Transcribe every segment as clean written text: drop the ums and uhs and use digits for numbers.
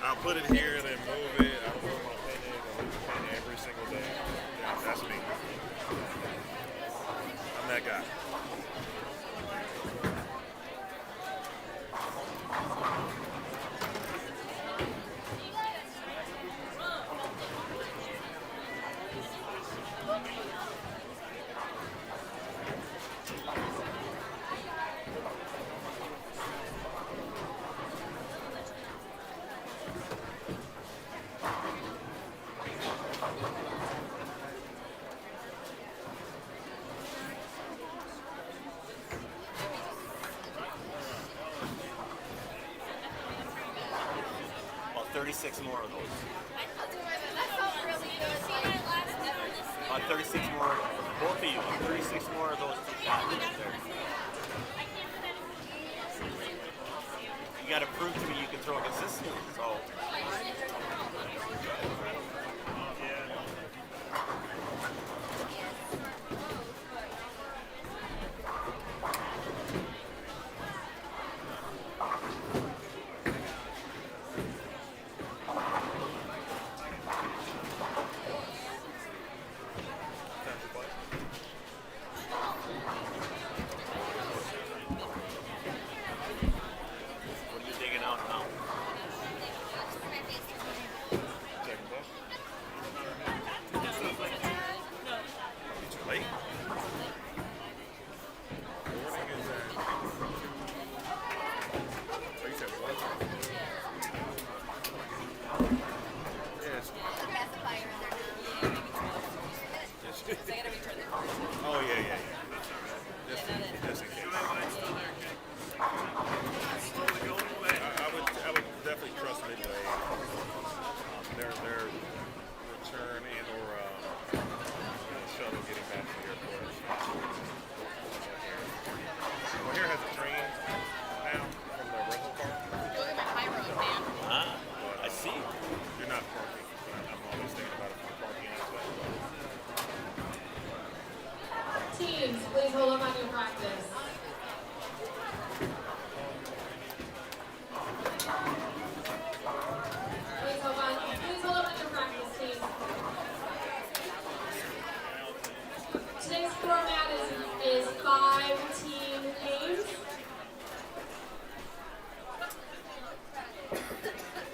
I'll put it here and then move it. I'll move my painting. I'll move the painting every single day. Yeah, that's me. I'm that guy. About 36 more of those. That felt really good. 36 more, both of you, 36 more of those two shots right there. You got to prove to me you can throw it consistently. So. What are you digging out now? Too late. Morning is at. Oh, you said one. Yes. Oh yeah. Just in case. I would definitely trust Midway. Their return and or shuttle getting back to the airport. Well, here has a train now from the rental car. Ah, I see. You're not parking. I'm always thinking about it for parking aspect. Teams, please hold up on your practice. Please hold up on your practice, team. Today's format is 5 team games.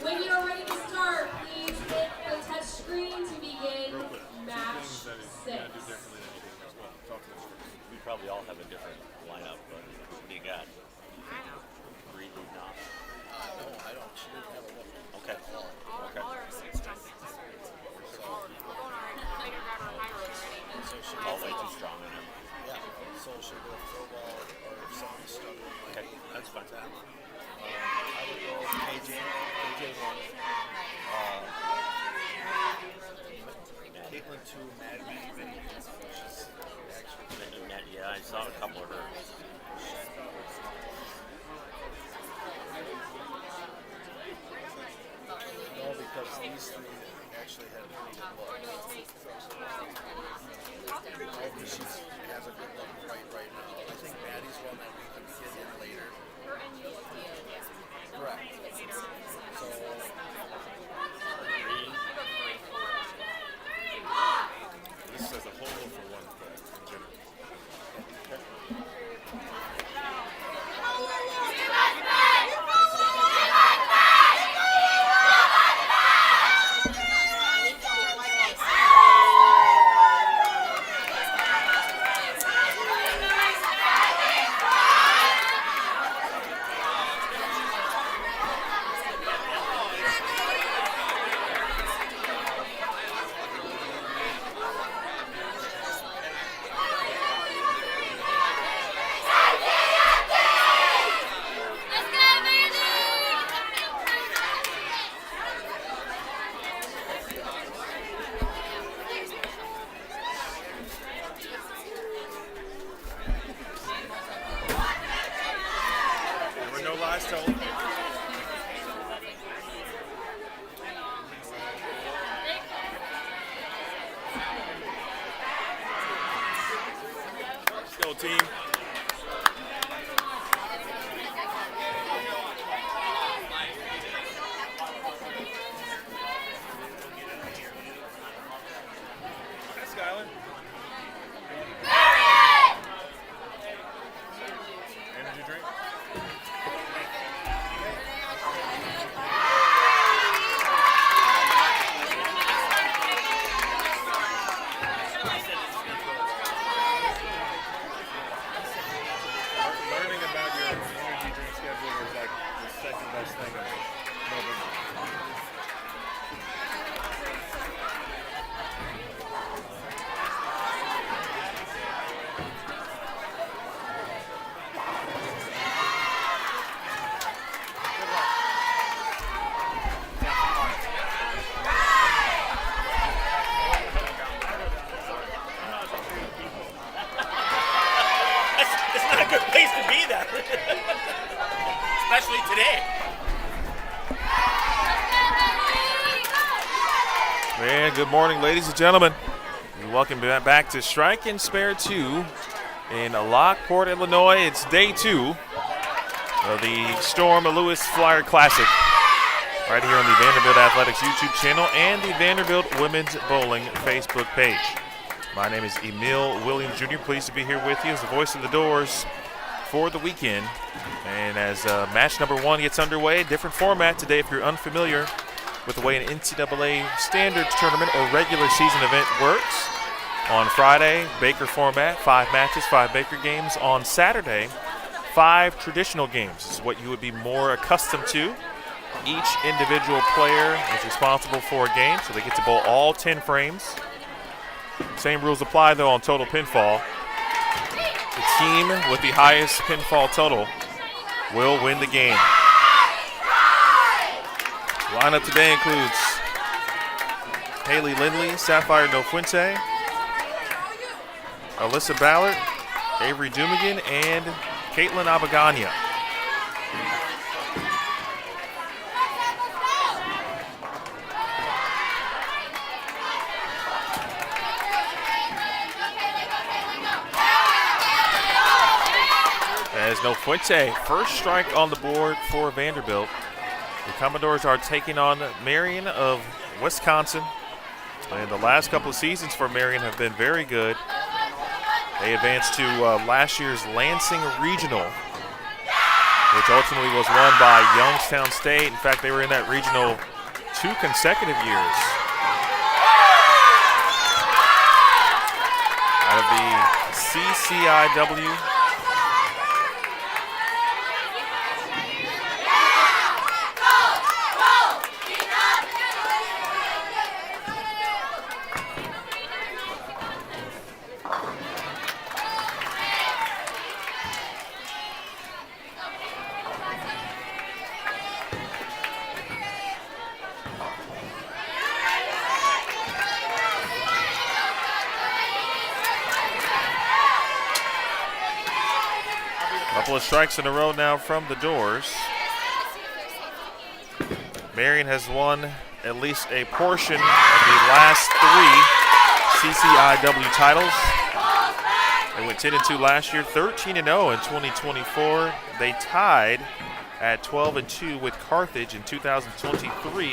When you are ready to start, please hit the touch screen to begin Real quick. match Things that you 6. gotta do differently than you do as well. Talk to us first. We probably all have a different lineup, but what do you got? Read leading off. No, I don't. She didn't have a look. Okay. Okay. So she All way too strong in them. yeah. So she'll go throw ball or if someone's struggling. Okay, that's fine. I would go KJ. KJ one. Caitlin two. Maddie. She's actually Yeah, I saw a couple of her. no, because these three actually had pretty good looks. She has a good look right now. I think Maddie's one that we can get in later. Correct. So This says a hold for one play in general. Nice total. Let's go, team. Hi, Skylar. Energy drink? Learning about your energy drink schedule is like the second best thing in November. It's not a good place to be that. Especially today. And good morning, ladies and gentlemen. Welcome back to Strike and Spare 2 in Lockport, Illinois. It's day 2 of the Storm Lewis Flyer Classic right here on the Vanderbilt Athletics YouTube channel and the Vanderbilt Women's Bowling Facebook page. My name is Emil Williams Jr. Pleased to be here with you as the voice of the doors for the weekend. And as match number 1 gets underway, different format today if you're unfamiliar with the way an NCAA standards tournament or regular season event works. On Friday, Baker format, 5 matches, 5 Baker games. On Saturday, 5 traditional games. This is what you would be more accustomed to. Each individual player is responsible for a game, so they get to bowl all 10 frames. Same rules apply, though, on total pinfall. The team with the highest pinfall total will win the game. Lineup today includes Haley Lindley, Sapphire Nofuente, Alyssa Ballard, Avery Dumigan, and Caitlin Abagania. As Nofuente, first strike on the board for Vanderbilt. The Commodores are taking on Marion of Wisconsin. And the last couple of seasons for Marion have been very good. They advanced to last year's Lansing Regional, which ultimately was won by Youngstown State. In fact, they were in that regional 2 consecutive years. Out of the CCIW. Couple of strikes in a row now from the doors. Marion has won at least a portion of the last 3 CCIW titles. They went 10-2 last year, 13-0 in 2024. They tied at 12-2 with Carthage in 2023,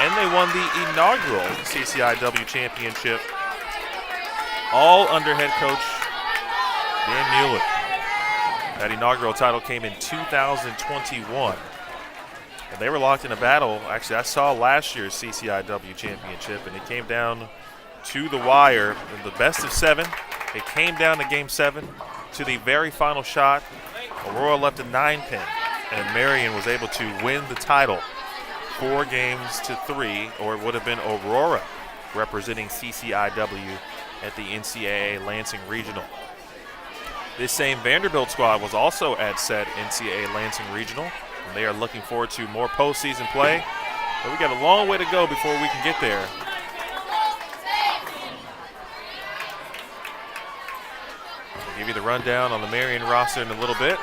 and they won the inaugural CCIW championship, all under head coach Dan Mueller. That inaugural title came in 2021. And they were locked in a battle. Actually, I saw last year's CCIW championship, and it came down to the wire in the best of 7. It came down to game 7 to the very final shot. Aurora left a 9-pin, and Marion was able to win the title 4-3, or it would have been Aurora representing CCIW at the NCAA Lansing Regional. This same Vanderbilt squad was also at said NCAA Lansing Regional, and they are looking forward to more postseason play. But we got a long way to go before we can get there. I'll give you the rundown on the Marion roster in a little bit.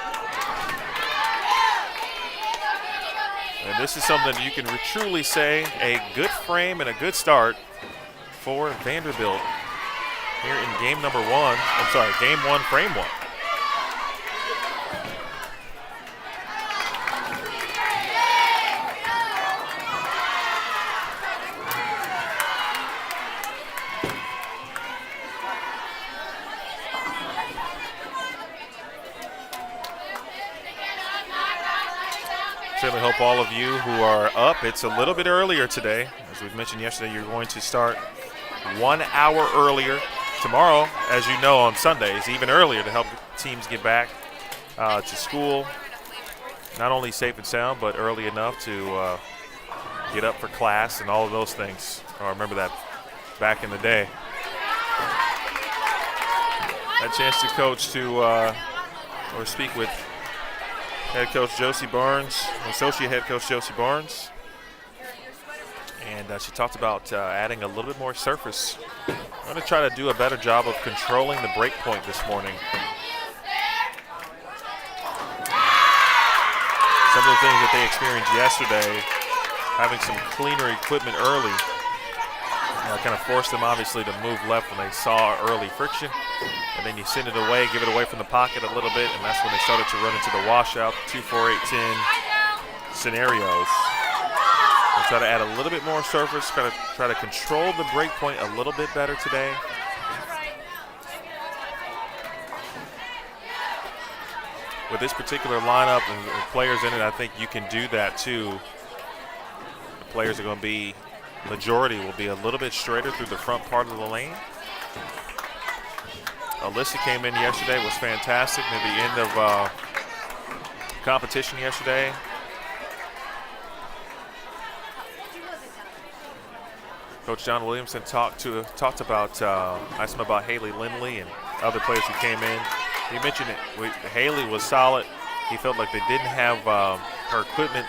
And this is something that you can truly say a good frame and a good start for Vanderbilt here in game number one. I'm sorry, game one, frame one. Certainly hope all of you who are up, it's a little bit earlier today. As we mentioned yesterday, you're going to start 1 hour earlier. Tomorrow, as you know, on Sundays, even earlier to help teams get back to school. Not only safe and sound, but early enough to get up for class and all of those things. I remember that back in the day. Had a chance to coach or speak with head coach Josie Barnes, associate head coach Josie Barnes. And she talked about adding a little bit more surface. I'm going to try to do a better job of controlling the break point this morning. Some of the things that they experienced yesterday, having some cleaner equipment early, kind of forced them obviously to move left when they saw early friction. And then you send it away, give it away from the pocket a little bit, and that's when they started to run into the washout, 2, 4, 8, 10 scenarios. We'll try to add a little bit more surface, try to control the break point a little bit better today. With this particular lineup and the players in it, I think you can do that too. The players are going to be, majority will be a little bit straighter through the front part of the lane. Alyssa came in yesterday, was fantastic near the end of competition yesterday. Coach John Williamson talked about, asked him about Haley Lindley and other players who came in. He mentioned it. Haley was solid. He felt like they didn't have her equipment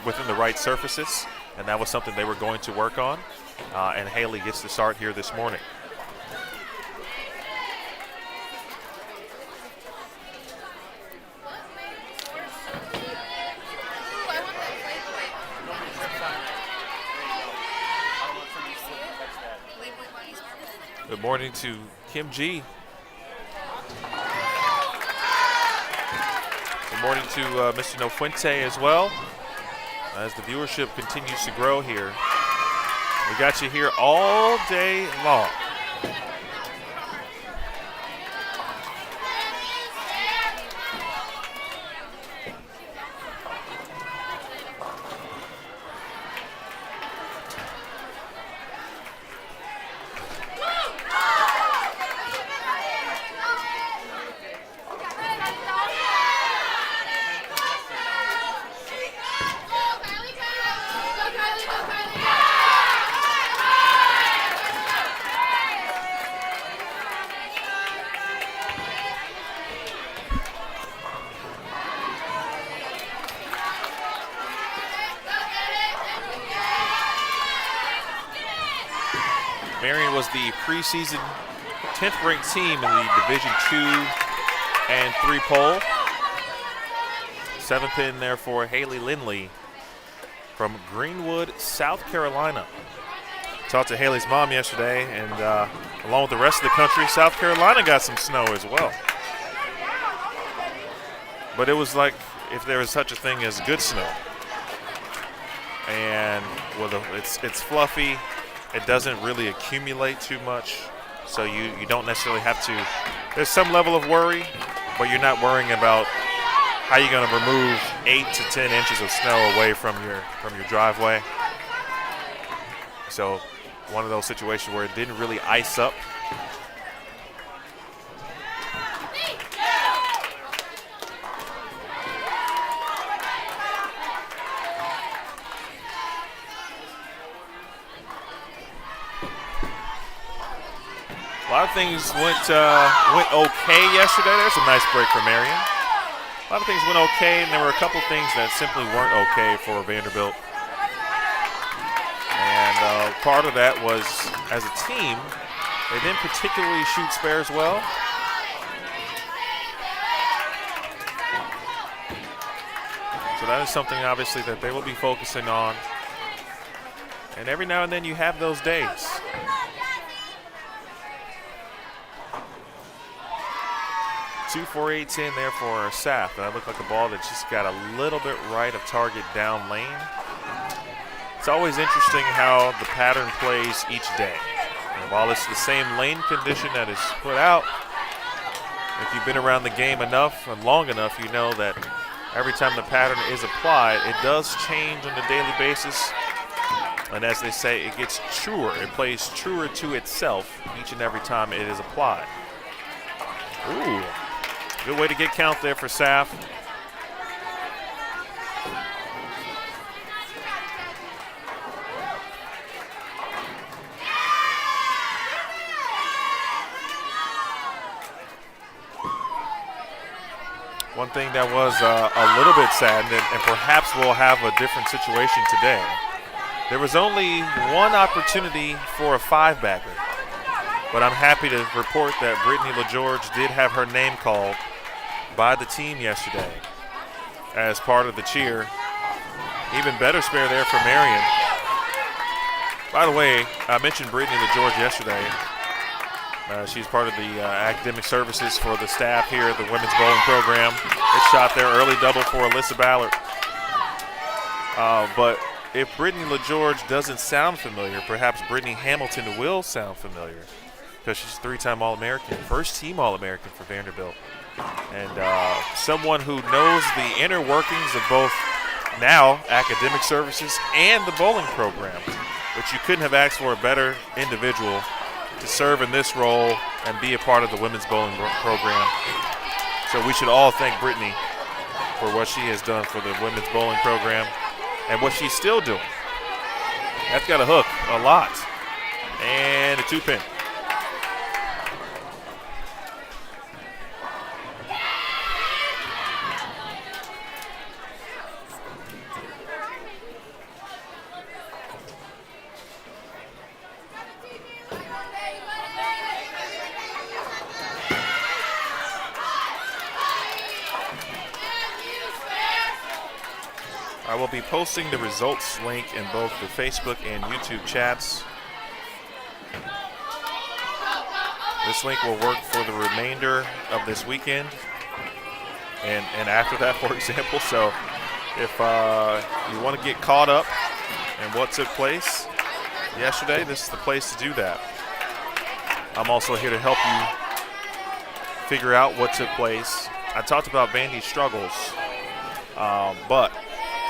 within the right surfaces, and that was something they were going to work on. And Haley gets to start here this morning. Good morning to Kim G. Good morning to Mr. Nofuente as well, as the viewership continues to grow here. We got you here all day long. Marion was the preseason 10th ranked team in the Division II and III poll. 7th pin there for Haley Lindley from Greenwood, South Carolina. Talked to Haley's mom yesterday, and along with the rest of the country, South Carolina got some snow as well. But it was like if there was such a thing as good snow. And well, it's fluffy. It doesn't really accumulate too much, so you don't necessarily have to. There's some level of worry, but you're not worrying about how you're going to remove 8 to 10 inches of snow away from your driveway. So one of those situations where it didn't really ice up. A lot of things went okay yesterday. There's a nice break for Marion. A lot of things went okay, and there were a couple things that simply weren't okay for Vanderbilt. And part of that was, as a team, they didn't particularly shoot spares well. So that is something obviously that they will be focusing on. And every now and then you have those days. Two, 4, 8, 10 there for Saf. That looked like a ball that just got a little bit right of target down lane. It's always interesting how the pattern plays each day. And while it's the same lane condition that is put out, if you've been around the game enough and long enough, you know that every time the pattern is applied, it does change on a daily basis. And as they say, it gets truer. It plays truer to itself each and every time it is applied. Ooh, good way to get count there for Saf. One thing that was a little bit sad, and perhaps we'll have a different situation today. There was only one opportunity for a 5-backer, but I'm happy to report that Brittany LaGeorge did have her name called by the team yesterday as part of the cheer. Even better spare there for Marion. By the way, I mentioned Brittany LaGeorge yesterday. She's part of the academic services for the staff here at the women's bowling program. It's shot there, early double for Alyssa Ballard. But if Brittany LaGeorge doesn't sound familiar, perhaps Brittany Hamilton will sound familiar because she's a 3-time All-American, first-team All-American for Vanderbilt. And someone who knows the inner workings of both now academic services and the bowling program, which you couldn't have asked for a better individual to serve in this role and be a part of the women's bowling program. So we should all thank Brittany for what she has done for the women's bowling program and what she's still doing. That's got a hook a lot. And a 2-pin. I will be posting the results link in both the Facebook and YouTube chats. This link will work for the remainder of this weekend and after that, for example. So if you want to get caught up in what took place yesterday, this is the place to do that. I'm also here to help you figure out what took place. I talked about Vandy's struggles, but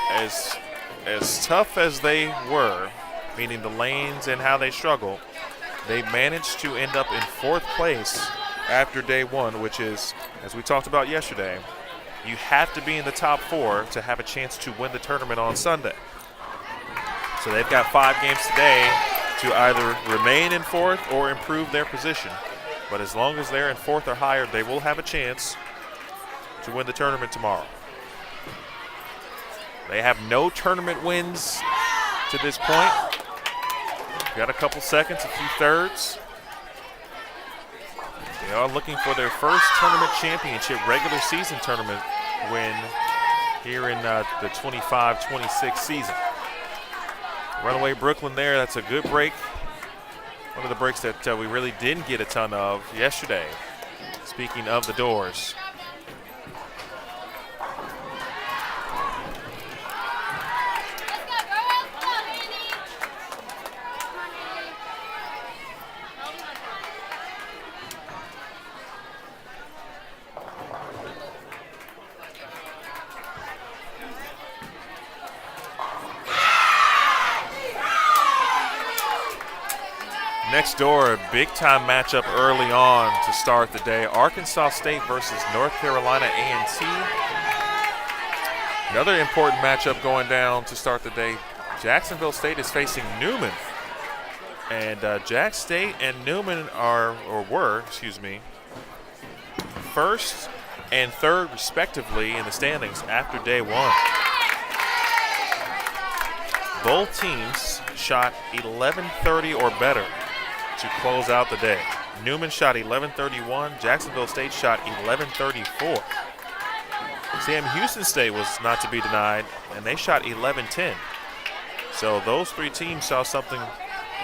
as tough as they were, meaning the lanes and how they struggle, they managed to end up in 4th place after day 1, which is, as we talked about yesterday, you have to be in the top 4 to have a chance to win the tournament on Sunday. So they've got 5 games today to either remain in 4th or improve their position. But as long as they're in 4th or higher, they will have a chance to win the tournament tomorrow. They have no tournament wins to this point. Got a couple seconds, a few thirds. They are looking for their first tournament championship, regular season tournament win here in the 25-26 season. Runaway Brooklyn there, that's a good break. One of the breaks that we really didn't get a ton of yesterday. Speaking of the doors. Next door, a big-time matchup early on to start the day. Arkansas State versus North Carolina A&T. Another important matchup going down to start the day. Jacksonville State is facing Newman. And Jack State and Newman were, first and third respectively in the standings after day 1. Both teams shot 1130 or better to close out the day. Newman shot 1131. Jacksonville State shot 1134. Sam Houston State was not to be denied, and they shot 11-10. So those three teams saw something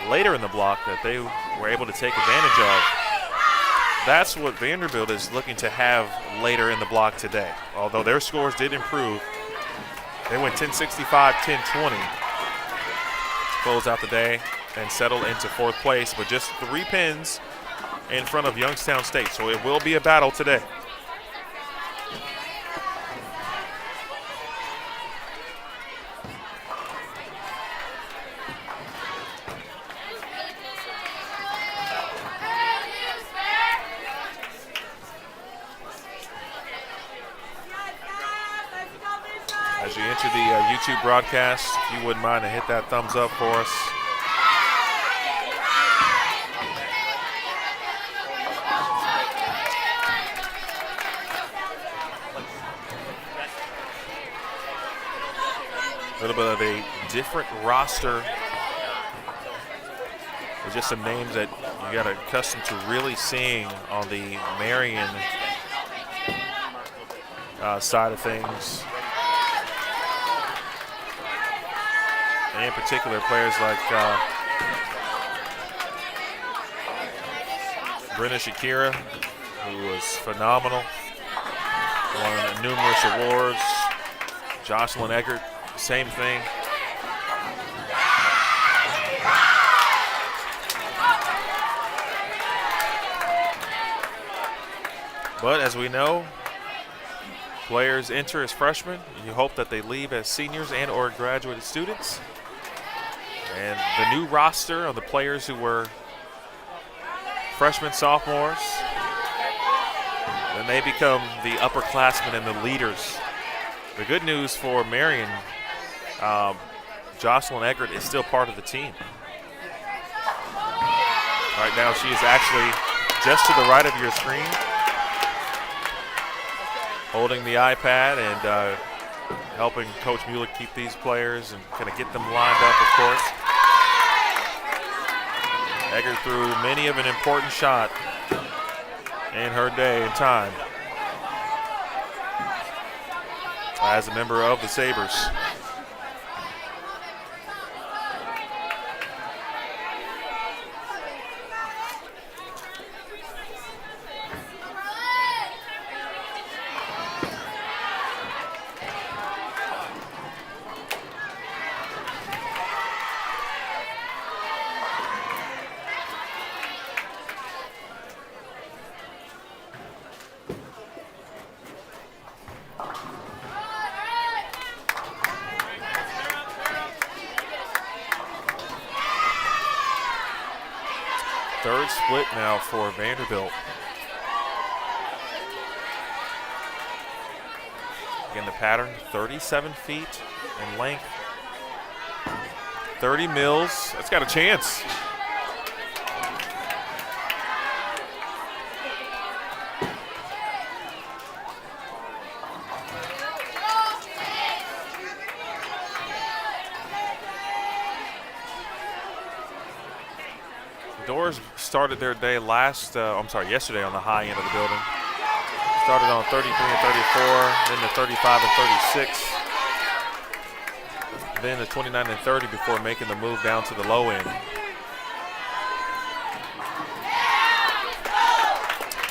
later in the block that they were able to take advantage of. That's what Vanderbilt is looking to have later in the block today. Although their scores did improve. They went 10-65, 10-20 to close out the day and settle into fourth place, but just 3 pins in front of Youngstown State. So it will be a battle today. As you enter the YouTube broadcast, if you wouldn't mind to hit that thumbs up for us. A little bit of a different roster. There's just some names that you got accustomed to really seeing on the Marion side of things. And in particular, players like Brenna Shakira, who was phenomenal, won numerous awards. Jocelyn Eggert, same thing. But as we know, players enter as freshmen. You hope that they leave as seniors and or graduated students. And the new roster of the players who were freshmen, sophomores, then they become the upperclassmen and the leaders. The good news for Marion, Jocelyn Eggert is still part of the team. Right now she is actually just to the right of your screen, holding the iPad and helping Coach Mueller keep these players and kind of get them lined up, of course. Eggert threw many of an important shot in her day and time as a member of the Sabres. Third split now for Vanderbilt. Again, the pattern, 37 feet in length. 30 Mills, that's got a chance. Doors started their day yesterday on the high end of the building. Started on 33 and 34, then the 35 and 36, then the 29 and 30 before making the move down to the low end.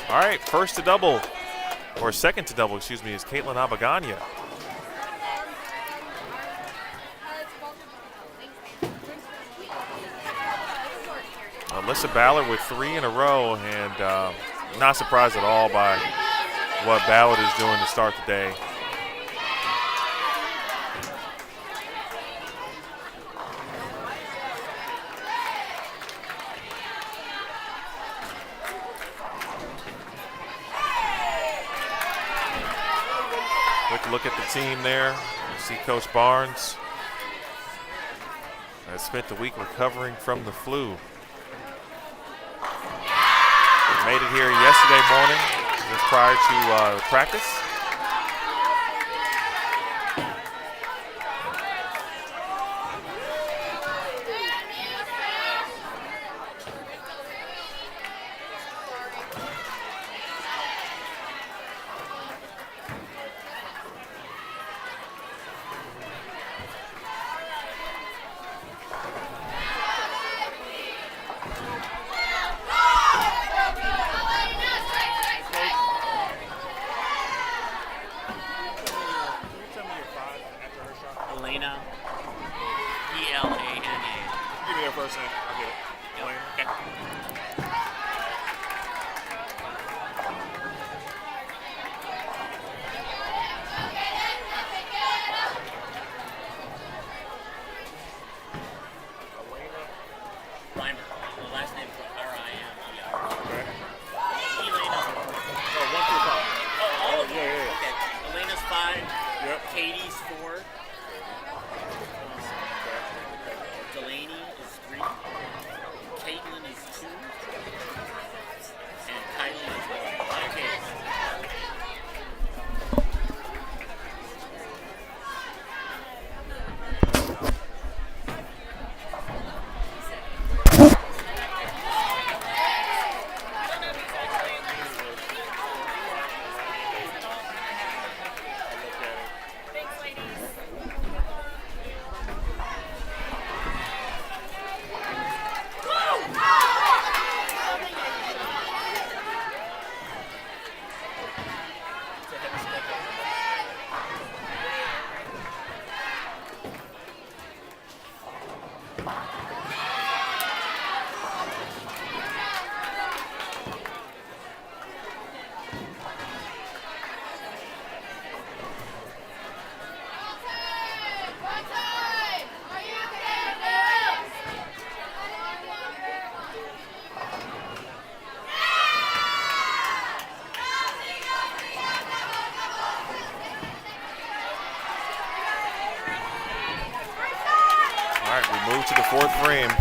All right, first to double, or second to double, excuse me, is Caitlin Abagania. Alyssa Ballard with 3 in a row, and not surprised at all by what Ballard is doing to start the day. Quick look at the team there. You see Coach Barnes has spent the week recovering from the flu. Made it here yesterday morning, just prior to practice. Elena. E-L-A-N-A. Give me your first name. I'll get it. Elena. Okay. Reimer. The last name's R-I-M-E-R. Okay. Elena. Oh, 1 through 5. Oh, all of them? Yeah. Okay. Elena's 5. Yep. Katie's 4. Delaney is 3. Caitlin is 2. And Kylie is 1. Okay. All right, we move to the 4th frame.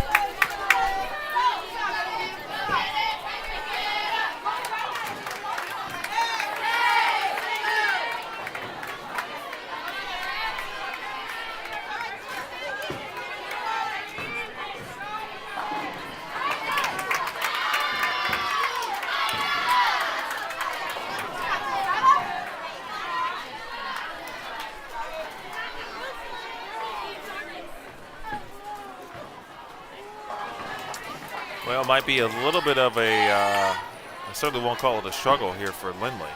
Well, it might be a little bit of a, I certainly won't call it a struggle here for Lindley,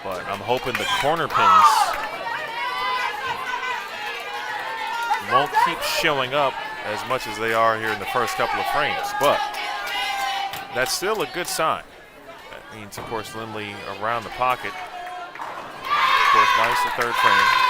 but I'm hoping the corner pins won't keep showing up as much as they are here in the first couple of frames, but that's still a good sign. That means, of course, Lindley around the pocket, of course, minus the 3rd frame.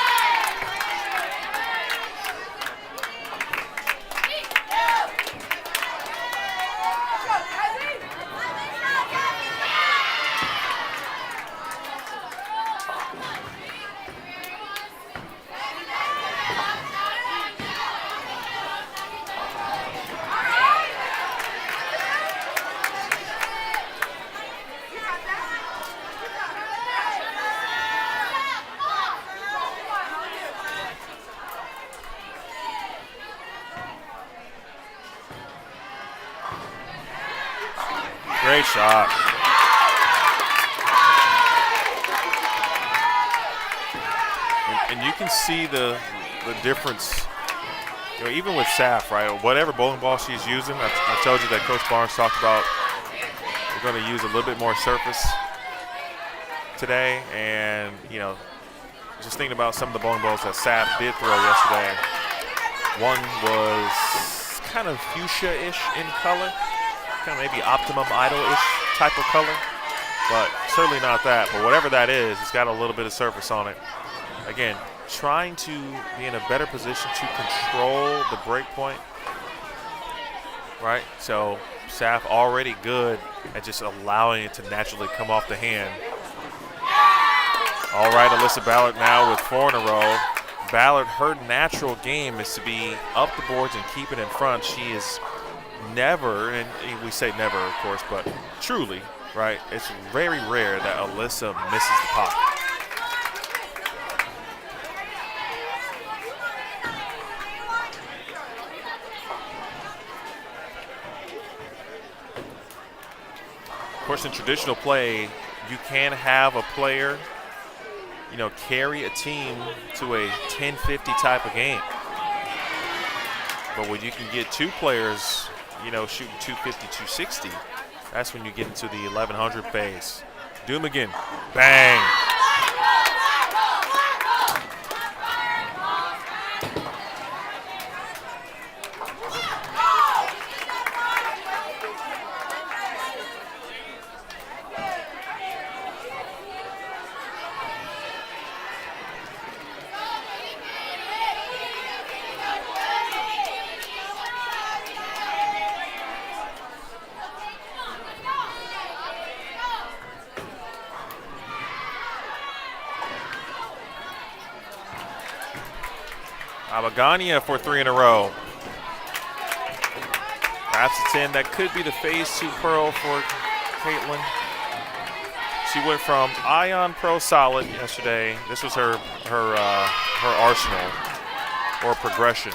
Great shot. And you can see the difference, you know, even with Saf, right? Whatever bowling ball she's using, I told you that Coach Barnes talked about we're going to use a little bit more surface today. And, you know, just thinking about some of the bowling balls that Saf did throw yesterday. One was kind of fuchsia-ish in color. Kind of maybe Optimum Idol-ish type of color, but certainly not that. But whatever that is, it's got a little bit of surface on it. Again, trying to be in a better position to control the break point, right? So Saf already good at just allowing it to naturally come off the hand. All right, Alyssa Ballard now with 4 in a row. Ballard, her natural game is to be up the boards and keep it in front. She is never, and we say never, of course, but truly, right, it's very rare that Alyssa misses the pocket. Of course, in traditional play, you can have a player, you know, carry a team to a 10-50 type of game. But when you can get 2 players, you know, shooting 250, 260, that's when you get into the 1100 phase. Doom again. Bang. Abagania for 3 in a row. Perhaps a 10. That could be the phase 2 pearl for Caitlin. She went from Ion Pro Solid yesterday. This was her arsenal or progression.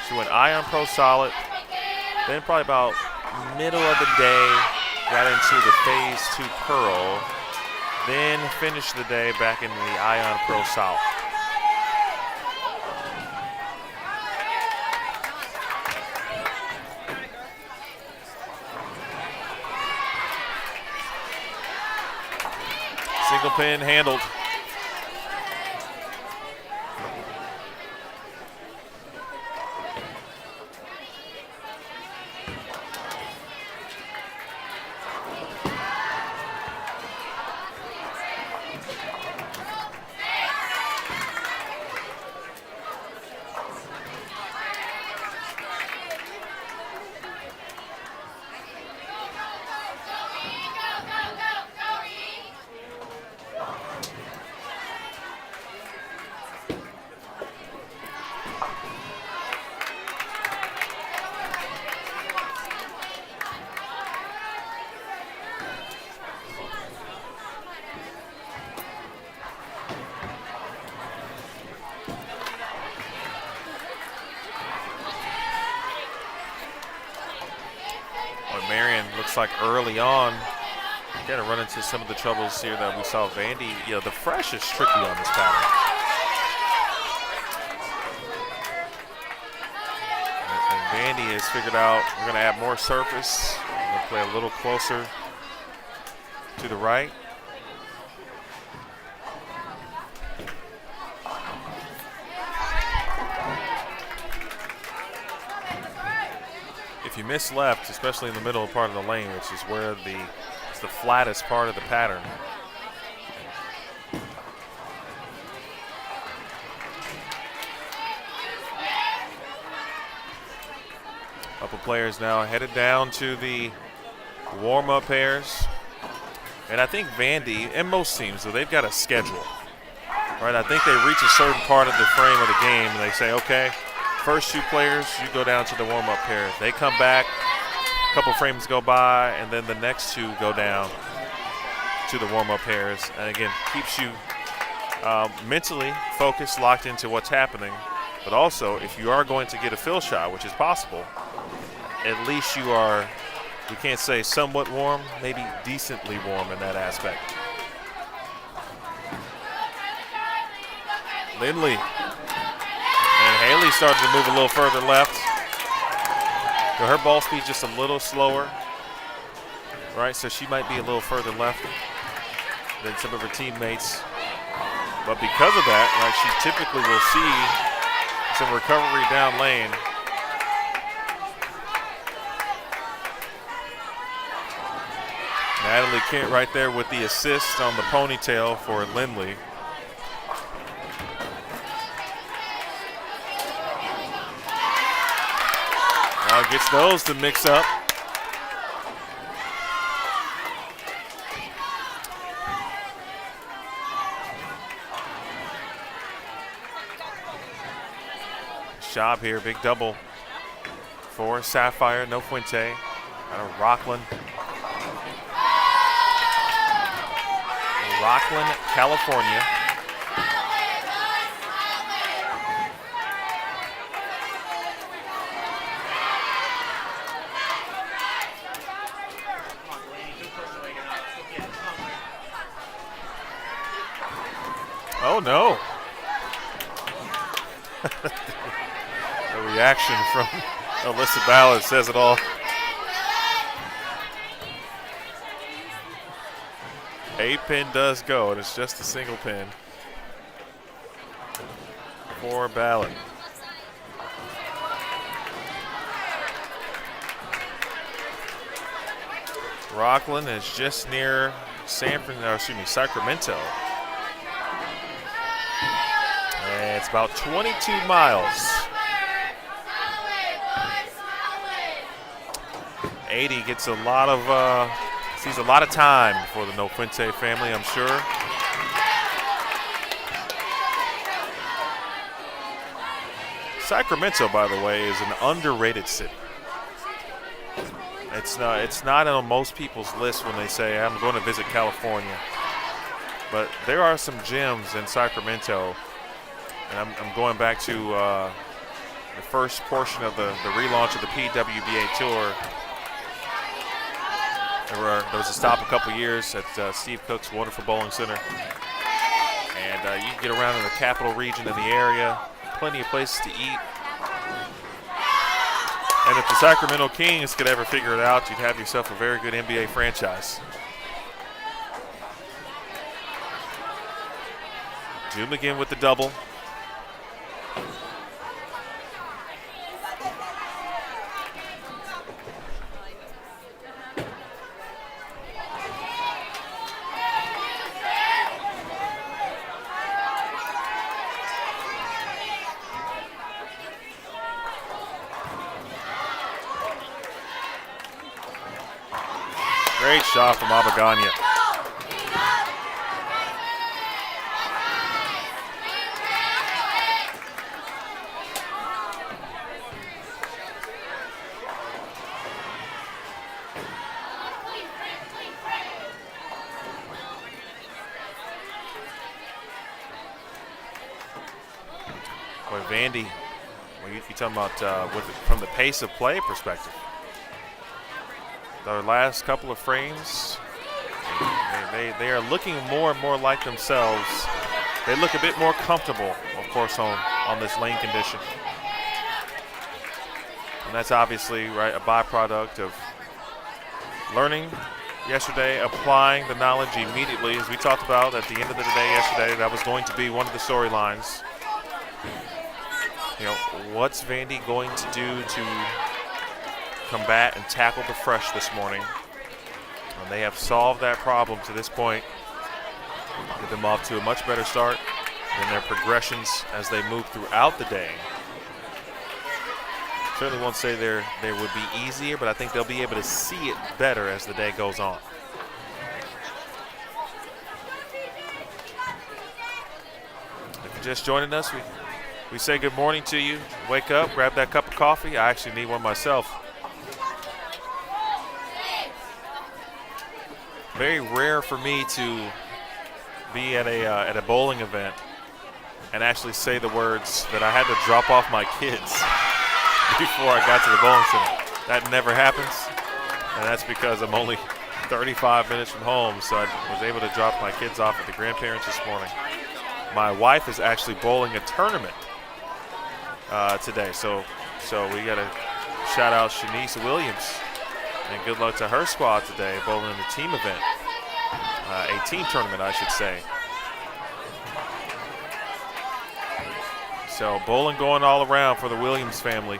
She went Ion Pro Solid. Then probably about middle of the day, got into the phase 2 pearl. Then finished the day back in the Ion Pro Solid. Single pin handled. Marion looks like early on going to run into some of the troubles here that we saw Vandy. You know, the fresh is tricky on this pattern. And Vandy has figured out we're going to add more surface. We're going to play a little closer to the right. If you miss left, especially in the middle part of the lane, which is where it's the flattest part of the pattern. Couple players now headed down to the warm-up pairs. And I think Vandy, and most teams, so they've got a schedule. Right? I think they reach a certain part of the frame of the game and they say, okay, first 2 players, you go down to the warm-up pair. They come back, a couple frames go by, and then the next 2 go down to the warm-up pairs. And again, keeps you mentally focused, locked into what's happening. But also, if you are going to get a fill shot, which is possible, at least you are, we can't say somewhat warm, maybe decently warm in that aspect. Lindley. And Haley started to move a little further left. So her ball speed just a little slower, right? So she might be a little further left than some of her teammates. But because of that, right, she typically will see some recovery down lane. Natalie Kent right there with the assist on the ponytail for Lindley. Gets those to mix up. Job here, big double for Sapphire, no Fuente, out of Rockland. Rockland, California. Oh no. The reaction from Alyssa Ballard says it all. A pin does go, and it's just a single pin for Ballard. Rockland is just near Sacramento. And it's about 22 miles. 80 gets a lot of, sees a lot of time for the No Fuente family, I'm sure. Sacramento, by the way, is an underrated city. It's not on most people's list when they say, I'm going to visit California. But there are some gems in Sacramento. And I'm going back to the first portion of the relaunch of the PWBA Tour. There was a stop a couple years at Steve Cook's wonderful bowling center. And you can get around in the capital region in the area. Plenty of places to eat. And if the Sacramento Kings could ever figure it out, you'd have yourself a very good NBA franchise. Doom again with the double. Great shot from Abagania. Boy, Vandy, well, you're talking about from the pace of play perspective. Their last couple of frames, they are looking more and more like themselves. They look a bit more comfortable, of course, on this lane condition. And that's obviously, right, a byproduct of learning yesterday, applying the knowledge immediately. As we talked about at the end of the day yesterday, that was going to be one of the storylines. You know, what's Vandy going to do to combat and tackle the fresh this morning? And they have solved that problem to this point. Get them off to a much better start in their progressions as they move throughout the day. Certainly won't say they would be easier, but I think they'll be able to see it better as the day goes on. If you're just joining us, we say good morning to you. Wake up, grab that cup of coffee. I actually need one myself. Very rare for me to be at a bowling event and actually say the words that I had to drop off my kids before I got to the bowling center. That never happens, and that's because I'm only 35 minutes from home, so I was able to drop my kids off at the grandparents this morning. My wife is actually bowling a tournament today, so we got to shout out Shanice Williams. And good luck to her squad today, bowling in the team event. A team tournament, I should say. So bowling going all around for the Williams family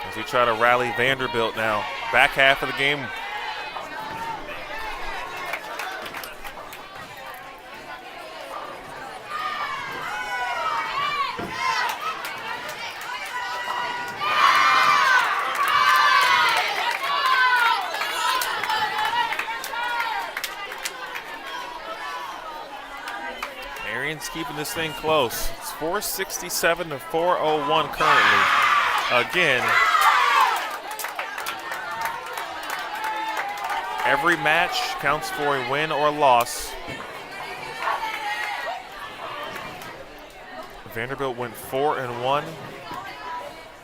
as we try to rally Vanderbilt now. Back half of the game. Keeping this thing close. It's 467 to 401 currently. Again, every match counts for a win or loss. Vanderbilt went 4-1.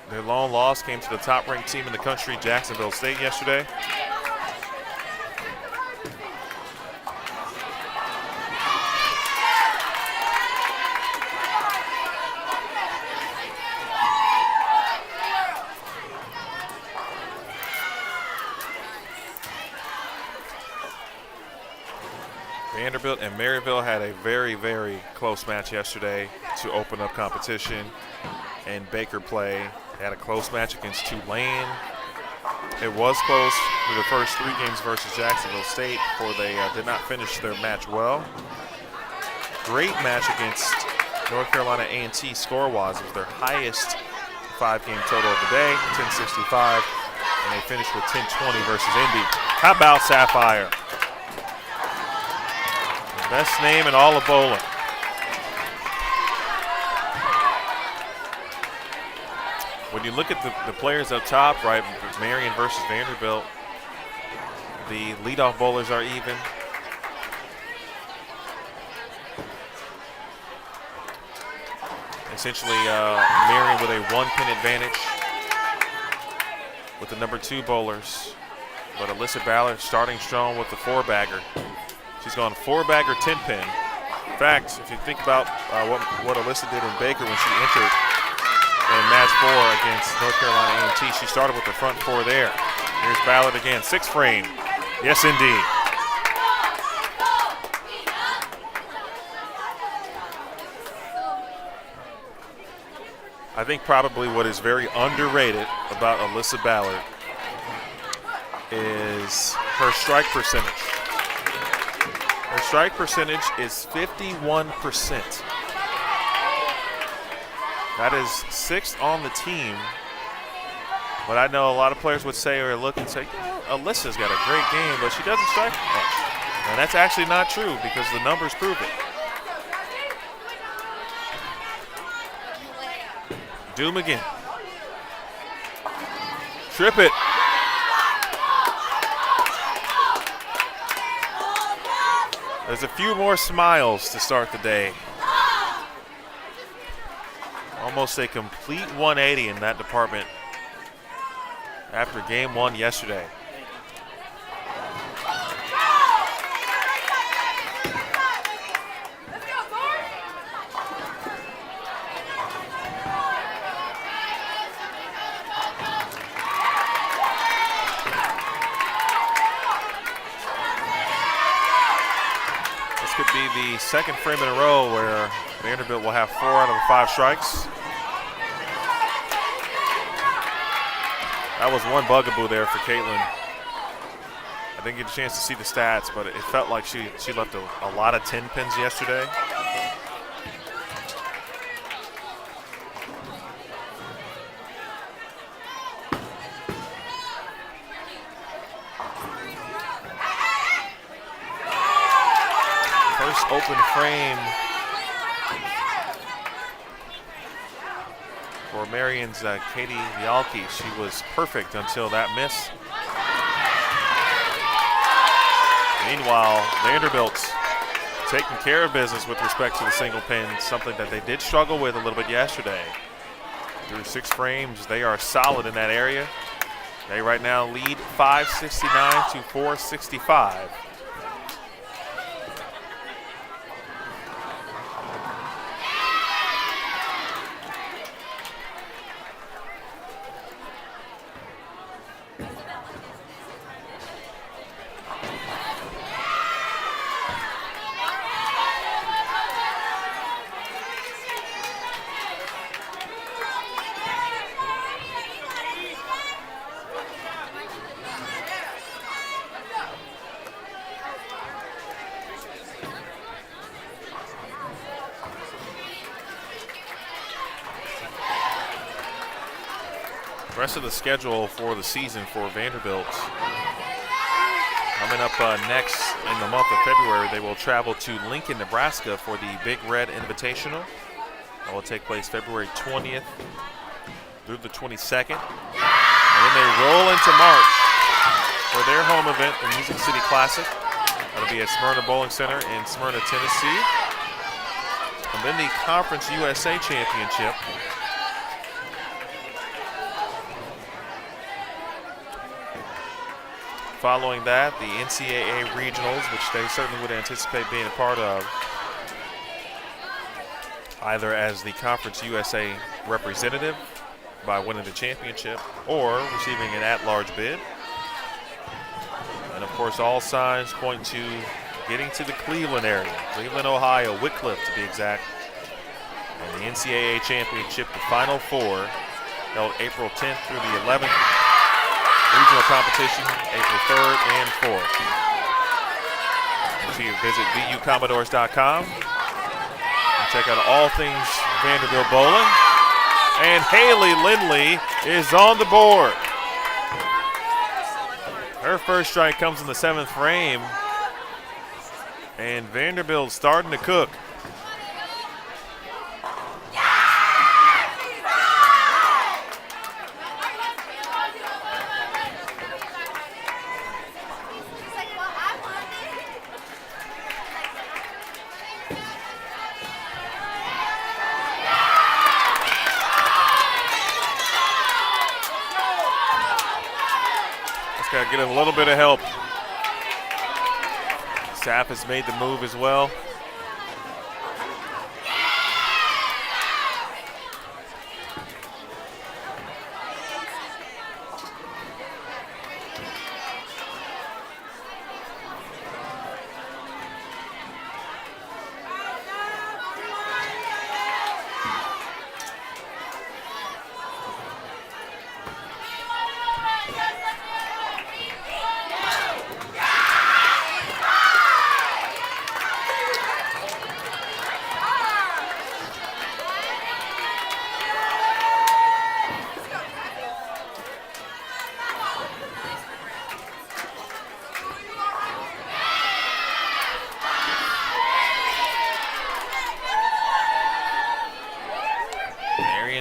Their lone loss came to the top-ranked team in the country, Jacksonville State, yesterday. Vanderbilt and Maryville had a very, very close match yesterday to open up competition in Baker play. They had a close match against Tulane. It was close for the first 3 games versus Jacksonville State before they did not finish their match well. Great match against North Carolina A&T score-wise. It was their highest 5-game total of the day, 1065, and they finished with 1020 versus Indy. How about Sapphire? Best name in all of bowling. when you look at the players up top, right, Marion versus Vanderbilt, the leadoff bowlers are even. Essentially, Marion with a 1-pin advantage with the number 2 bowlers. But Alyssa Ballard starting strong with the 4-bagger. She's gone 4-bagger, 10-pin. In fact, if you think about what Alyssa did in Baker when she entered in match 4 against North Carolina A&T, she started with the front 4 there. Here's Ballard again, 6-frame. Yes, indeed. I think probably what is very underrated about Alyssa Ballard is her strike percentage. Her strike percentage is 51%. That is 6th on the team. But I know a lot of players would say or look and say, Alyssa's got a great game, but she doesn't strike much. And that's actually not true because the numbers prove it. Doom again. Trip it. There's a few more smiles to start the day. Almost a complete 180 in that department after game 1 yesterday. This could be the second frame in a row where Vanderbilt will have 4 out of the 5 strikes. That was one bugaboo there for Caitlin. I didn't get a chance to see the stats, but it felt like she left a lot of 10 pins yesterday. First open frame for Marion's Katie Vialki. She was perfect until that miss. Meanwhile, Vanderbilt's taking care of business with respect to the single pin, something that they did struggle with a little bit yesterday. Through 6 frames, they are solid in that area. They right now lead 569 to 465. Rest of the schedule for the season for Vanderbilt. Coming up next in the month of February, they will travel to Lincoln, Nebraska for the Big Red Invitational. That will take place February 20th through the 22nd. And then they roll into March for their home event, the Music City Classic. That'll be at Smyrna Bowling Center in Smyrna, Tennessee. And then the Conference USA Championship. Following that, the NCAA Regionals, which they certainly would anticipate being a part of, either as the Conference USA representative by winning the championship or receiving an at-large bid. And of course, all signs point to getting to the Cleveland area, Cleveland, Ohio, Wickliffe to be exact. And the NCAA Championship, the Final Four, held April 10th through the 11th. Regional competition, April 3rd and 4th. Make sure you visit VUCommodores.com and check out all things Vanderbilt bowling. And Haley Lindley is on the board. Her first strike comes in the 7th frame. And Vanderbilt starting to cook. Just got to get a little bit of help. Sapp has made the move as well.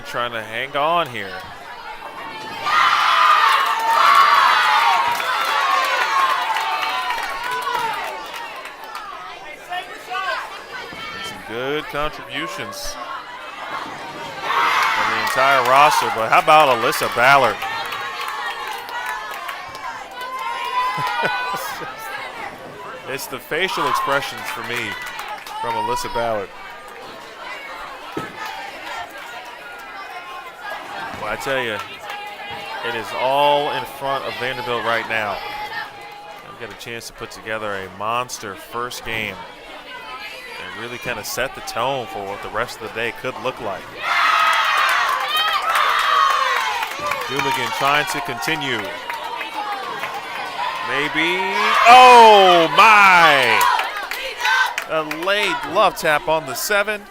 Trying to hang on here. Some good contributions from the entire roster, but how about Alyssa Ballard? It's the facial expressions for me from Alyssa Ballard. I tell you, it is all in front of Vanderbilt right now. They've got a chance to put together a monster first game and really kind of set the tone for what the rest of the day could look like. Dumigan trying to continue. Maybe. Oh, my! A late love tap on the 7.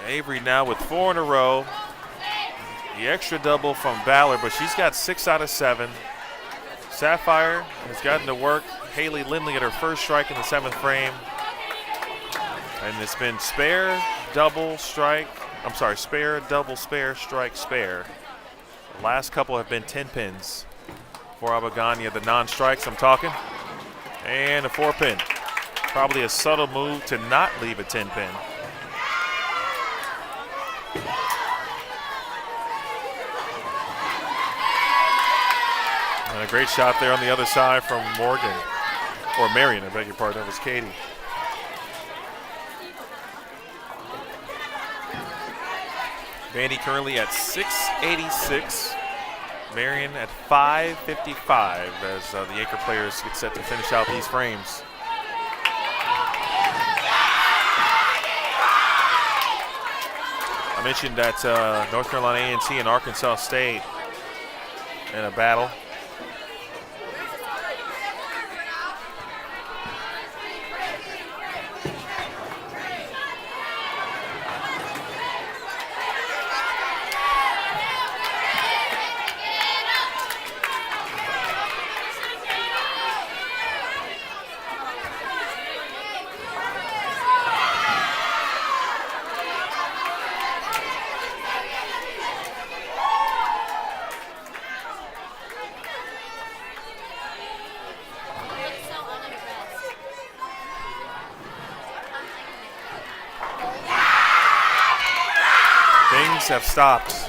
Avery now with 4 in a row. The extra double from Ballard, but she's got 6 out of 7. Sapphire has gotten to work. Haley Lindley at her first strike in the 7th frame. And it's been spare, double, strike. I'm sorry, spare, double, spare, strike, spare. The last couple have been 10 pins for Abagania, the non-strikes I'm talking. And a 4-pin. Probably a subtle move to not leave a 10-pin. And a great shot there on the other side from Morgan, or Marion, I beg your pardon, that was Katie. Vandy currently at 686, Marion at 555 as the Anchor players get set to finish out these frames. I mentioned that North Carolina A&T and Arkansas State in a battle. Have stopped.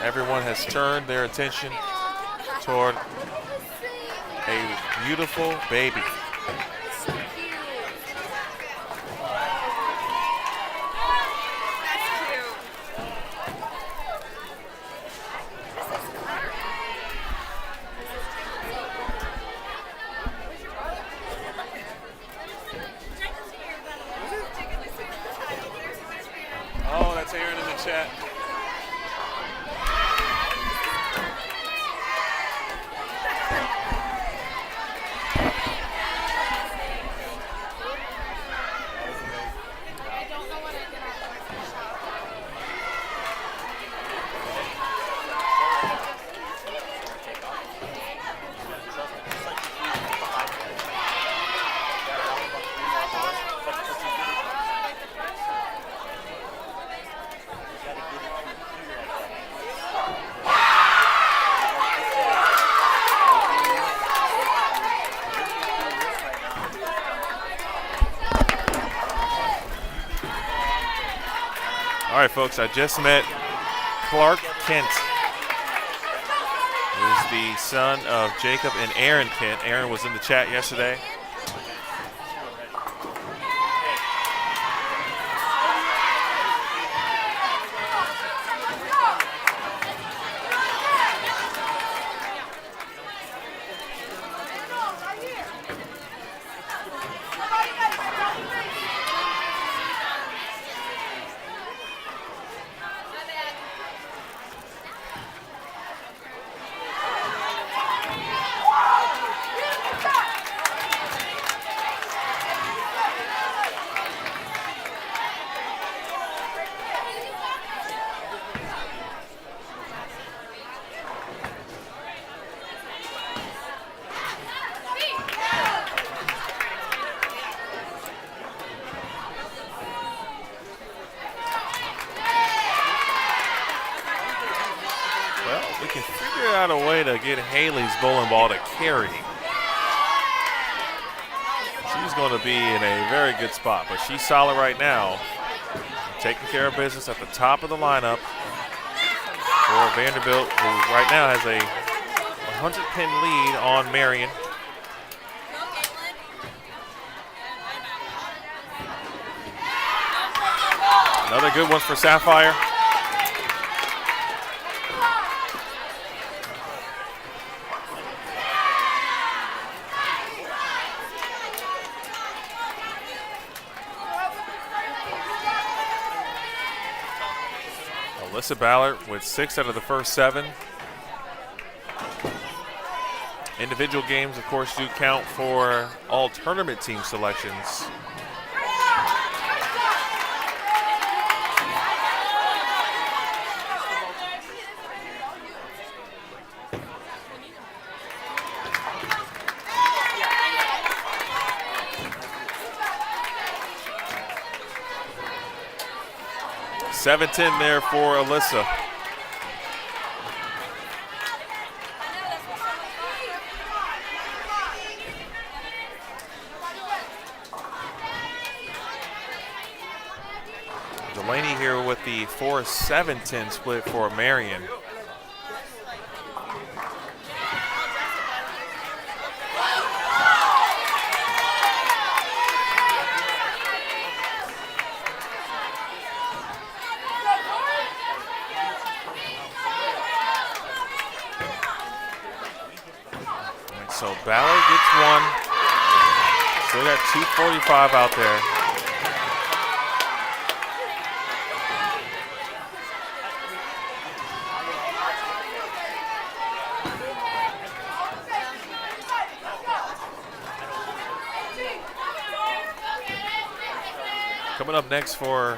Everyone has turned their attention toward a beautiful baby. right, folks, I just met Clark Kent, who's the son of Jacob and Aaron Kent. Aaron was in the chat yesterday. We can figure out a way to get Haley's bowling ball to carry. She's going to be in a very good spot, but she's solid right now. Taking care of business at the top of the lineup for Vanderbilt, who right now has a 100-pin lead on Marion. Another good one for Sapphire. Alyssa Ballard with 6 out of the first 7. Individual games, of course, do count for all tournament team selections. Seventh in there for Alyssa. Delaney here with the 4-7-10 split for Marion. So Ballard gets 1. Still got 2:45 out there. Coming up next for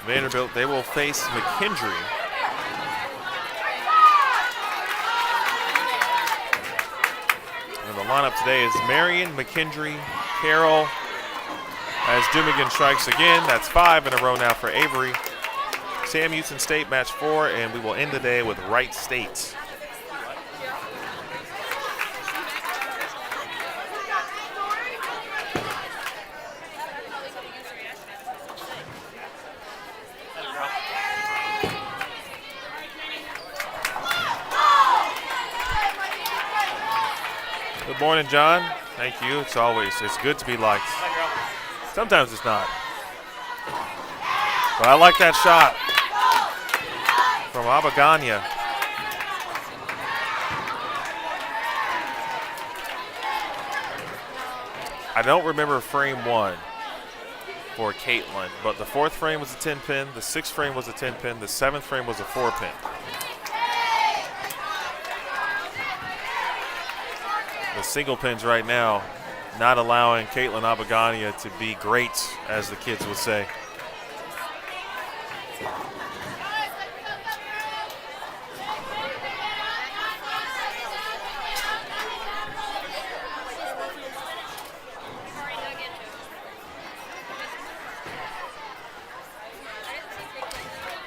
Vanderbilt, they will face McKendree. The lineup today is Marion, McKendree, Carroll, as Dumigan strikes again. That's 5 in a row now for Avery. Sam Houston State match 4, and we will end the day with Wright State. Good morning, John. Thank you. It's good to be liked. Sometimes it's not. But I like that shot from Abagania. I don't remember frame 1 for Caitlin, but the 4th frame was a 10-pin, the 6th frame was a 10-pin, the 7th frame was a 4-pin. The single pins right now not allowing Caitlin Abagania to be great, as the kids would say.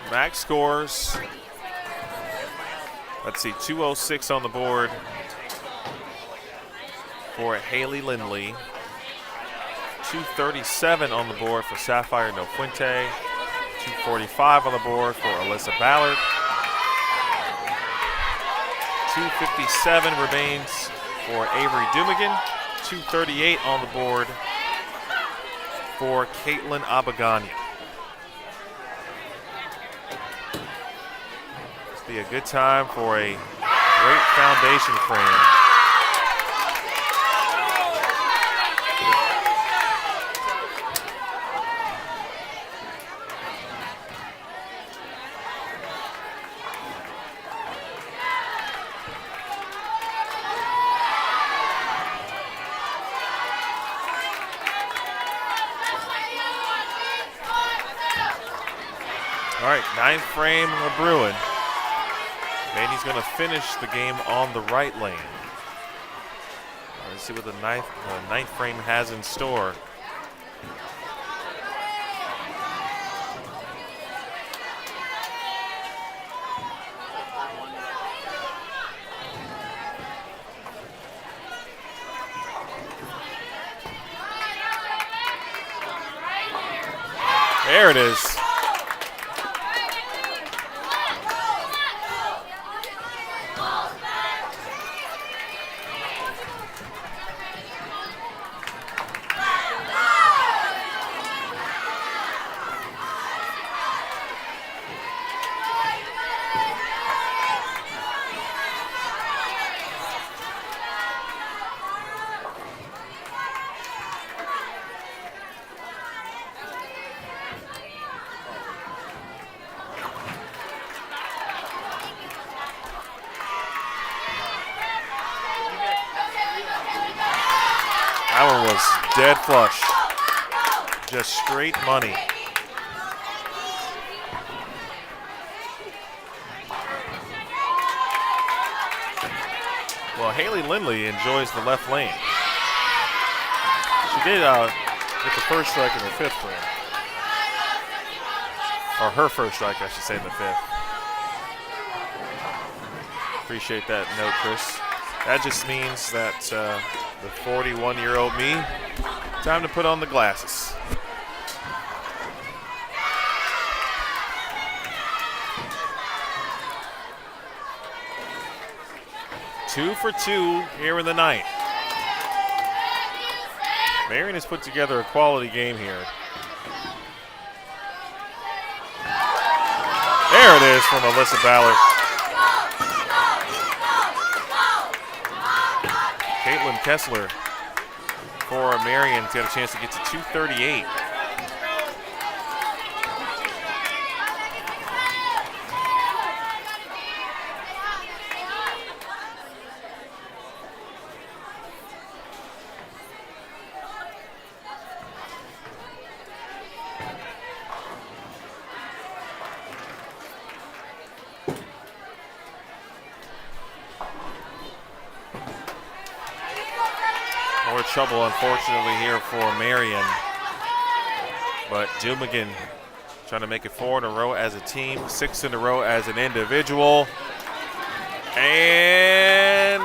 Max scores. Let's see, 206 on the board for Haley Lindley. 237 on the board for Sapphire No Fuente. 245 on the board for Alyssa Ballard. 257 remains for Avery Dumigan. 238 on the board for Caitlin Abagani. This will be a good time for a great foundation frame. All right, 9th frame of Bruin. Mandy's going to finish the game on the right lane. Let's see what the ninth frame has in store. There it is. That one was dead flush. Just straight money. Well, Haley Lindley enjoys the left lane. She did get the first strike in the 5th frame. Or her first strike, I should say, in the 5th. Appreciate that note, Chris. That just means that the 41-year-old me, time to put on the glasses. Two for two here in the 9th. Marion has put together a quality game here. There it is from Alyssa Ballard. Caitlin Kessler for Marion got a chance to get to 238. More trouble, unfortunately, here for Marion. But Dumigan trying to make it 4 in a row as a team, 6 in a row as an individual. And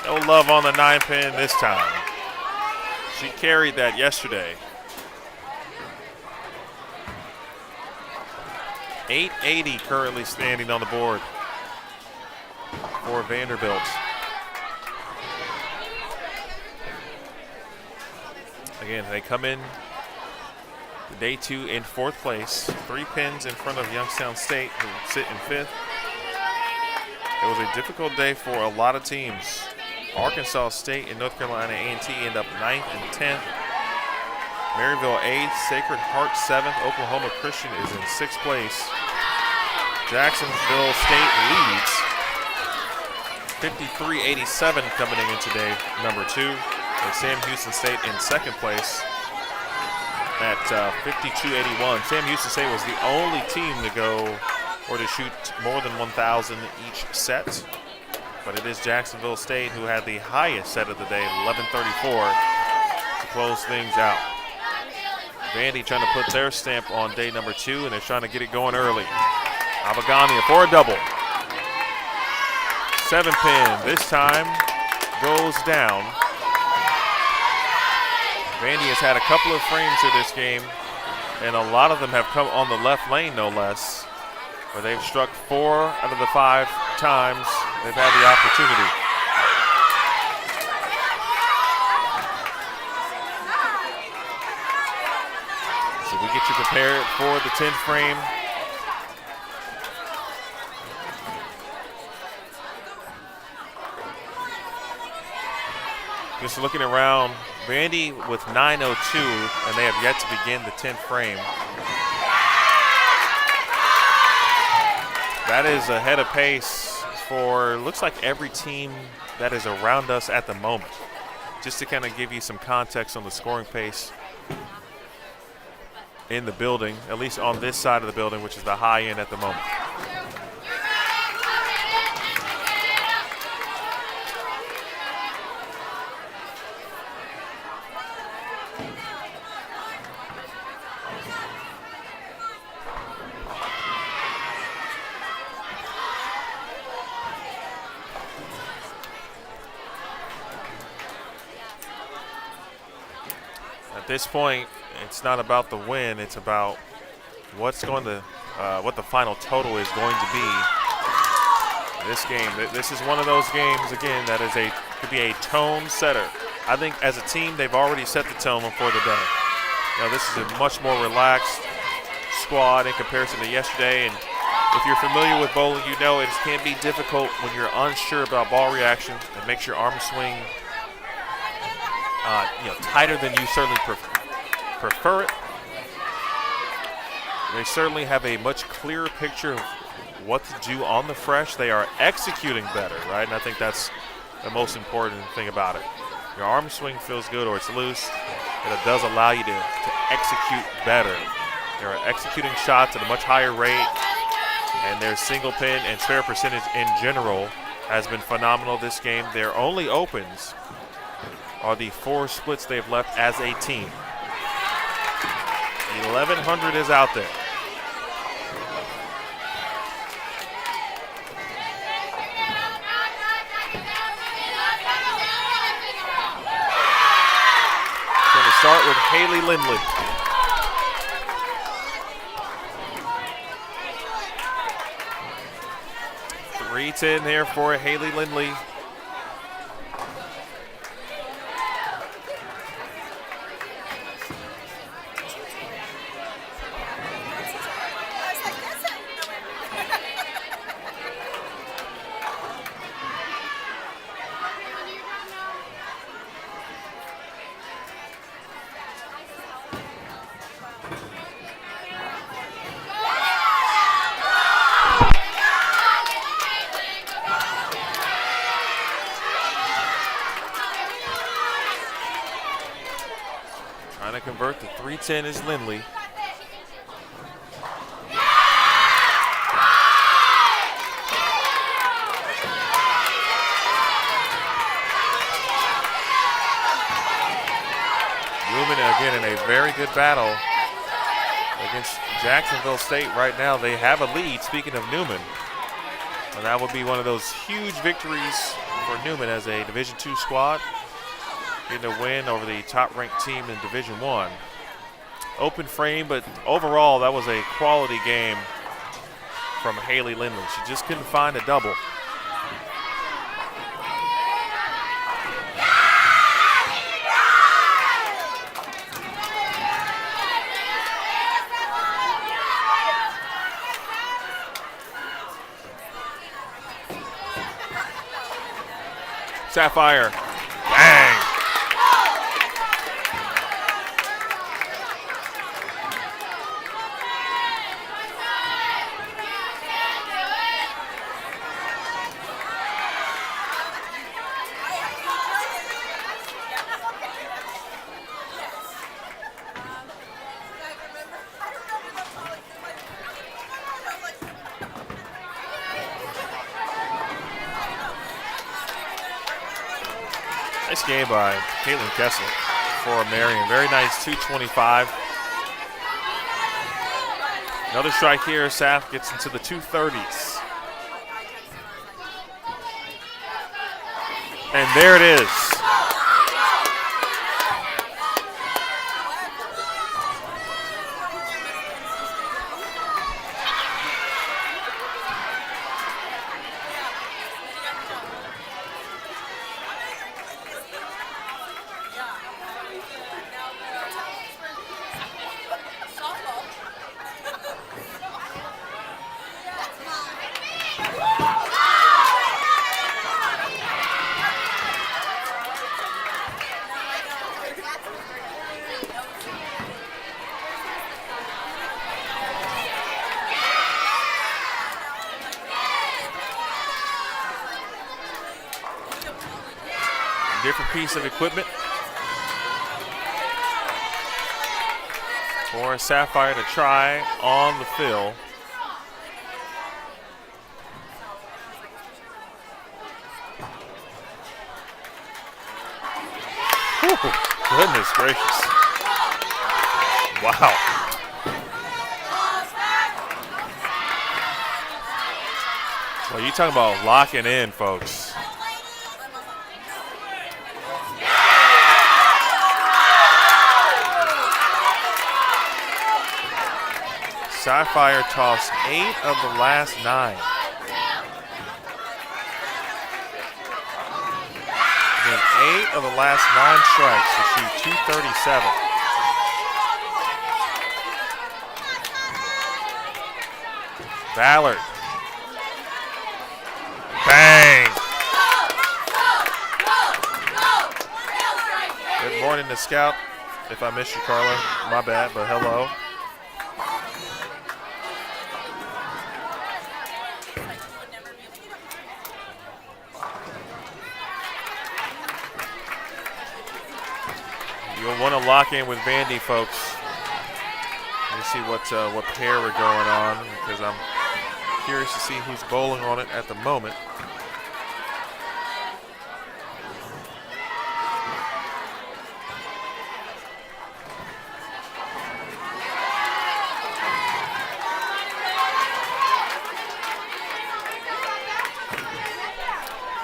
no love on the 9-pin this time. She carried that yesterday. 880 currently standing on the board for Vanderbilt. Again, they come in to day 2 in 4th place, 3 pins in front of Youngstown State, who sit in 5th. It was a difficult day for a lot of teams. Arkansas State and North Carolina A&T end up 9th and 10th. Maryville 8th, Sacred Heart 7th, Oklahoma Christian is in 6th place. Jacksonville State leads 53-87 coming into day number 2. And Sam Houston State in 2nd place at 52-81. Sam Houston State was the only team to go or to shoot more than 1,000 each set. But it is Jacksonville State who had the highest set of the day, 1134, to close things out. Vandy trying to put their stamp on day number 2, and they're trying to get it going early. Abagania for a double. 7-pin this time goes down. Vandy has had a couple of frames in this game, and a lot of them have come on the left lane, no less, where they've struck 4 out of the 5 times they've had the opportunity. So we get you prepared for the 10th frame. Just looking around, Vandy with 9:02, and they have yet to begin the 10th frame. That is ahead of pace for, looks like, every team that is around us at the moment. Just to kind of give you some context on the scoring pace in the building, at least on this side of the building, which is the high end at the moment. At this point, it's not about the win, it's about what the final total is going to be. This game, this is one of those games, again, that could be a tone setter. I think as a team, they've already set the tone for the day. Now, this is a much more relaxed squad in comparison to yesterday, and if you're familiar with bowling, you know it can be difficult when you're unsure about ball reaction. It makes your arm swing tighter than you certainly prefer it. They certainly have a much clearer picture of what to do on the fresh. They are executing better, right? And I think that's the most important thing about it. Your arm swing feels good or it's loose, and it does allow you to execute better. They're executing shots at a much higher rate, and their single pin and spare percentage in general has been phenomenal this game. Their only opens are the 4 splits they've left as a team. 1,100 is out there. Going to start with Haley Lindley. .310 there for Haley Lindley. Trying to convert the .310 is Lindley. Newman again in a very good battle against Jacksonville State right now. They have a lead, speaking of Newman. And that would be one of those huge victories for Newman as a Division II squad. Getting a win over the top-ranked team in Division I. Open frame, but overall that was a quality game from Haley Lindley. She just couldn't find a double. Sapphire, bang! Nice game by Caitlin Kessler for Marion. Very nice 225. Another strike here. Saf gets into the 230s. And there it is. different piece of equipment for Sapphire to try on the fill. Whew, goodness gracious. Wow. Well, you talking about locking in, folks. Sapphire tossed 8 of the last 9. Again, 8 of the last 9 strikes to shoot .237. Ballard. Bang! Good morning to Scout. If I missed you, Carla, my bad, but hello. You'll want to lock in with Vandy, folks. Let me see what pair we're going on, because I'm curious to see who's bowling on it at the moment.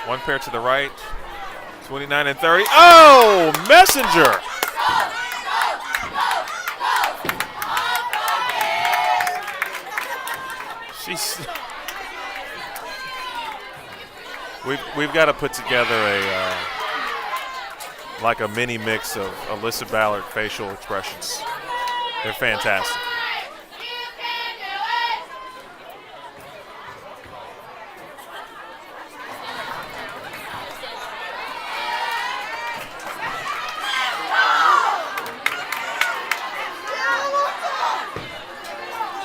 One pair to the right, 29 and 30. Oh, Messenger! We've got to put together like a mini mix of Alyssa Ballard facial expressions. They're fantastic.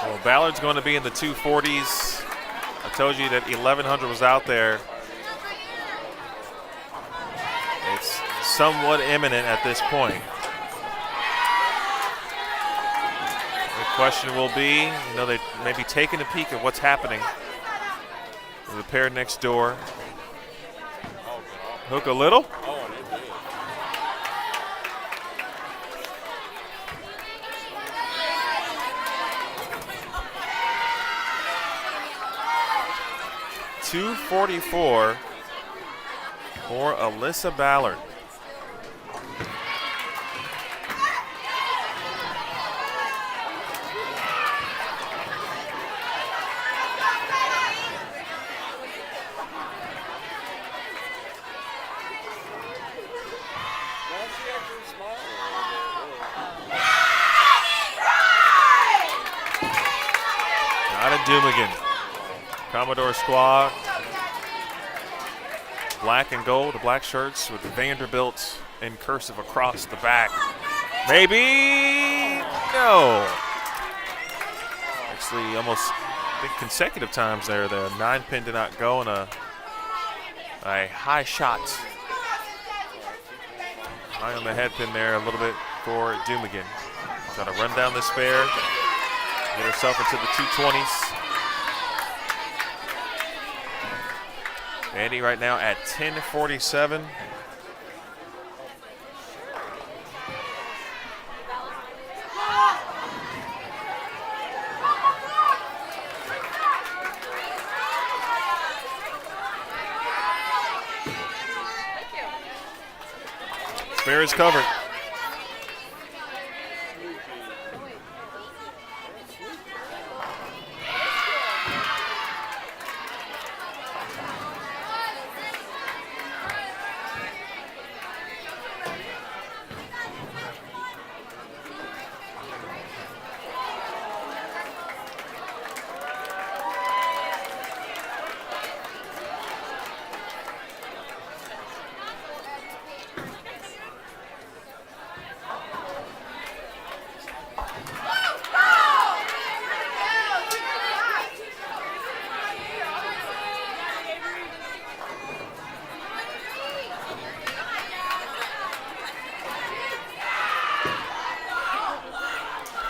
Well, Ballard's going to be in the 240s. I told you that 1100 was out there. It's somewhat imminent at this point. The question will be, they may be taking a peek at what's happening with the pair next door. Hook a little. .244 for Alyssa Ballard. Not a Dumigan. Commodore squad. Black and gold, the black shirts with the Vanderbilt in cursive across the back. Maybe no. Actually, almost I think consecutive times there. The 9-pin did not go, and a high shot. High on the head pin there a little bit for Dumigan. Trying to run down this pair, get herself into the 220s. Andy right now at 10:47. Spare is covered.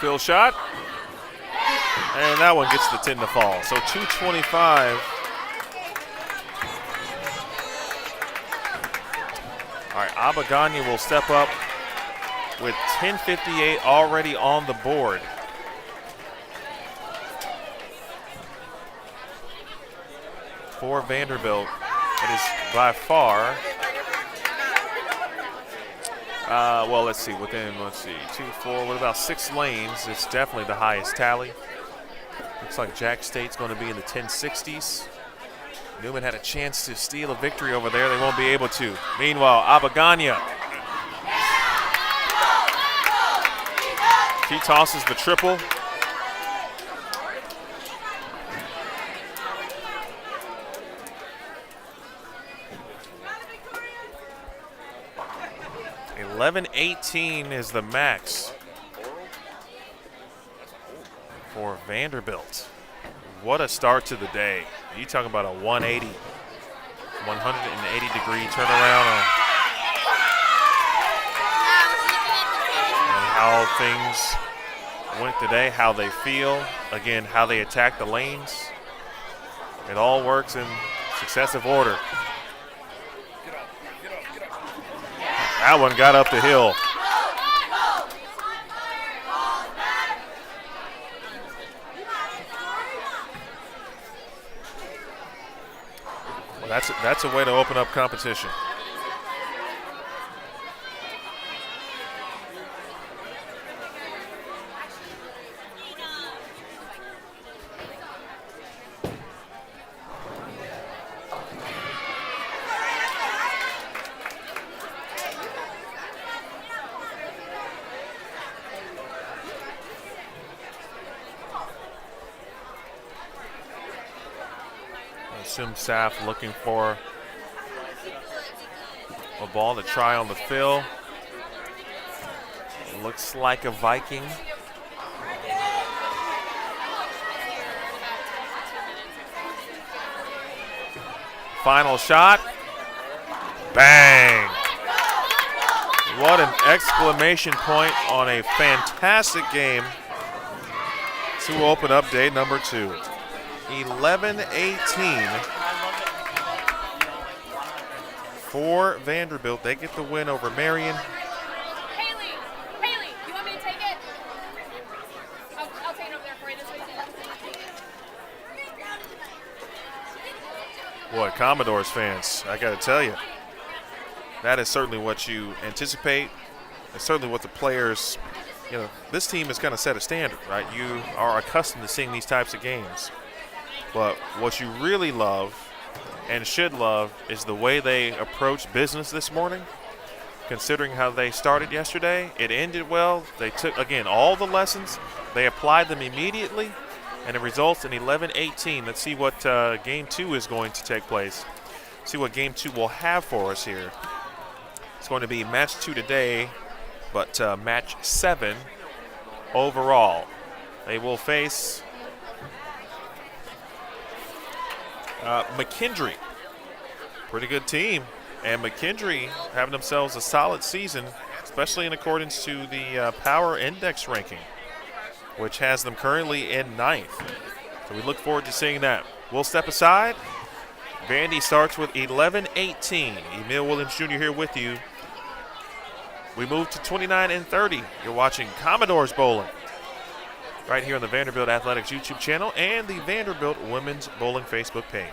Field shot. And that one gets the 10 to fall. So 225. All right, Abaganya will step up with 10:58 already on the board. For Vanderbilt, it is by far, well, let's see, 2, 4, with about 6 lanes, it's definitely the highest tally. Looks like Jack State's going to be in the 1060s. Newman had a chance to steal a victory over there. They won't be able to. Meanwhile, Abaganya. She tosses the triple. $11.18 is the max for Vanderbilt. What a start to the day. You talking about a 180-degree turnaround on and how things went today, how they feel, again, how they attack the lanes. It all works in successive order. That one got up the hill. Well, that's a way to open up competition. Sim Saf looking for a ball to try on the fill. It looks like a Viking. Final shot. Bang! What an exclamation point on a fantastic game to open up day number 2. 11-18 for Vanderbilt. They get the win over Marion. Haley, you want me to take it? I'll take it over there for you this way. Boy, Commodores fans, I got to tell you, that is certainly what you anticipate. It's certainly what the players, this team has kind of set a standard, right? You are accustomed to seeing these types of games. But what you really love and should love is the way they approached business this morning. Considering how they started yesterday, it ended well. They took, again, all the lessons. They applied them immediately, and it results in 11-18. Let's see what Game 2 is going to take place. See what Game 2 will have for us here. It's going to be match 2 today, but match 7 overall. They will face McKendree. Pretty good team. And McKendree having themselves a solid season, especially in accordance to the Power Index ranking, which has them currently in 9th. So we look forward to seeing that. We'll step aside. Vandy starts with 11-18. Emil Williams Jr. here with you. We move to 29-30. You're watching Commodores Bowling right here on the Vanderbilt Athletics YouTube channel and the Vanderbilt Women's Bowling Facebook page.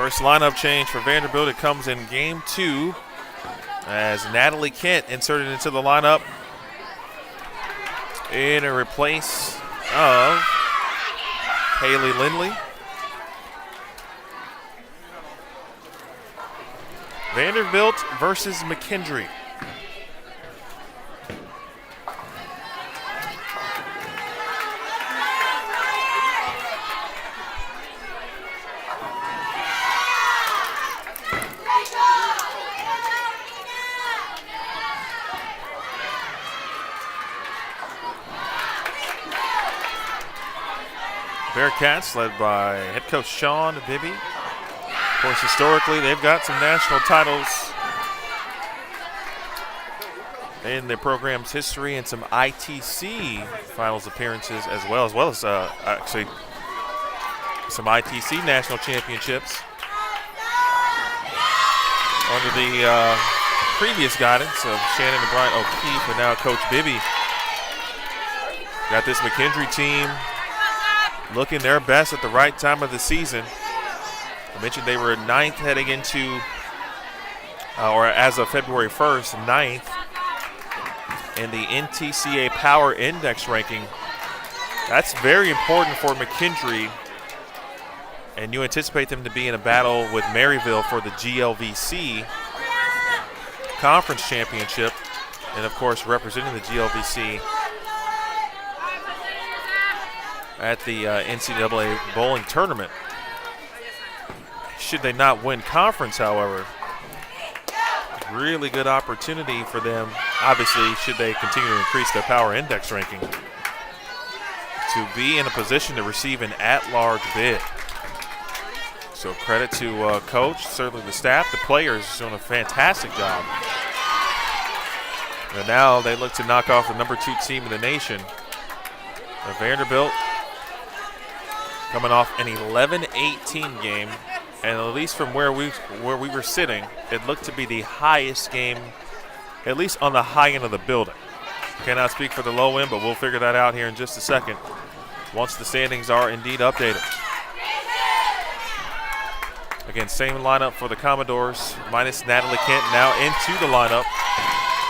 First lineup change for Vanderbilt. It comes in game 2 as Natalie Kent inserted into the lineup in a replace of Haley Lindley. Vanderbilt versus McKendree. Bearcats led by head coach Sean Bibby. Of course, historically, they've got some national titles in their program's history and some ITC finals appearances as well as actually some ITC national championships under the previous guidance of Shannon and Brian O'Keefe, and now Coach Bibby. Got this McKendree team looking their best at the right time of the season. I mentioned they were 9th heading into, or as of February 1st, 9th in the NTCA Power Index ranking. That's very important for McKendree, and you anticipate them to be in a battle with Maryville for the GLVC Conference Championship, and of course representing the GLVC at the NCAA bowling tournament. Should they not win conference, however, really good opportunity for them, obviously, should they continue to increase their power index ranking, to be in a position to receive an at-large bid. So credit to coach, certainly the staff, the players doing a fantastic job. And now they look to knock off the number 2 team in the nation. Vanderbilt coming off an 11-18 game, and at least from where we were sitting, it looked to be the highest game, at least on the high end of the building. Cannot speak for the low end, but we'll figure that out here in just a second once the standings are indeed updated. Again, same lineup for the Commodores, minus Natalie Kent now into the lineup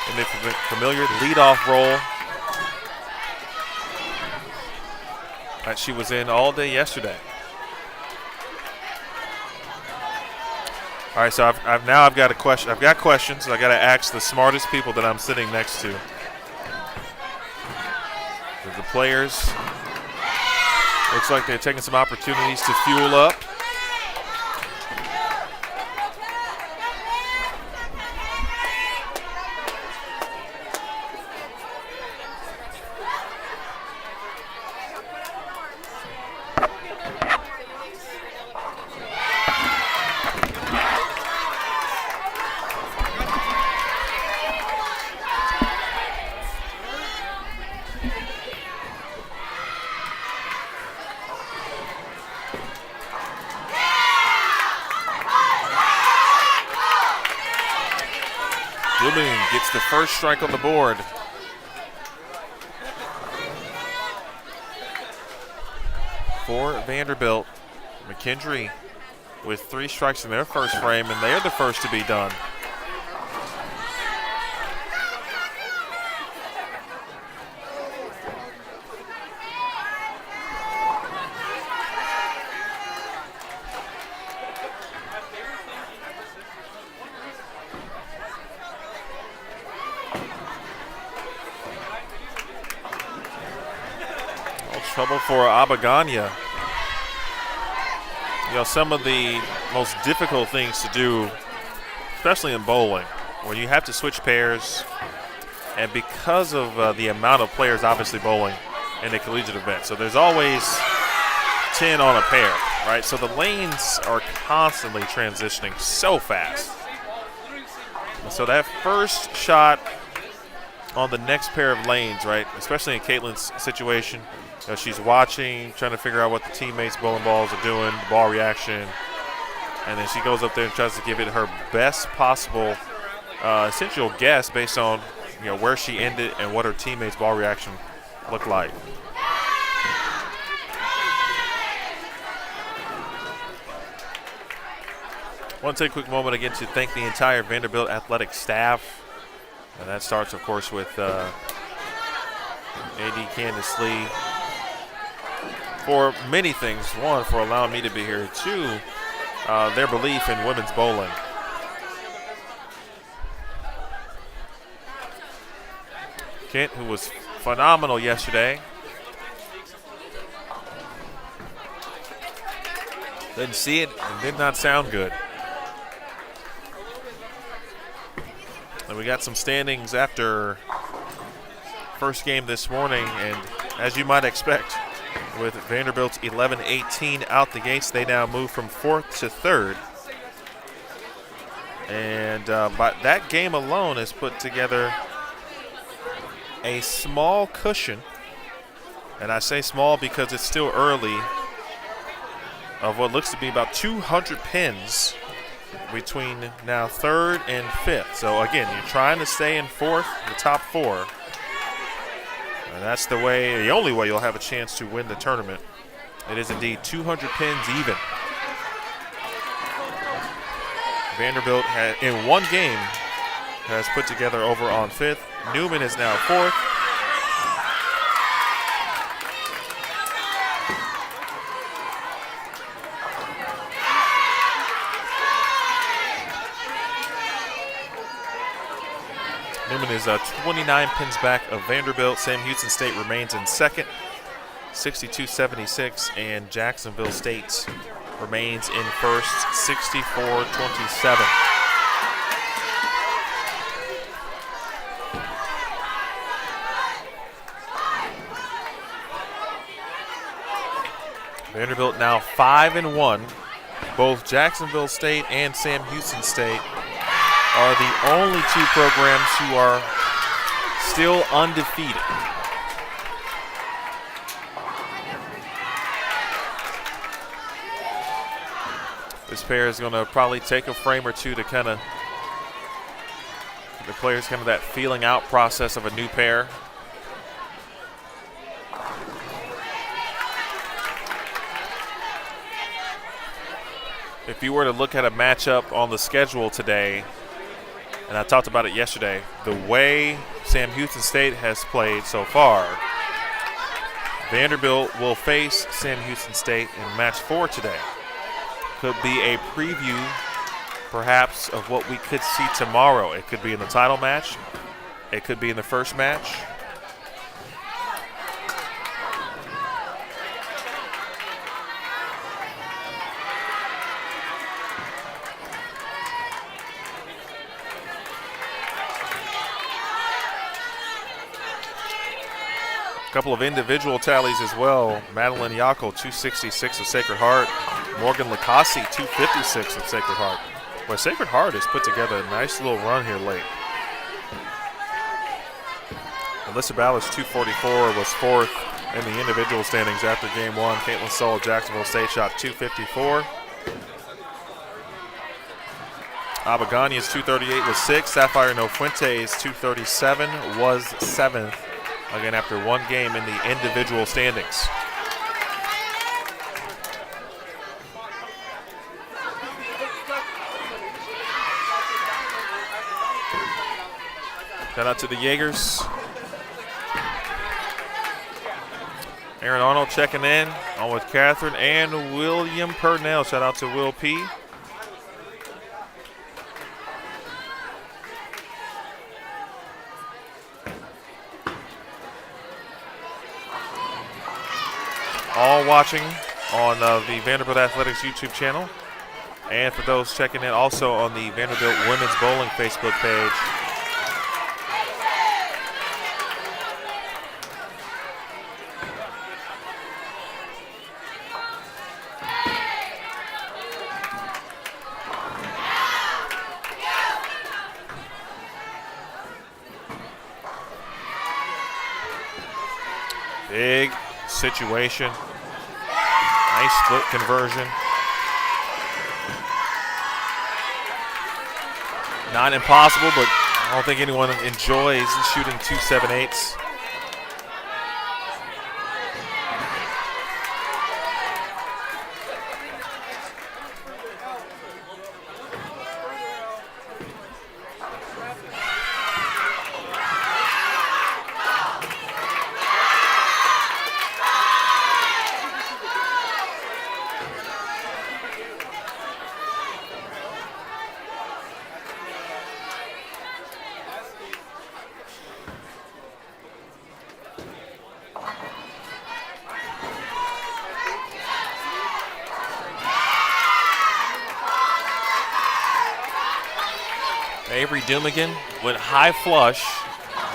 in the familiar leadoff role that she was in all day yesterday. All right, so I've got a question. I've got questions. I got to ask the smartest people that I'm sitting next to. The players, looks like they're taking some opportunities to fuel up. Gets the first strike on the board. For Vanderbilt, McKendree with 3 strikes in their first frame, and they're the first to be done. Trouble for Abagania. You know, some of the most difficult things to do, especially in bowling, where you have to switch pairs, and because of the amount of players obviously bowling in a collegiate event, so there's always 10 on a pair, right? So the lanes are constantly transitioning so fast. So that first shot on the next pair of lanes, right, especially in Caitlin's situation, she's watching, trying to figure out what the teammates' bowling balls are doing, the ball reaction, and then she goes up there and tries to give it her best possible essential guess based on where she ended and what her teammates' ball reaction looked like. want to take a quick moment again to thank the entire Vanderbilt athletic staff. And that starts, of course, with AD Candace Lee for many things. One, for allowing me to be here. Two, their belief in women's bowling. Kent, who was phenomenal yesterday. Didn't see it and did not sound good. And we got some standings after first game this morning, and as you might expect, with Vanderbilt's 11-18 out the gates, they now move from 4th to 3rd. And but that game alone has put together a small cushion, and I say small because it's still early, of what looks to be about 200 pins between now 3rd and 5th. So again, you're trying to stay in 4th, the top 4. And that's the way, the only way you'll have a chance to win the tournament. It is indeed 200 pins even. Vanderbilt in one game has put together over on 5th. Newman is now 4th. Newman is 29 pins back of Vanderbilt. Sam Houston State remains in 2nd, 62-76, and Jacksonville State remains in 1st, 64-27. Vanderbilt now 5-1. Both Jacksonville State and Sam Houston State are the only two programs who are still undefeated. This pair is going to probably take a frame or two to kind of the players kind of that feeling out process of a new pair. If you were to look at a matchup on the schedule today, and I talked about it yesterday, the way Sam Houston State has played so far, Vanderbilt will face Sam Houston State in match 4 today. Could be a preview, perhaps, of what we could see tomorrow. It could be in the title match. It could be in the first match. Couple of individual tallies as well. Madeline Yackel, 266 of Sacred Heart. Morgan Lacassi, 256 of Sacred Heart. Well, Sacred Heart has put together a nice little run here late. Alyssa Ballas, 244, was 4th in the individual standings after game 1. Caitlin Sull, Jacksonville State, shot 254. Abagania's 238 was 6th. Sapphire No Fuente's 237 was 7th. Again, after one game in the individual standings. Shout out to the Jaegers. Aaron Arnold checking in, on with Catherine and William Purnell. Shout out to Will P. All watching on the Vanderbilt Athletics YouTube channel. And for those checking in also on the Vanderbilt Women's Bowling Facebook page. Big situation. Nice split conversion. Not impossible, but I don't think anyone enjoys shooting 2 7/8s. Avery Dumigan went high flush,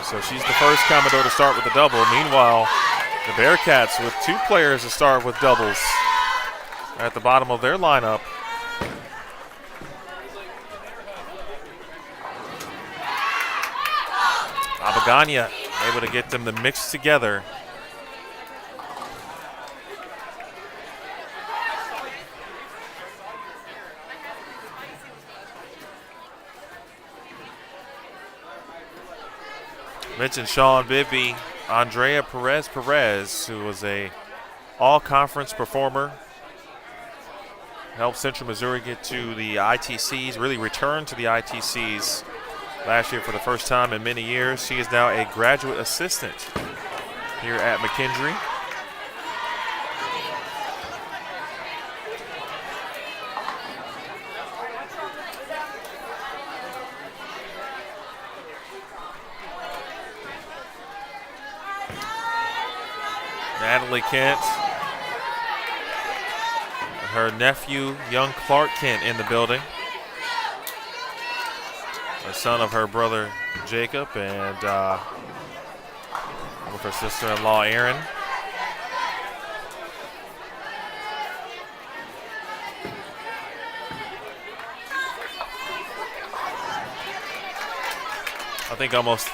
so she's the first Commodore to start with a double. Meanwhile, the Bearcats with 2 players to start with doubles at the bottom of their lineup. Abagania able to get them to mix together. Mentioned Sean Bibby, Andrea Perez, who was a all-conference performer, helped Central Missouri get to the ITCs, really returned to the ITCs last year for the first time in many years. She is now a graduate assistant here at McKendree. Natalie Kent, her nephew, young Clark Kent, in the building. The son of her brother Jacob, and with her sister-in-law Erin. I think almost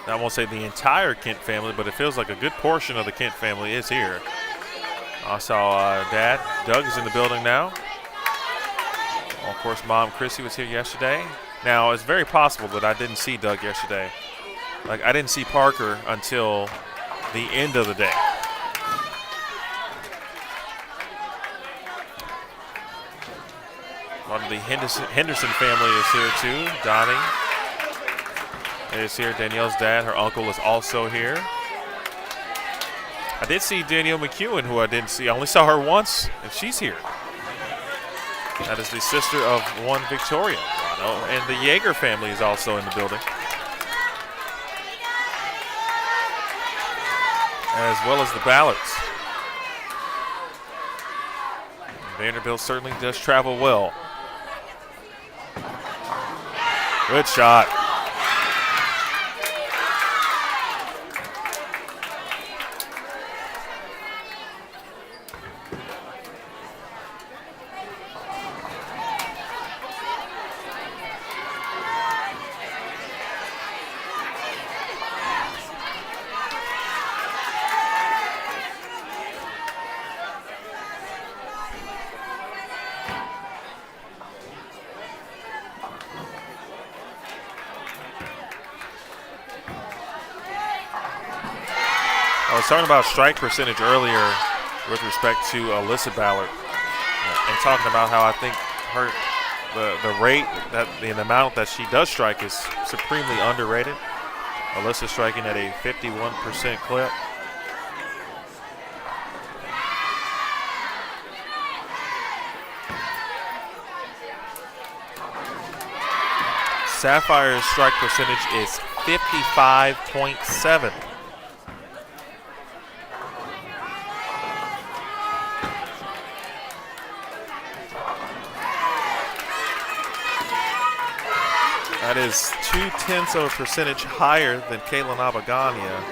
I won't say the entire Kent family, but it feels like a good portion of the Kent family is here. I saw Dad, Doug, is in the building now. Of course, Mom, Chrissy, was here yesterday. Now, it's very possible that I didn't see Doug yesterday. Like, I didn't see Parker until the end of the day. One of the Henderson family is here, too. Donnie is here. Danielle's dad, her uncle, is also here. I did see Danielle McEwen, who I didn't see. I only saw her once, and she's here. That is the sister of one Victoria. And the Yeager family is also in the building, as well as the Ballards. Vanderbilt certainly does travel well. Good shot. I was talking about strike percentage earlier with respect to Alyssa Ballard, and talking about how I think the rate, that the amount that she does strike is supremely underrated. Alyssa striking at a 51% clip. Sapphire's strike percentage is 55.7. That is 0.2 of a percentage higher than Caitlin Abagania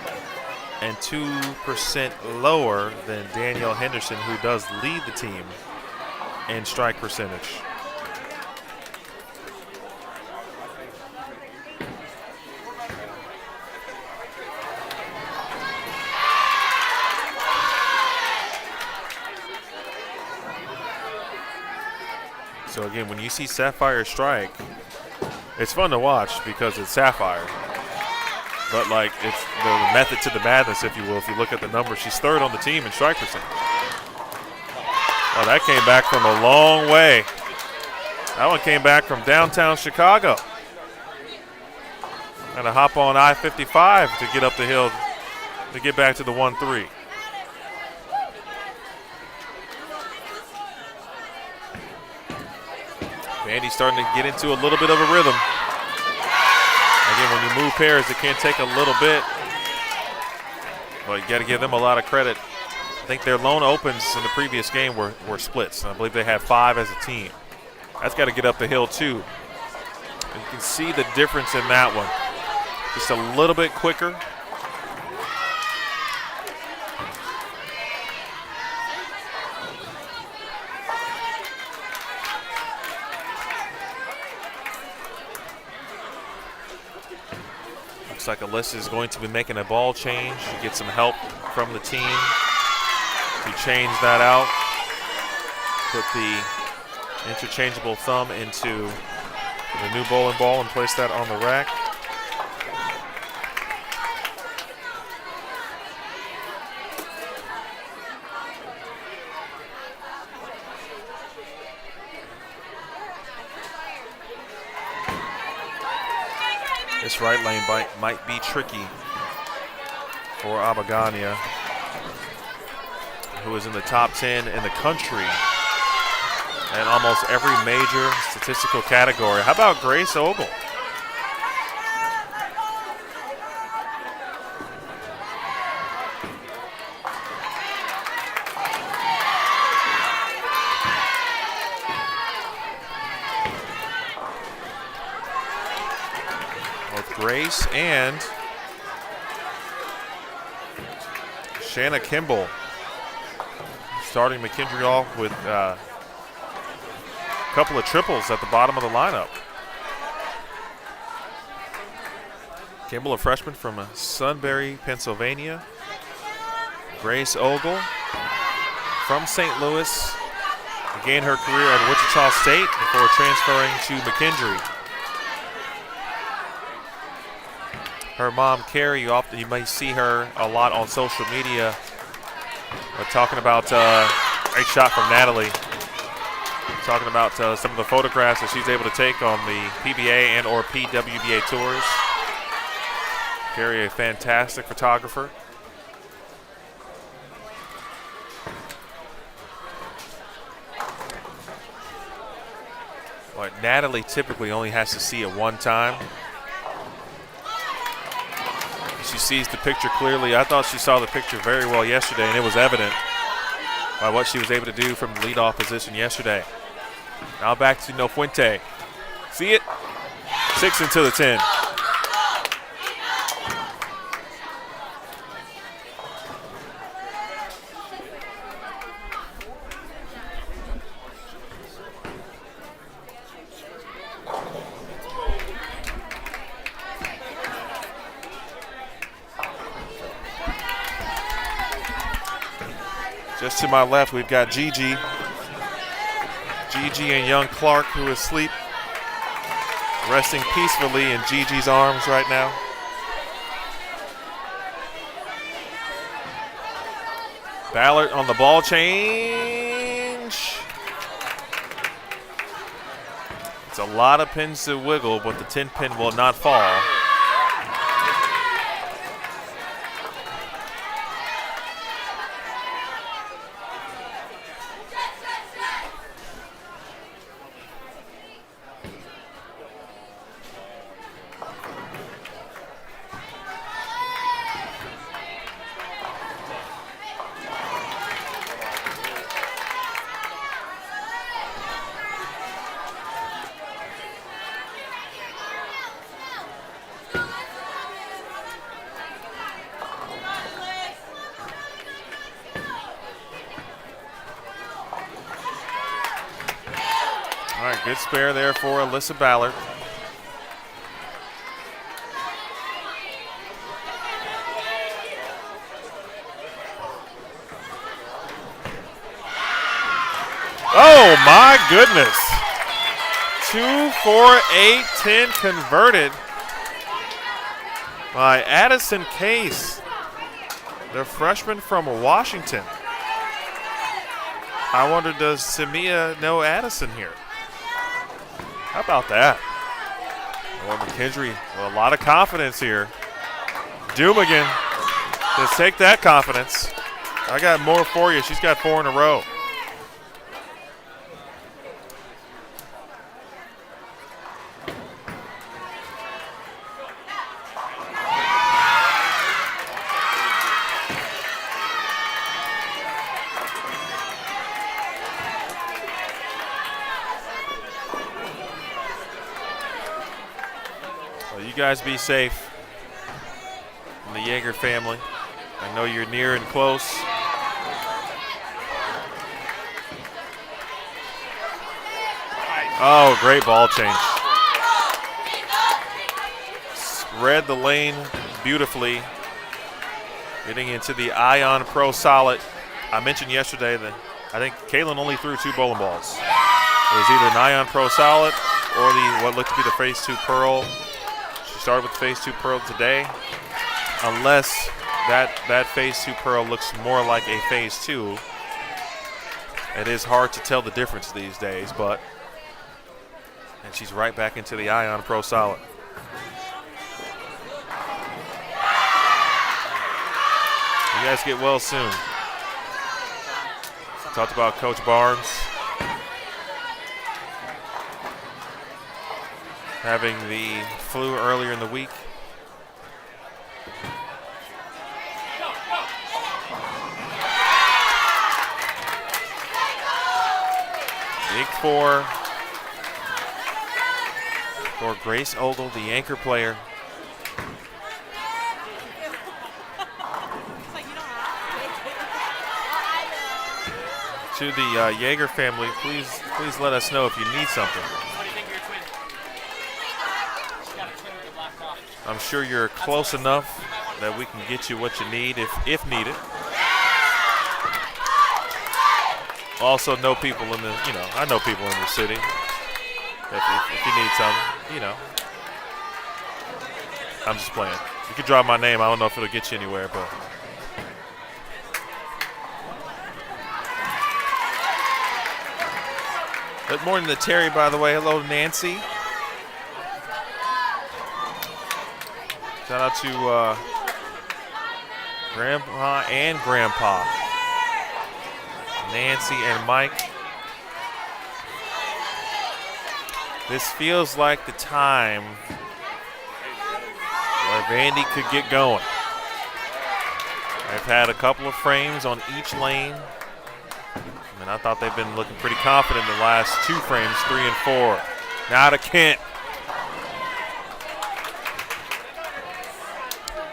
and 2% lower than Danielle Henderson, who does lead the team in strike percentage. So again, when you see Sapphire strike, it's fun to watch because it's Sapphire. But like, it's the method to the madness, if you will. If you look at the numbers, she's third on the team in strike percentage. Oh, that came back from a long way. That one came back from downtown Chicago. Had to hop on I-55 to get up the hill to get back to the 1-3. Vandy's starting to get into a little bit of a rhythm. Again, when you move pairs, it can take a little bit, but you got to give them a lot of credit. I think their lone opens in the previous game were splits. I believe they had 5 as a team. That's got to get up the hill too. You can see the difference in that one. Just a little bit quicker. Looks like Alyssa is going to be making a ball change. She gets some help from the team to change that out. Put the interchangeable thumb into the new bowling ball and place that on the rack. This right lane bite might be tricky for Abagania, who is in the top 10 in the country in almost every major statistical category. How about Grace Ogle? Both Grace and Shanna Kimball starting McKendree off with a couple of triples at the bottom of the lineup. Kimball, a freshman from Sunbury, Pennsylvania. Grace Ogle from St. Louis. Began her career at Wichita State before transferring to McKendree. Her mom, Carrie, you may see her a lot on social media talking about great shot from Natalie. Talking about some of the photographs that she's able to take on the PBA and or PWBA tours. Carrie, a fantastic photographer. But Natalie typically only has to see it one time. She sees the picture clearly. I thought she saw the picture very well yesterday, and it was evident by what she was able to do from the leadoff position yesterday. Now back to Nofuente. See it? 6 into the 10. Just to my left, we've got Gigi. Gigi and young Clark, who is asleep, resting peacefully in Gigi's arms right now. Ballard on the ball change. It's a lot of pins to wiggle, but the 10 pin will not fall. All right, good spare there for Alyssa Ballard. Oh my goodness. 2, 4, 8, 10 converted by Addison Case, the freshman from Washington. I wonder, does Samia know Addison here? How about that? Well, McKendree with a lot of confidence here. Dumigan, just take that confidence. I got more for you. She's got 4 in a row. You guys be safe. And the Yeager family. I know you're near and close. Oh, great ball change. Read the lane beautifully. Getting into the Ion Pro Solid. I mentioned yesterday that I think Kaylin only threw 2 bowling balls. It was either an Ion Pro Solid or what looked to be the Phase 2 Pearl. She started with the Phase 2 Pearl today. Unless that Phase 2 Pearl looks more like a Phase 2. It is hard to tell the difference these days, but and she's right back into the Ion Pro Solid. You guys get well soon. Talked about Coach Barnes having the flu earlier in the week. Big 4 for Grace Ogle, the anchor player. To the Yeager family, please let us know if you need something. I'm sure you're close enough that we can get you what you need if needed. Also know people in the, I know people in the city. If you need something, I'm just playing. You can drop my name. I don't know if it'll get you anywhere, but. Good morning to Terry, by the way. Hello, Nancy. Shout out to Grandpa and Grandpa. Nancy and Mike. This feels like the time where Vandy could get going. I've had a couple of frames on each lane. And I thought they've been looking pretty confident in the last 2 frames, 3 and 4. Now to Kent.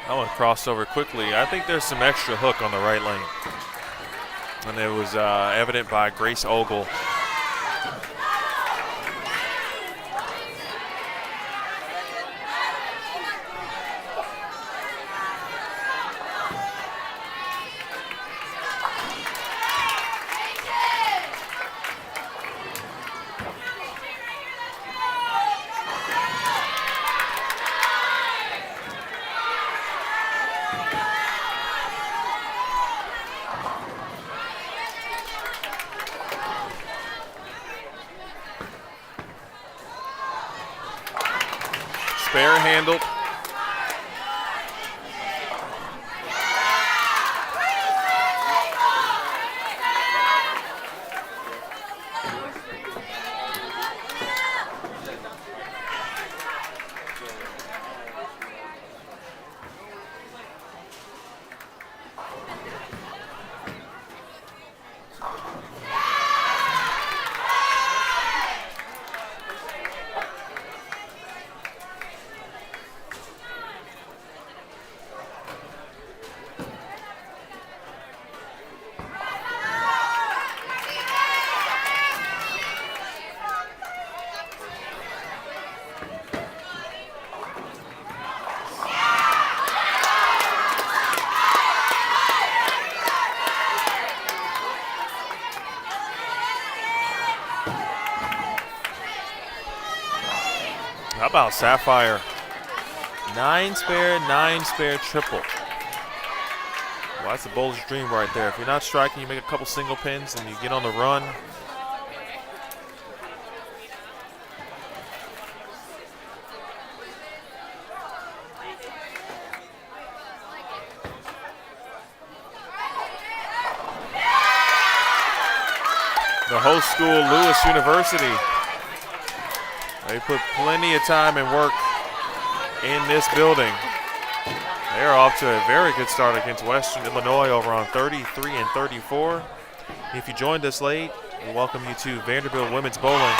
I want to cross over quickly. I think there's some extra hook on the right lane. And it was evident by Grace Ogle. Spare handled. How about Sapphire? 9 spare triple. Well, that's a bowler's dream right there. If you're not striking, you make a couple single pins and you get on the run. The host school, Lewis University. They put plenty of time and work in this building. They're off to a very good start against Western Illinois over on 33 and 34. If you joined us late, we welcome you to Vanderbilt Women's Bowling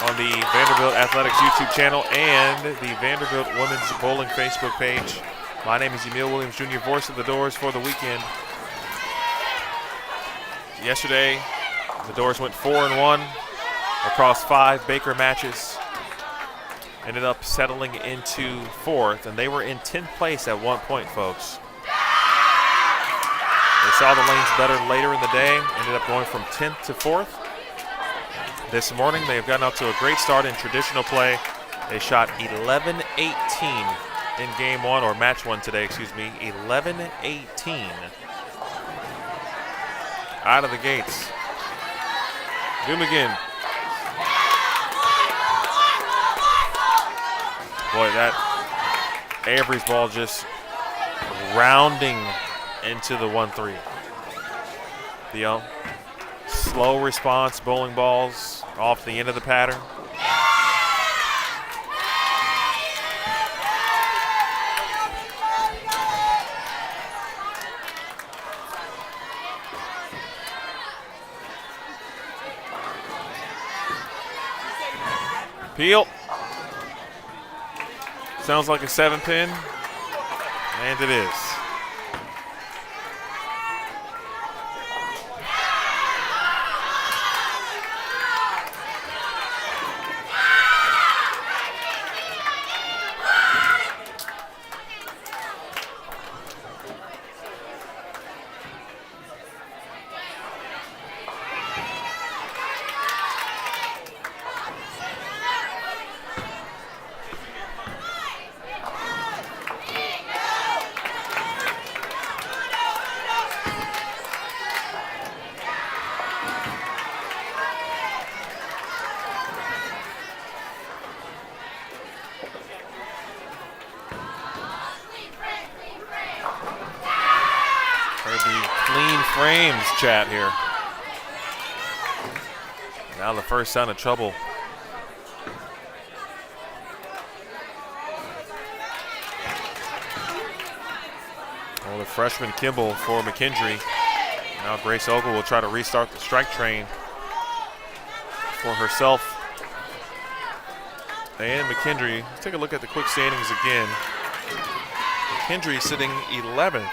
on the Vanderbilt Athletics YouTube channel and the Vanderbilt Women's Bowling Facebook page. My name is Emil Williams Jr., voice of the Doors for the weekend. Yesterday, the Doors went 4-1 across 5 Baker matches. Ended up settling into 4th, and they were in 10th place at one point, folks. They saw the lanes better later in the day, ended up going from 10th to 4th. This morning, they have gotten out to a great start in traditional play. They shot 11-18 in game 1, or match 1 today, excuse me, 11-18 out of the gates. Zoom again. Boy, that Avery's ball just rounding into the 1-3. The slow response bowling balls off the end of the pattern. Peel. Sounds like a 7-pin, and it is. Frames chat here. Now the first sound of trouble. Well, the freshman Kimball for McKendree. Now Grace Ogle will try to restart the strike train for herself and McKendree. Let's take a look at the quick standings again. McKendree sitting 11th.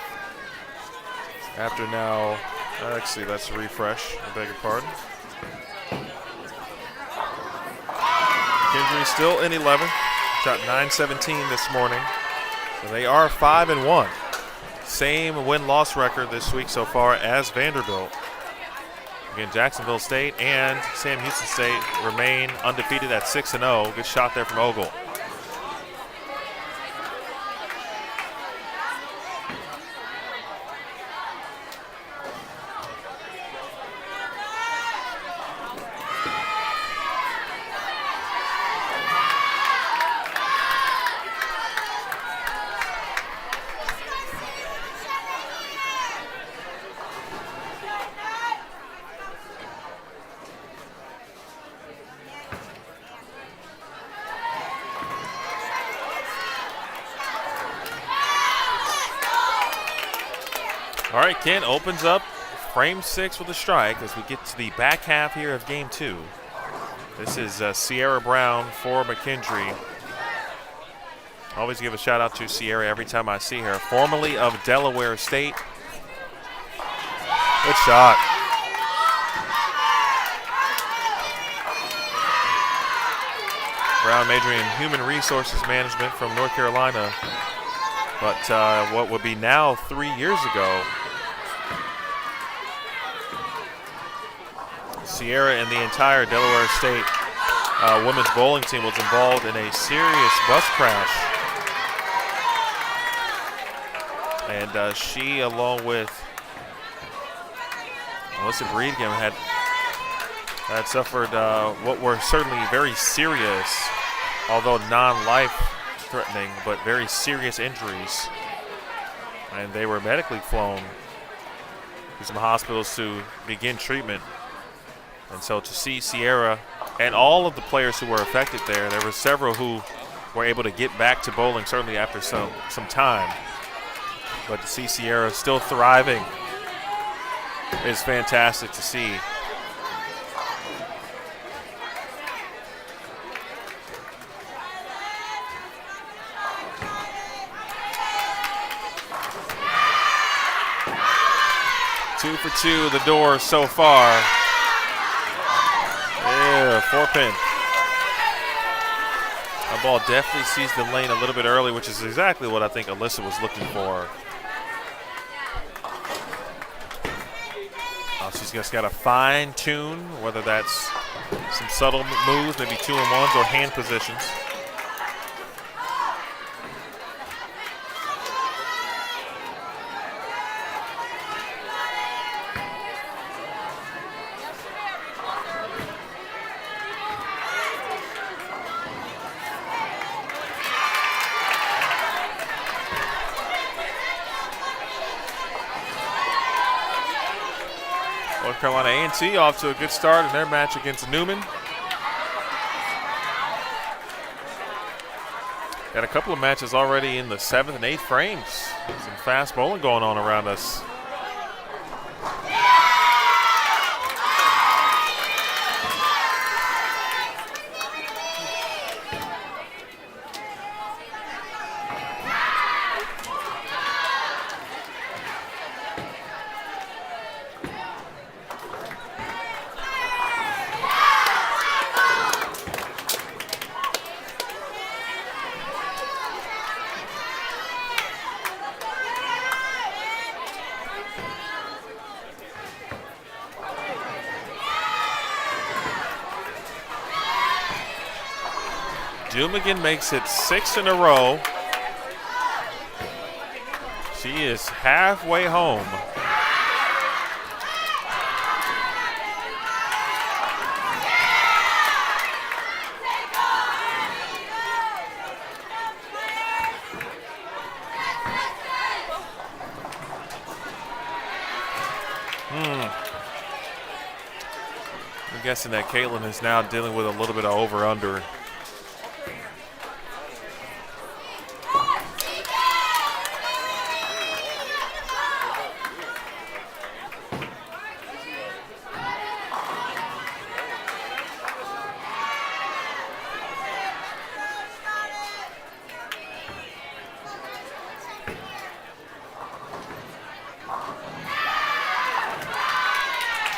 After now, actually, let's refresh. I beg your pardon. McKendree still in 11th. Shot 9-17 this morning. So they are 5-1. Same win-loss record this week so far as Vanderbilt. Again, Jacksonville State and Sam Houston State remain undefeated at 6-0. Good shot there from Ogle. All right, Kent opens up frame 6 with a strike as we get to the back half here of game 2. This is Sierra Brown for McKendree. Always give a shout out to Sierra every time I see her. Formerly of Delaware State. Good shot. Brown majoring in human resources management from North Carolina. But what would be now 3 years ago, Sierra and the entire Delaware State women's bowling team was involved in a serious bus crash. And she, along with Melissa Breedgam, had suffered what were certainly very serious, although non-life threatening, but very serious injuries. And they were medically flown to some hospitals to begin treatment. And so to see Sierra and all of the players who were affected there were several who were able to get back to bowling certainly after some time. But to see Sierra still thriving is fantastic to see. 2 for 2 the door so far. Yeah, 4-pin. That ball definitely sees the lane a little bit early, which is exactly what I think Alyssa was looking for. She's just got to fine tune, whether that's some subtle moves, maybe 2-in-1s or hand positions. North Carolina A&T off to a good start in their match against Newman. Got a couple of matches already in the 7th and 8th frames. Some fast bowling going on around us. Dumigan makes it 6 in a row. She is halfway home. I'm guessing that Caitlin is now dealing with a little bit of over-under.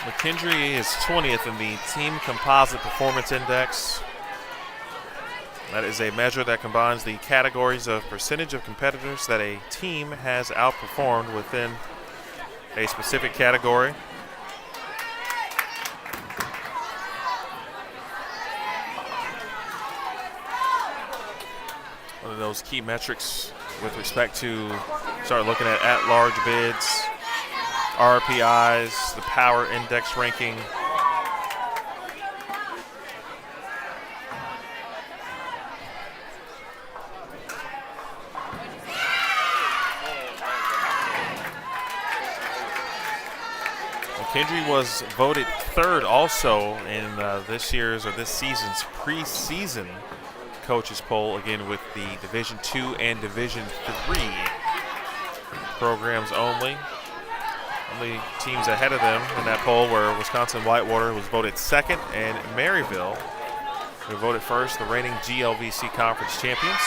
McKendree is 20th in the Team Composite Performance Index. That is a measure that combines the categories of percentage of competitors that a team has outperformed within a specific category. One of those key metrics with respect to start looking at large bids, RPIs, the power index ranking. McKendree was voted 3rd also in this season's preseason coaches poll, again with the Division II and Division III programs only. Only teams ahead of them in that poll were Wisconsin Whitewater, who was voted 2nd, and Maryville, who voted 1st, the reigning GLVC Conference champions.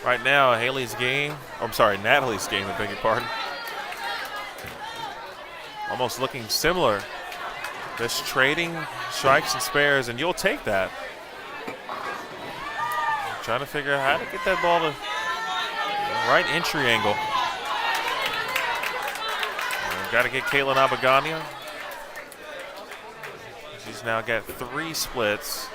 Right now, Natalie's game, I beg your pardon. Almost looking similar. Just trading strikes and spares, and you'll take that. Trying to figure out how to get that ball to the right entry angle. Got to get Caitlin Abagania. She's now got 3 splits.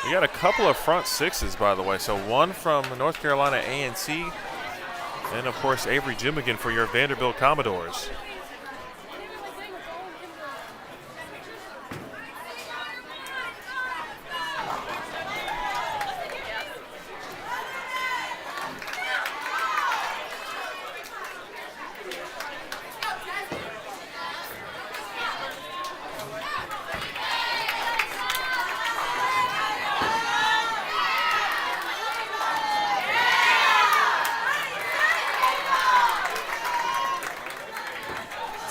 We got a couple of front sixes, by the way. So one from North Carolina A&T, and of course Avery Jimigan for your Vanderbilt Commodores.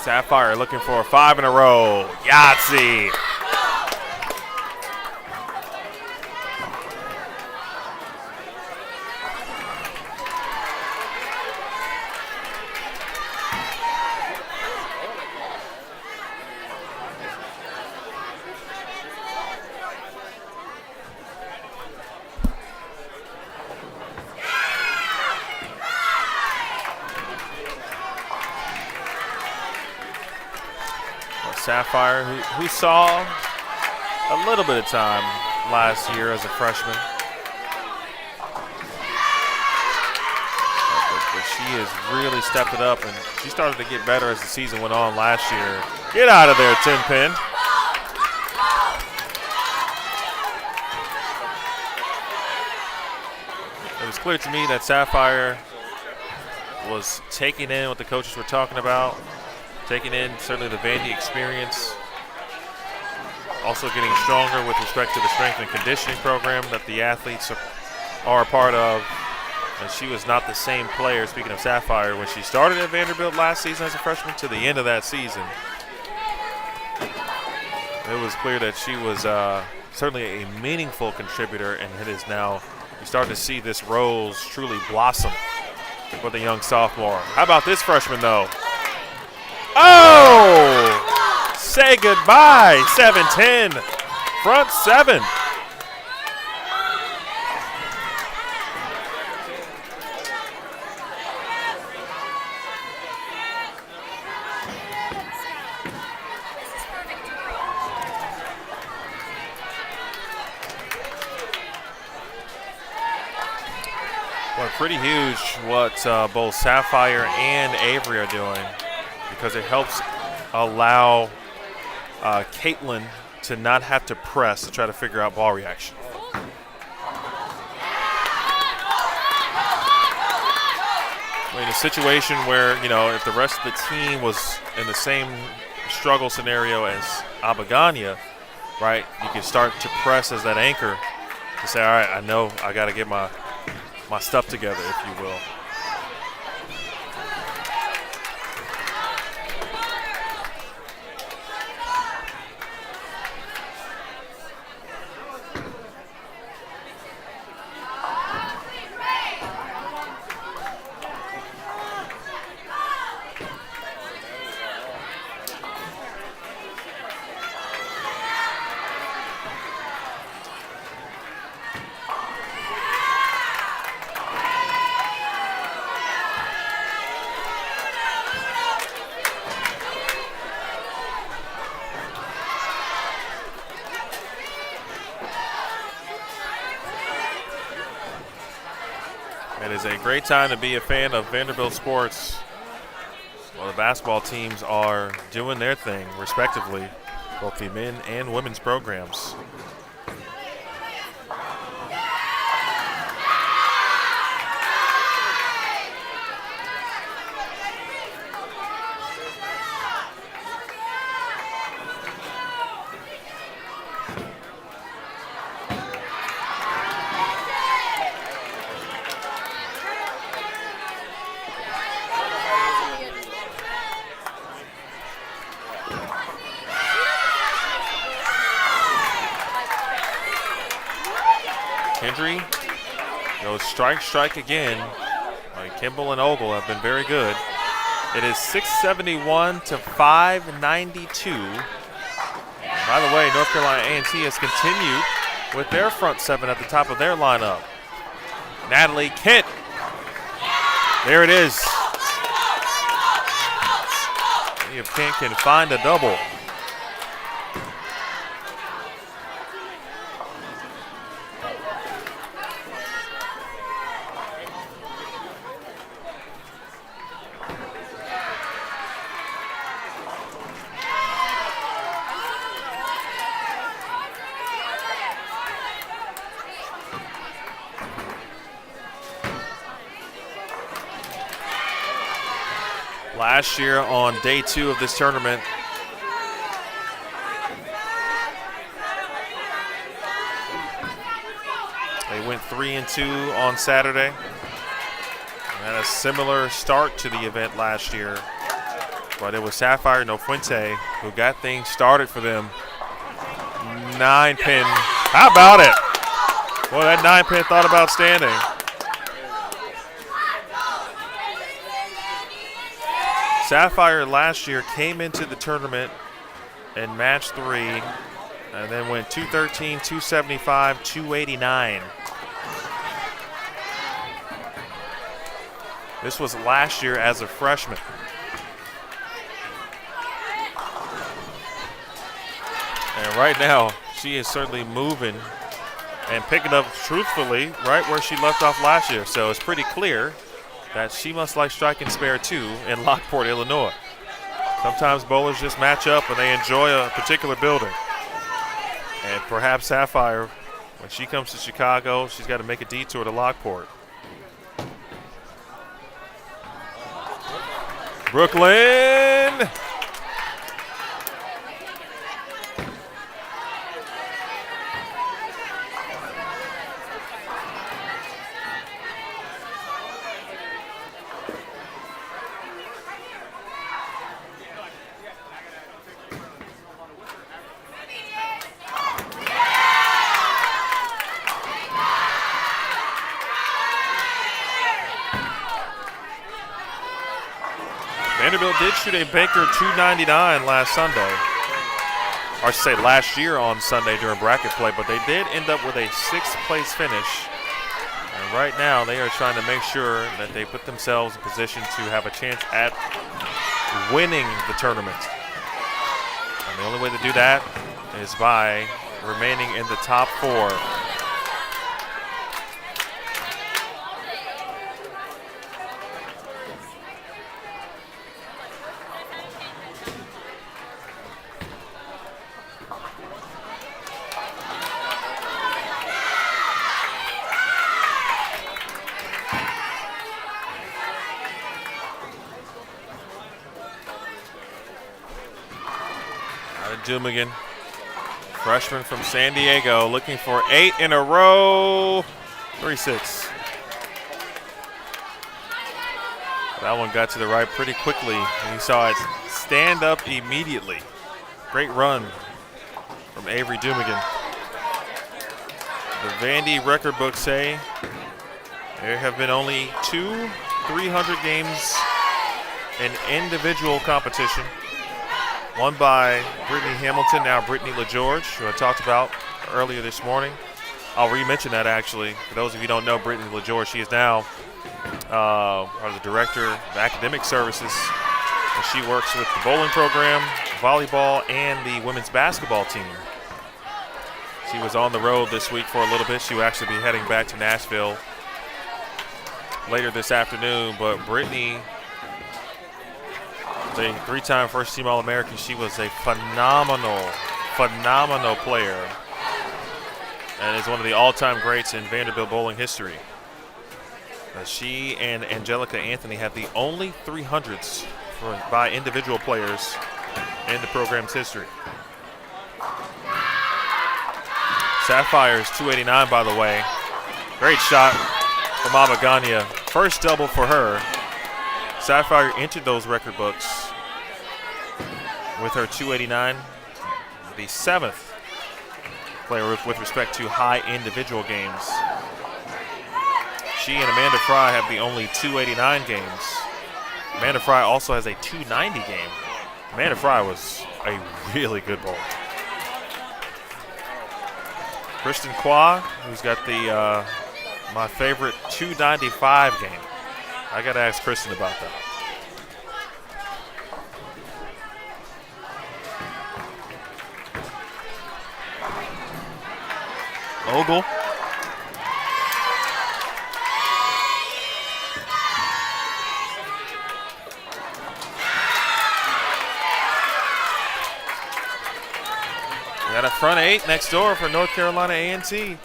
Sapphire looking for 5 in a row. Yahtzee. Sapphire, who saw a little bit of time last year as a freshman. But she has really stepped it up, and she started to get better as the season went on last year. Get out of there, Tin Pin. It was clear to me that Sapphire was taking in what the coaches were talking about. Taking in certainly the Vandy experience, also getting stronger with respect to the strength and conditioning program that the athletes are a part of. And she was not the same player, speaking of Sapphire, when she started at Vanderbilt last season as a freshman to the end of that season. It was clear that she was certainly a meaningful contributor, and it is now, you start to see this rose truly blossom for the young sophomore. How about this freshman, though? Oh! Say goodbye, 7-10. Front 7. Well, pretty huge what both Sapphire and Avery are doing, because it helps allow Caitlin to not have to press to try to figure out ball reaction. I mean, a situation where, you know, if the rest of the team was in the same struggle scenario as Abagania, right, you can start to press as that anchor to say, all right, I know I got to get my stuff together, if you will. It is a great time to be a fan of Vanderbilt sports. Well, the basketball teams are doing their thing, respectively, both the men and women's programs. Kendry goes strike again. Kimball and Ogle have been very good. It is 671 to 592. By the way, North Carolina A&T has continued with their front 7 at the top of their lineup. Natalie Kent. There it is. See if Kent can find a double. last year on day 2 of this tournament. They went 3-2 on Saturday. Had a similar start to the event last year, but it was Sapphire No Fuente who got things started for them. 9-pin. How about it? Boy, that 9-pin thought about standing. Sapphire last year came into the tournament in match 3 and then went 213, 275, 289. This was last year as a freshman. And right now, she is certainly moving and picking up truthfully right where she left off last year. So it's pretty clear that she must like strike and spare 2 in Lockport, Illinois. Sometimes bowlers just match up and they enjoy a particular building. And perhaps Sapphire, when she comes to Chicago, she's got to make a detour to Lockport. Brooklyn. Vanderbilt did shoot a Baker 299 last Sunday. Or I should say last year on Sunday during bracket play, but they did end up with a 6th place finish. And right now they are trying to make sure that they put themselves in position to have a chance at winning the tournament. And the only way to do that is by remaining in the top 4. Dumigan, freshman from San Diego, looking for 8 in a row. 3-6. That one got to the right pretty quickly, and you saw it stand up immediately. Great run from Avery Dumigan. The Vandy record books say there have been only 2 300 games in individual competition. One by Brittany Hamilton, now Brittany LaGeorge, who I talked about earlier this morning. I'll re-mention that actually. For those of you who don't know Brittany LaGeorge, she is now the director of academic services. And she works with the bowling program, volleyball, and the women's basketball team. She was on the road this week for a little bit. She will actually be heading back to Nashville later this afternoon. But Brittany, a 3-time first-team All-American. She was a phenomenal player and is one of the all-time greats in Vanderbilt bowling history. She and Angelica Anthony have the only 300s by individual players in the program's history. Sapphire's 289, by the way. Great shot from Amagania. First double for her. Sapphire entered those record books with her 289, the 7th player with respect to high individual games. She and Amanda Fry have the only 289 games. Amanda Fry also has a 290 game. Amanda Fry was a really good bowler. Kristen Kwa, who's got the my favorite 295 game. I got to ask Kristen about that. Ogle. We got a front 8 next door for North Carolina A&T.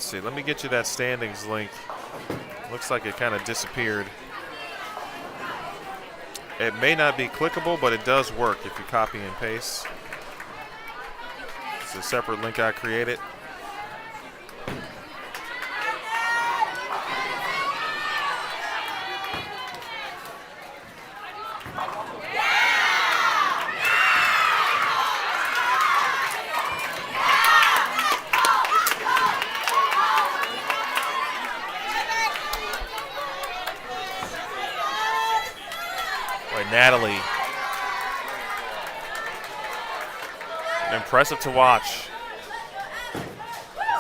Let's see. Let me get you that standings link. Looks like it kind of disappeared. It may not be clickable, but it does work if you copy and paste. It's a separate link I created. Natalie. Impressive to watch.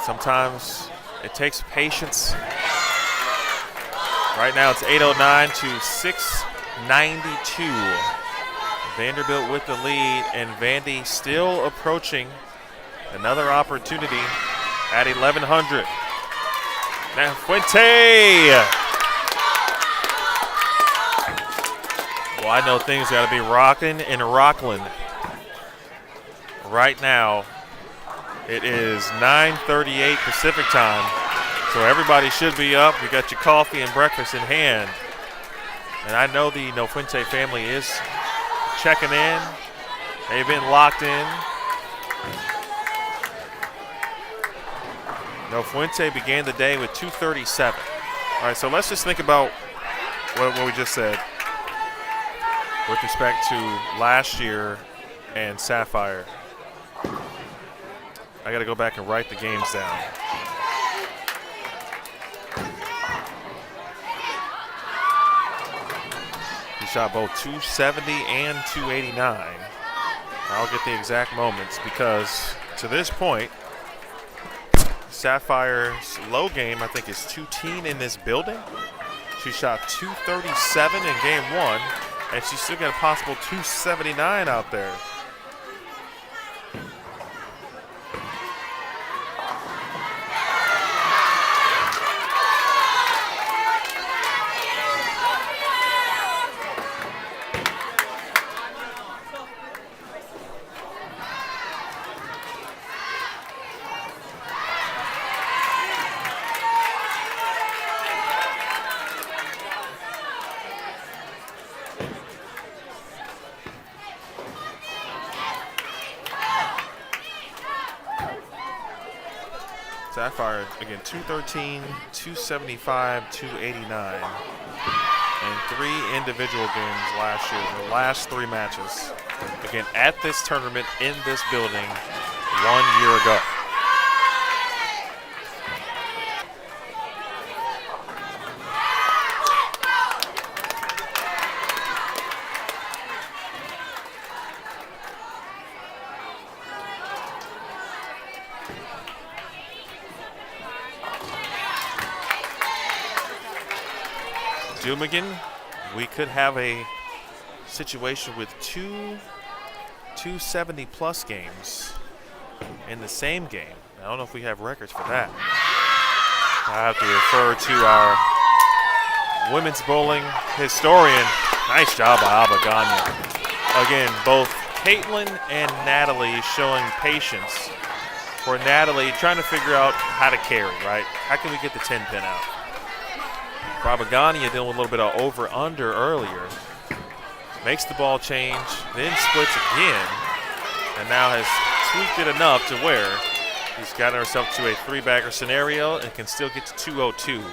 Sometimes it takes patience. Right now it's 8:09 to 6:92. Vanderbilt with the lead, and Vandy still approaching another opportunity at 1100. Now Fuente. Well, I know things got to be rocking in Rockland. Right now, it is 9:38 Pacific time, so everybody should be up. You got your coffee and breakfast in hand. And I know the No Fuente family is checking in. They've been locked in. No Fuente began the day with 237. All right, so let's just think about what we just said with respect to last year and Sapphire. I got to go back and write the games down. He shot both 270 and 289. I'll get the exact moments because to this point, Sapphire's low game, I think, is 210 in this building. She shot 237 in game one, and she's still got a possible 279 out there. Sapphire, again, 213, 275, 289. And 3 individual games last year, the last 3 matches. Again, at this tournament in this building 1 year ago. Dumigan, we could have a situation with 2 270 plus games in the same game. I don't know if we have records for that. I have to refer to our women's bowling historian. Nice job by Abagania. Again, both Caitlin and Natalie showing patience. For Natalie, trying to figure out how to carry, right? How can we get the 10 pin out? Rabagania dealing with a little bit of over-under earlier. Makes the ball change, then splits again, and now has tweaked it enough to where he's gotten herself to a 3-bagger scenario and can still get to 202.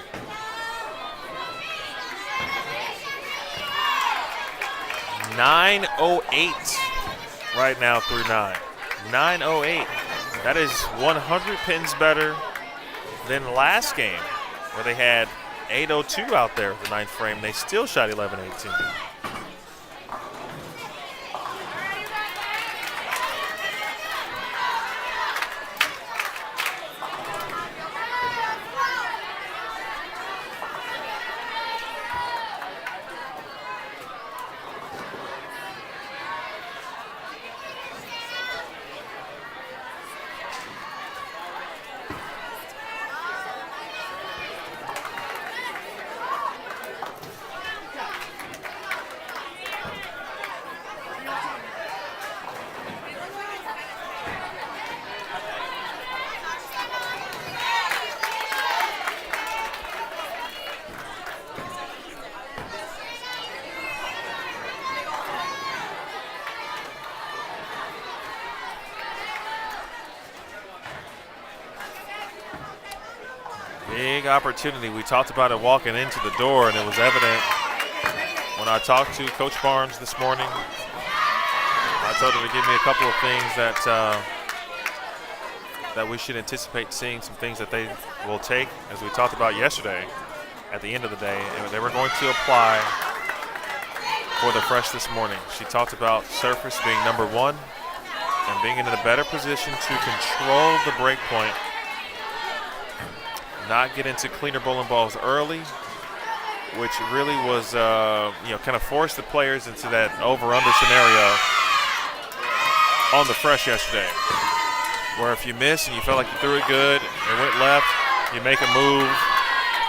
$9.08 right now through 9. 9.08. That is 100 pins better than last game where they had 802 out there with the 9th frame. They still shot 11-18. Big opportunity. We talked about it walking into the door, and it was evident when I talked to Coach Barnes this morning. I told him to give me a couple of things that we should anticipate seeing, some things that they will take, as we talked about yesterday at the end of the day, and they were going to apply for the fresh this morning. She talked about surface being number one and being in a better position to control the break point, not get into cleaner bowling balls early, which really was, kind of forced the players into that over-under scenario on the fresh yesterday, where if you miss and you felt like you threw it good, it went left, you make a move,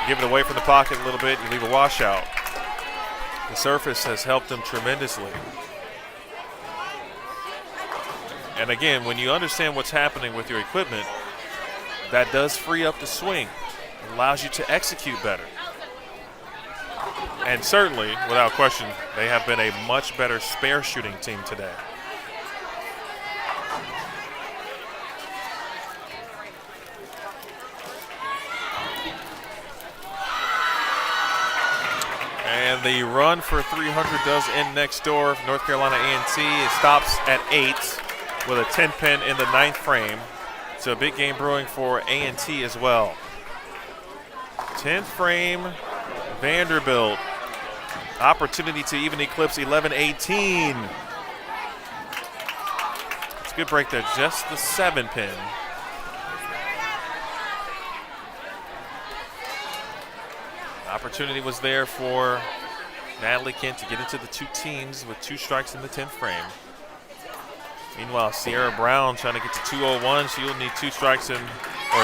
give it away from the pocket a little bit, you leave a washout. The surface has helped them tremendously. And again, when you understand what's happening with your equipment, that does free up the swing. It allows you to execute better. And certainly, without question, they have been a much better spare shooting team today. And the run for 300 does end next door. North Carolina A&T, it stops at 8 with a 10-pin in the 9th frame. So a big game brewing for A&T as well. 10th frame, Vanderbilt. Opportunity to even eclipse 11-18. It's a good break there, just the 7-pin. Opportunity was there for Natalie Kent to get into the two teams with 2 strikes in the 10th frame. Meanwhile, Sierra Brown trying to get to 201. She'll need 2 strikes or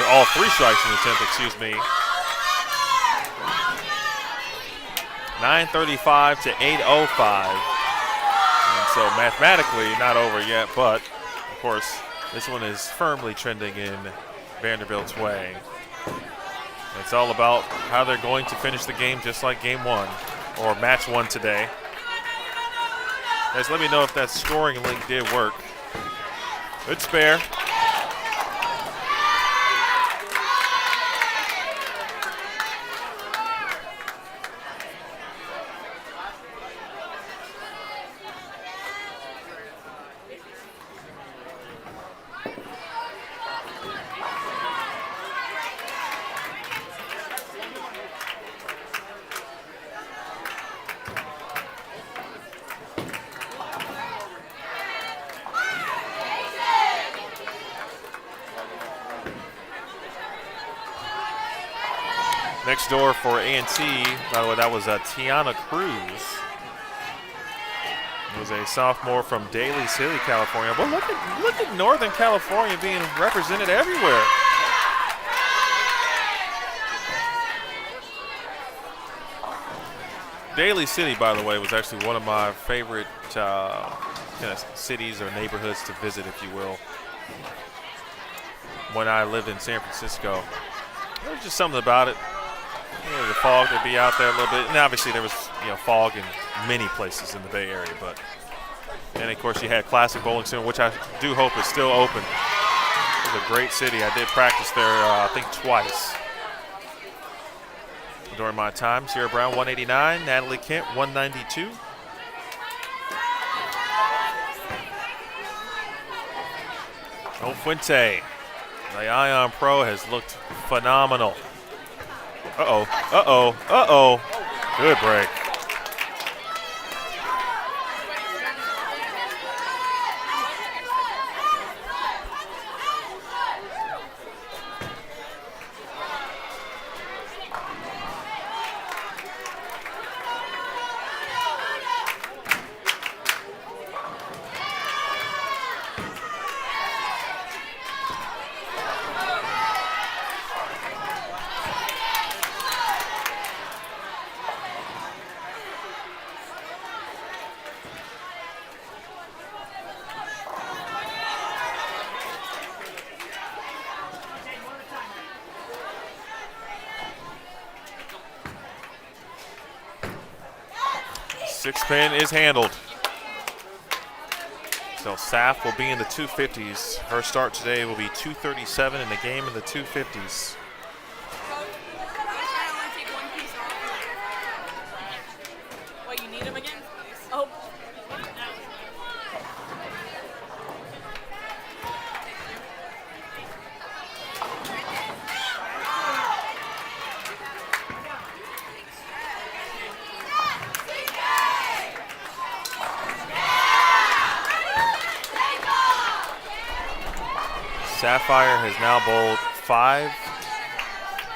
all 3 strikes in the 10th, excuse me. 9:35 to 8:05. And so mathematically not over yet, but of course this one is firmly trending in Vanderbilt's way. It's all about how they're going to finish the game, just like game 1 or match 1 today. Guys, let me know if that scoring link did work. Good spare. Next door for A&T, by the way, that was Tiana Cruz. It was a sophomore from Daly City, California. But look at Northern California being represented everywhere. Daly City, by the way, was actually one of my favorite kind of cities or neighborhoods to visit, if you will, when I lived in San Francisco. There was just something about it. The fog would be out there a little bit, and obviously there was fog in many places in the Bay Area. But and of course you had Classic Bowling Center, which I do hope is still open. It was a great city. I did practice there, I think twice during my time. Sierra Brown 189, Natalie Kent 192. O Fuente, the Ion Pro, has looked phenomenal. Good break. Six pin is handled. So Saf will be in the 250s. Her start today will be 237 in the game in the 250s. Sapphire has now bowled 5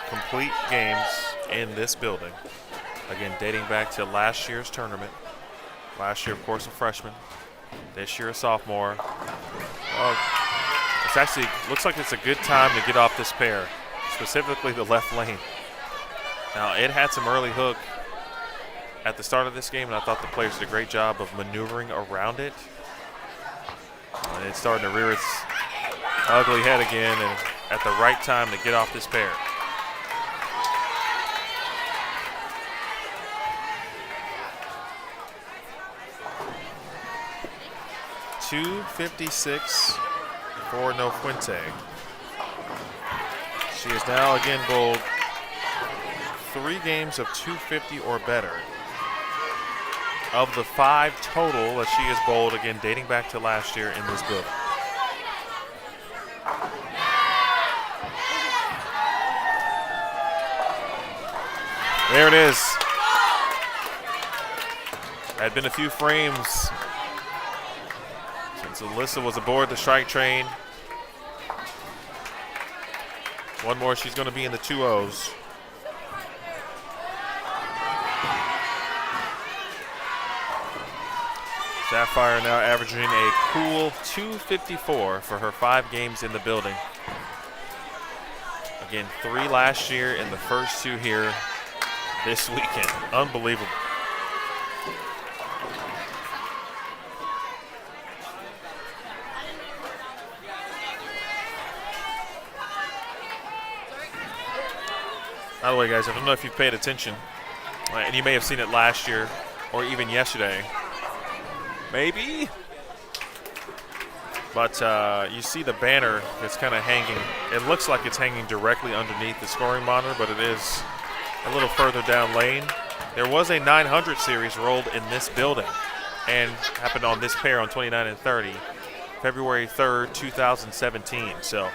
complete games in this building. Again, dating back to last year's tournament. Last year, of course, a freshman. This year, a sophomore. It's actually looks like it's a good time to get off this pair, specifically the left lane. Now, it had some early hook at the start of this game, and I thought the players did a great job of maneuvering around it. And it's starting to rear its ugly head again, and at the right time to get off this pair. .256 for No Fuente. She has now again bowled 3 games of 250 or better. Of the 5 total that she has bowled, again dating back to last year in this building. There it is. Had been a few frames since Alyssa was aboard the strike train. One more, she's going to be in the 2-0s. Sapphire now averaging a cool 254 for her 5 games in the building. Again, 3 last year and the first 2 here this weekend. Unbelievable. By the way, guys, I don't know if you've paid attention, and you may have seen it last year or even yesterday. Maybe. But you see the banner that's kind of hanging. It looks like it's hanging directly underneath the scoring monitor, but it is a little further down lane. There was a 900 series rolled in this building and happened on this pair on 29 and 30, February 3rd, 2017. So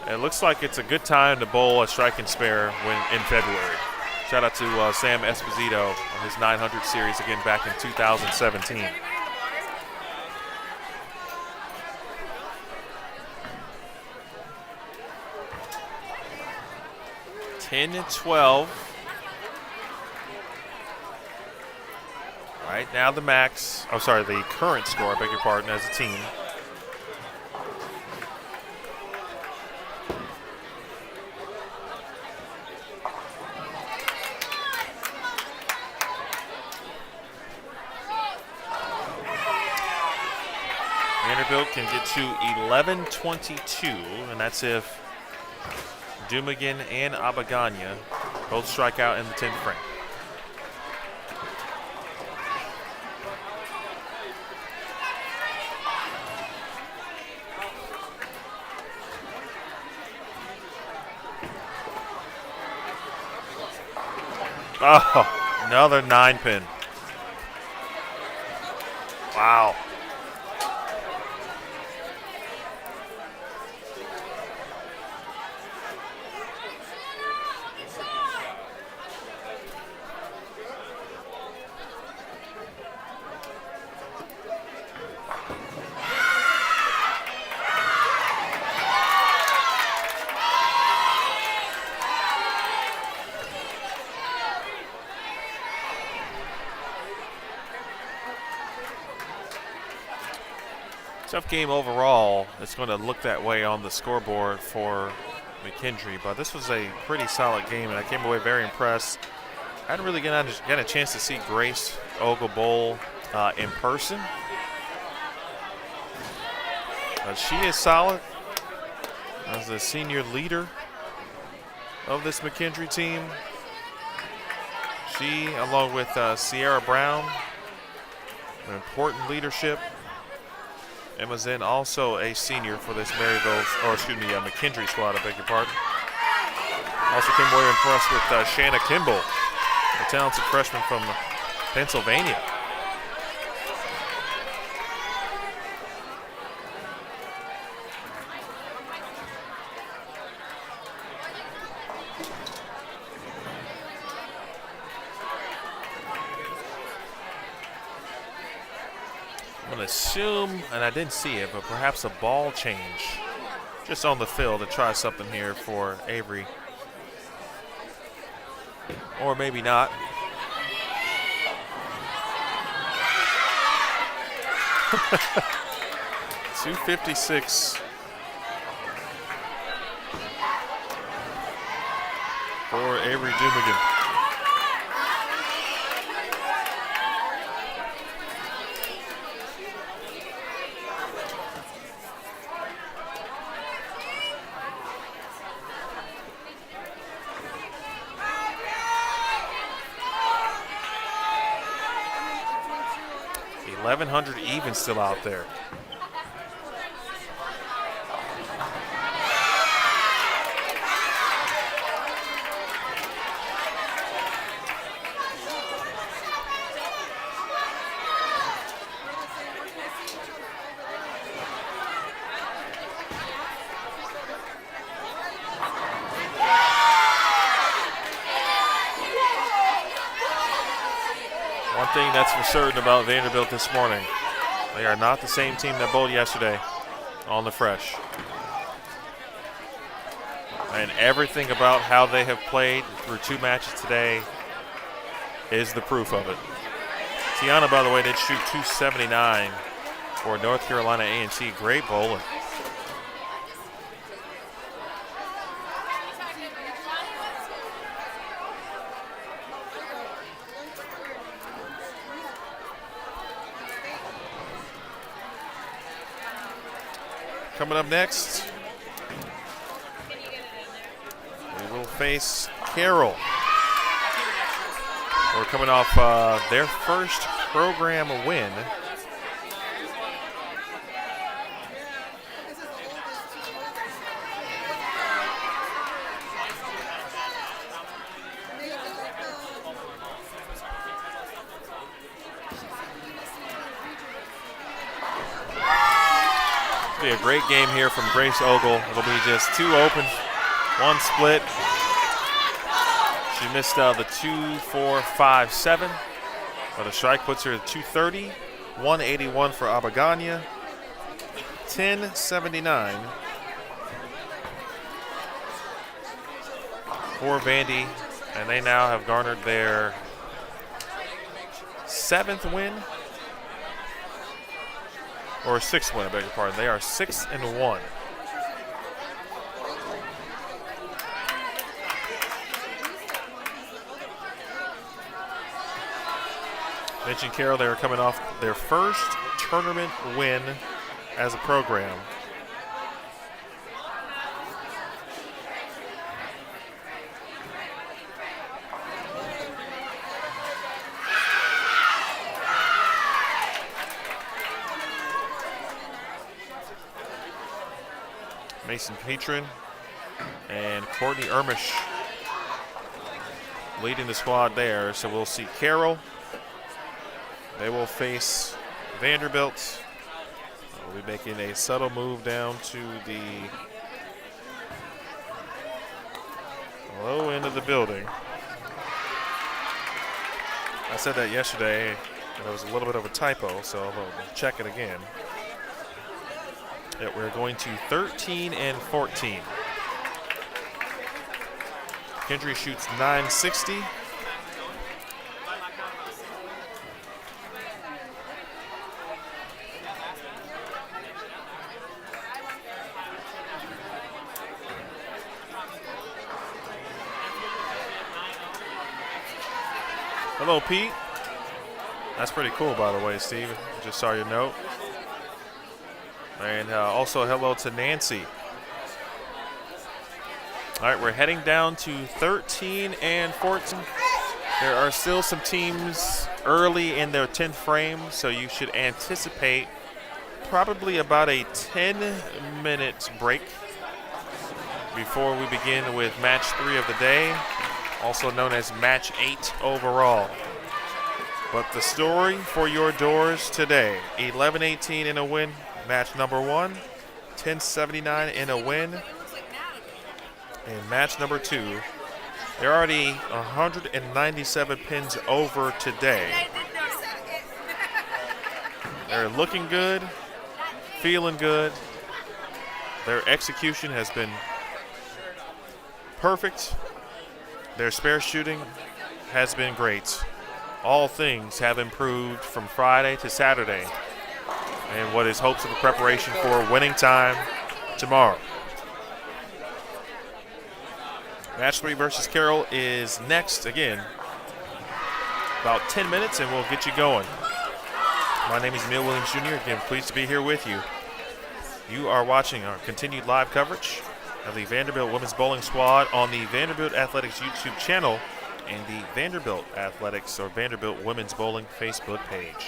it looks like it's a good time to bowl a strike and spare in February. Shout out to Sam Esposito on his 900 series again back in 2017. (10-12). Right now the max. Oh, sorry, the current score. I beg your pardon. As a team. Vanderbilt can get to 11-22, and that's if Dumigan and Abagana both strike out in the 10th frame. Oh, another 9-pin. Wow. Tough game overall. It's going to look that way on the scoreboard for McKendree, but this was a pretty solid game, and I came away very impressed. I hadn't really got a chance to see Grace Ogle bowl in person, but she is solid as the senior leader of this McKendree team. She, along with Sierra Brown, an important leadership. Emma Zinn, also a senior for this McKendree squad, I beg your pardon. Also came away impressed with Shanna Kimball, a talented freshman from Pennsylvania. I'm going to assume, and I didn't see it, but perhaps a ball change just on the field to try something here for Avery. Or maybe not. .256 for Avery Dumigan. .1100 even still out there. One thing that's for certain about Vanderbilt this morning, they are not the same team that bowled yesterday on the fresh. And everything about how they have played through 2 matches today is the proof of it. Tiana, by the way, did shoot .279 for North Carolina A&T. Great bowling. Coming up next, we will face Carroll. We're coming off their first program win. Be a great game here from Grace Ogle. It'll be just 2 open, 1 split. She missed the 2-4-5-7, but a strike puts her at 230, 181 for Abagania, 1079 for Vandy, and they now have garnered their 7th win. Or 6th win, I beg your pardon. They are 6-1. Mentioned Carroll, they are coming off their first tournament win as a program. Mason Petrin and Courtney Ermish leading the squad there. So we'll see Carroll. They will face Vanderbilt. We'll be making a subtle move down to the low end of the building. I said that yesterday, and it was a little bit of a typo, so I'll check it again. Yeah, we're going to 13-14. Kendry shoots .960. Hello, Pete. That's pretty cool, by the way, Steve. Just saw your note. And also hello to Nancy. All right, we're heading down to 13-14. There are still some teams early in their 10th frame, so you should anticipate probably about a 10-minute break before we begin with match 3 of the day, also known as match 8 overall. But the story for your doors today, 11-18 in a win. Match number 1, 1079 in a win. And match number 2, they're already 197 pins over today. They're looking good, feeling good, Their execution has been perfect. Their spare shooting has been great. All things have improved from Friday to Saturday, and what is hopes of a preparation for winning time tomorrow. Match 3 versus Carroll is next again. About 10 minutes and we'll get you going. My name is Neil Williams Jr. Again, pleased to be here with you. You are watching our continued live coverage of the Vanderbilt Women's Bowling Squad on the Vanderbilt Athletics YouTube channel and the Vanderbilt Athletics or Vanderbilt Women's Bowling Facebook page.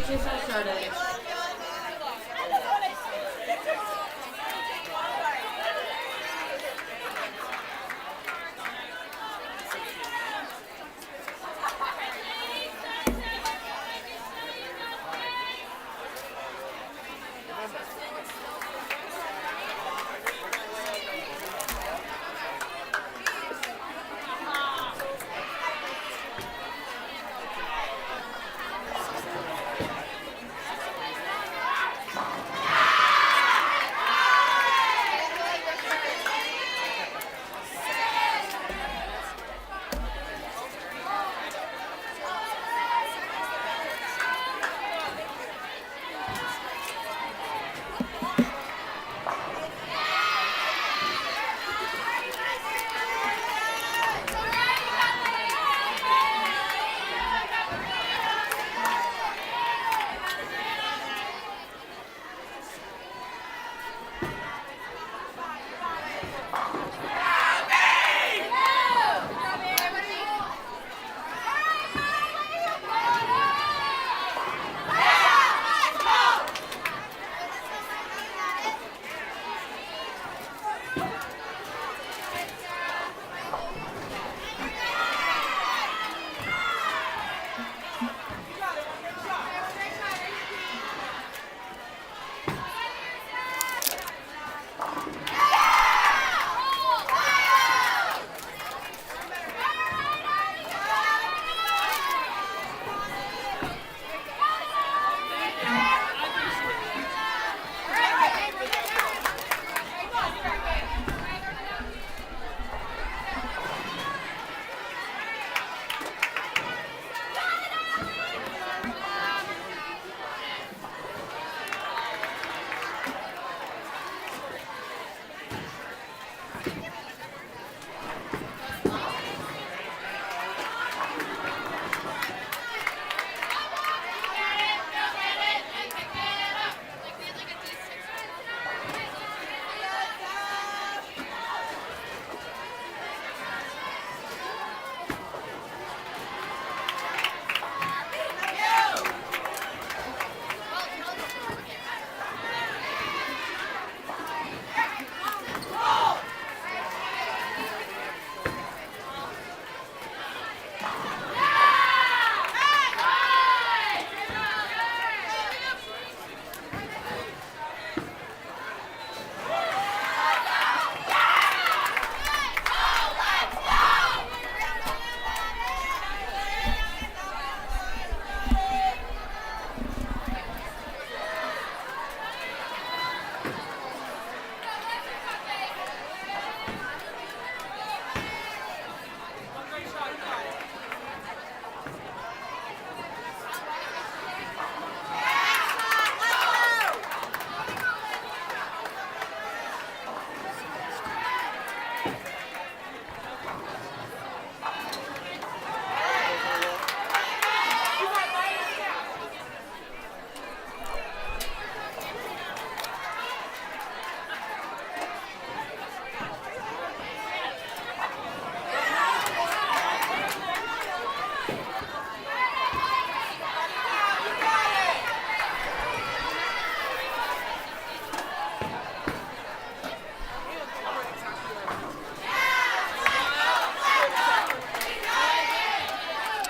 just got started.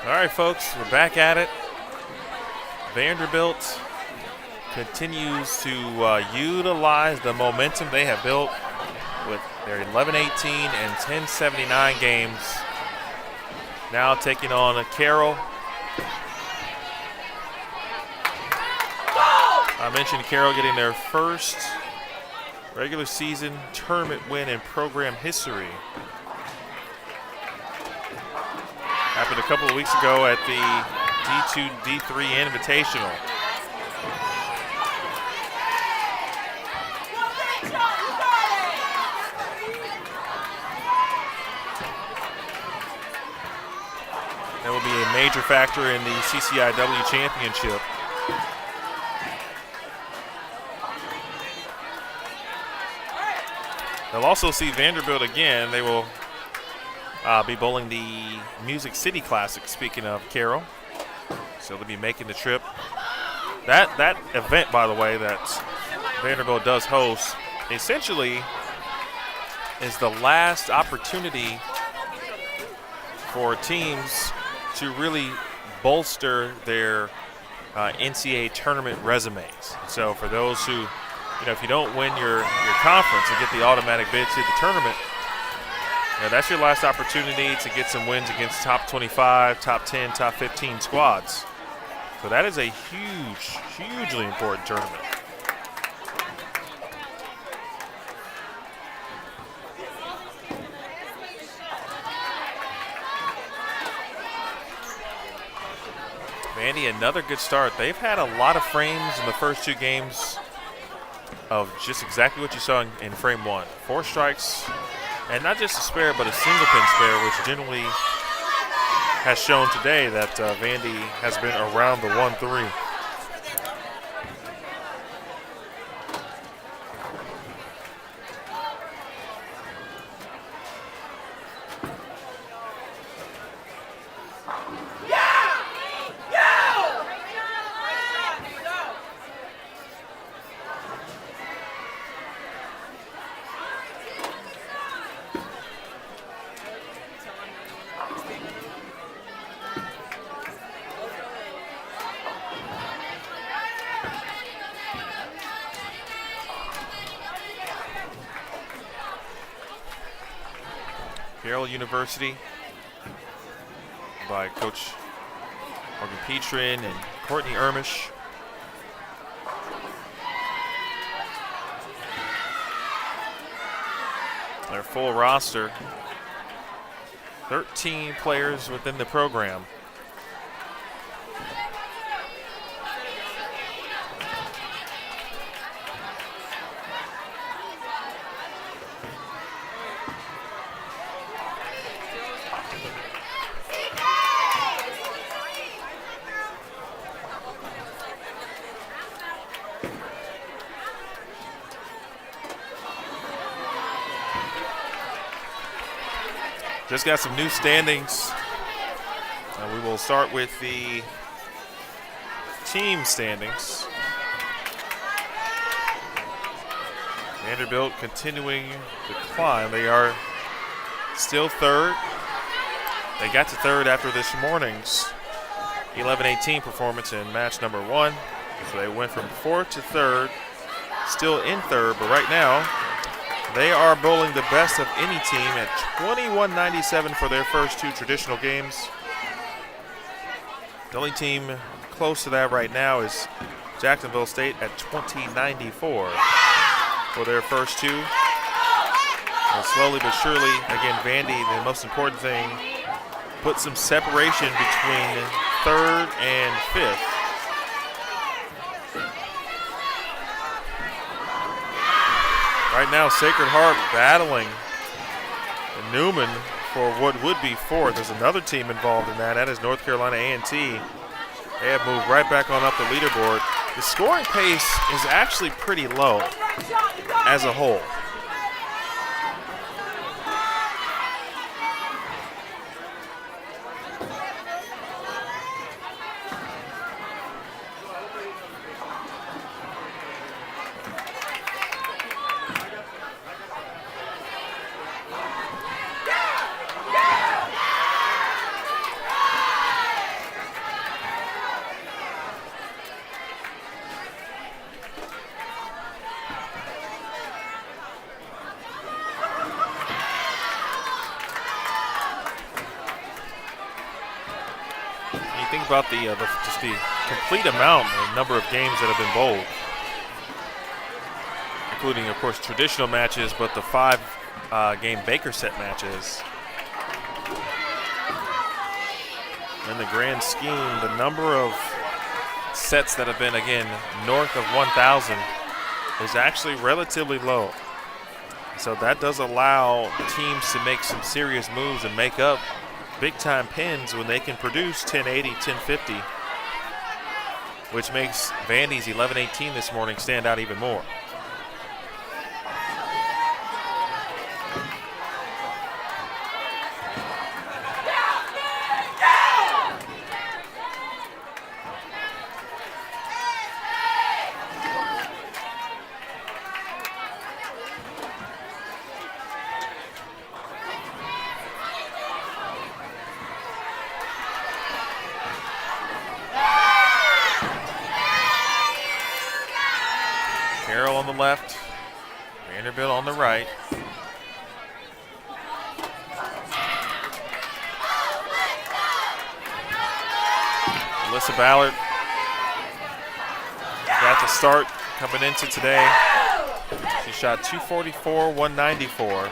All right, folks, we're back at it. Vanderbilt continues to utilize the momentum they have built with their 11-18 and 10-79 games. Now taking on Carroll. I mentioned Carroll getting their first regular season tournament win in program history. Happened a couple of weeks ago at the D2, D3 Invitational. That will be a major factor in the CCIW championship. They'll also see Vanderbilt again. They will be bowling the Music City Classic, speaking of Carroll. So they'll be making the trip That event, by the way, that Vanderbilt does host, essentially is the last opportunity for teams to really bolster their NCAA tournament resumes. So for those who, if you don't win your conference and get the automatic bid to the tournament, that's your last opportunity to get some wins against top 25, top 10, top 15 squads. So that is a hugely important tournament. Vandy, another good start. They've had a lot of frames in the first 2 games of just exactly what you saw in frame 1. 4 strikes, and not just a spare, but a single pin spare, which generally has shown today that Vandy has been around the 1-3. University by Coach Morgan Petrin and Courtney Ermish. Their full roster, 13 players within the program. Just got some new standings. We will start with the team standings. Vanderbilt continuing the climb. They are still 3rd. They got to 3rd after this morning's 11-18 performance in match number 1. So they went from 4th to 3rd, still in 3rd, but right now they are bowling the best of any team at 21-97 for their first 2 traditional games. The only team close to that right now is Jacksonville State at 20-94 for their first 2. And slowly but surely, again, Vandy, the most important thing, put some separation between 3rd and 5th. Right now, Sacred Heart battling Newman for what would be 4th. There's another team involved in that. That is North Carolina A&T. They have moved right back on up the leaderboard. The scoring pace is actually pretty low as a whole. About just the complete amount and number of games that have been bowled, including, of course, traditional matches, but the 5-game Baker set matches. In the grand scheme, the number of sets that have been, again, north of 1,000 is actually relatively low. So that does allow teams to make some serious moves and make up big-time pins when they can produce 1080, 1050, which makes Vandy's 11-18 this morning stand out even more. on the left, Vanderbilt on the right. Alyssa Ballard got the start coming into today. She shot 244, 194.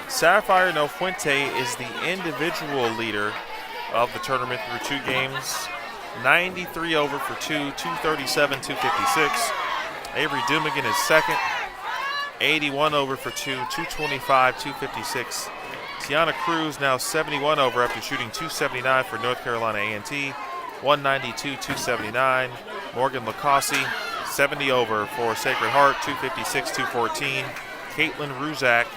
Sapphire No Fuente is the individual leader of the tournament through 2 games. 93 over for 2, 237, 256. Avery Dumigan is second. 81 over for 2, 225, 256. Tiana Cruz now 71 over after shooting 279 for North Carolina A&T. 192, 279. Morgan Lacossi 70 over for Sacred Heart, 256, 214. Caitlin Ruzak,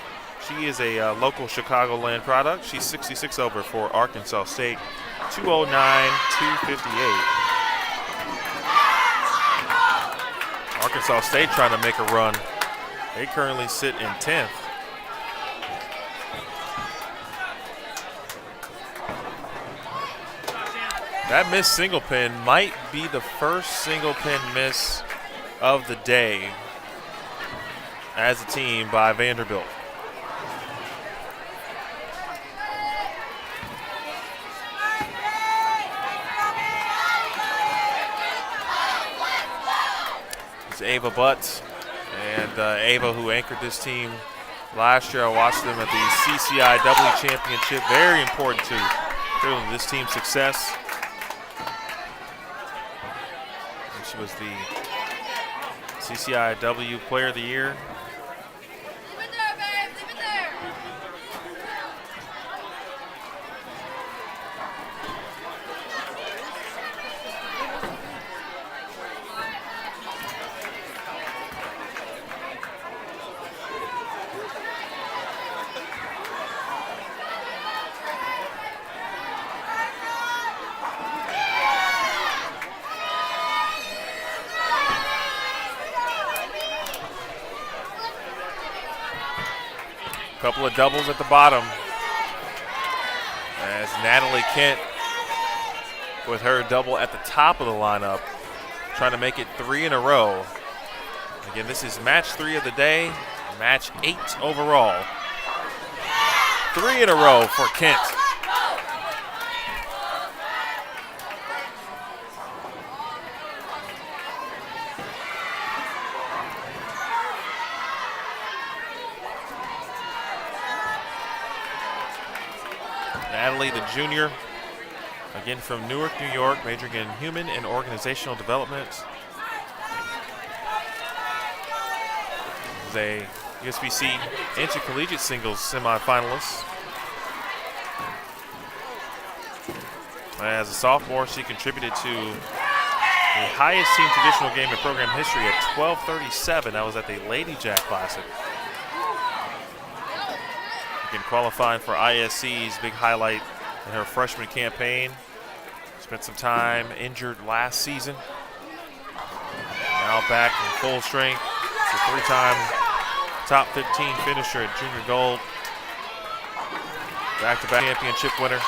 she is a local Chicagoland product. She's 66 over for Arkansas State, 209, 258. Arkansas State trying to make a run. They currently sit in 10th. That missed single pin might be the first single pin miss of the day as a team by Vanderbilt. It's Ava Butts, and Ava, who anchored this team last year. I watched them at the CCIW Championship. Very important to this team's success. And she was the CCIW Player of the Year. Leave it there, babe. Leave it there. Couple of doubles at the bottom as Natalie Kent with her double at the top of the lineup, trying to make it 3 in a row. Again, this is match 3 of the day, match 8 overall. 3 in a row for Kent. Natalie, the junior, again from Newark, New York, majoring in human and organizational development. Is a USBC intercollegiate singles semifinalist. As a sophomore, she contributed to the highest team traditional game in program history at 12:37. That was at the Lady Jack Classic. Qualifying for ISC's big highlight in her freshman campaign. Spent some time injured last season. Now back in full strength. It's a 3-time top 15 finisher at Junior Gold. Back-to-back championship winner.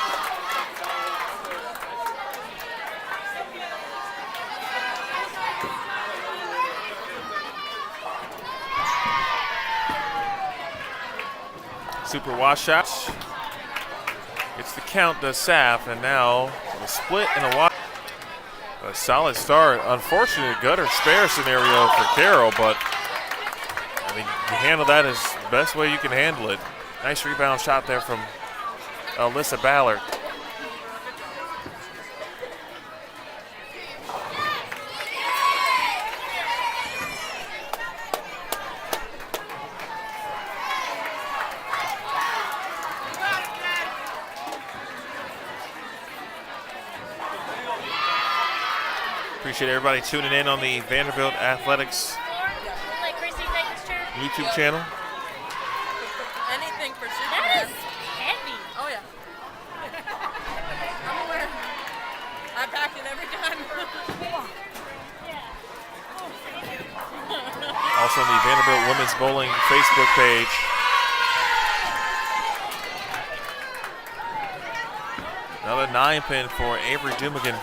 Super washout. It's the count to Saf, and now a split and a wash. A solid start. Unfortunate gutter spare scenario for Carroll, but I mean, you handle that as the best way you can handle it. Nice rebound shot there from Alyssa Ballard. Appreciate everybody tuning in on the Vanderbilt Athletics Let Chrissy take this chair. YouTube channel. Anything for That Superman. is heavy. Oh yeah. I'm aware. I pack it every time. Also on the Vanderbilt Women's Bowling Facebook page. Another 9-pin for Avery Dumigan.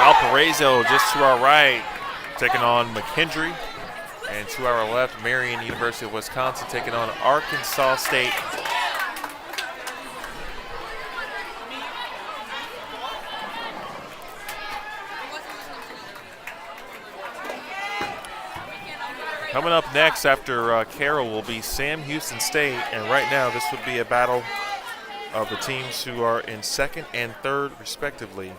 Valparaiso just to our right, taking on McKendree. And to our left, Marion University of Wisconsin taking on Arkansas State. Coming up next after Carroll will be Sam Houston State, and right now this would be a battle of the teams who are in second and third respectively.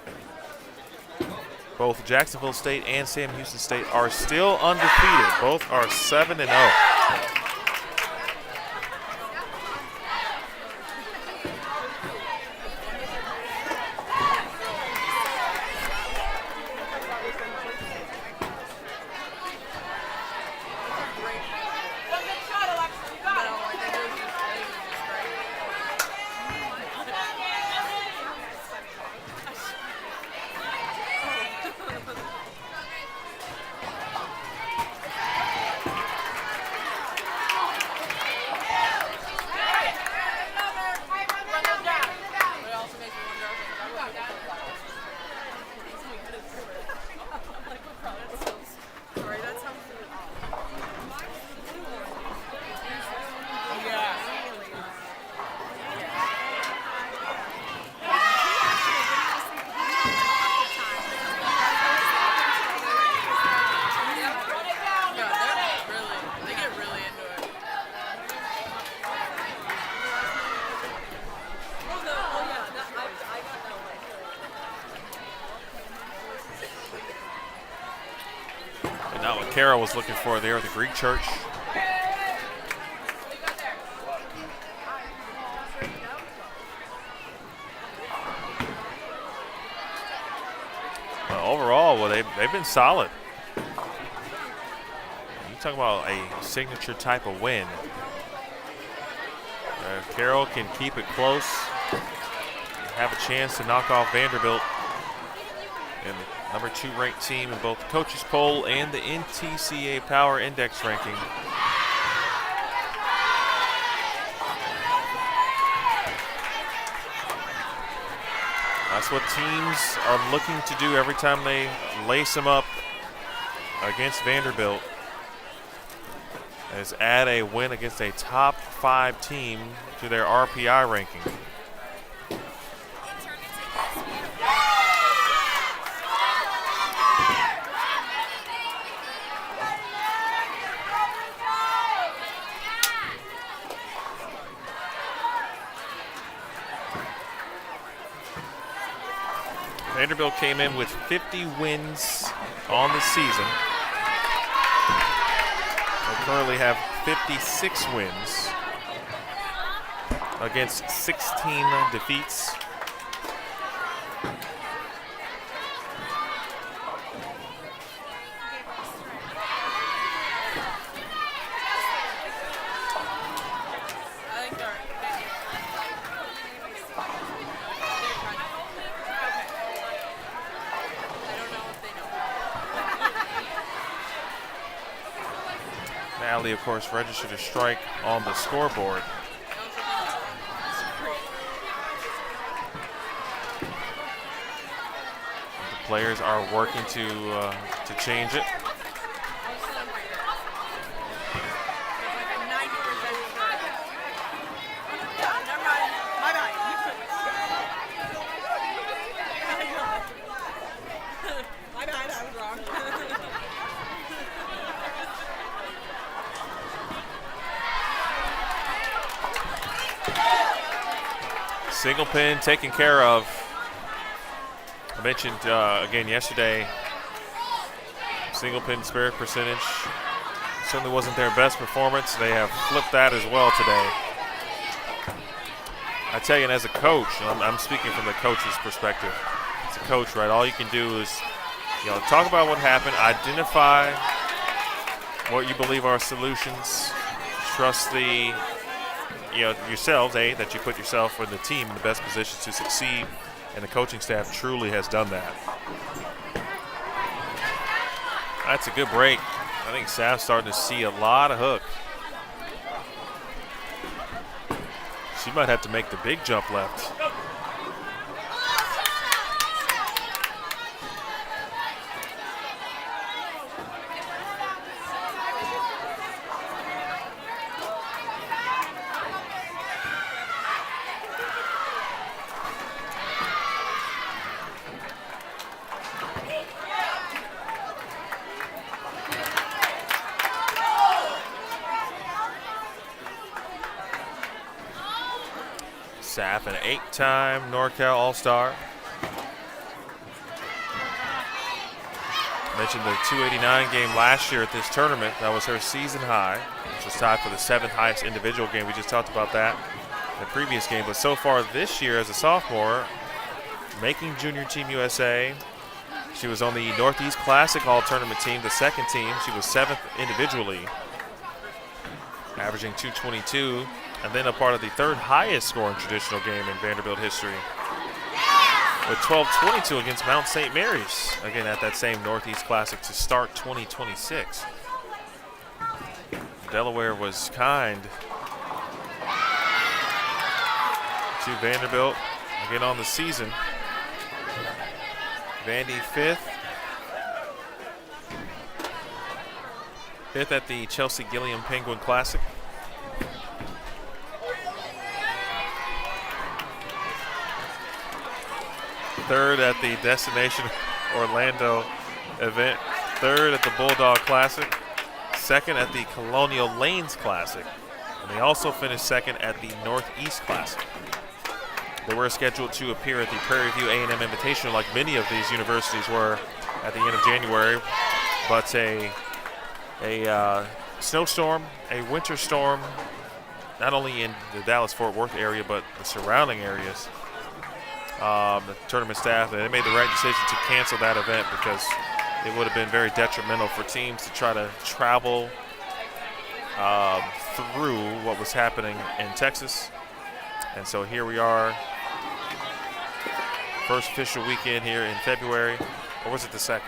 Both Jacksonville State and Sam Houston State are still undefeated. Both are 7-0. Carroll was looking for there at the Greek Church. Overall, well, they've been solid. You talk about a signature type of win. Carroll can keep it close, have a chance to knock off Vanderbilt, and the number 2 ranked team in both the coaches poll and the NTCA Power Index ranking. That's what teams are looking to do every time they lace them up against Vanderbilt, is add a win against a top 5 team to their RPI ranking. Vanderbilt came in with 50 wins on the season. They currently have 56 wins against 16 defeats. Natalie, of course, registered a strike on the scoreboard. The players are working to change it. Single pin taken care of. I mentioned again yesterday, single pin spare percentage certainly wasn't their best performance. They have flipped that as well today. I tell you, and as a coach, I'm speaking from the coach's perspective. As a coach, right, all you can do is, talk about what happened, identify what you believe are solutions, trust the yourselves, that you put yourself and the team in the best position to succeed, and the coaching staff truly has done that. That's a good break. I think Sav's starting to see a lot of hook. She might have to make the big jump left. Saf, an 8-time NorCal All-Star. Mentioned the 289 game last year at this tournament. That was her season high, which was tied for the 7th highest individual game. We just talked about that in the previous game. But so far this year as a sophomore, making Junior Team USA. She was on the Northeast Classic All-Tournament team, the 2nd team. She was 7th individually, averaging 222, and then a part of the 3rd highest scoring traditional game in Vanderbilt history, with 12-22 against Mount St. Mary's, again at that same Northeast Classic to start 2026. Delaware was kind to Vanderbilt again on the season. Vandy 5th. 5th at the Chelsea Gilliam Penguin Classic. Third at the Destination Orlando event. 3rd at the Bulldog Classic. 2nd at the Colonial Lanes Classic. And they also finished 2nd at the Northeast Classic. They were scheduled to appear at the Prairie View A&M Invitational like many of these universities were at the end of January. But a snowstorm, a winter storm, not only in the Dallas-Fort Worth area, but the surrounding areas. The tournament staff, they made the right decision to cancel that event because it would have been very detrimental for teams to try to travel through what was happening in Texas. And so here we are, first official weekend here in February, or was it the 2nd?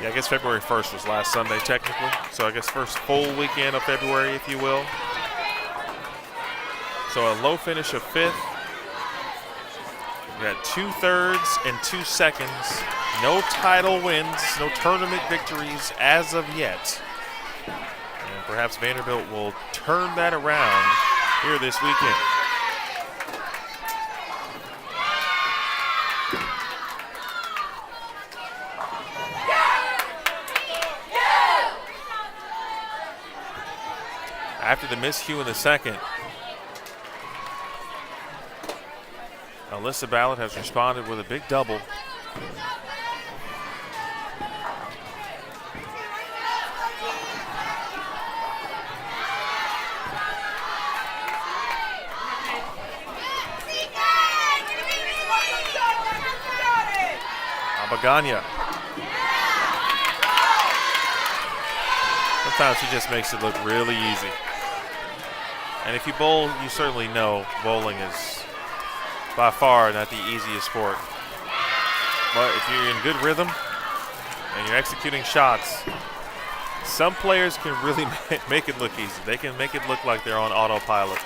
Yeah, I guess February 1st was last Sunday technically. So I guess first full weekend of February, if you will. So a low finish of 5th. We got 2/3 and 2 seconds. No title wins, no tournament victories as of yet. And perhaps Vanderbilt will turn that around here this weekend. After the miscue in the 2nd, Alyssa Ballard has responded with a big double. Abaganya. Sometimes she just makes it look really easy. And if you bowl, you certainly know bowling is by far not the easiest sport. But if you're in good rhythm and you're executing shots, some players can really make it look easy. They can make it look like they're on autopilot.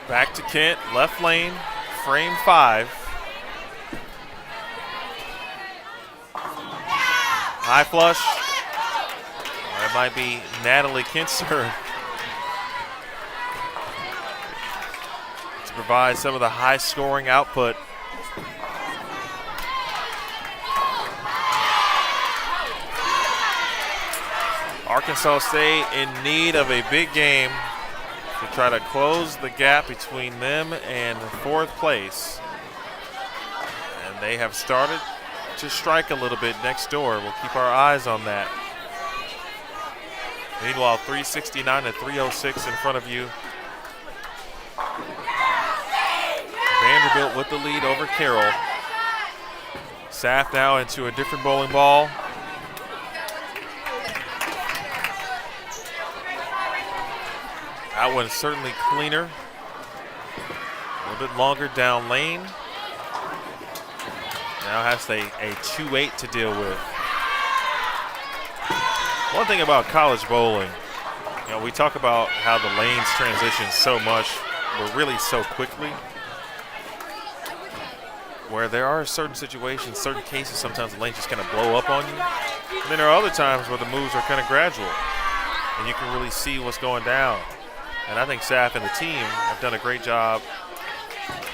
Back to Kent, left lane, frame 5. High flush. That might be Natalie Kinster to provide some of the high scoring output. Arkansas State in need of a big game to try to close the gap between them and 4th place. And they have started to strike a little bit next door. We'll keep our eyes on that. Meanwhile, 369 to 306 in front of you. Vanderbilt with the lead over Carroll. Saf now into a different bowling ball. That one's certainly cleaner. A little bit longer down lane. Now has a 2-8 to deal with. One thing about college bowling, you know, we talk about how the lanes transition so much, but really so quickly, where there are certain situations, certain cases, sometimes the lanes just kind of blow up on you. And then there are other times where the moves are kind of gradual, and you can really see what's going down. And I think Saf and the team have done a great job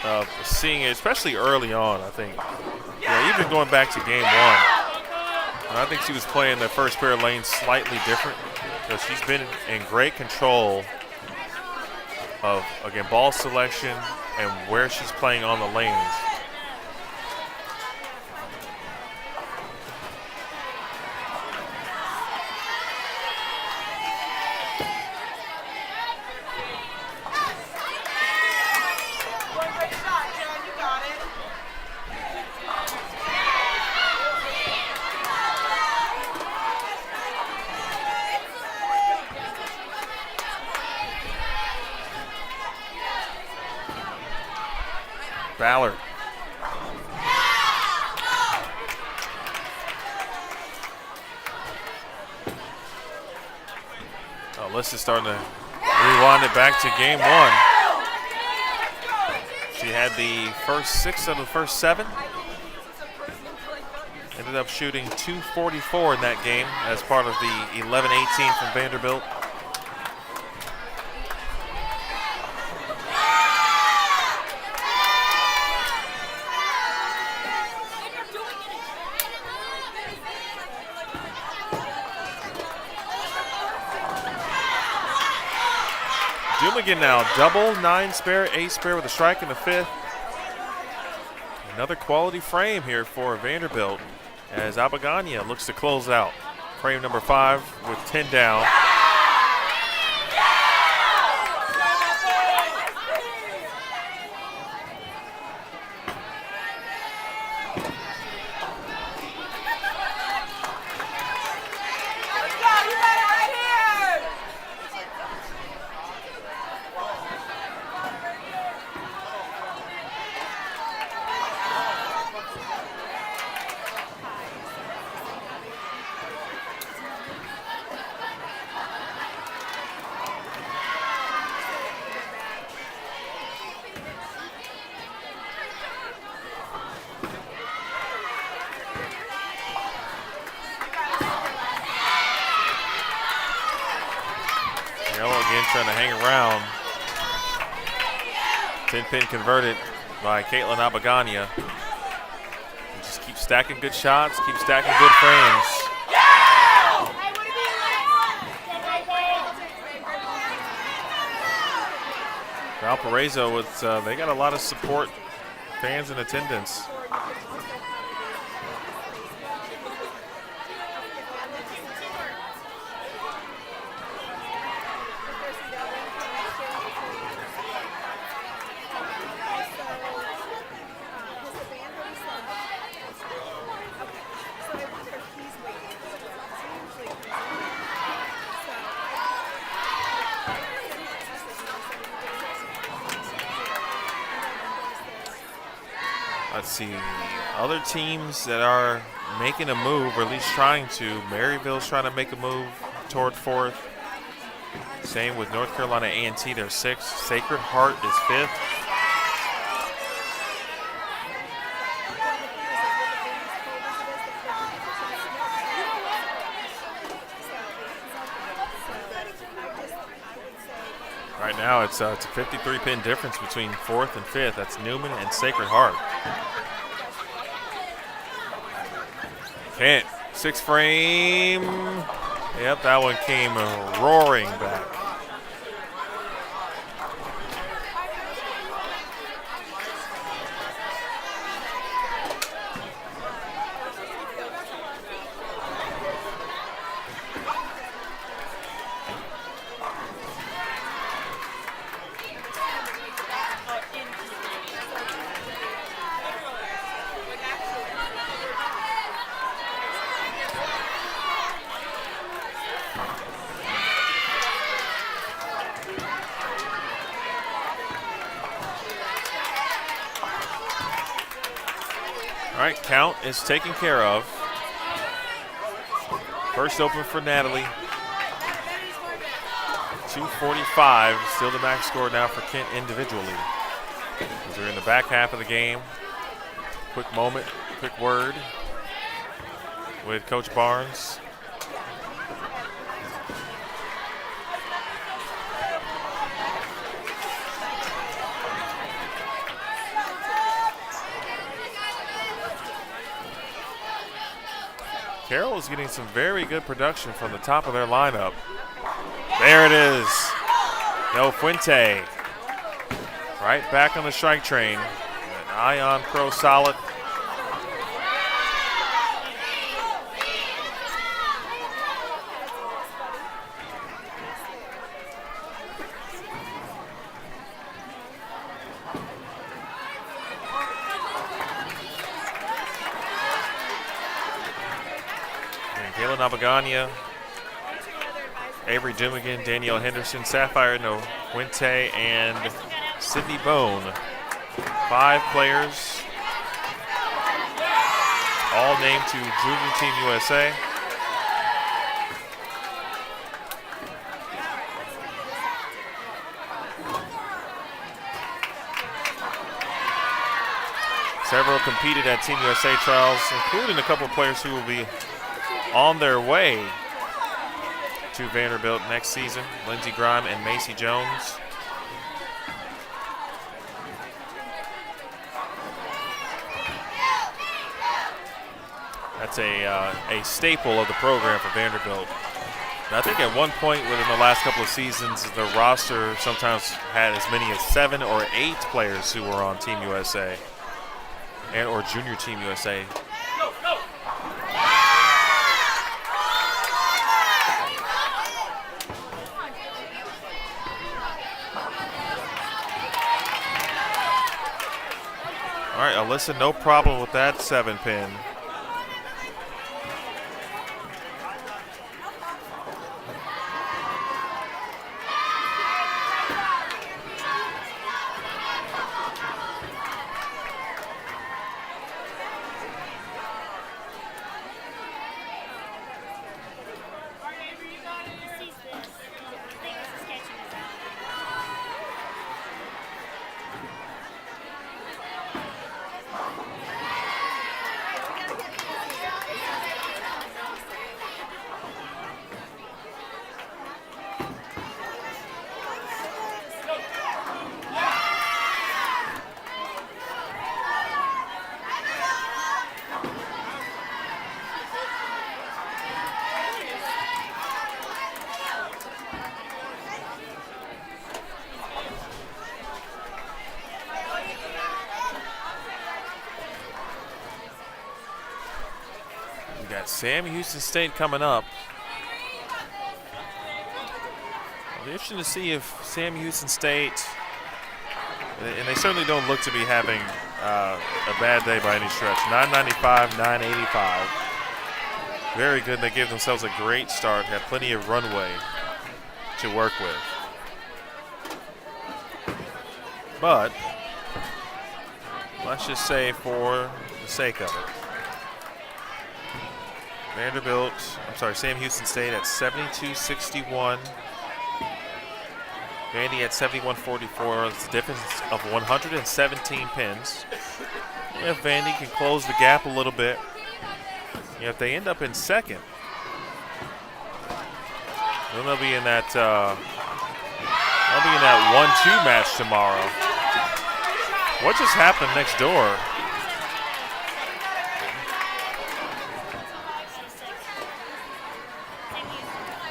of seeing it, especially early on, I think. Yeah, even going back to game one. And I think she was playing the first pair of lanes slightly different because she's been in great control of, again, ball selection and where she's playing on the lanes. Ballard. Alyssa's starting to rewind it back to game one. She had the first 6 of the first 7. Ended up shooting 244 in that game as part of the 11-18 from Vanderbilt. Dumigan now double, 9 spare, 8 spare with a strike in the 5th. Another quality frame here for Vanderbilt as Abagania looks to close out. Frame number 5 with 10 down. Trying to hang around. 10-pin converted by Caitlin Abagania. Just keep stacking good shots, keep stacking good frames. Valparaiso, with they got a lot of support, fans in attendance. Let's see, other teams that are making a move, or at least trying to. Maryville's trying to make a move toward 4th. Same with North Carolina A&T, they're 6th. Sacred Heart is 5th. Right now, it's a 53-pin difference between 4th and 5th. That's Newman and Sacred Heart. Kent, 6 frame. Yep, that one came roaring back. All right, count is taken care of. First open for Natalie. 2:45, still the max score now for Kent individually. As we're in the back half of the game. Quick moment, quick word with Coach Barnes. Carroll is getting some very good production from the top of their lineup. There it is. No Fuente. Right back on the strike train. An Ion Pro solid. Kayla Navagana, Avery Dumigan, Danielle Henderson, Sapphire No Fuente, and Sydney Bone. 5 players, all named to Junior Team USA. Several competed at Team USA trials, including a couple of players who will be on their way to Vanderbilt next season, Lindsey Grime and Macy Jones. That's a staple of the program for Vanderbilt. And I think at one point within the last couple of seasons, the roster sometimes had as many as 7 or 8 players who were on Team USA and or Junior Team USA. All right, Alyssa, no problem with that 7-pin. Sam Houston State coming up. It'll be interesting to see if Sam Houston State, and they certainly don't look to be having a bad day by any stretch. 995, 985. Very good. They gave themselves a great start, had plenty of runway to work with. But let's just say for the sake of it, Sam Houston State at 72-61. Vandy at 71-44. It's a difference of 117 pins. If Vandy can close the gap a little bit, if they end up in second, then they'll be in that 1-2 match tomorrow. What just happened next door?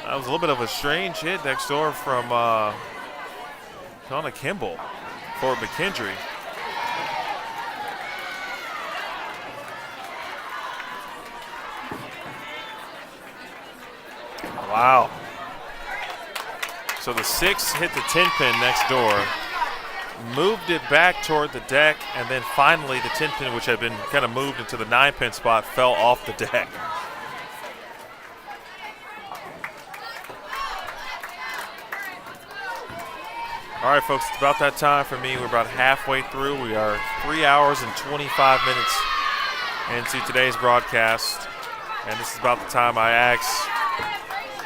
That was a little bit of a strange hit next door from Shauna Kimball for McKendree. Wow. So the 6 hit the 10-pin next door, moved it back toward the deck, and then finally the 10-pin, which had been kind of moved into the 9-pin spot, fell off the deck. All right, folks, it's about that time for me. We're about halfway through. We are 3 hours and 25 minutes into today's broadcast. And this is about the time I ask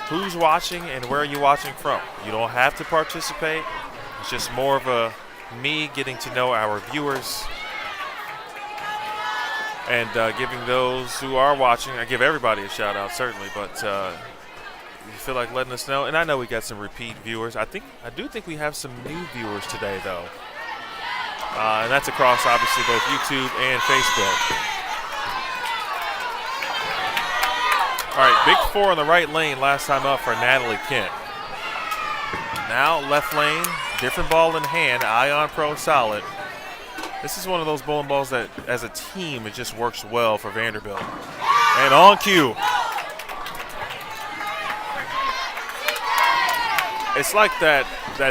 who's watching and where are you watching from. You don't have to participate. It's just more of a me getting to know our viewers and giving those who are watching, I give everybody a shout out certainly, but you feel like letting us know. And I know we got some repeat viewers. I do think we have some new viewers today though. And that's across obviously both YouTube and Facebook. All right, big four on the right lane last time up for Natalie Kent. Now left lane, different ball in hand, Ion Pro solid. This is one of those bowling balls that as a team it just works well for Vanderbilt. And on cue. It's like that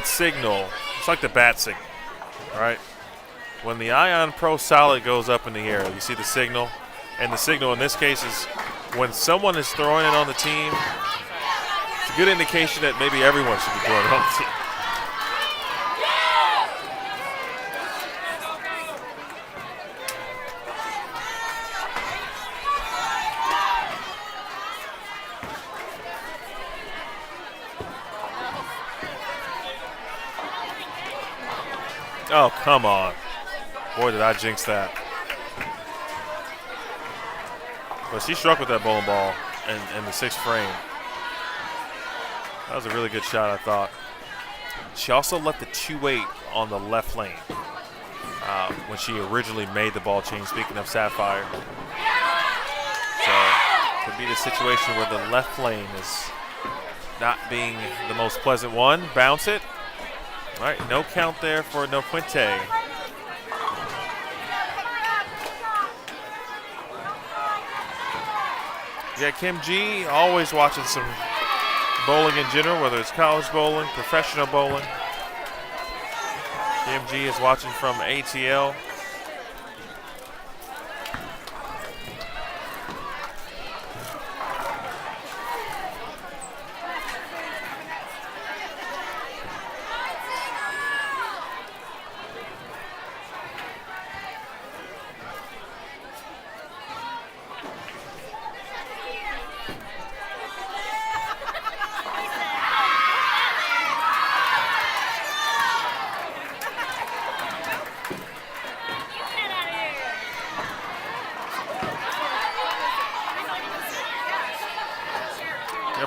signal, it's like the bat signal, right? When the Ion Pro solid goes up in the air, you see the signal, and the signal in this case is when someone is throwing it on the team, it's a good indication that maybe everyone should be throwing it on the team. Oh, come on. Boy, did I jinx that. But she struck with that bowling ball in the sixth frame. That was a really good shot, I thought. She also left the 2-8 on the left lane when she originally made the ball change, speaking of Sapphire. So it could be the situation where the left lane is not being the most pleasant one. Bounce it. All right, no count there for No Puente. Yeah, Kim G always watching some bowling in general, whether it's college bowling, professional bowling. Kim G is watching from ATL.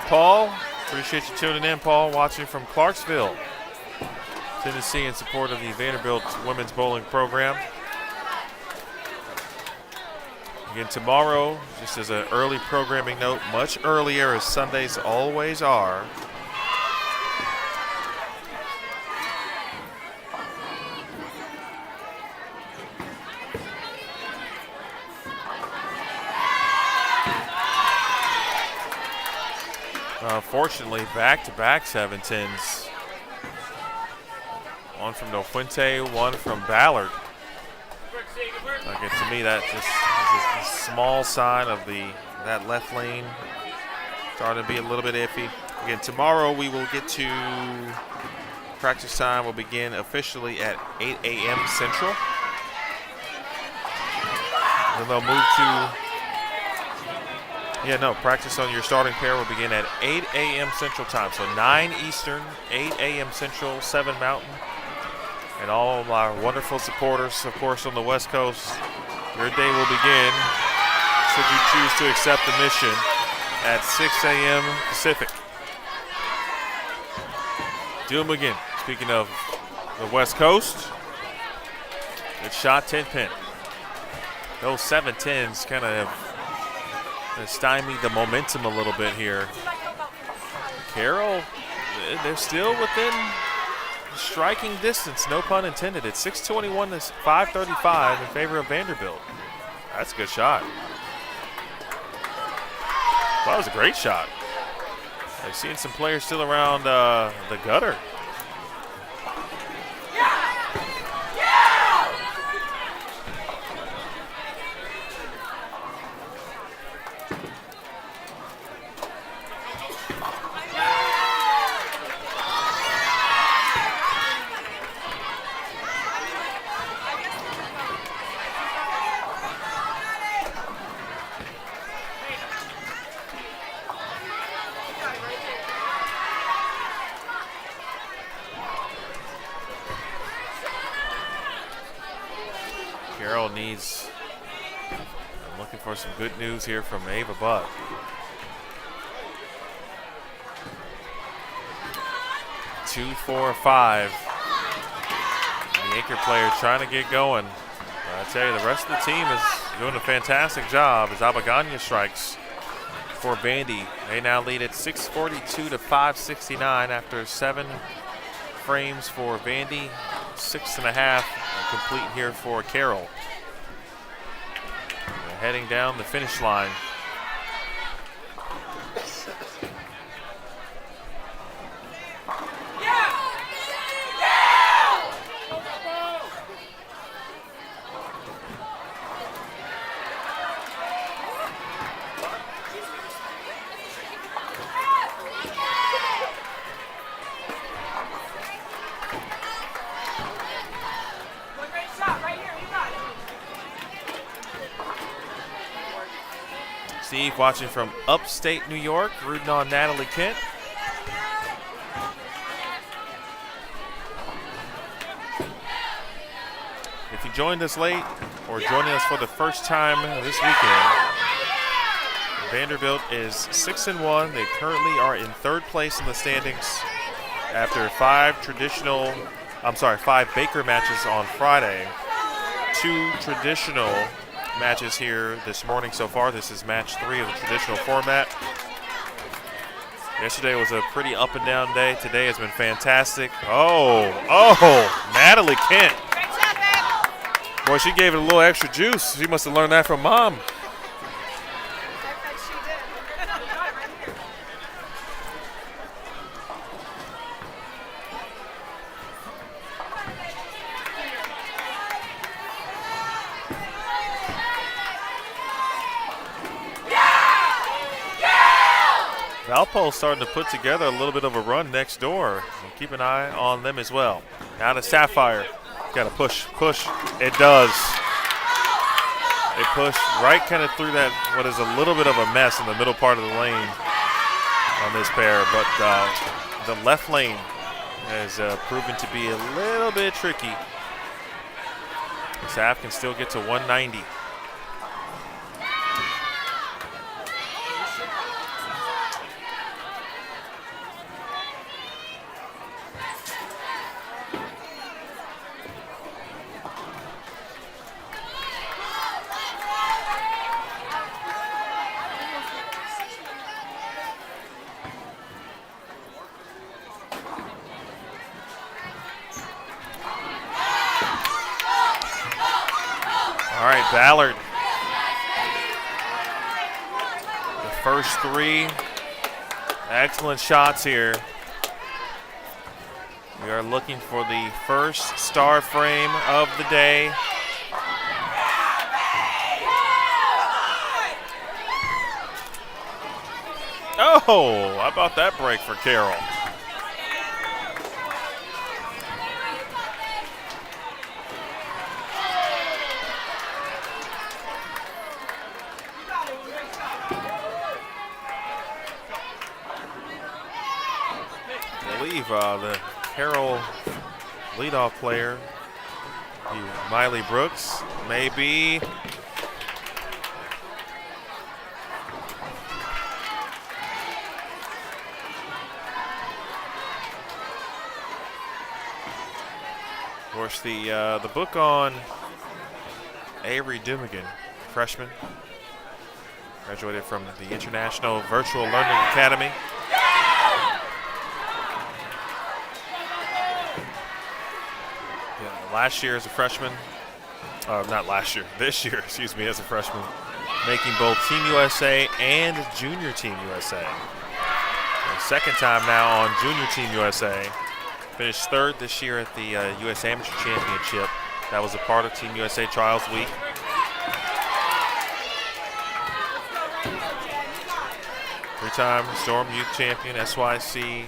Paul, appreciate you tuning in, Paul, watching from Clarksville, Tennessee, in support of the Vanderbilt women's bowling program. Again, tomorrow, just as an early programming note, much earlier as Sundays always are. Unfortunately, back-to-back 7-10s. One from No Fuente, one from Ballard. Like, to me, that just is a small sign of that left lane starting to be a little bit iffy. Again, tomorrow we will get to practice time. Will begin officially at 8 a.m. Central. Then they'll move to practice on your starting pair will begin at 8 a.m. Central Time. So 9 Eastern, 8 a.m. Central, 7 Mountain. And all of our wonderful supporters, of course, on the West Coast, your day will begin, should you choose to accept the mission, at 6 a.m. Pacific. Do them again. Speaking of the West Coast, good shot, 10-pin. Those 7-10s kind of have stymie the momentum a little bit here. Carroll, they're still within striking distance, no pun intended. It's 6:21 to 5:35 in favor of Vanderbilt. That's a good shot. That was a great shot. I've seen some players still around the gutter. Carroll needs, I'm looking for some good news here from Ava Buck. 2, 4, 5. The anchor player trying to get going. But I tell you, the rest of the team is doing a fantastic job as Abagana strikes for Vandy. They now lead at 642 to 569 after 7 frames for Vandy, 6.5 complete here for Carroll. They're heading down the finish line. Steve watching from upstate New York, rooting on Natalie Kent. If you joined us late or joining us for the first time this weekend, Vanderbilt is 6-1. They currently are in 3rd place in the standings after 5 Baker matches on Friday. 2 traditional matches here this morning so far. This is match 3 of the traditional format. Yesterday was a pretty up and down day. Today has been fantastic. Oh, Natalie Kent. Boy, she gave it a little extra juice. She must have learned that from Mom. Valpo's starting to put together a little bit of a run next door. We'll keep an eye on them as well. Now to Sapphire. Got to push. It does. They push right kind of through that, what is a little bit of a mess in the middle part of the lane on this pair. But the left lane has proven to be a little bit tricky. Sapp can still get to 190. Ballard. The first 3 excellent shots here. We are looking for the first star frame of the day. Oh, how about that break for Carroll? The Carroll leadoff player, Miley Brooks, may be of course the book on Avery Dumigan, freshman, graduated from the International Virtual Learning Academy. Last year as a freshman, not last year, this year, excuse me, as a freshman, making both Team USA and Junior Team USA. The second time now on Junior Team USA. Finished 3rd this year at the U.S. Amateur Championship. That was a part of Team USA Trials Week. Three-time Storm Youth Champion, SYC,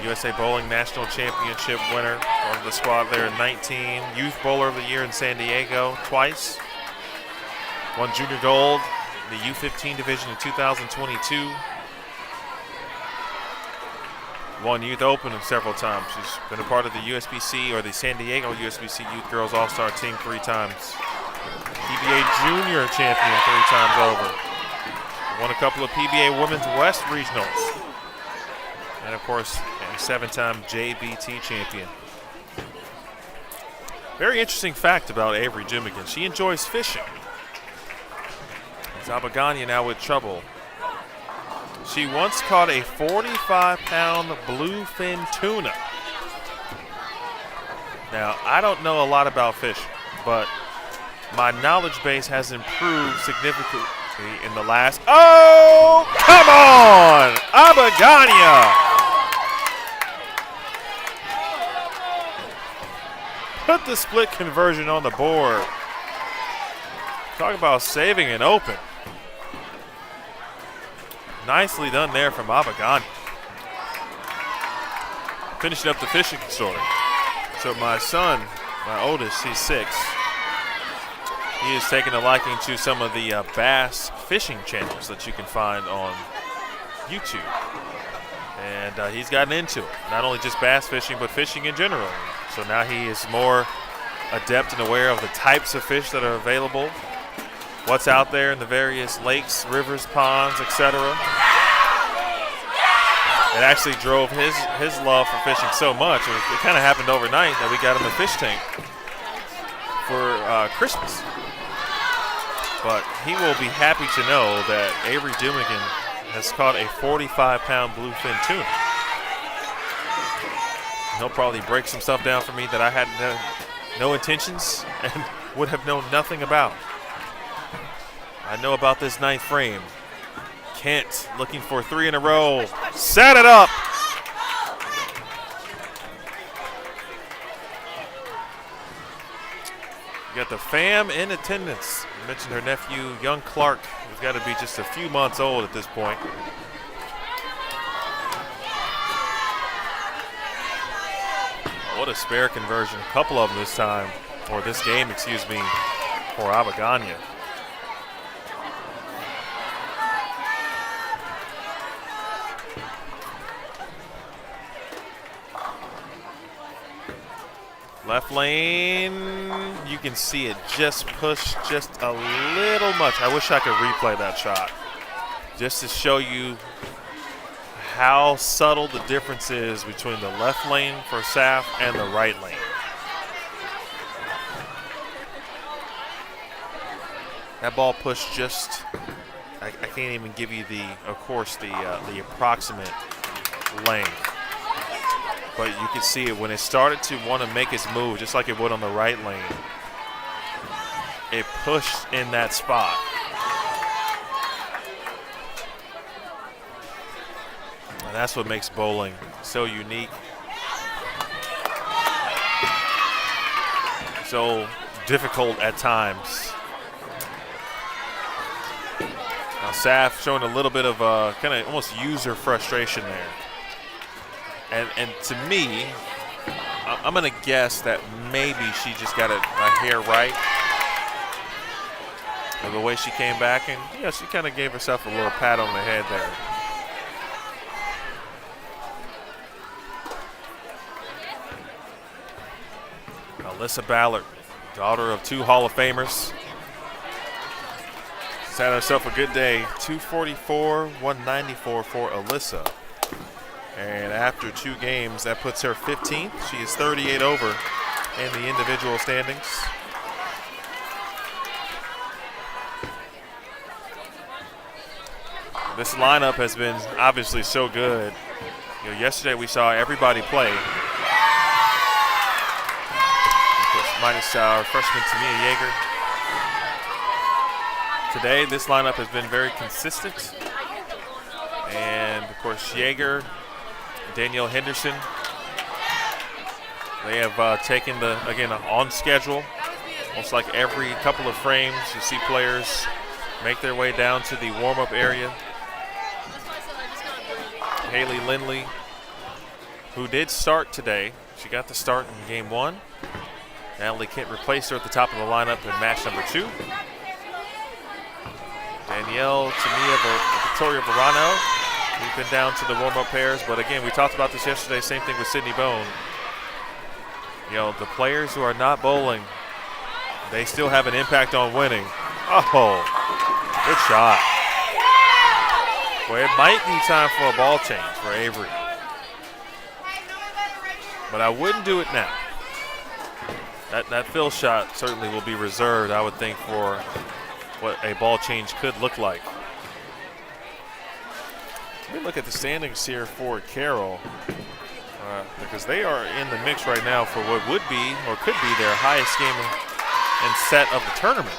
USA Bowling National Championship winner, part of the squad there in 19. Youth Bowler of the Year in San Diego twice. Won junior gold in the U15 division in 2022. won Youth Open several times. She's been a part of the USBC or the San Diego USBC Youth Girls All-Star Team 3 times. PBA Junior champion 3 times over. Won a couple of PBA Women's West Regionals. And of course, a 7-time JBT champion. Very interesting fact about Avery Jimigan. She enjoys fishing. Zabagania now with trouble. She once caught a 45-pound bluefin tuna. Now, I don't know a lot about fishing, but my knowledge base has improved significantly in the last. Oh, come on! Abagania! Put the split conversion on the board. Talk about saving an open. Nicely done there from Abagani. Finishing up the fishing story. So my son, my oldest, he's 6. He has taken a liking to some of the bass fishing channels that you can find on YouTube. And he's gotten into it. Not only just bass fishing, but fishing in general. So now he is more adept and aware of the types of fish that are available, what's out there in the various lakes, rivers, ponds, etc. It actually drove his love for fishing so much. It kind of happened overnight that we got him a fish tank for Christmas. But he will be happy to know that Avery Jimigan has caught a 45-pound bluefin tuna. He'll probably break some stuff down for me that I had no intentions and would have known nothing about. I know about this 9th frame. Kent looking for 3 in a row. Set it up. You got the fam in attendance. I mentioned her nephew, young Clark, who's got to be just a few months old at this point. What a spare conversion. A couple of them this time, or this game, excuse me, for Abagania. Left lane, you can see it just pushed just a little much. I wish I could replay that shot just to show you how subtle the difference is between the left lane for Saf and the right lane. That ball pushed just, I can't even give you the approximate length. But you can see it when it started to want to make its move, just like it would on the right lane. It pushed in that spot. And that's what makes bowling so unique. So difficult at times. Now Saf showing a little bit of kind of almost user frustration there. And to me, I'm going to guess that maybe she just got a hair right with the way she came back. And, yeah, she kind of gave herself a little pat on the head there. Alyssa Ballard, daughter of 2 Hall of Famers. She's had herself a good day. 244, 194 for Alyssa. And after 2 games, that puts her 15th. She is 38 over in the individual standings. This lineup has been obviously so good. You know, yesterday we saw everybody play. Of course, minus our freshman Tamia Yeager. Today, this lineup has been very consistent. And of course, Yeager, Danielle Henderson, they have taken again, on schedule. Almost like every couple of frames, you see players make their way down to the warm-up area. Haley Lindley, who did start today. She got the start in game 1. Natalie Kent replaced her at the top of the lineup in match number 2. Danielle Tamia Victoria Verano We've been down to the warm-up pairs, but again, we talked about this yesterday. Same thing with Sydney Bone. You know, the players who are not bowling, they still have an impact on winning. Oh, good shot. Well, it might be time for a ball change for Avery. But I wouldn't do it now. That fill shot certainly will be reserved, I would think, for what a ball change could look like. Let me look at the standings here for Carroll, because they are in the mix right now for what would be or could be their highest game and set of the tournament.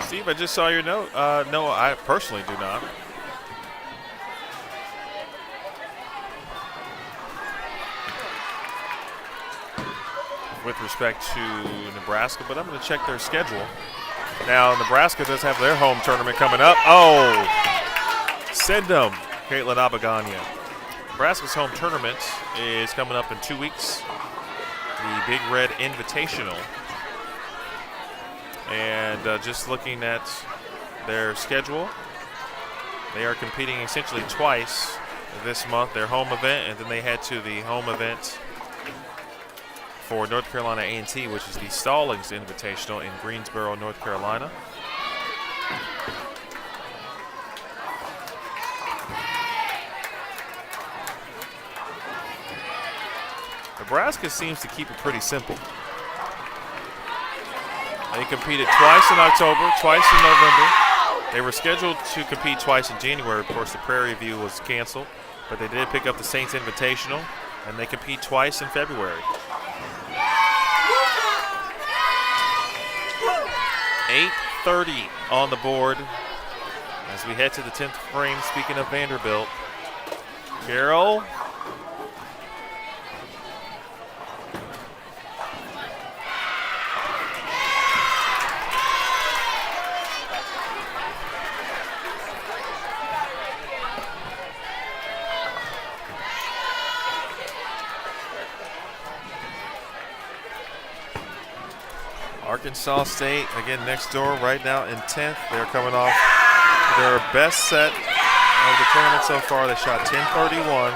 Steve, I just saw your note. No, I personally do not. With respect to Nebraska, but I'm going to check their schedule. Now, Nebraska does have their home tournament coming up. Oh, send them, Caitlin Abagania. Nebraska's home tournament is coming up in 2 weeks. The Big Red Invitational. And just looking at their schedule, they are competing essentially twice this month, their home event, and then they head to the home event for North Carolina A&T, which is the Stallings Invitational in Greensboro, North Carolina. Nebraska seems to keep it pretty simple. They competed twice in October, twice in November. They were scheduled to compete twice in January. Of course, the Prairie View was canceled, but they did pick up the Saints Invitational, and they compete twice in February. 8:30 on the board as we head to the 10th frame. Speaking of Vanderbilt, Carroll. Arkansas State, again, next door right now in 10th. They're coming off their best set of the tournament so far. They shot 10:31.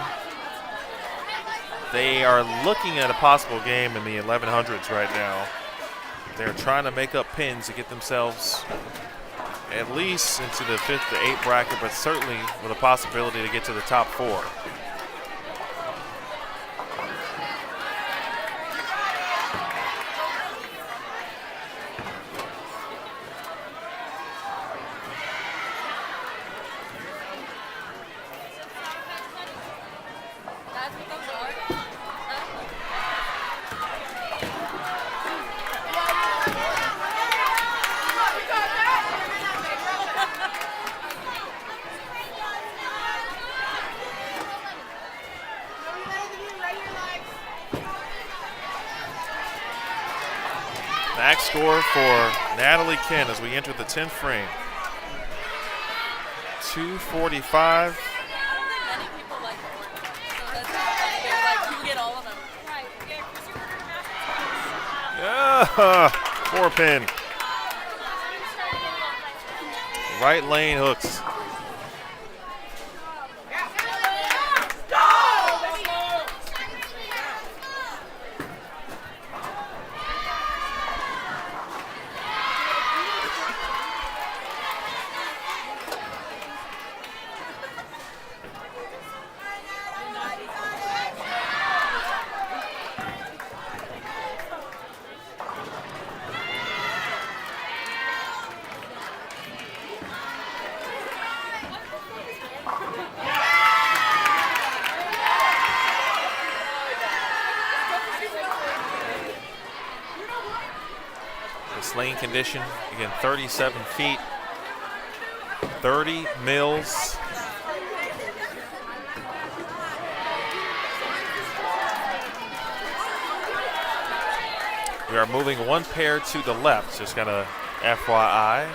They are looking at a possible game in the 1100s right now. They're trying to make up pins to get themselves at least into the 5th to 8th bracket, but certainly with a possibility to get to the top 4. Max score for Natalie Ken as we enter the 10th frame. 2:45. Many people like it. So that's like you get all of them. Right. Yeah, because you were Yeah, 4-pin. Right lane hooks. Lane condition, again, 37 feet, 30 mils. We are moving one pair to the left, just kind of FYI.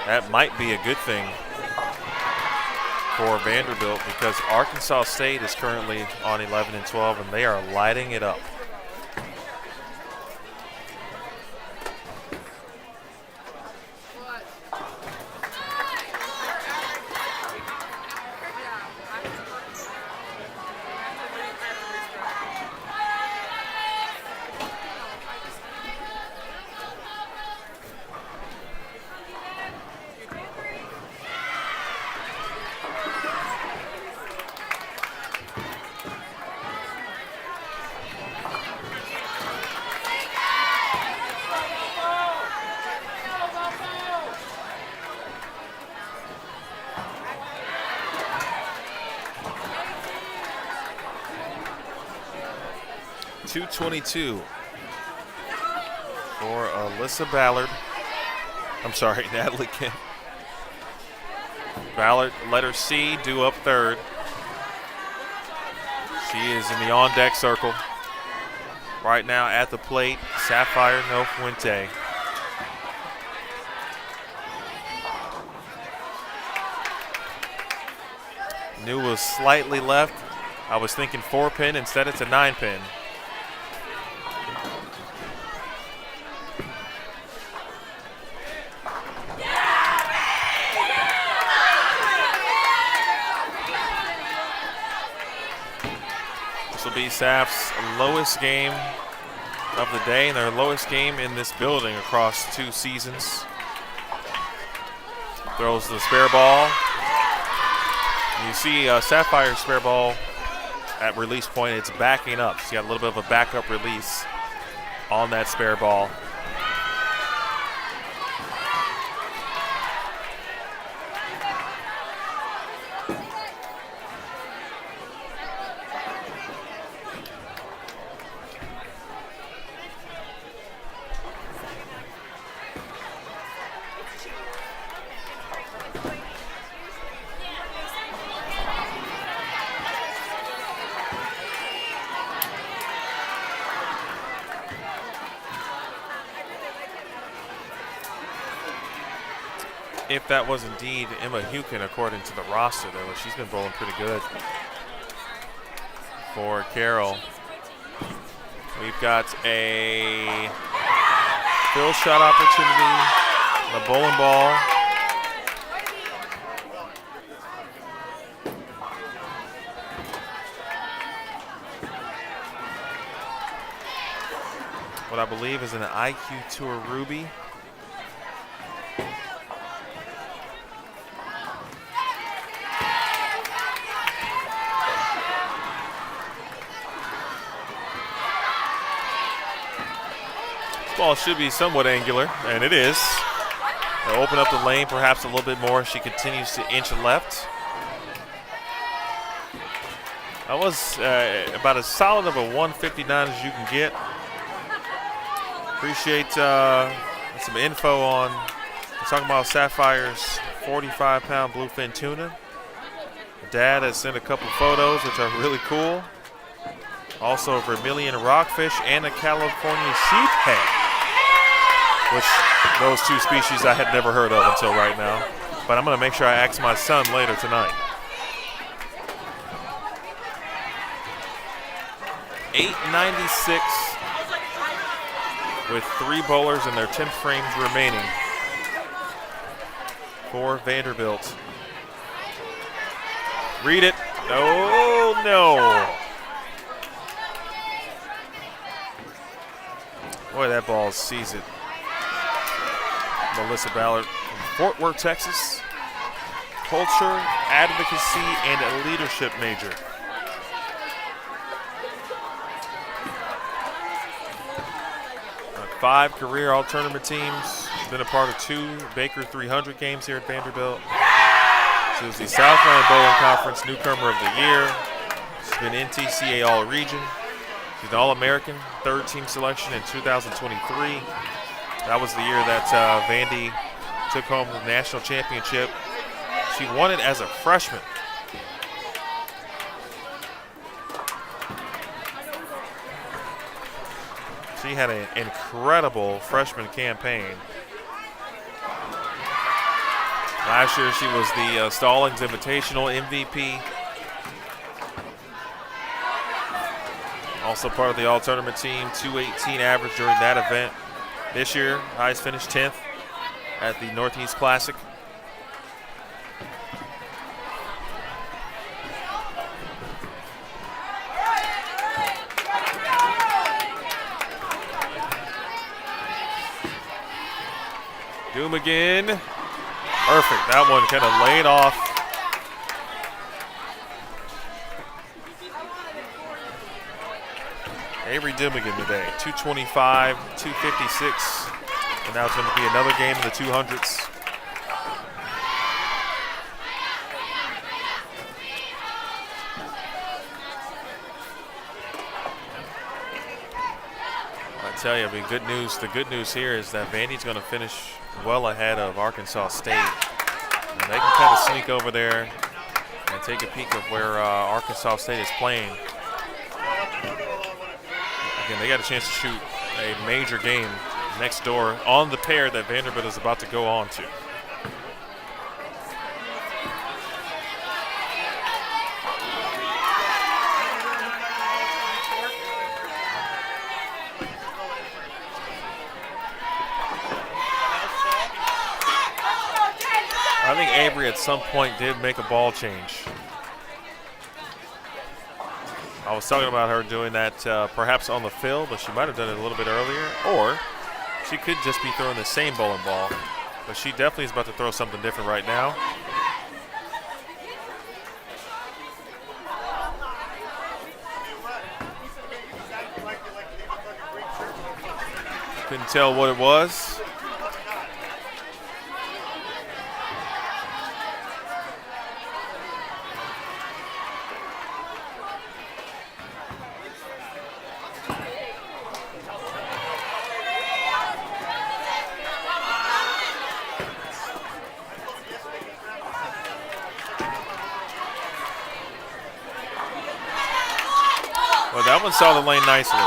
That might be a good thing for Vanderbilt because Arkansas State is currently on 11-12 and they are lighting it up. .222 for Alyssa Ballard. I'm sorry, Natalie Kemp. Ballard, letter C, due up third. She is in the on-deck circle. Right now at the plate, Sapphire No Fuente. Knew was slightly left. I was thinking 4-pin, instead it's a 9-pin. This will be Sap's lowest game of the day and their lowest game in this building across 2 seasons. Throws the spare ball. You see Sapphire's spare ball at release point, it's backing up. She's got a little bit of a backup release on that spare ball. If that was indeed Emma Hukin, according to the roster, though, she's been bowling pretty good for Carroll. We've got a fill shot opportunity, a bowling ball. What I believe is an IQ Tour Ruby. Ball should be somewhat angular, and it is. They'll open up the lane perhaps a little bit more. She continues to inch left. That was about as solid of a 159 as you can get. Appreciate some info on, we're talking about Sapphire's 45-pound bluefin tuna. Dad has sent a couple photos, which are really cool. Also a Vermilion rockfish and a California sheephead, which those 2 species I had never heard of until right now. But I'm going to make sure I ask my son later tonight. 896 with 3 bowlers and their 10 frames remaining for Vanderbilt. Read it. Oh, no. Boy, that ball sees it. Melissa Ballard from Fort Worth, Texas. Culture, advocacy, and a leadership major. On 5 career all-tournament teams. She's been a part of 2 Baker 300 games here at Vanderbilt. She was the Southland Bowling Conference Newcomer of the Year. She's been NTCA All-Region. She's an All-American, 3rd team selection in 2023. That was the year that Vandy took home the national championship. She won it as a freshman. She had an incredible freshman campaign. Last year, she was the Stallings Invitational MVP. Also part of the all-tournament team, 218 average during that event. This year, highest finished 10th at the Northeast Classic. Doom again. Perfect. That one kind of laid off. Avery Dimmigan today, 225, 256. And now it's going to be another game in the 200s. I tell you, I mean, good news. The good news here is that Vandy's going to finish well ahead of Arkansas State. And they can kind of sneak over there and take a peek of where Arkansas State is playing. Again, they got a chance to shoot a major game next door on the pair that Vanderbilt is about to go on to. I think Avery at some point did make a ball change. I was talking about her doing that perhaps on the fill, but she might have done it a little bit earlier, or she could just be throwing the same bowling ball. But she definitely is about to throw something different right now. Couldn't tell what it was. Well, that one saw the lane nicely.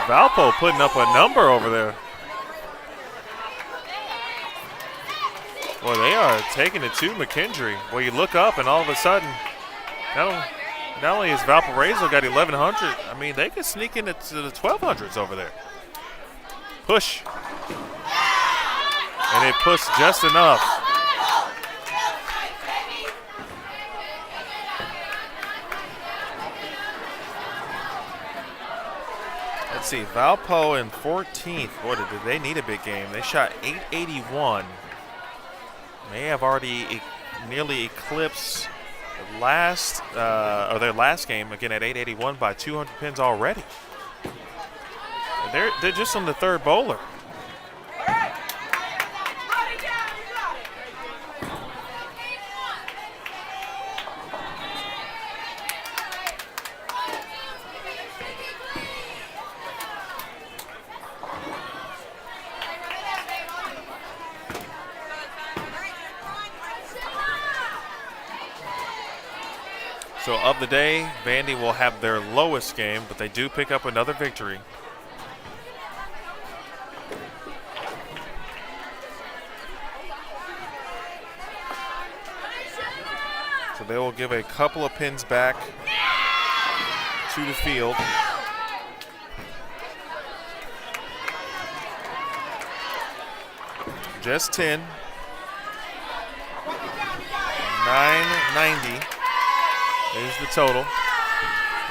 Valpo putting up a number over there. Well, they are taking it to McKendree. Well, you look up and all of a sudden, not only has Valparaiso got 1,100, I mean, they could sneak into the 1,200s over there. Push. And it pushed just enough. Let's see, Valpo in 14th. Boy, did they need a big game. They shot 881. May have already nearly eclipsed the last, or their last game, again at 881 by 200 pins already. They're just on the third bowler. So of the day, Vandy will have their lowest game, but they do pick up another victory. So they will give a couple of pins back to the field. Just 10. 990. Is the total,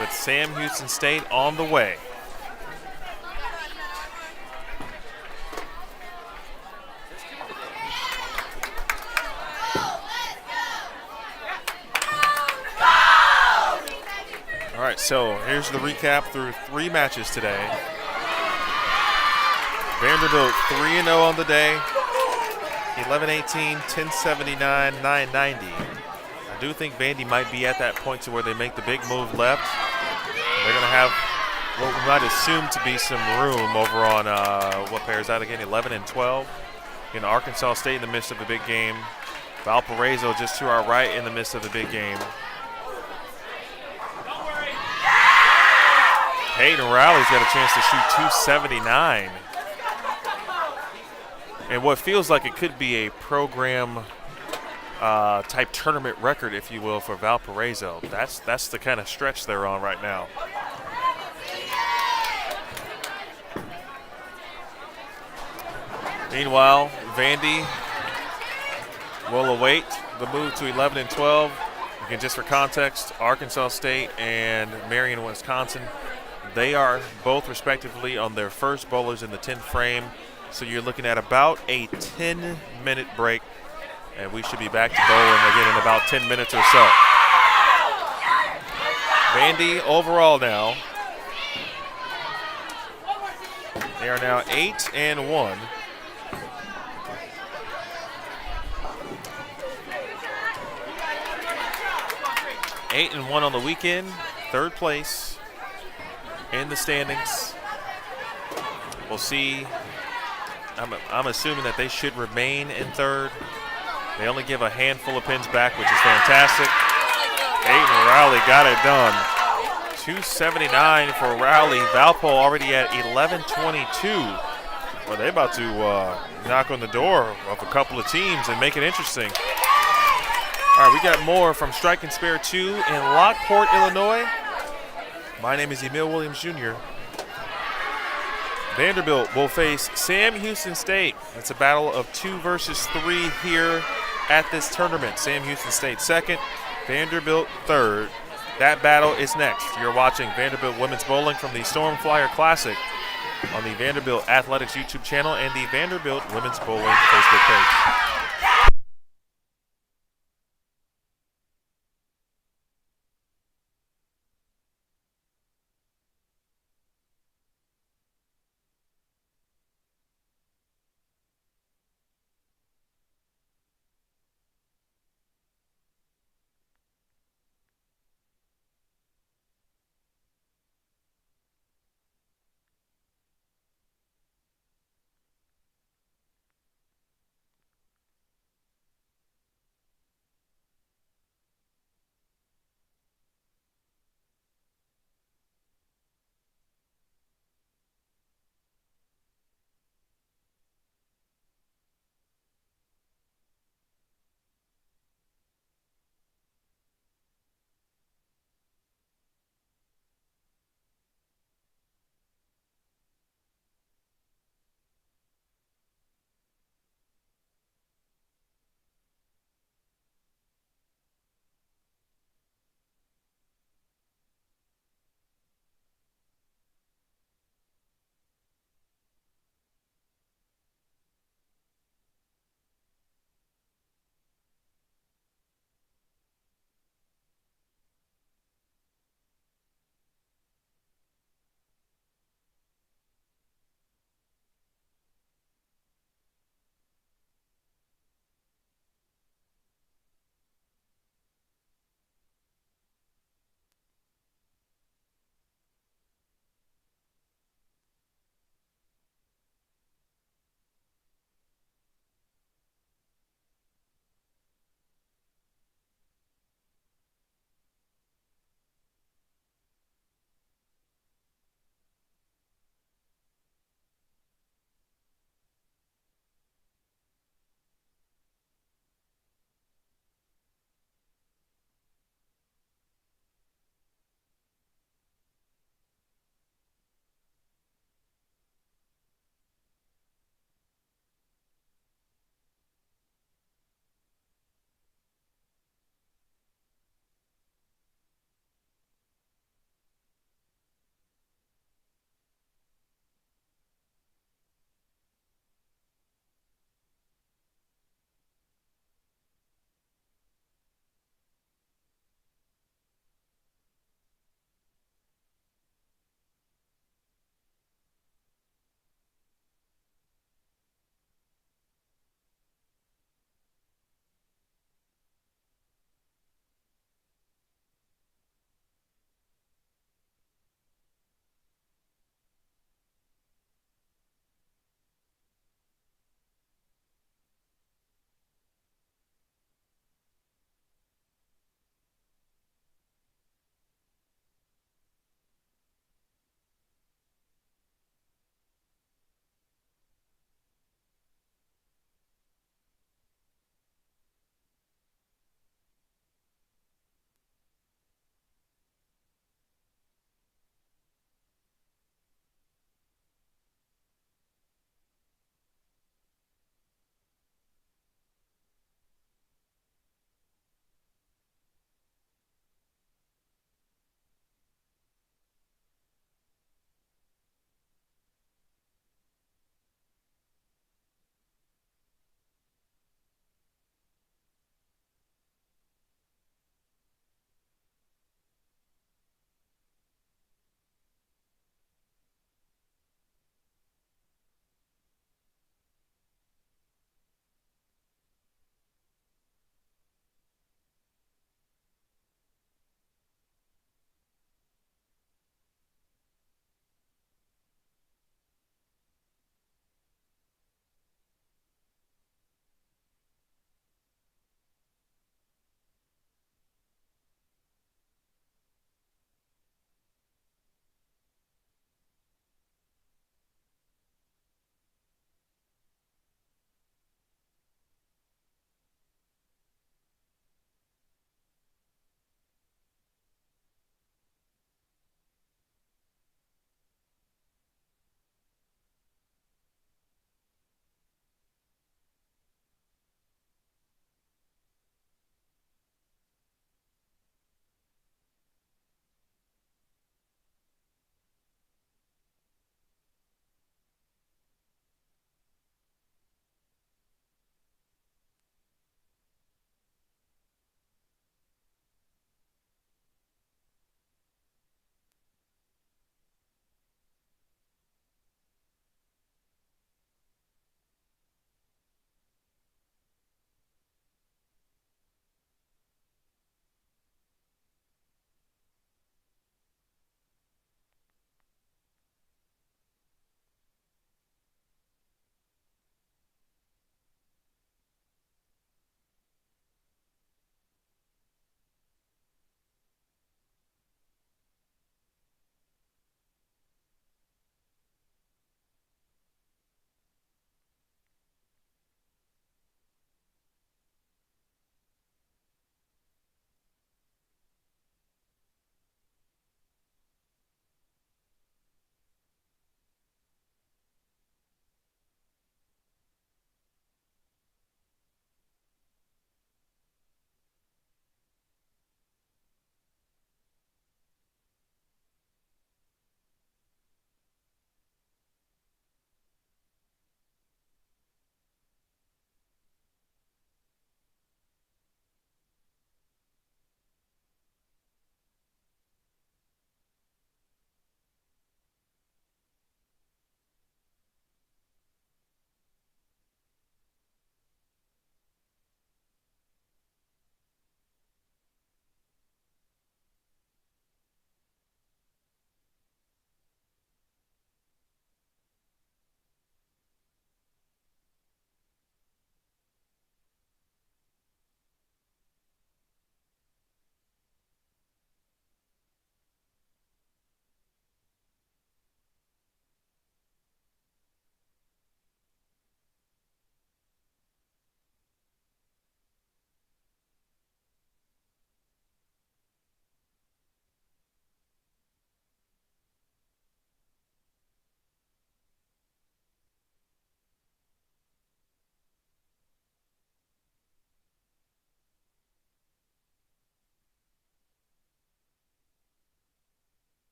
with Sam Houston State on the way. right, so here's the recap through 3 matches today. Vanderbilt 3-0 on the day, 11-18, 10-79, 9-90. I do think Vandy might be at that point to where they make the big move left. They're going to have what we might assume to be some room over on, what pair is that again, 11 and 12. In Arkansas State in the midst of a big game. Valparaiso just to our right in the midst of the big game. Peyton Rowley's got a chance to shoot 279. And what feels like it could be a program type tournament record, if you will, for Valparaiso. That's the kind of stretch they're on right now. Meanwhile, Vandy will await the move to 11 and 12. Again, just for context, Arkansas State and Marion, Wisconsin, they are both respectively on their first bowlers in the 10 frame. So you're looking at about a 10-minute break, and we should be back to bowling again in about 10 minutes or so. Vandy overall now, they are now 8 and 1. 8 and 1 on the weekend, 3rd place in the standings. We'll see. I'm assuming that they should remain in 3rd. They only give a handful of pins back, which is fantastic. Peyton Rowley got it done. 279 for Rowley. Valpo already at 1122. Well, they're about to knock on the door of a couple of teams and make it interesting. All right, we got more from Strike and Spare 2 in Lockport, Illinois. My name is Emil Williams Jr. Vanderbilt will face Sam Houston State. It's a battle of 2 versus 3 here at this tournament. Sam Houston State 2nd, Vanderbilt 3rd. That battle is next. You're watching Vanderbilt Women's Bowling from the Storm Flyer Classic on the Vanderbilt Athletics YouTube channel and the Vanderbilt Women's Bowling Facebook page.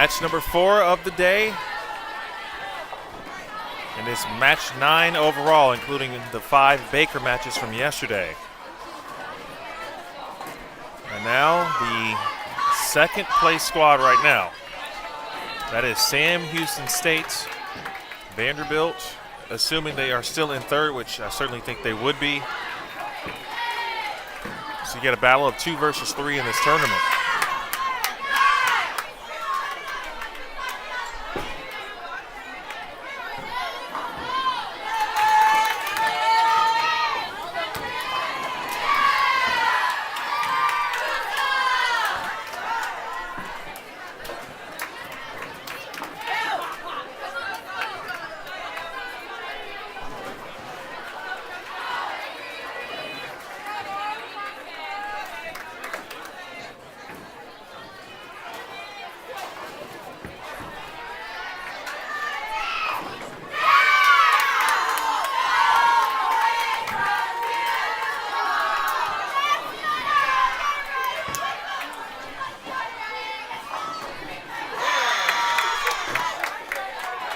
Match number 4 of the day. And it's match 9 overall, including the 5 Baker matches from yesterday. And now the second place squad right now. That is Sam Houston State, Vanderbilt, assuming they are still in third, which I certainly think they would be. So you get a battle of 2 versus 3 in this tournament.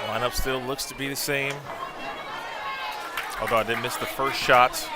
Lineup still looks to be the same, although I did miss the first shot.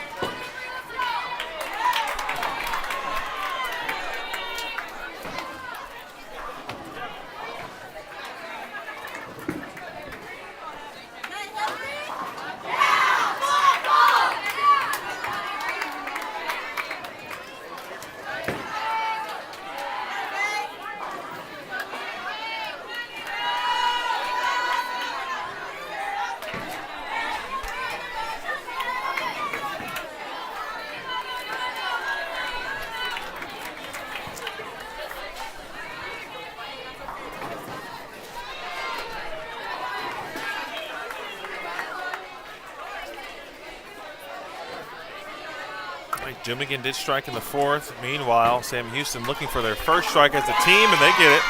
Jumigan did strike in the 4th. Meanwhile, Sam Houston looking for their first strike as a team, and they get it.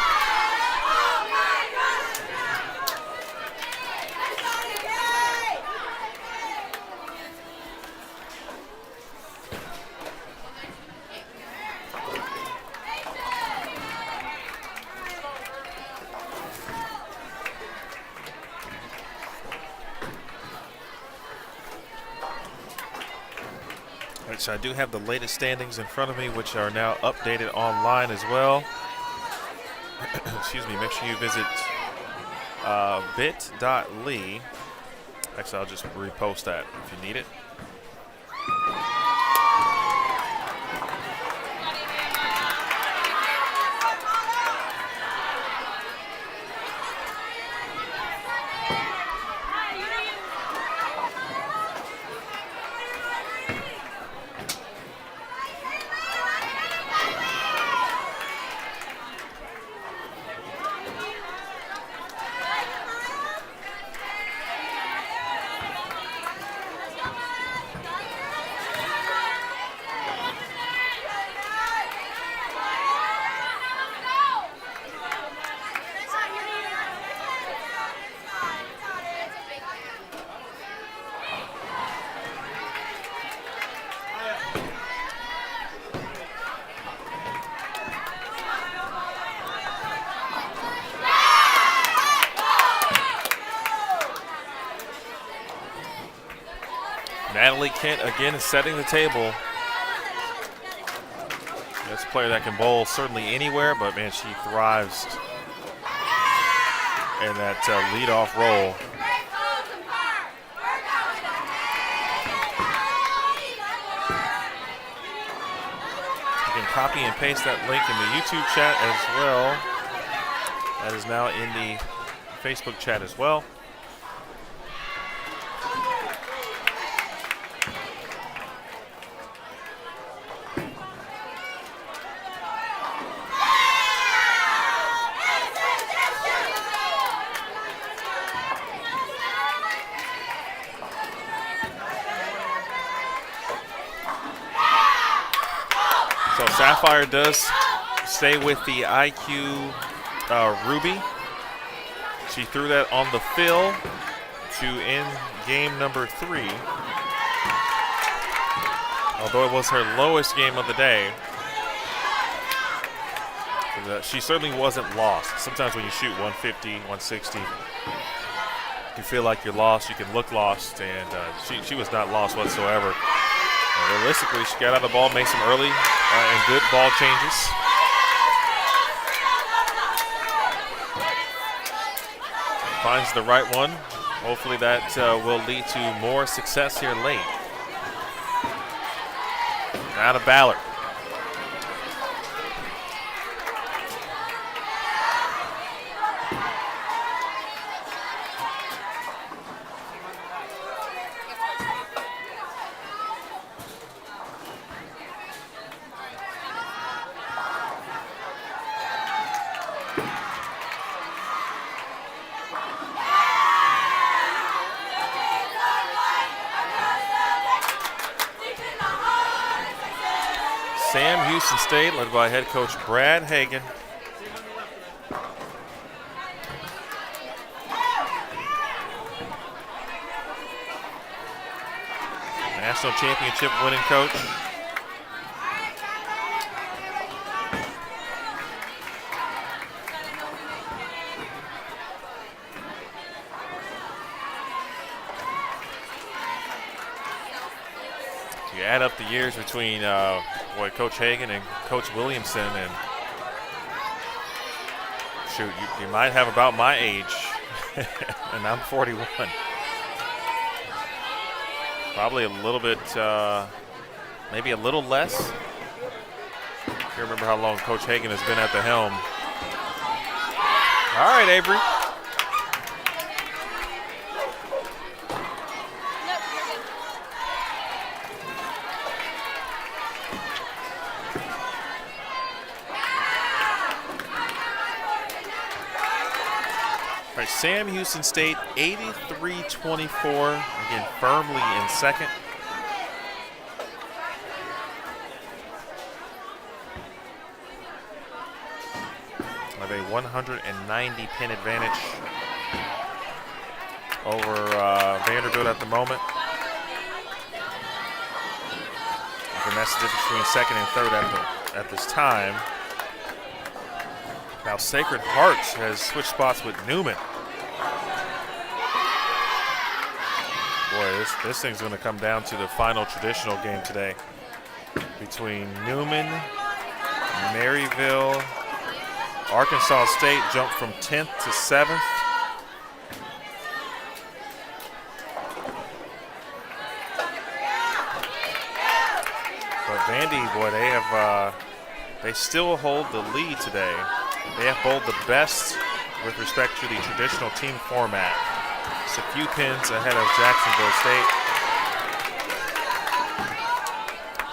So I do have the latest standings in front of me, which are now updated online as well. Excuse me, make sure you visit bit.ly. Actually, I'll just repost that if you need it. Natalie Kent again is setting the table. That's a player that can bowl certainly anywhere, but man, she thrives in that leadoff role. You can copy and paste that link in the YouTube chat as well. That is now in the Facebook chat as well. Sapphire does stay with the IQ Ruby. She threw that on the fill to end game number 3. Although it was her lowest game of the day. she certainly wasn't lost. Sometimes when you shoot 150, 160, you feel like you're lost. You can look lost, and she was not lost whatsoever. Realistically, she got out of the ball, made some early and good ball changes. Finds the right one. Hopefully that will lead to more success here late. Now to Ballard. Sam Houston State, led by head coach Brad Hagan. National championship winning coach. You add up the years between Coach Hagan and Coach Williamson, and shoot, you might have about my age, and I'm 41. Probably a little bit, maybe a little less. You remember how long Coach Hagan has been at the helm. All right, Avery. Sam Houston State 83-24, again firmly in second. Have a 190 pin advantage over Vanderbilt at the moment. And that's the difference between second and third at this time. Now Sacred Heart has switched spots with Newman. Boy, this thing's going to come down to the final traditional game today between Newman, Maryville. Arkansas State jumped from 10th to 7th. But Vandy, boy, they still hold the lead today. They have bowled the best with respect to the traditional team format. Just a few pins ahead of Jacksonville State.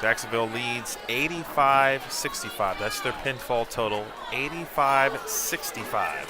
Jacksonville leads 85-65. That's their pinfall total, 85-65.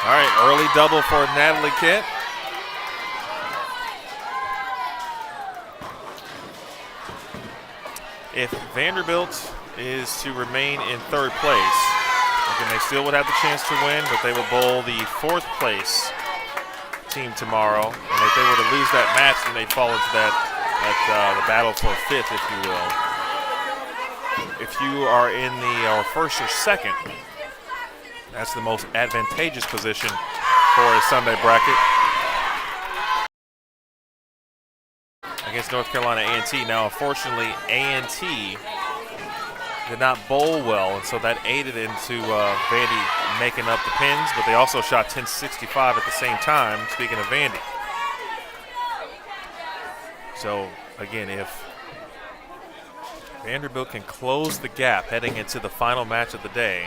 All right, early double for Natalie Kent. If Vanderbilt is to remain in third place, again, they still would have the chance to win, but they will bowl the fourth place team tomorrow. And if they were to lose that match, then they'd fall into the battle for fifth, if you will. If you are in the first or second, that's the most advantageous position for a Sunday bracket. against North Carolina A&T. Now, unfortunately, A&T did not bowl well, and so that aided into Vandy making up the pins, but they also shot 1065 at the same time, speaking of Vandy. So, again, if Vanderbilt can close the gap heading into the final match of the day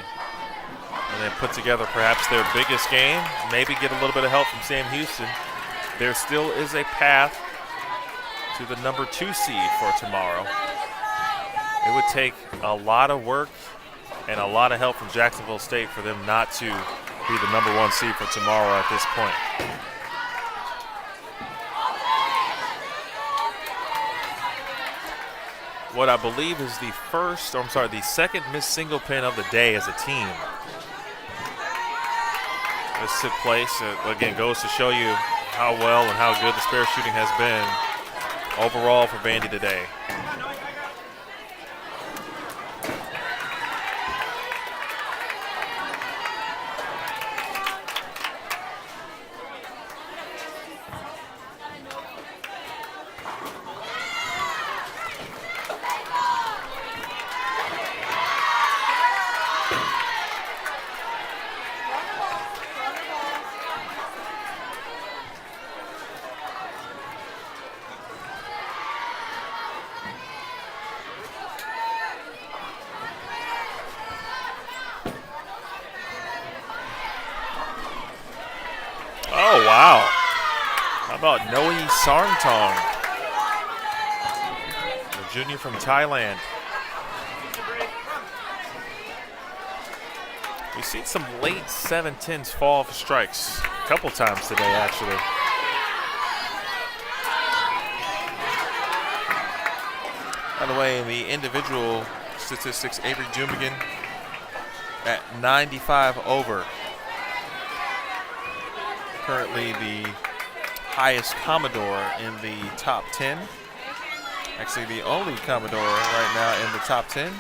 and then put together perhaps their biggest game, maybe get a little bit of help from Sam Houston, there still is a path to the number 2 seed for tomorrow. It would take a lot of work and a lot of help from Jacksonville State for them not to be the number 1 seed for tomorrow at this point. What I believe is the second missed single pin of the day as a team. This took place, again, goes to show you how well and how good the spare shooting has been overall for Vandy today. Oh, wow. How about Noe Sarntong, the junior from Thailand. We've seen some late 7-10s fall for strikes a couple times today, actually. By the way, in the individual statistics, Avery Jumigan at 95 over. Currently the highest Commodore in the top 10. Actually the only Commodore right now in the top 10.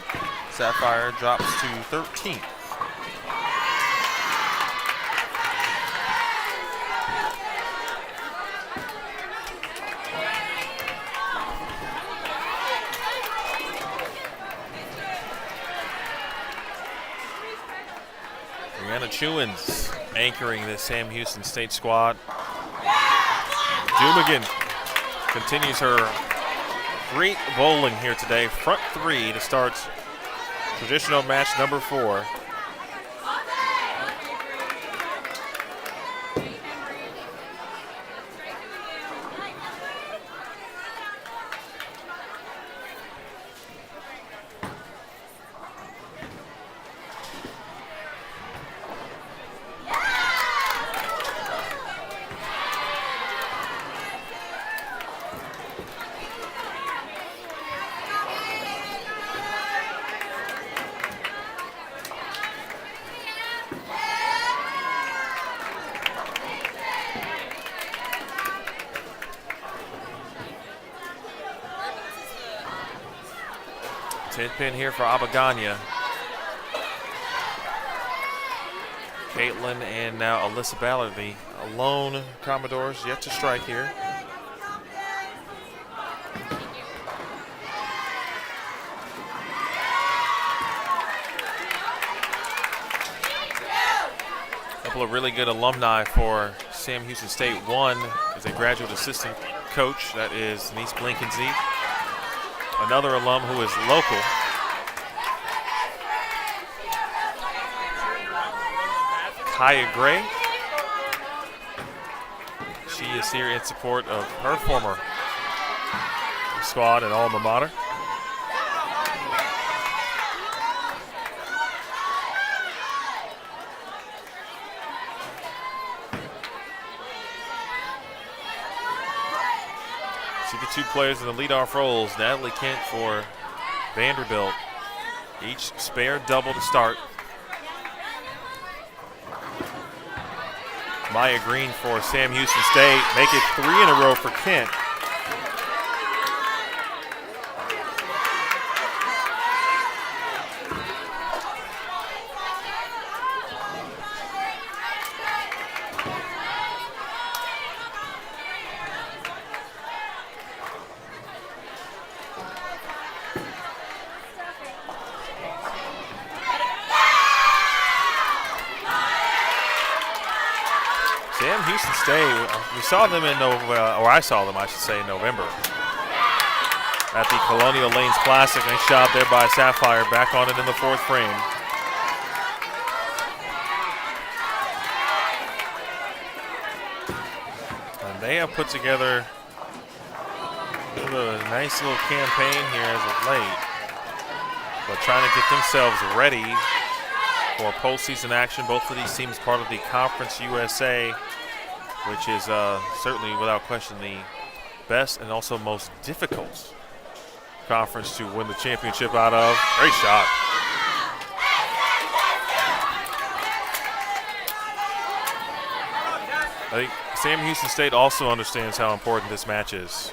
Sapphire drops to 13th. Brianna Chewins anchoring the Sam Houston State squad. Jumigan continues her great bowling here today. Front 3 to start traditional match number 4. Pin here for Abaganya. Caitlin and now Alyssa Ballard, the lone Commodores yet to strike here. A couple of really good alumni for Sam Houston State. One is a graduate assistant coach, that is Denise Blinkenzie. Another alum who is local. Kaya Gray. She is here in support of her former squad and alma mater. See the two players in the leadoff roles. Natalie Kent for Vanderbilt. Each spare double to start. Maya Green for Sam Houston State. Make it 3 in a row for Kent. Sam Houston State, we saw them in or I saw them, I should say, in November at the Colonial Lanes Classic. Nice job there by Sapphire, back on it in the fourth frame. And they have put together a nice little campaign here as of late, but trying to get themselves ready for postseason action. Both of these teams part of the Conference USA, which is certainly without question the best and also most difficult conference to win the championship out of. Great shot. I think Sam Houston State also understands how important this match is.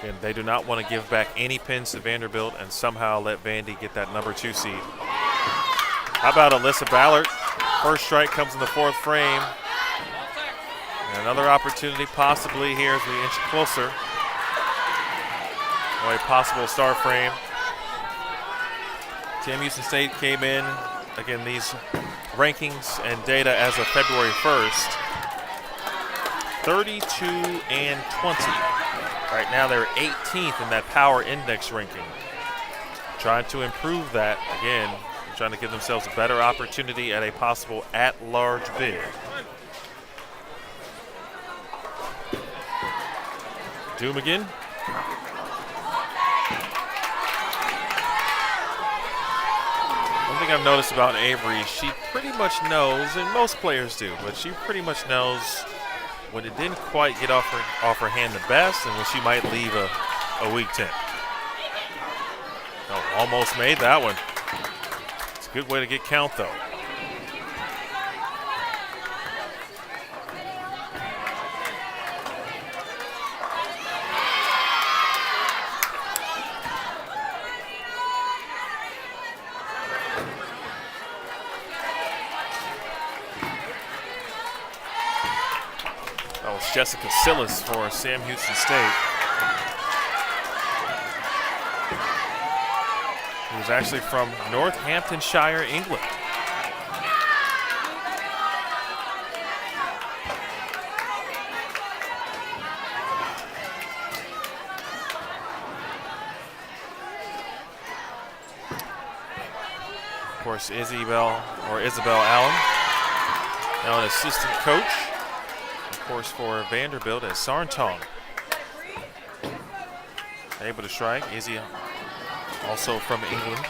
And they do not want to give back any pins to Vanderbilt and somehow let Vandy get that number 2 seed. How about Alyssa Ballard? First strike comes in the fourth frame. And another opportunity possibly here as we inch closer. Or a possible star frame. Sam Houston State came in, again, these rankings and data as of February 1st. 32-20. Right now they're 18th in that power index ranking. Trying to improve that again, trying to give themselves a better opportunity at a possible at-large bid. Doom again. One thing I've noticed about Avery, she pretty much knows, and most players do, but she pretty much knows when it didn't quite get off her hand the best and when she might leave a weak 10. Oh, almost made that one. It's a good way to get count, though. That was Jessica Sillis for Sam Houston State. He was actually from Northamptonshire, England. Of course, Isabel Allen, now an assistant coach. Of course, for Vanderbilt as Sarntong. Able to strike. Izzy also from England.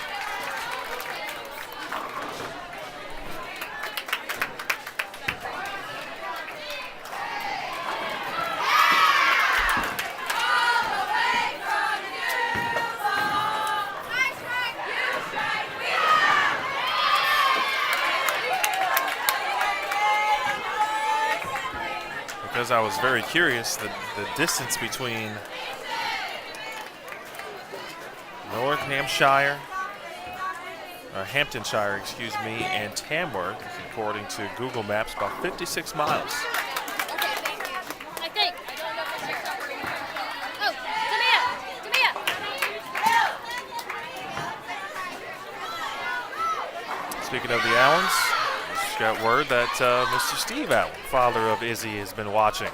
Because I was very curious, the distance between Hamptonshire, excuse me, and Tamworth, according to Google Maps, about 56 miles. Okay, thank you. I think. I don't know if it's picked up or not. Oh, Tamia! Speaking of the Allens, just got word that Mr. Steve Allen, father of Izzy, has been watching.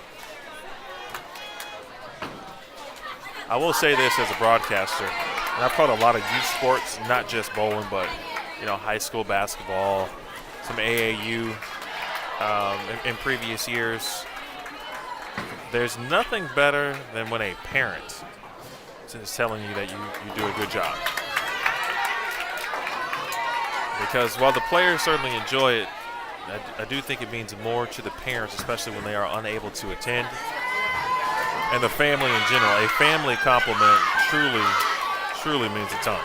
I will say this as a broadcaster, and I've caught a lot of youth sports, not just bowling, but high school basketball, some AAU in previous years. There's nothing better than when a parent is telling you that you do a good job. Because while the players certainly enjoy it, I do think it means more to the parents, especially when they are unable to attend. And the family in general. A family compliment truly means a ton.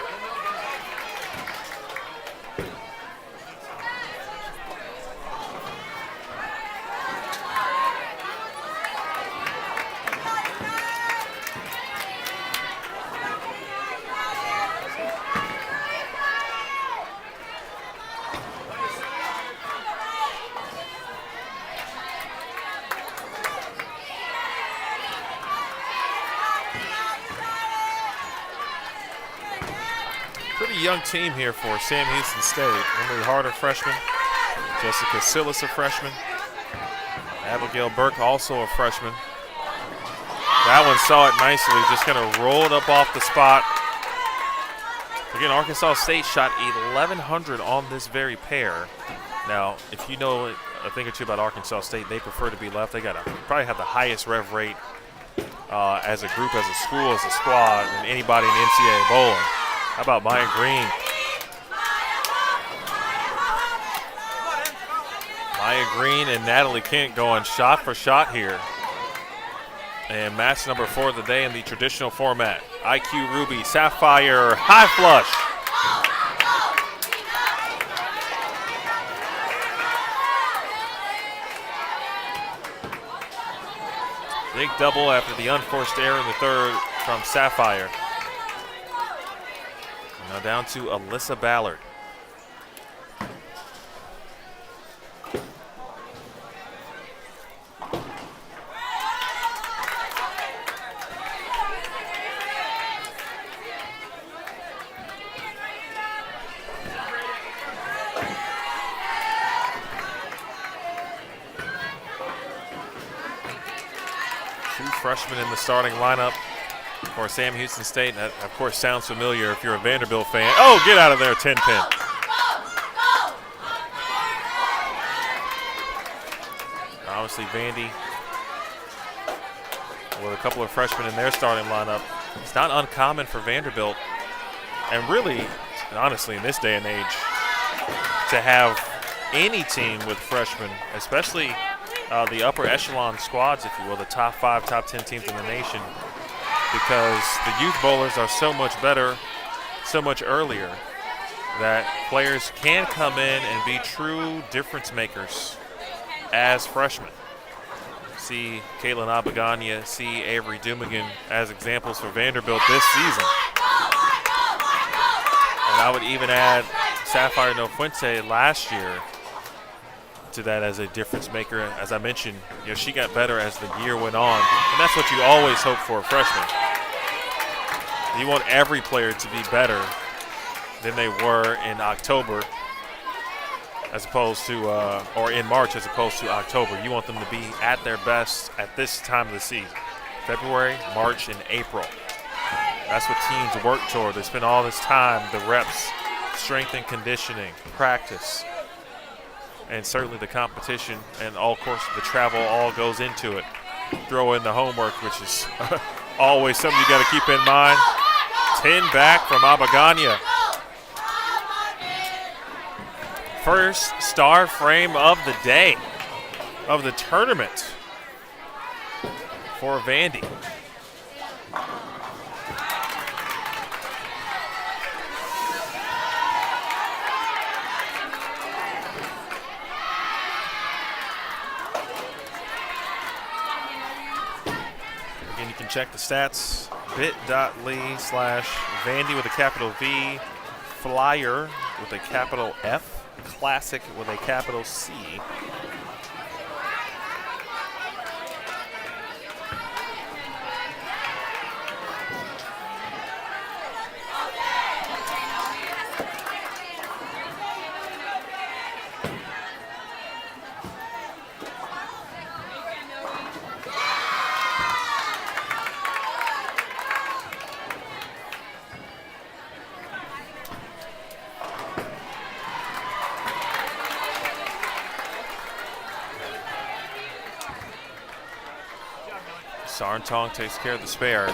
Pretty young team here for Sam Houston State. Emily Harder, freshman. Jessica Sillis, a freshman. Abigail Burke, also a freshman. That one saw it nicely, just kind of rolled up off the spot. Again, Arkansas State shot 1,100 on this very pair. Now, if you know a thing or two about Arkansas State, they prefer to be left. They probably have the highest rev rate as a group, as a school, as a squad than anybody in NCAA bowling. How about Maya Green? Maya Green and Natalie Kent going shot for shot here. And match number 4 of the day in the traditional format. IQ Ruby, Sapphire, high flush. Big double after the unforced error in the third from Sapphire. Now down to Alyssa Ballard. Freshman in the starting lineup for Sam Houston State. And that, of course, sounds familiar if you're a Vanderbilt fan. Oh, get out of there, 10-pin. Obviously, Vandy with a couple of freshmen in their starting lineup. It's not uncommon for Vanderbilt, and really, and honestly, in this day and age, to have any team with freshmen, especially the upper echelon squads, if you will, the top 5, top 10 teams in the nation, because the youth bowlers are so much better, so much earlier, that players can come in and be true difference makers as freshmen. See Caitlin Abagania, see Avery Dumigan as examples for Vanderbilt this season. And I would even add Sapphire Nofuente last year to that as a difference maker. As I mentioned, she got better as the year went on, and that's what you always hope for a freshman. You want every player to be better than they were in October, as opposed to, or in March as opposed to October. You want them to be at their best at this time of the season. February, March, and April. That's what teams work toward. They spend all this time, the reps, strength and conditioning, practice, and certainly the competition, and all, of course, the travel all goes into it. Throw in the homework, which is always something you got to keep in mind. 10 back from Abagania. First star frame of the day, of the tournament for Vandy. Check the stats, bit.ly/Vandy with a capital V, Flyer with a capital F, Classic with a capital C. Sarntong takes care of the spare.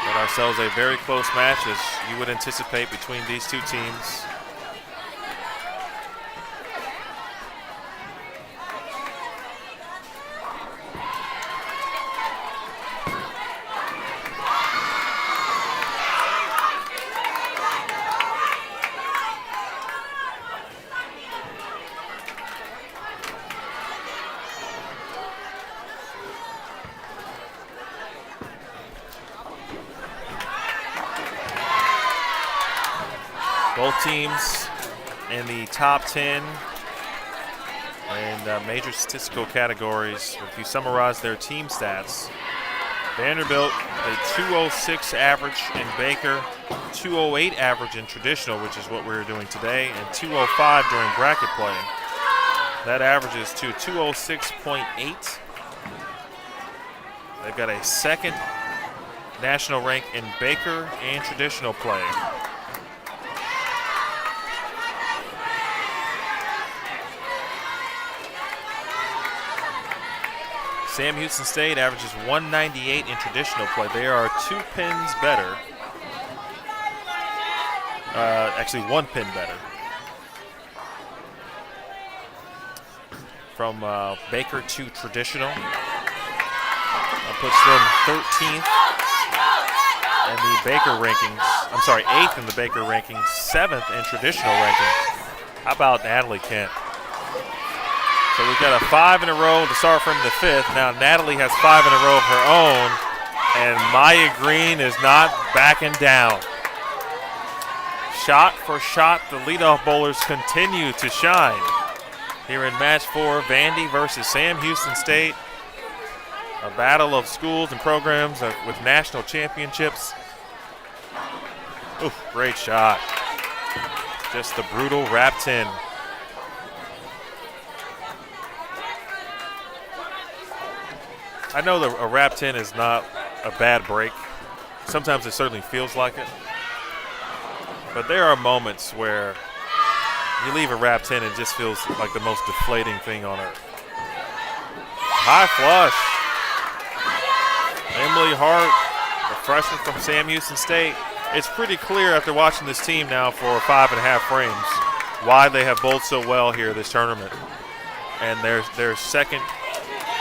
Got ourselves a very close match, as you would anticipate, between these two teams. Both teams in the top 10 and major statistical categories. If you summarize their team stats, Vanderbilt, a 206 average in Baker, 208 average in traditional, which is what we're doing today, and 205 during bracket play. That averages to 206.8. They've got a second national rank in Baker and traditional play. Sam Houston State averages 198 in traditional play. They are 2 pins better. Actually, 1 pin better. From Baker to traditional. That puts them 13th in the Baker rankings. I'm sorry, 8th in the Baker rankings, 7th in traditional rankings. How about Natalie Kent? So we've got a 5 in a row to start from the 5th. Now Natalie has 5 in a row of her own, and Maya Green is not backing down. Shot for shot, the leadoff bowlers continue to shine. Here in match 4, Vandy versus Sam Houston State. A battle of schools and programs with national championships. Ooh, great shot. Just the brutal wrapped in. I know a wrapped in is not a bad break. Sometimes it certainly feels like it. But there are moments where you leave a wrapped in and it just feels like the most deflating thing on earth. High flush. Emily Hart, a freshman from Sam Houston State. It's pretty clear after watching this team now for 5.5 frames why they have bowled so well here this tournament. And they're second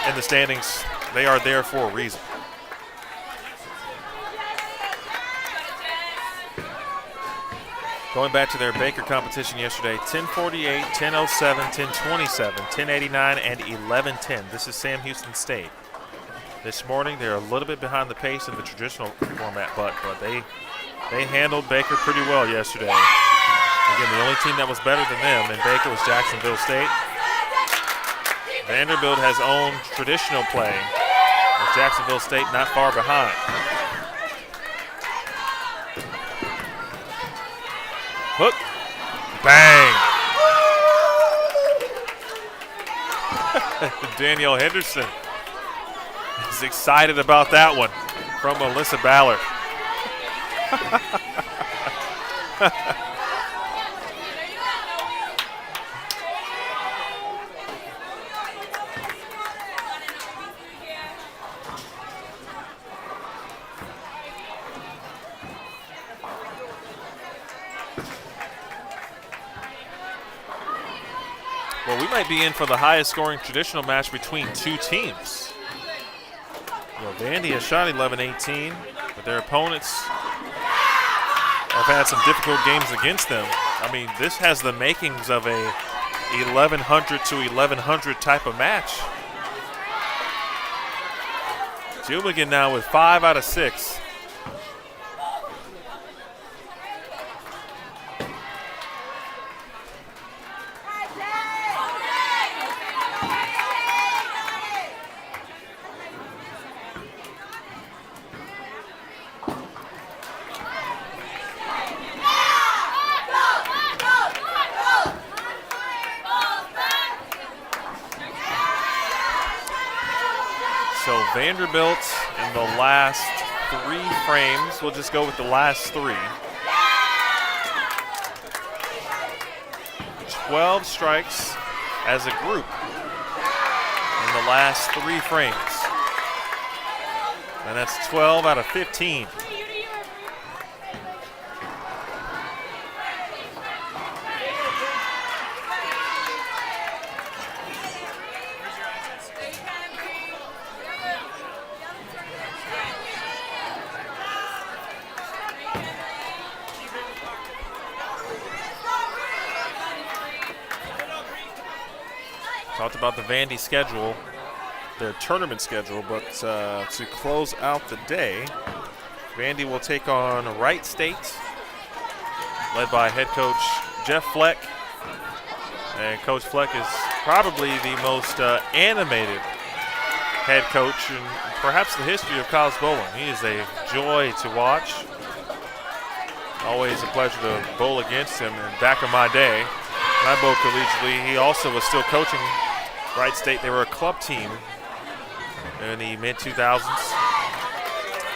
in the standings. They are there for a reason. Going back to their Baker competition yesterday, 1048, 1007, 1027, 1089, and 1110. This is Sam Houston State. This morning, they're a little bit behind the pace in the traditional format, but they handled Baker pretty well yesterday. Again, the only team that was better than them in Baker was Jacksonville State. Vanderbilt has owned traditional play, with Jacksonville State not far behind. Hook, bang. Danielle Henderson is excited about that one from Alyssa Ballard. Well, we might be in for the highest scoring traditional match between two teams. Well, Vandy has shot 11-18, but their opponents have had some difficult games against them. I mean, this has the makings of a 1100 to 1100 type of match. Juligan now with 5 out of 6. So Vanderbilt in the last 3 frames, we'll just go with the last 3. 12 strikes as a group in the last 3 frames. And that's 12 out of 15. Talked about the Vandy schedule, their tournament schedule, but to close out the day, Vandy will take on Wright State, led by head coach Jeff Fleck. And Coach Fleck is probably the most animated head coach in perhaps the history of college bowling. He is a joy to watch. Always a pleasure to bowl against him. And back in my day, when I bowled collegiately, he also was still coaching Wright State. They were a club team in the mid-2000s.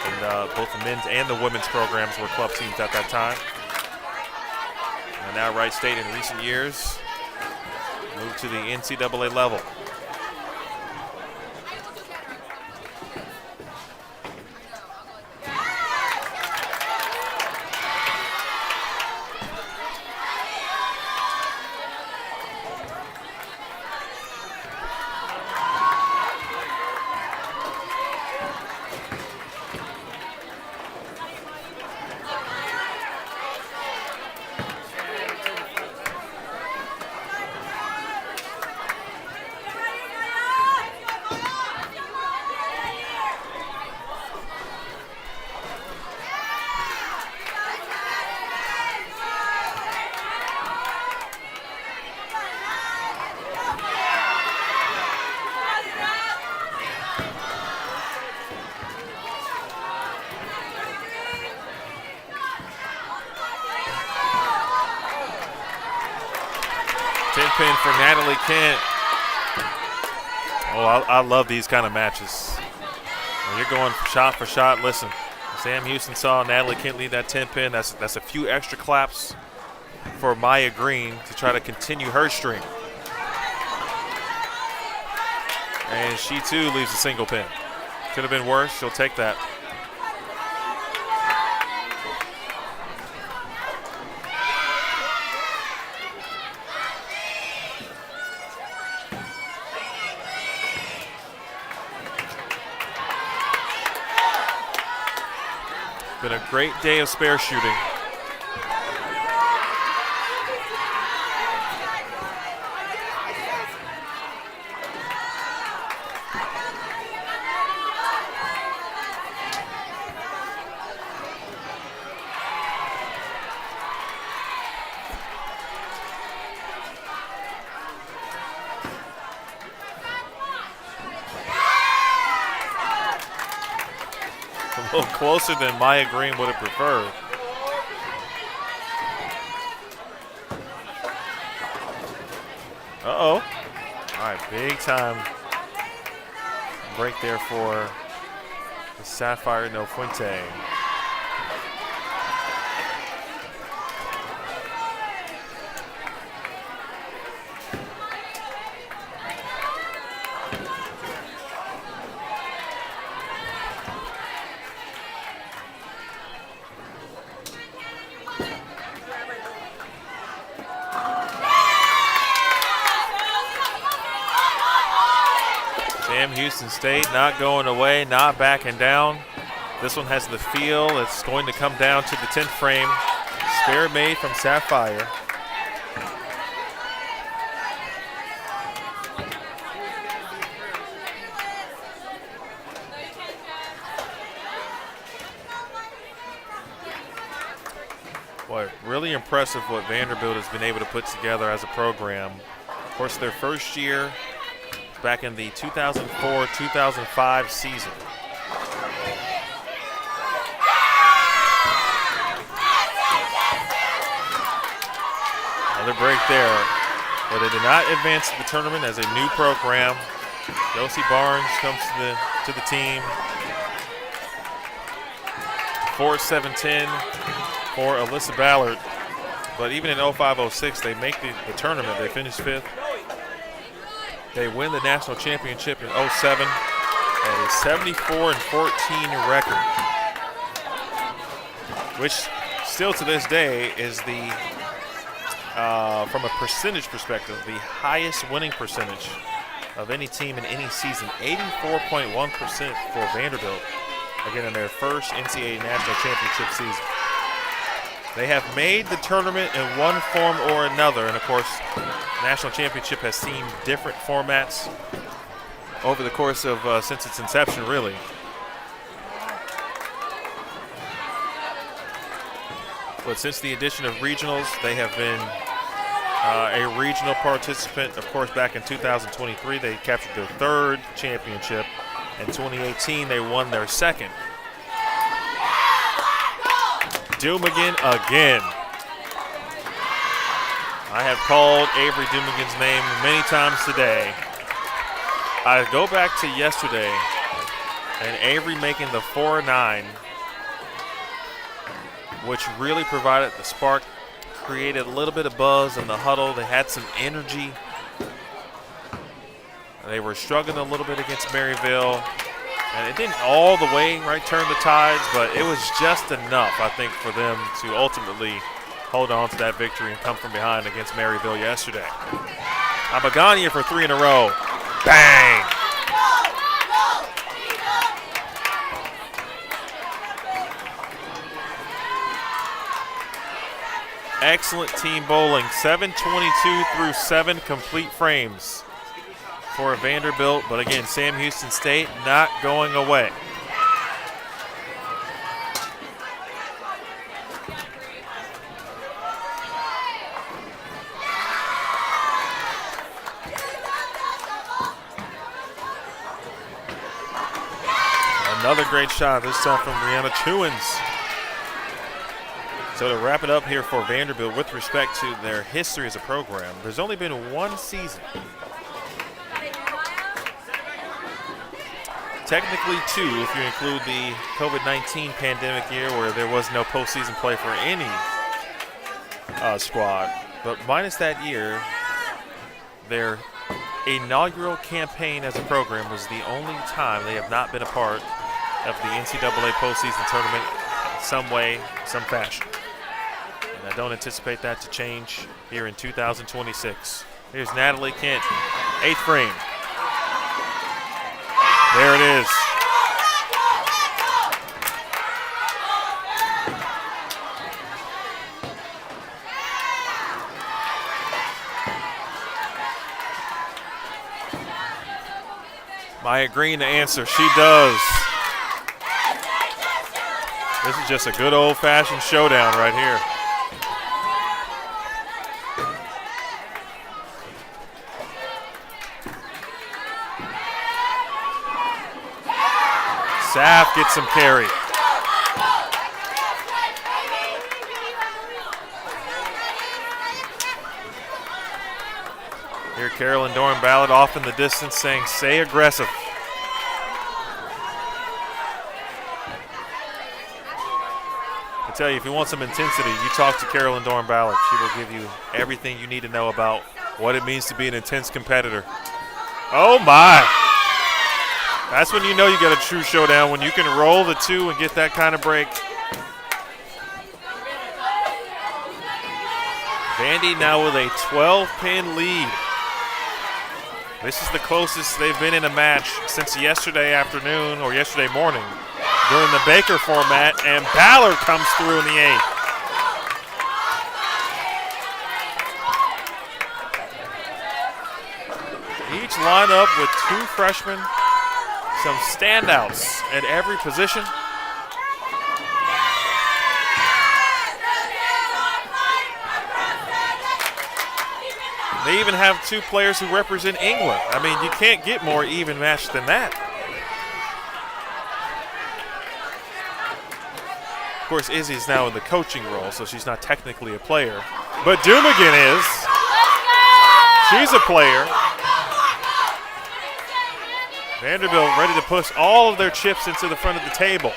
And both the men's and the women's programs were club teams at that time. And now Wright State in recent years moved to the NCAA level. Pin for Natalie Kent. Oh, I love these kind of matches. When you're going shot for shot, listen. Sam Houston saw Natalie Kent lead that 10 pin. That's a few extra claps for Maya Green to try to continue her streak. And she too leaves a single pin. Could have been worse. She'll take that. Been a great day of spare shooting. A little closer than Maya Green would have preferred. Uh-oh. All right, big time break there for the Sapphire No Fuente. Houston State not going away, not backing down. This one has the feel. It's going to come down to the 10th frame. Spare made from Sapphire. Boy, really impressive what Vanderbilt has been able to put together as a program. Of course, their first year back in the 2004-2005 season. Another break there, but they did not advance to the tournament as a new program. Josie Barnes comes to the team. 4-7-10 for Alyssa Ballard. But even in 05-06, they make the tournament. They finish 5th. They win the national championship in 07 at a 74-14 record, which still to this day is the, from a percentage perspective, the highest winning percentage of any team in any season, 84.1% for Vanderbilt, again in their first NCAA national championship season. They have made the tournament in one form or another, and of course, national championship has seen different formats over the course of since its inception, really. But since the addition of regionals, they have been a regional participant. Of course, back in 2023, they captured their 3rd championship. In 2018, they won their 2nd. Dumigan again. I have called Avery Dumigan's name many times today. I go back to yesterday and Avery making the 4-9, which really provided the spark, created a little bit of buzz in the huddle. They had some energy. They were struggling a little bit against Maryville, and it didn't all the way turn the tides, but it was just enough, I think, for them to ultimately hold on to that victory and come from behind against Maryville yesterday. Abagania for 3 in a row. Bang! Excellent team bowling. 7:22 through 7 complete frames for Vanderbilt, but again, Sam Houston State not going away. Another great shot, this time from Brianna Chewins. So to wrap it up here for Vanderbilt with respect to their history as a program, there's only been one season. Technically 2 if you include the COVID-19 pandemic year where there was no postseason play for any squad. But minus that year, their inaugural campaign as a program was the only time they have not been a part of the NCAA postseason tournament in some way, some fashion. And I don't anticipate that to change here in 2026. Here's Natalie Kent, 8th frame. There it is. Maya Green to answer. She does. This is just a good old-fashioned showdown right here. Saff gets some carry. Here Carolyn Doran Ballard off in the distance saying, stay aggressive. I tell you, if you want some intensity, you talk to Carolyn Doran Ballard. She will give you everything you need to know about what it means to be an intense competitor. Oh my. That's when you know you got a true showdown, when you can roll the 2 and get that kind of break. Vandy now with a 12-pin lead. This is the closest they've been in a match since yesterday afternoon or yesterday morning during the Baker format, and Ballard comes through in the 8th. Each lineup with 2 freshmen, some standouts at every position. They even have 2 players who represent England. I mean, you can't get more even matched than that. Of course, Izzy's now in the coaching role, so she's not technically a player. But Dumigan is. She's a player. Vanderbilt ready to push all of their chips into the front of the table.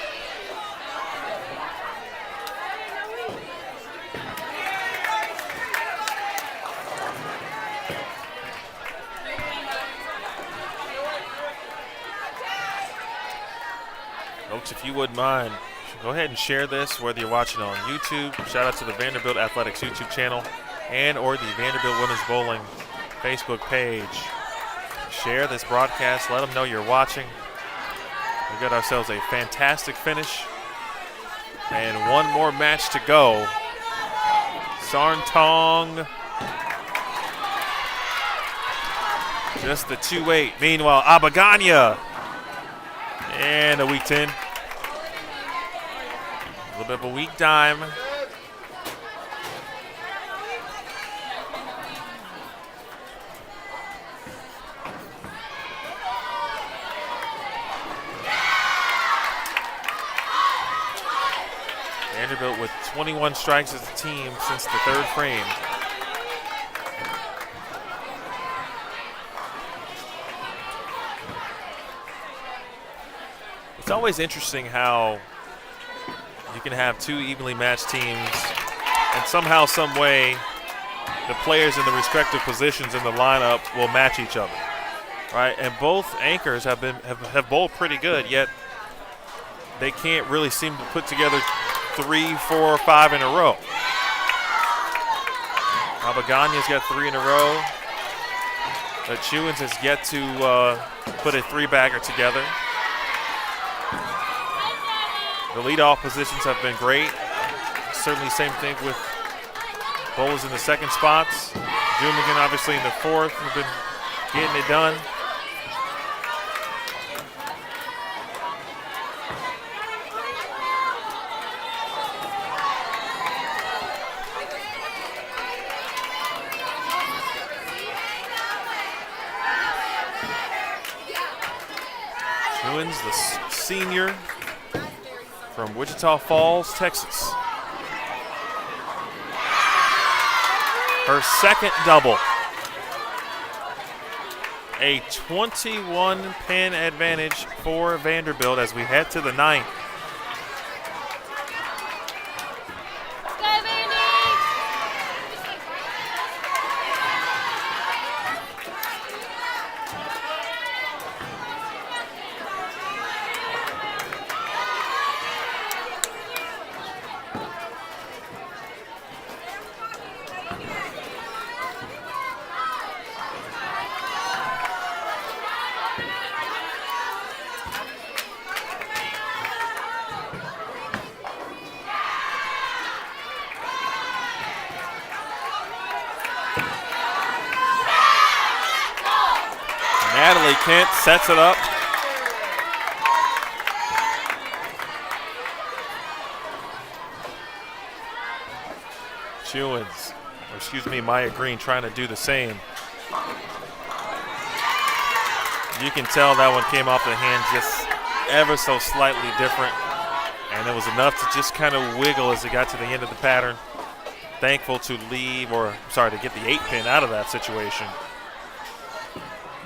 Folks, if you wouldn't mind, go ahead and share this, whether you're watching on YouTube. Shout out to the Vanderbilt Athletics YouTube channel and or the Vanderbilt Women's Bowling Facebook page. Share this broadcast. Let them know you're watching. We got ourselves a fantastic finish. And one more match to go. Sarntong. Just the 2-8. Meanwhile, Abagania. And a weak 10. A little bit of a weak dime. Vanderbilt with 21 strikes as a team since the third frame. It's always interesting how you can have two evenly matched teams and somehow, some way, the players in the respective positions in the lineup will match each other, right? And both anchors have bowled pretty good, yet they can't really seem to put together 3, 4, 5 in a row. Abaganya's got 3 in a row. But Chewins has yet to put a 3-bagger together. The leadoff positions have been great. Certainly same thing with bowlers in the second spots. Jumigan obviously in the fourth have been getting it done. Chewins, the senior from Wichita Falls, Texas. Her second double. A 21-pin advantage for Vanderbilt as we head to the ninth. Natalie Kent sets it up. Chewins, or excuse me, Maya Green trying to do the same. You can tell that one came off the hand just ever so slightly different. And it was enough to just kind of wiggle as it got to the end of the pattern. Thankful to leave, or sorry, to get the 8-pin out of that situation.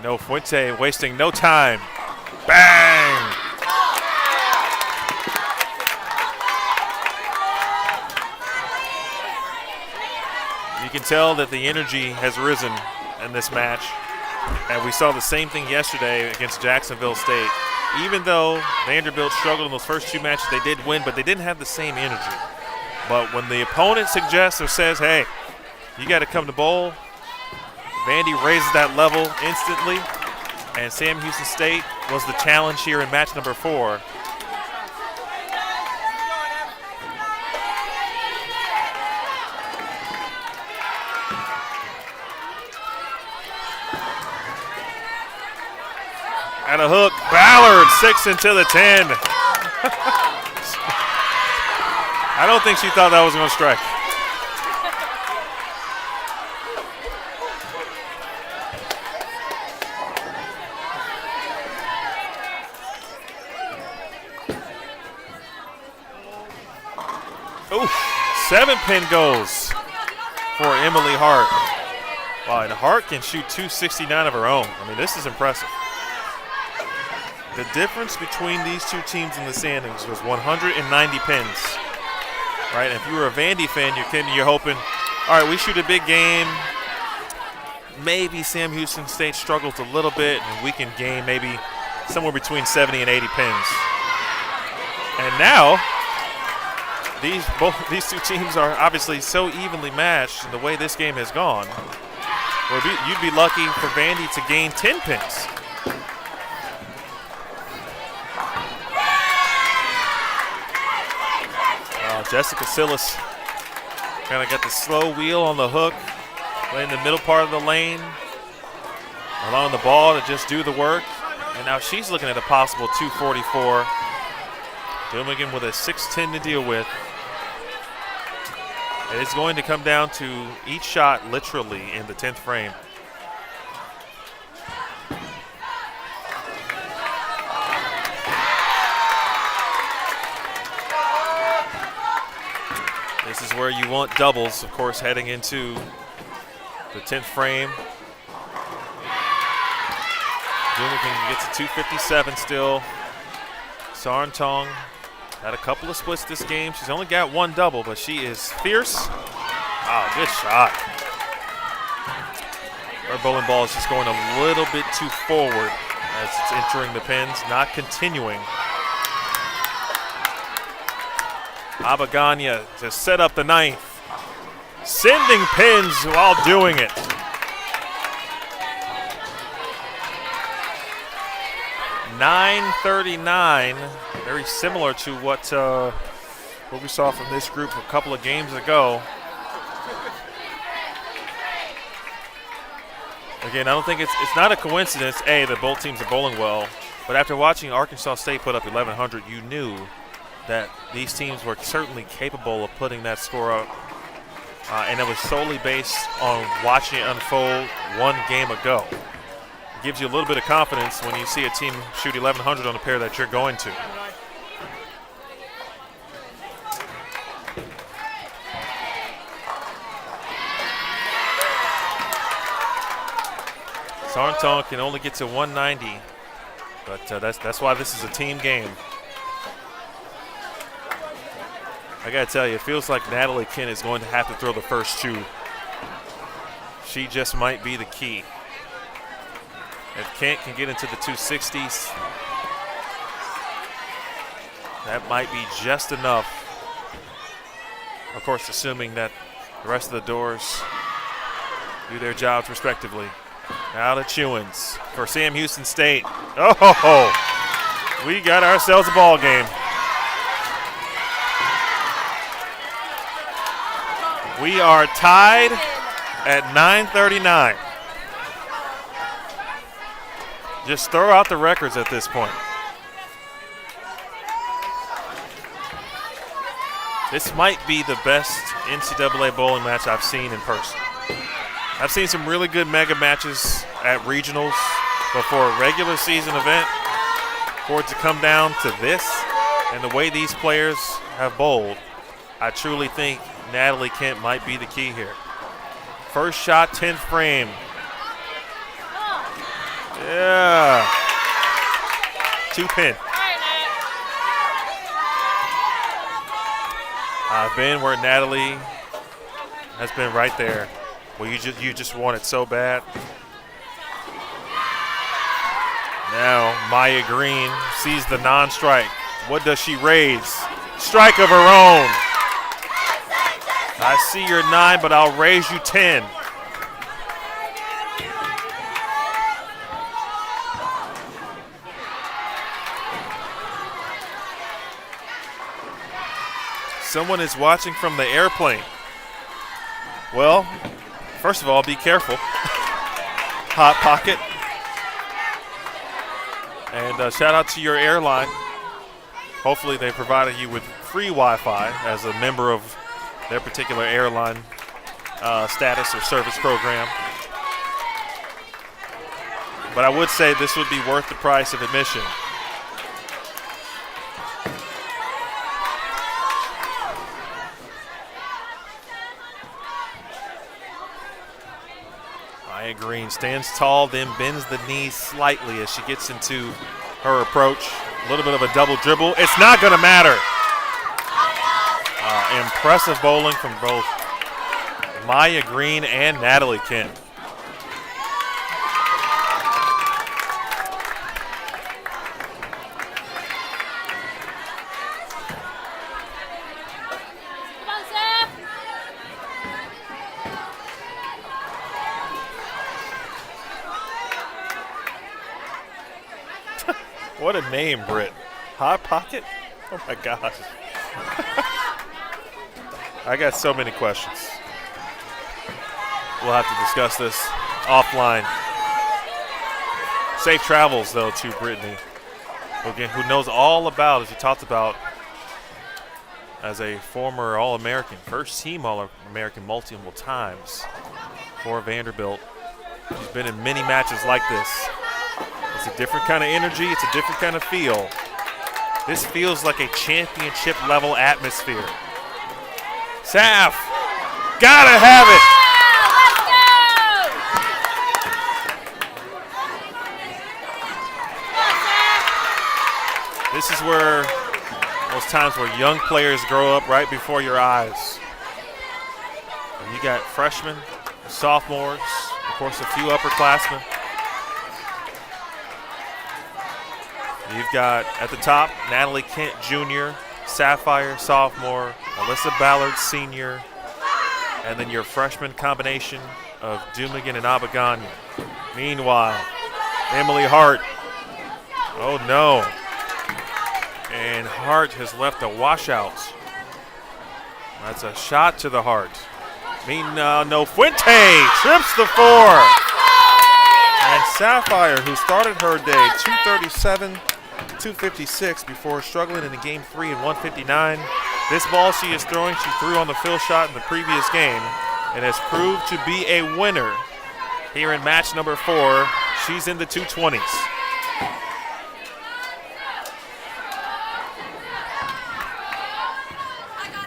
No Fuente wasting no time. Bang! You can tell that the energy has risen in this match. And we saw the same thing yesterday against Jacksonville State. Even though Vanderbilt struggled in those first 2 matches, they did win, but they didn't have the same energy. But when the opponent suggests or says, hey, you got to come to bowl, Vandy raises that level instantly, and Sam Houston State was the challenge here in match number 4. And a hook, Ballard 6 into the 10. I don't think she thought that was going to strike. Ooh, 7-pin goes for Emily Hart. Wow, and Hart can shoot 269 of her own. I mean, this is impressive. The difference between these two teams in the standings was 190 pins. Right, and if you were a Vandy fan, you're hoping, all right, we shoot a big game. Maybe Sam Houston State struggles a little bit, and we can gain maybe somewhere between 70 and 80 pins. And now, these two teams are obviously so evenly matched in the way this game has gone. Where you'd be lucky for Vandy to gain 10 pins. Jessica Sillis kind of got the slow wheel on the hook, playing the middle part of the lane, allowing the ball to just do the work. And now she's looking at a possible 244. Dumigan with a 6-10 to deal with. It's going to come down to each shot literally in the 10th frame. This is where you want doubles, of course, heading into the 10th frame. Dumican gets a 257 still. Sarntong had a couple of splits this game. She's only got one double, but she is fierce. Oh, good shot. Her bowling ball is just going a little bit too forward as it's entering the pins, not continuing. Abagania to set up the 9th. Sending pins while doing it. .939, very similar to what we saw from this group a couple of games ago. Again, I don't think it's not a coincidence, A, that both teams are bowling well, but after watching Arkansas State put up 1,100, you knew that these teams were certainly capable of putting that score up, and it was solely based on watching it unfold one game ago. It gives you a little bit of confidence when you see a team shoot 1,100 on a pair that you're going to. Sarntong can only get to 190, but that's why this is a team game. I gotta tell you, it feels like Natalie Kent is going to have to throw the first two. She just might be the key. If Kent can get into the 260s, that might be just enough. Of course, assuming that the rest of the doors do their jobs respectively. Now to Chewins for Sam Houston State. Oh, we got ourselves a ball game. We are tied at 9:39. Just throw out the records at this point. This might be the best NCAA bowling match I've seen in person. I've seen some really good mega matches at regionals, but for a regular season event, for it to come down to this and the way these players have bowled, I truly think Natalie Kent might be the key here. First shot, 10th frame. Yeah. 2-pin. I've been where Natalie has been right there. Well, you just want it so bad. Now Maya Green sees the non-strike. What does she raise? Strike of her own. I see your 9, but I'll raise you 10. Someone is watching from the airplane. Well, first of all, be careful. Hot Pocket. And shout out to your airline. Hopefully they provided you with free Wi-Fi as a member of their particular airline status or service program. But I would say this would be worth the price of admission. Maya Green stands tall, then bends the knees slightly as she gets into her approach. A little bit of a double dribble. It's not going to matter. Impressive bowling from both Maya Green and Natalie Kent. Come on, Zach. What a name, Britt. Hot Pocket? Oh my gosh. I got so many questions. We'll have to discuss this offline. Safe travels, though, to Brittany, again, who knows all about, as you talked about, as a former All-American, first team All-American multiple times for Vanderbilt. She's been in many matches like this. It's a different kind of energy. It's a different kind of feel. This feels like a championship-level atmosphere. Saf, gotta have it. This is where those times where young players grow up right before your eyes. And you got freshmen, sophomores, of course a few upperclassmen. You've got at the top Natalie Kent Jr., Sapphire sophomore, Alyssa Ballard senior, and then your freshman combination of Dumigan and Abaganya. Meanwhile, Emily Hart. Oh no. And Hart has left a washout. That's a shot to the heart. No, Fuente trips the 4. And Sapphire, who started her day 237, 256 before struggling in the game 3 and 159. This ball she is throwing, she threw on the fill shot in the previous game and has proved to be a winner here in match number 4. She's in the 220s.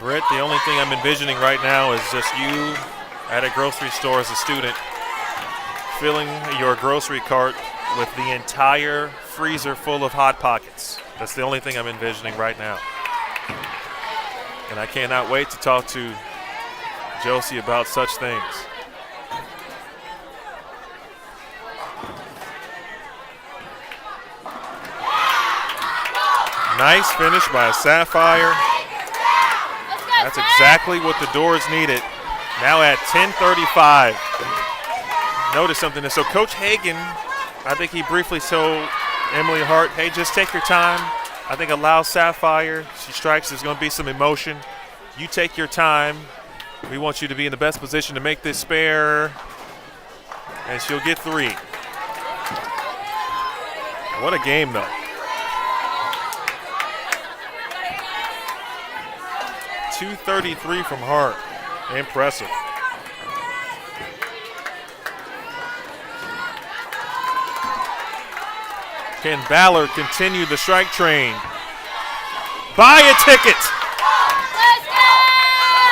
Britt, the only thing I'm envisioning right now is just you at a grocery store as a student filling your grocery cart with the entire freezer full of Hot Pockets. That's the only thing I'm envisioning right now. And I cannot wait to talk to Josie about such things. Nice finish by a Sapphire. That's exactly what the Doors needed. Now at 10:35. Notice something. So Coach Hagan, I think he briefly told Emily Hart, hey, just take your time. I think allow Sapphire. She strikes. There's going to be some emotion. You take your time. We want you to be in the best position to make this spare. And she'll get 3. What a game, though. 233 from Hart. Impressive. Can Ballard continue the strike train? Buy a ticket.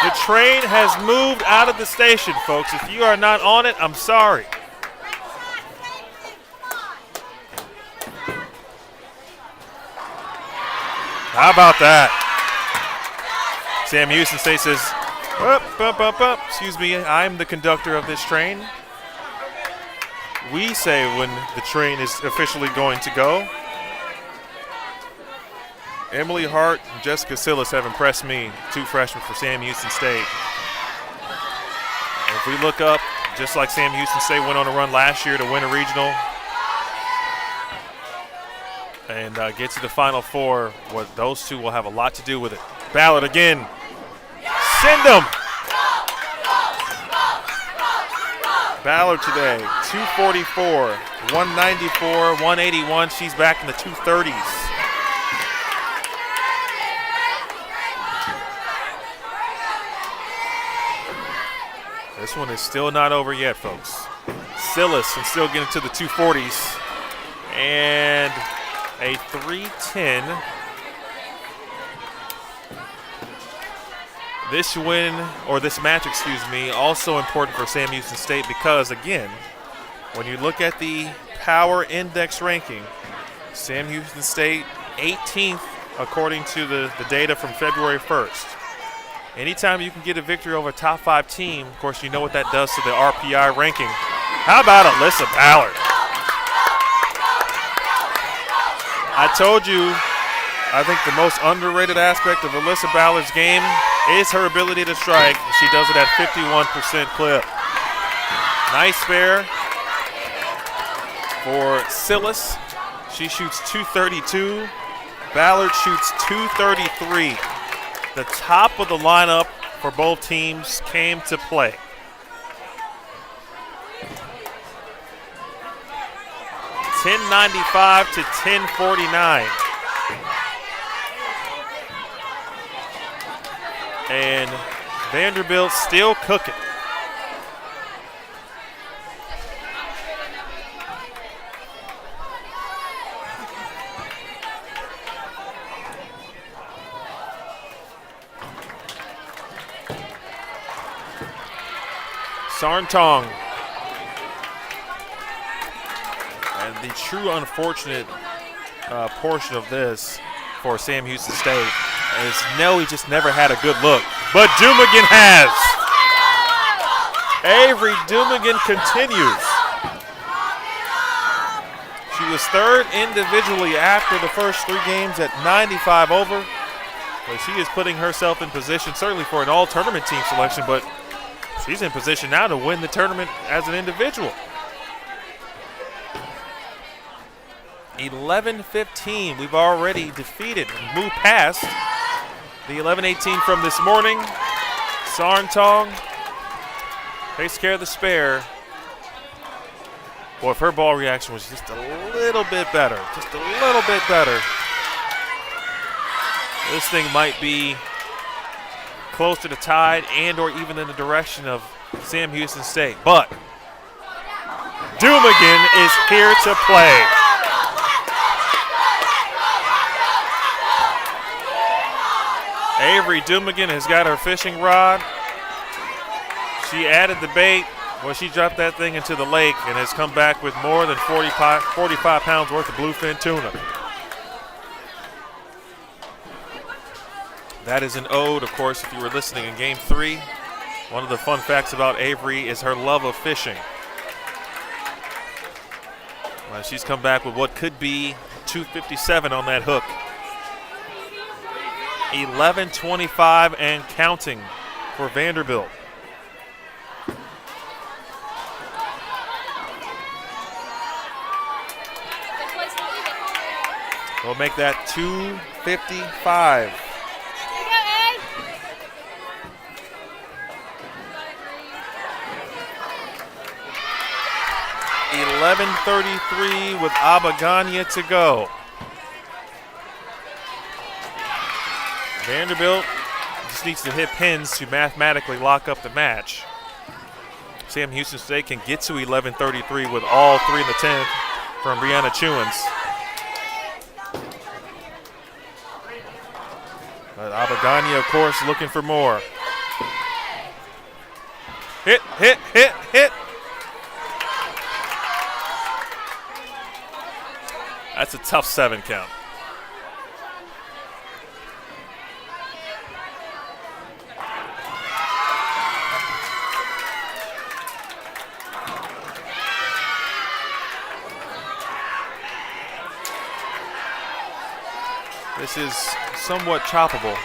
The train has moved out of the station, folks. If you are not on it, I'm sorry. How about that? Sam Houston State says, up. Excuse me, I'm the conductor of this train. We say when the train is officially going to go. Emily Hart and Jessica Sillis have impressed me, 2 freshmen for Sam Houston State. And if we look up, just like Sam Houston State went on a run last year to win a regional and get to the Final Four, what those 2 will have a lot to do with it. Ballard again. Send them. Ballard today, 244, 194, 181. She's back in the 230s. This one is still not over yet, folks. Sillis can still get into the 240s. And a 310. This win, or this match, excuse me, also important for Sam Houston State because, again, when you look at the power index ranking, Sam Houston State 18th according to the data from February 1st. Anytime you can get a victory over a top 5 team, of course, you know what that does to the RPI ranking. How about Alyssa Ballard? I told you, I think the most underrated aspect of Alyssa Ballard's game is her ability to strike. She does it at 51% clip. Nice spare for Sillis. She shoots 232. Ballard shoots 233. The top of the lineup for both teams came to play. $10.95 to $10.49. And Vanderbilt still cooking. Sarntong. And the true unfortunate portion of this for Sam Houston State is he just never had a good look. But Dumigan has. Avery Dumigan continues. She was third individually after the first 3 games at 95 over. But she is putting herself in position certainly for an all-tournament team selection, but she's in position now to win the tournament as an individual. 11-15, we've already defeated and moved past the 11-18 from this morning. Sarntong takes care of the spare. Boy, if her ball reaction was just a little bit better, this thing might be close to the tide and or even in the direction of Sam Houston State. But Dumigan is here to play. Avery Dumigan has got her fishing rod. She added the bait. Well, she dropped that thing into the lake and has come back with more than 45 pounds worth of bluefin tuna. That is an ode, of course, if you were listening in Game 3. One of the fun facts about Avery is her love of fishing. Well, she's come back with what could be 257 on that hook. 11-25 and counting for Vanderbilt. We'll make that 255. 11:33 with Abagania to go. Vanderbilt just needs to hit pins to mathematically lock up the match. Sam Houston State can get to 11:33 with all 3 in the 10th from Brianna Chewins. But Abagania, of course, looking for more. Hit. That's a tough 7 count. This is somewhat choppable.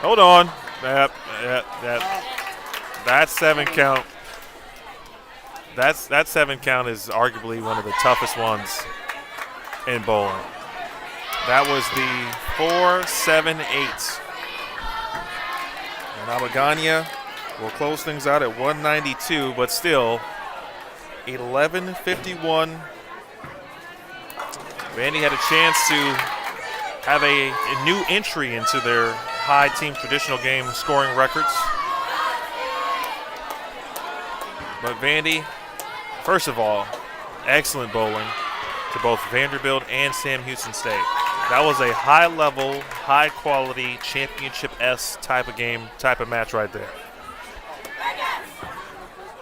Hold on. That 7 count. That 7 count is arguably one of the toughest ones in bowling. That was the 4-7-8. And Abagania will close things out at 192, but still 11:51. Vandy had a chance to have a new entry into their high team traditional game scoring records. But Vandy, first of all, excellent bowling to both Vanderbilt and Sam Houston State. That was a high-level, high-quality, championship-esque type of game, type of match right there.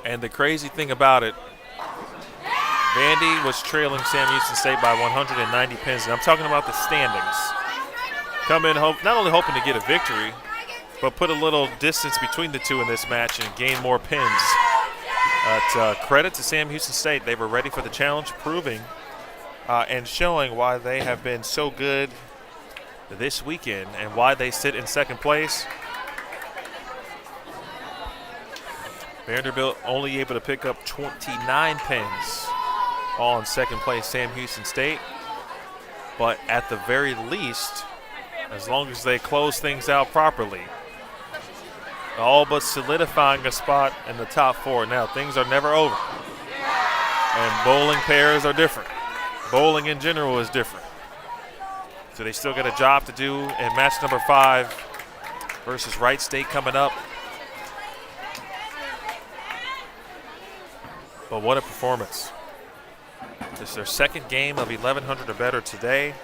And the crazy thing about it, Vandy was trailing Sam Houston State by 190 pins, and I'm talking about the standings. Come in not only hoping to get a victory, but put a little distance between the two in this match and gain more pins. But credit to Sam Houston State. They were ready for the challenge, proving and showing why they have been so good this weekend and why they sit in second place. Vanderbilt only able to pick up 29 pins, all in second place Sam Houston State. But at the very least, as long as they close things out properly, all but solidifying a spot in the top 4. Now, things are never over, and bowling pairs are different. bowling in general is different. So they still got a job to do in match number 5 versus Wright State coming up. But what a performance. This is their second game of 1,100 or better today.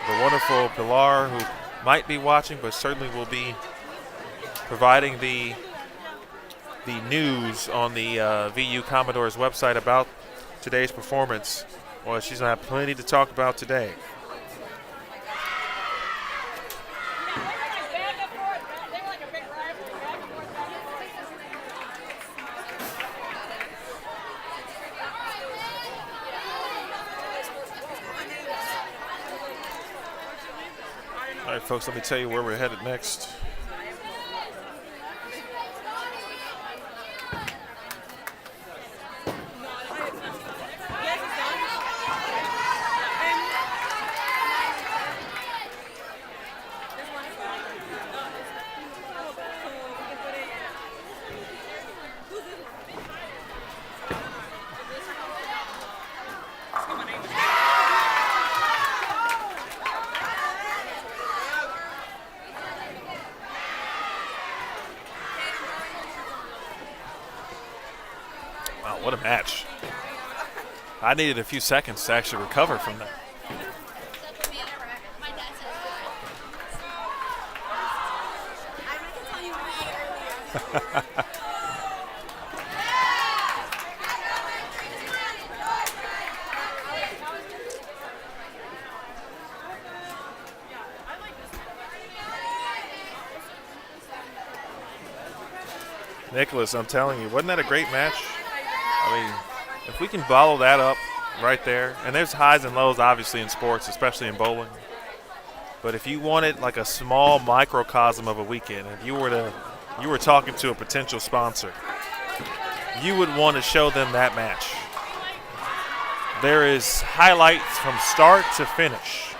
The wonderful Pilar, who might be watching but certainly will be providing the news on the VU Commodores website about today's performance. Well, she's going to have plenty to talk about today. All right, folks, let me tell you where we're headed next. Wow, what a match. I needed a few seconds to actually recover from that. Nicholas, I'm telling you, wasn't that a great match? I mean, if we can follow that up right there, and there's highs and lows obviously in sports, especially in bowling. But if you wanted like a small microcosm of a weekend, if you were talking to a potential sponsor, you would want to show them that match. There is highlights from start to finish.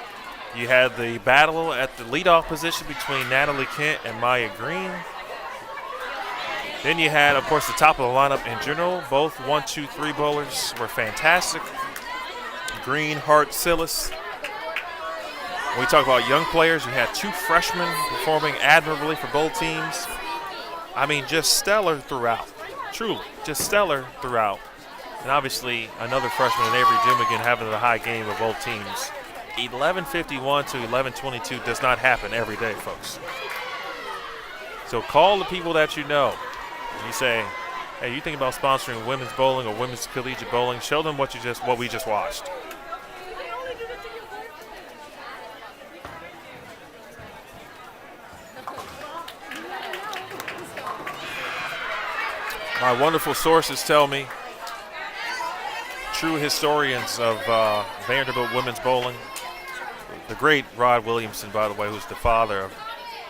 You had the battle at the leadoff position between Natalie Kent and Maya Green. Then you had, of course, the top of the lineup in general. Both 1, 2, 3 bowlers were fantastic. Green, Hart, Silas. When we talk about young players, you had 2 freshmen performing admirably for both teams. I mean, just stellar throughout. Truly, just stellar throughout. And obviously, another freshman in Avery Dumigan having the high game of both teams. 11:51 to 11:22 does not happen every day, folks. So call the people that you know. You say, hey, you think about sponsoring women's bowling or women's collegiate bowling? Show them what we just watched. My wonderful sources tell me, true historians of Vanderbilt women's bowling, the great Rod Williamson, by the way, who's the father of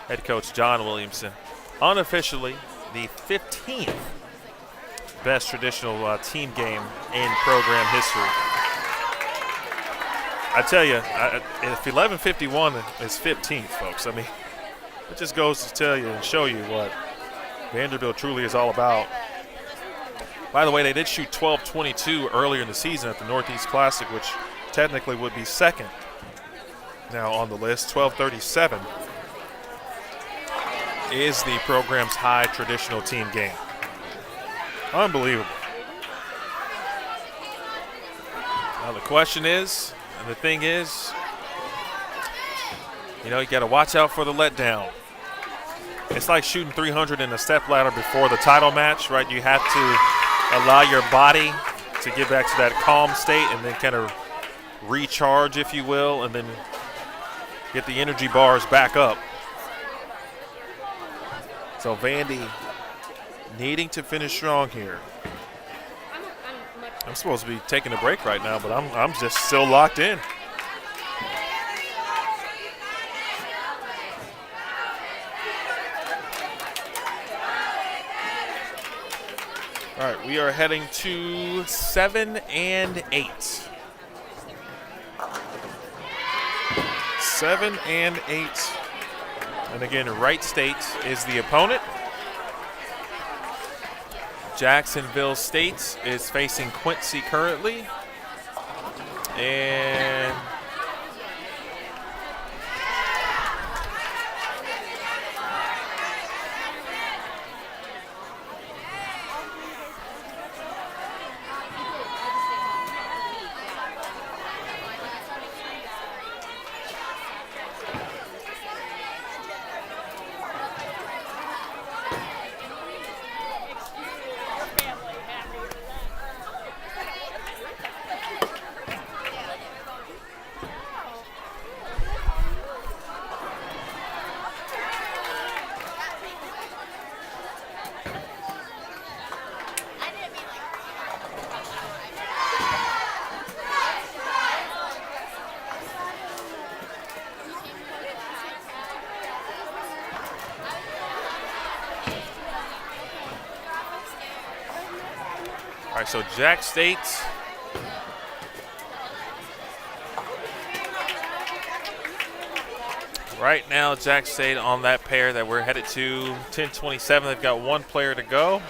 head coach John Williamson, unofficially the 15th best traditional team game in program history. I tell you, if 11:51 is 15th, folks, I mean, it just goes to tell you and show you what Vanderbilt truly is all about. By the way, they did shoot 12:22 earlier in the season at the Northeast Classic, which technically would be second now on the list. 12:37 is the program's high traditional team game. Unbelievable. Now the question is, and the thing is, you got to watch out for the letdown. It's like shooting 300 in a stepladder before the title match, right? You have to allow your body to get back to that calm state and then kind of recharge, if you will, and then get the energy bars back up. So Vandy needing to finish strong here. I'm supposed to be taking a break right now, but I'm just still locked in. All right, we are heading to 7 and 8. 7 and 8. And again, Wright State is the opponent. Jacksonville State is facing Quincy currently. And all right, so Jack State right now, Jack State on that pair that we're headed to 10:27. They've got one player to go.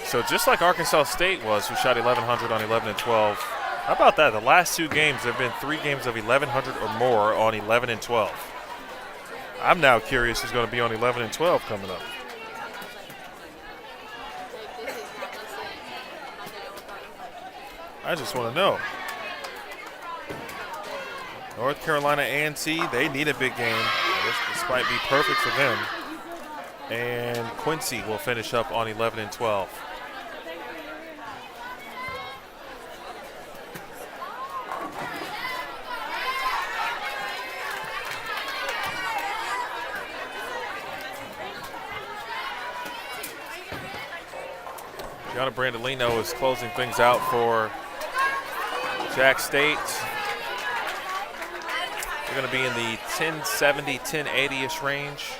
So just like Arkansas State was, who shot 1,100 on 11 and 12. How about that? The last two games, there have been 3 games of 1,100 or more on 11 and 12. I'm now curious who's going to be on 11 and 12 coming up. I just want to know. North Carolina A&T, they need a big game. This might be perfect for them. And Quincy will finish up on 11 and 12. Gianna Brandolino is closing things out for Jack State. They're going to be in the 1070, 1080-ish range.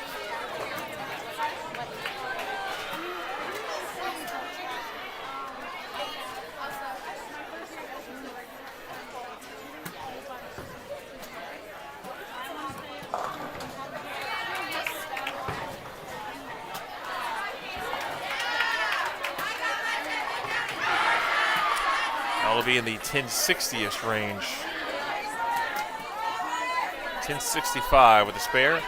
That'll be in the 1060-ish range. 1065 with a spare.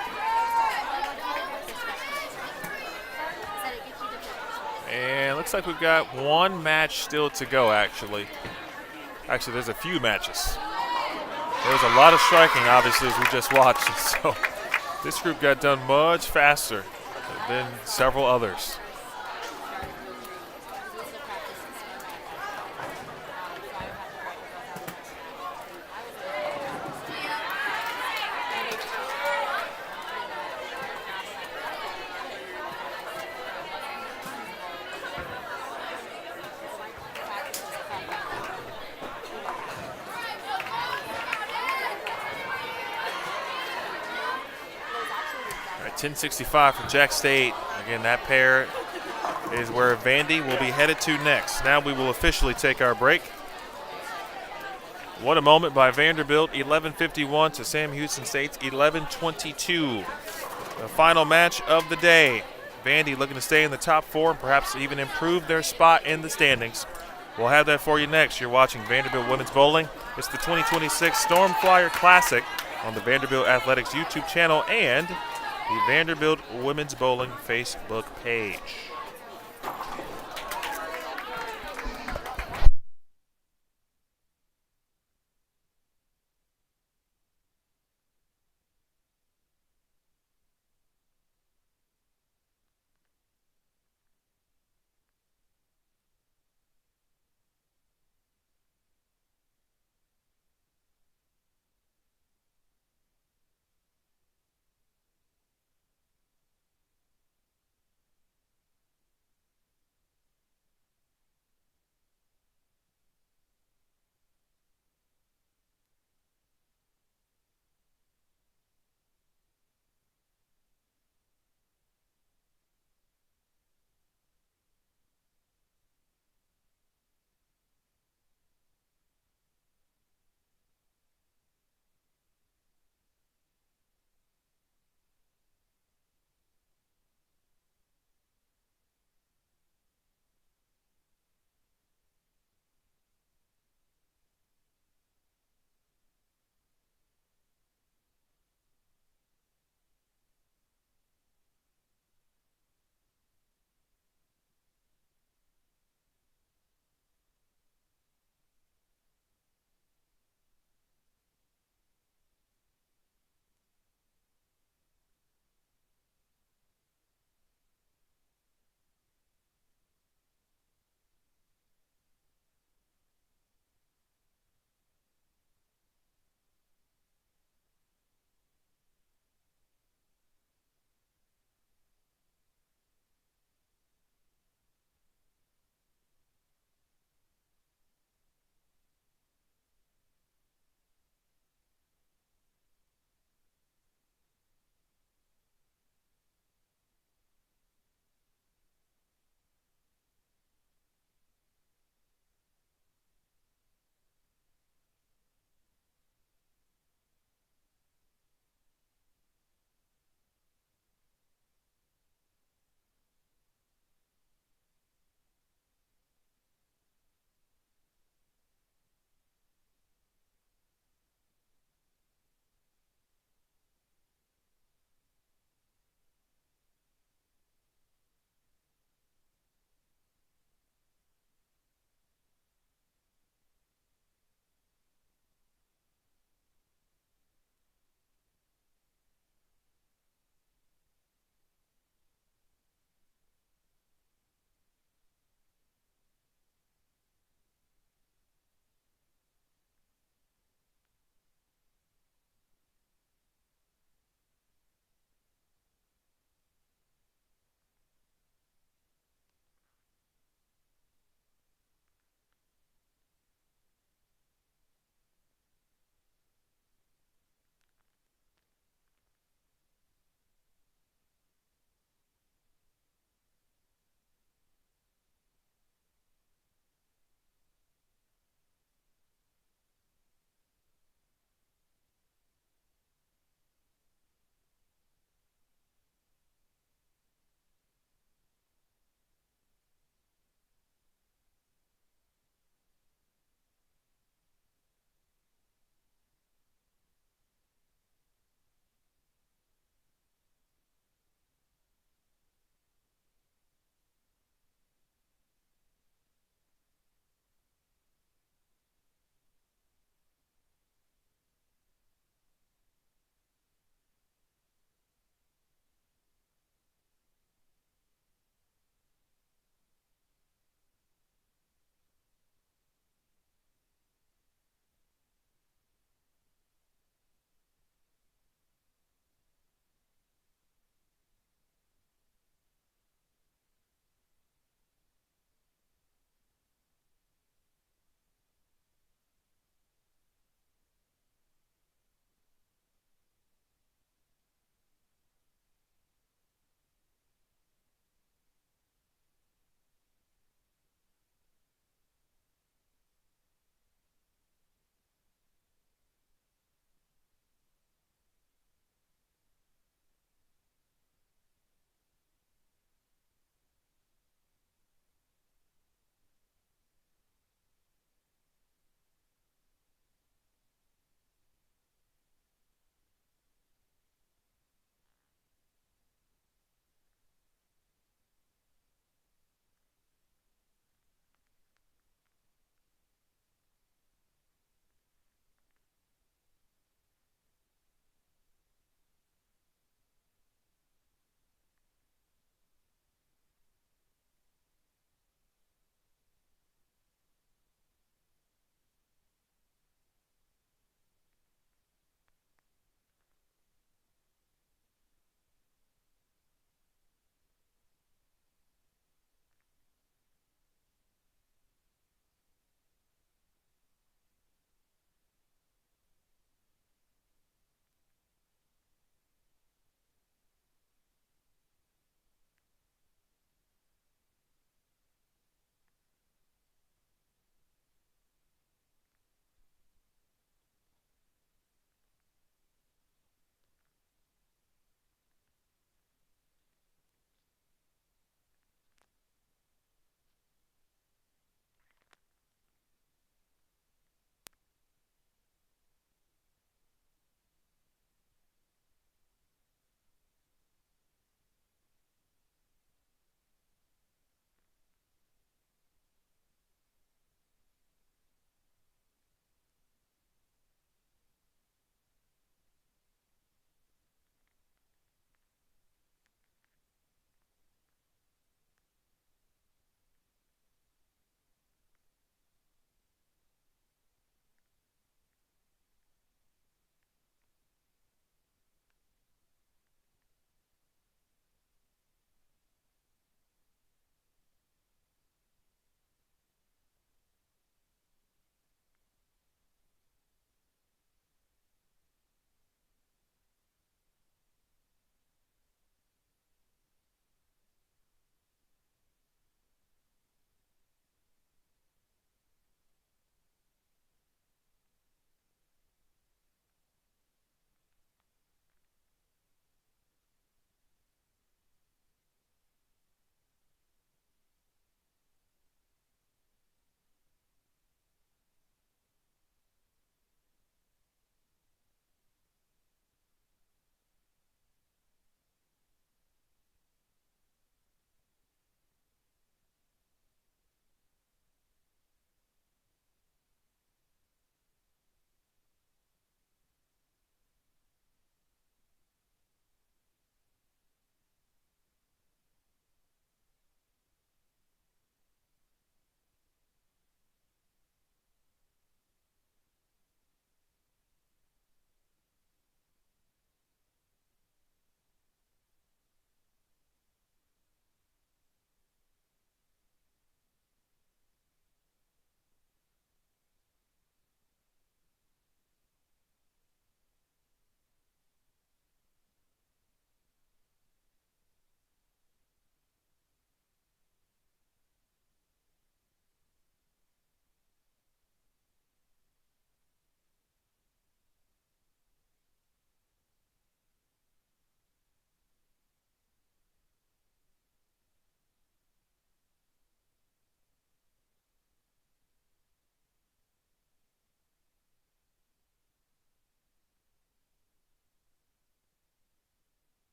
And looks like we've got one match still to go, actually. Actually, there's a few matches. There's a lot of striking, obviously, as we just watched. So this group got done much faster than several others. All right, 1065 for Jack State. Again, that pair is where Vandy will be headed to next. Now we will officially take our break. What a moment by Vanderbilt, 11:51 to Sam Houston State's 11:22. The final match of the day. Vandy looking to stay in the top 4 and perhaps even improve their spot in the standings. We'll have that for you next. You're watching Vanderbilt Women's Bowling. It's the 2026 Storm Flyer Classic on the Vanderbilt Athletics YouTube channel and the Vanderbilt Women's Bowling Facebook page.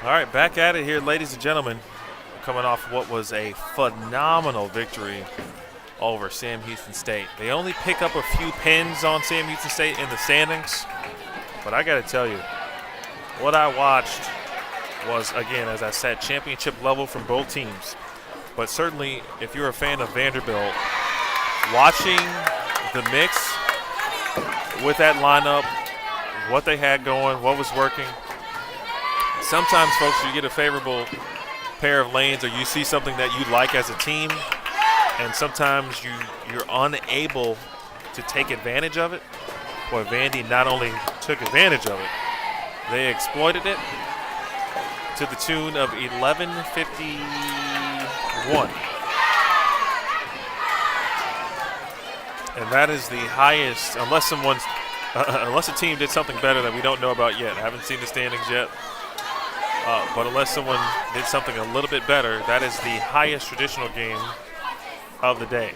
All right, back at it here, ladies and gentlemen. Coming off what was a phenomenal victory over Sam Houston State. They only pick up a few pins on Sam Houston State in the standings, but I got to tell you, what I watched was, again, as I said, championship level from both teams. But certainly, if you're a fan of Vanderbilt, watching the mix with that lineup, what they had going, what was working. Sometimes, folks, you get a favorable pair of lanes or you see something that you like as a team, and sometimes you're unable to take advantage of it. Boy, Vandy not only took advantage of it, they exploited it to the tune of 11:51. And that is the highest, unless a team did something better that we don't know about yet. I haven't seen the standings yet. But unless someone did something a little bit better, that is the highest traditional game of the day.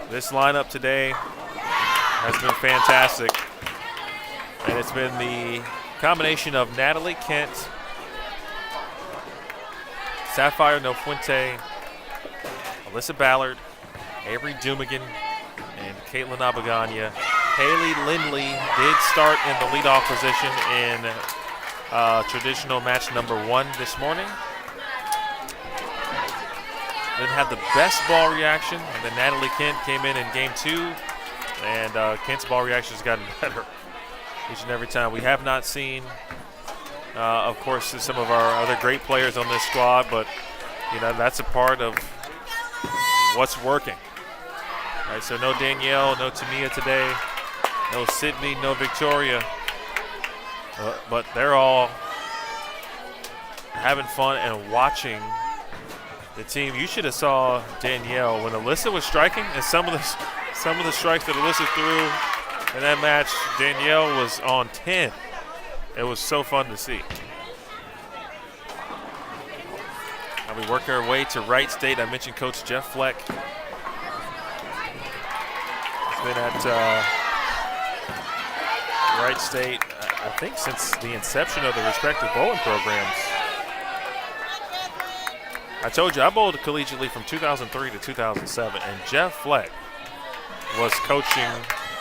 This lineup today has been fantastic. And it's been the combination of Natalie Kent, Sapphire Nofuente, Alyssa Ballard, Avery Dumigan, and Caitlin Abaganya. Haley Lindley did start in the leadoff position in traditional match number 1 this morning. Didn't have the best ball reaction, and then Natalie Kent came in game 2, and Kent's ball reaction has gotten better each and every time. We have not seen, of course, some of our other great players on this squad, but that's a part of what's working. All right, so no Danielle, no Tamia today. No Sydney, no Victoria, but they're all having fun and watching the team. You should have saw Danielle when Alyssa was striking, and some of the strikes that Alyssa threw in that match. Danielle was on 10. It was so fun to see. Now we work our way to Wright State. I mentioned Coach Jeff Fleck. He's been at Wright State, I think, since the inception of the respective bowling programs. I told you, I bowled collegiately from 2003 to 2007, and Jeff Fleck was coaching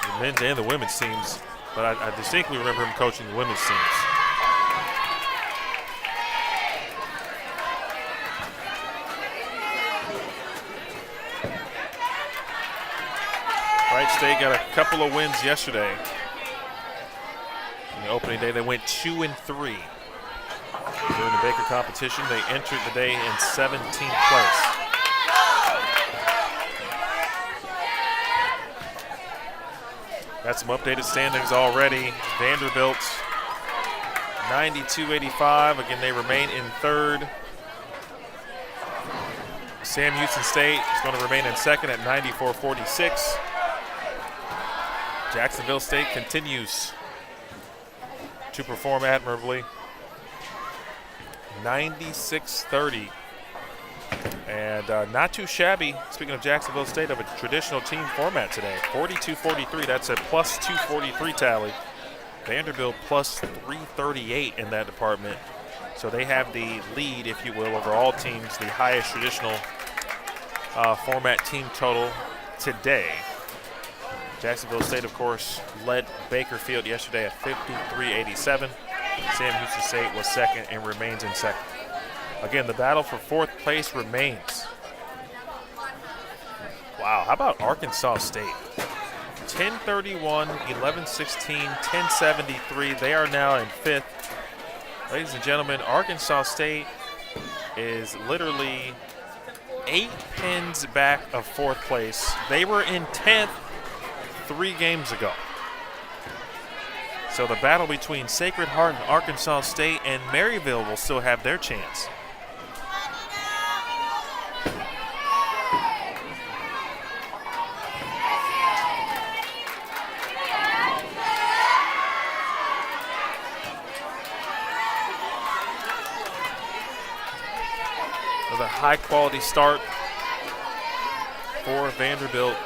the men's and the women's teams, but I distinctly remember him coaching the women's teams. Wright State got a couple of wins yesterday. The opening day, they went 2-3. During the Baker competition, they entered the day in 17th place. Got some updated standings already. Vanderbilt, 92-85. Again, they remain in 3rd. Sam Houston State is going to remain in 2nd at 94-46. Jacksonville State continues to perform admirably, 96-30, and not too shabby. Speaking of Jacksonville State, of a traditional team format today, 42-43. That's a plus 243 tally. Vanderbilt plus 338 in that department, so they have the lead, if you will, over all teams, the highest traditional format team total today. Jacksonville State, of course, led Bakerfield yesterday at 53-87. Sam Houston State was 2nd and remains in 2nd. Again, the battle for 4th place remains. Wow, how about Arkansas State? 10-31, 11-16, 10-73. They are now in 5th. Ladies and gentlemen, Arkansas State is literally 8 pins back of 4th place. They were in 10th 3 games ago. So the battle between Sacred Heart and Arkansas State and Maryville will still have their chance. With a high quality start for Vanderbilt.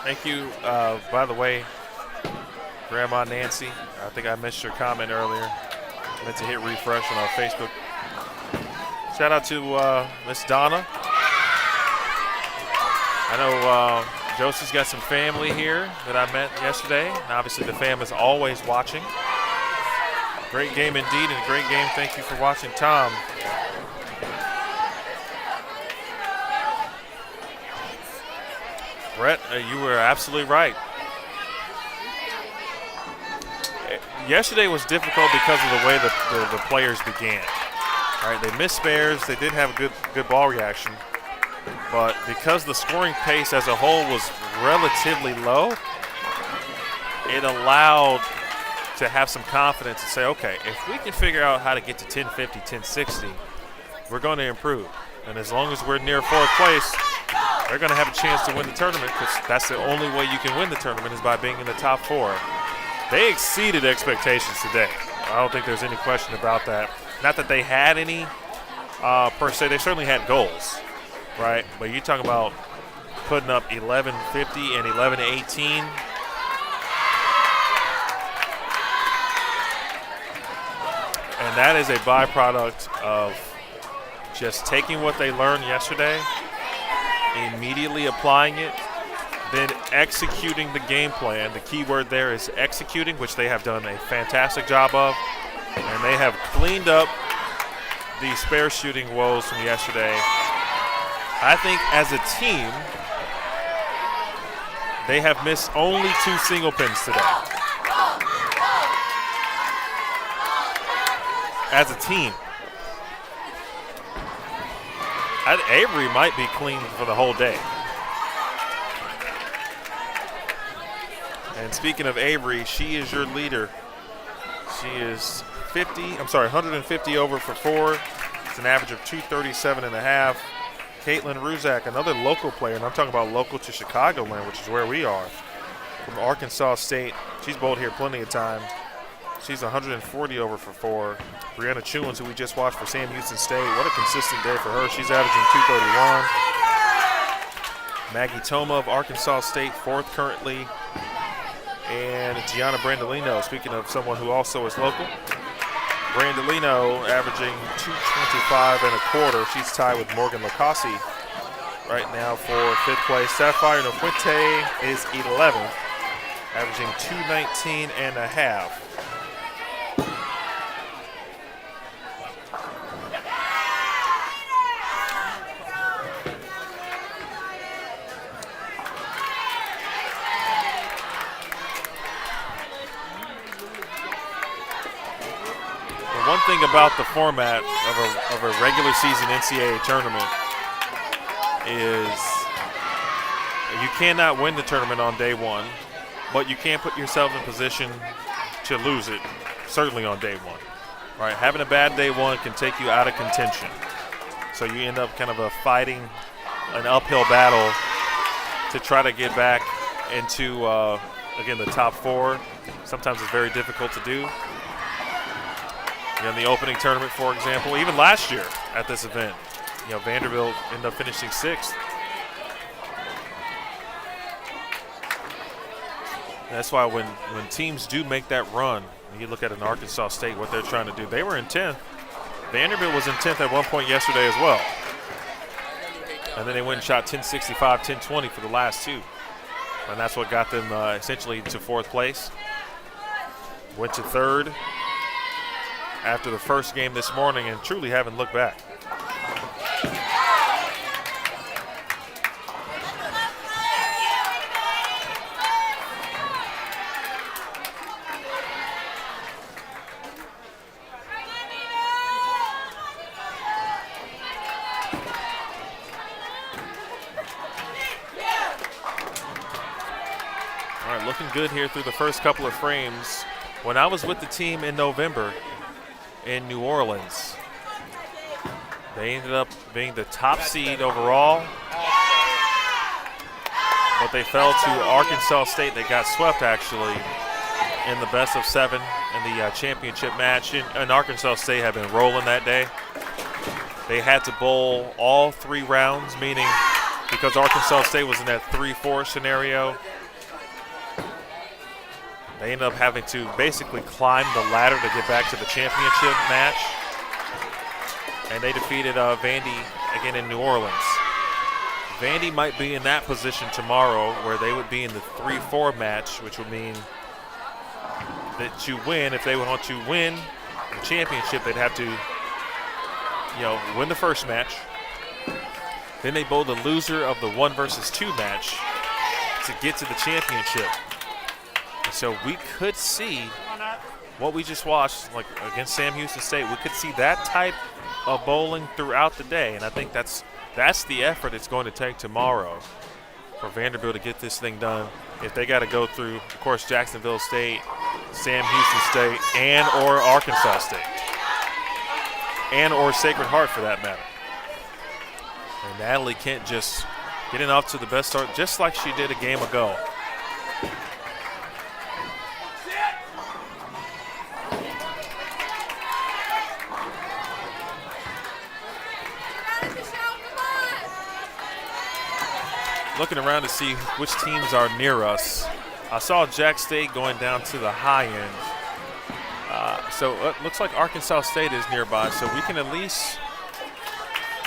Thank you, by the way, Grandma Nancy. I think I missed your comment earlier. I meant to hit refresh on our Facebook. Shout out to Miss Donna. I know Josie's got some family here that I met yesterday. And obviously the fam is always watching. Great game indeed, and a great game. Thank you for watching, Tom. Brett, you were absolutely right. Yesterday was difficult because of the way the players began. All right, they missed spares. They did have a good ball reaction. But because the scoring pace as a whole was relatively low, it allowed to have some confidence and say, okay, if we can figure out how to get to 1050, 1060, we're going to improve. And as long as we're near fourth place, they're going to have a chance to win the tournament, because that's the only way you can win the tournament is by being in the top 4. They exceeded expectations today. I don't think there's any question about that. Not that they had any per se. They certainly had goals, right? But you're talking about putting up 1150 and 1118. And that is a byproduct of just taking what they learned yesterday, immediately applying it, then executing the game plan. The key word there is executing, which they have done a fantastic job of. And they have cleaned up the spare shooting woes from yesterday. I think as a team, they have missed only 2 single pins today. As a team. Avery might be clean for the whole day. And speaking of Avery, she is your leader. She is 150 over for 4. It's an average of 237 and a half. Caitlin Ruzak, another local player, and I'm talking about local to Chicagoland, which is where we are, from Arkansas State. She's bowled here plenty of time. She's 140 over for 4. Brianna Chewins, who we just watched for Sam Houston State, what a consistent day for her. She's averaging 231. Maggie Toma of Arkansas State, 4th currently. And Gianna Brandolino, speaking of someone who also is local. Brandolino averaging 225 and a quarter. She's tied with Morgan Lacassi right now for 5th place. Sapphire Nofuente is 11th, averaging 219 and a half. One thing about the format of a regular season NCAA tournament is you cannot win the tournament on day 1, but you can put yourself in position to lose it, certainly on day 1. Right? Having a bad day 1 can take you out of contention. So you end up kind of fighting an uphill battle to try to get back into, again, the top 4. Sometimes it's very difficult to do. In the opening tournament, for example, even last year at this event, Vanderbilt ended up finishing 6th. That's why when teams do make that run, and you look at an Arkansas State, what they're trying to do, they were in 10th. Vanderbilt was in 10th at one point yesterday as well. And then they went and shot 1065, 1020 for the last 2. And that's what got them essentially to 4th place. Went to 3rd. After the first game this morning, and truly haven't looked back. All right, looking good here through the first couple of frames. When I was with the team in November, in New Orleans, they ended up being the top seed overall, but they fell to Arkansas State. They got swept actually in the best of 7 in the championship match. And Arkansas State had been rolling that day. They had to bowl all 3 rounds, meaning because Arkansas State was in that 3-4 scenario, They ended up having to basically climb the ladder to get back to the championship match. And they defeated Vandy again in New Orleans. Vandy might be in that position tomorrow where they would be in the 3-4 match, which would mean that you win. If they would want to win the championship, they'd have to, win the first match. Then they bowl the loser of the 1 versus 2 match to get to the championship. And so we could see what we just watched, like against Sam Houston State. We could see that type of bowling throughout the day, and I think that's the effort it's going to take tomorrow for Vanderbilt to get this thing done. If they got to go through, of course, Jacksonville State, Sam Houston State, and or Arkansas State, and or Sacred Heart for that matter. And Natalie Kent just getting off to the best start, just like she did a game ago. Looking around to see which teams are near us. I saw Jack State going down to the high end. So it looks like Arkansas State is nearby, so we can at least,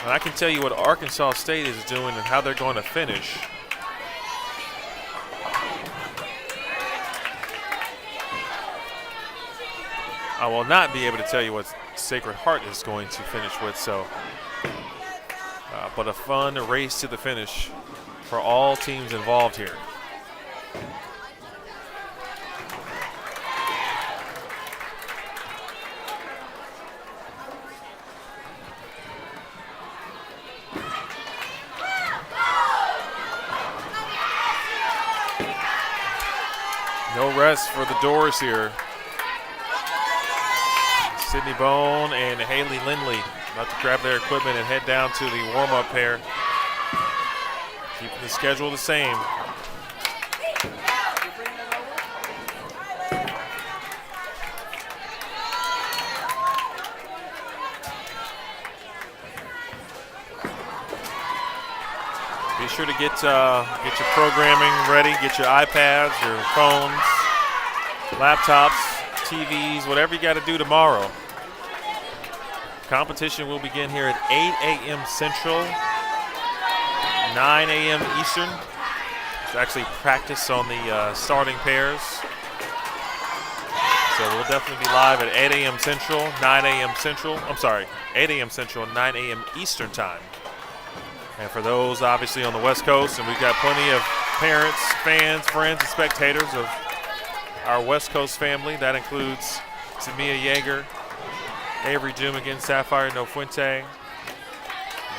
and I can tell you what Arkansas State is doing and how they're going to finish. I will not be able to tell you what Sacred Heart is going to finish with, so, but a fun race to the finish for all teams involved here. No rest for the Doors here. Sydney Bone and Haley Lindley about to grab their equipment and head down to the warm-up pair. Keeping the schedule the same. Be sure to get your programming ready. Get your iPads, your phones, laptops, TVs, whatever you got to do tomorrow. Competition will begin here at 8 a.m. Central, 9 a.m. Eastern. It's actually practice on the starting pairs. So we'll definitely be live at 8 a.m. Central, 9 a.m. Central. I'm sorry, 8 a.m. Central, 9 a.m. Eastern time. And for those obviously on the West Coast, and we've got plenty of parents, fans, friends, and spectators of our West Coast family. That includes Tamia Yeager, Avery Jumigan, Sapphire No Fuente,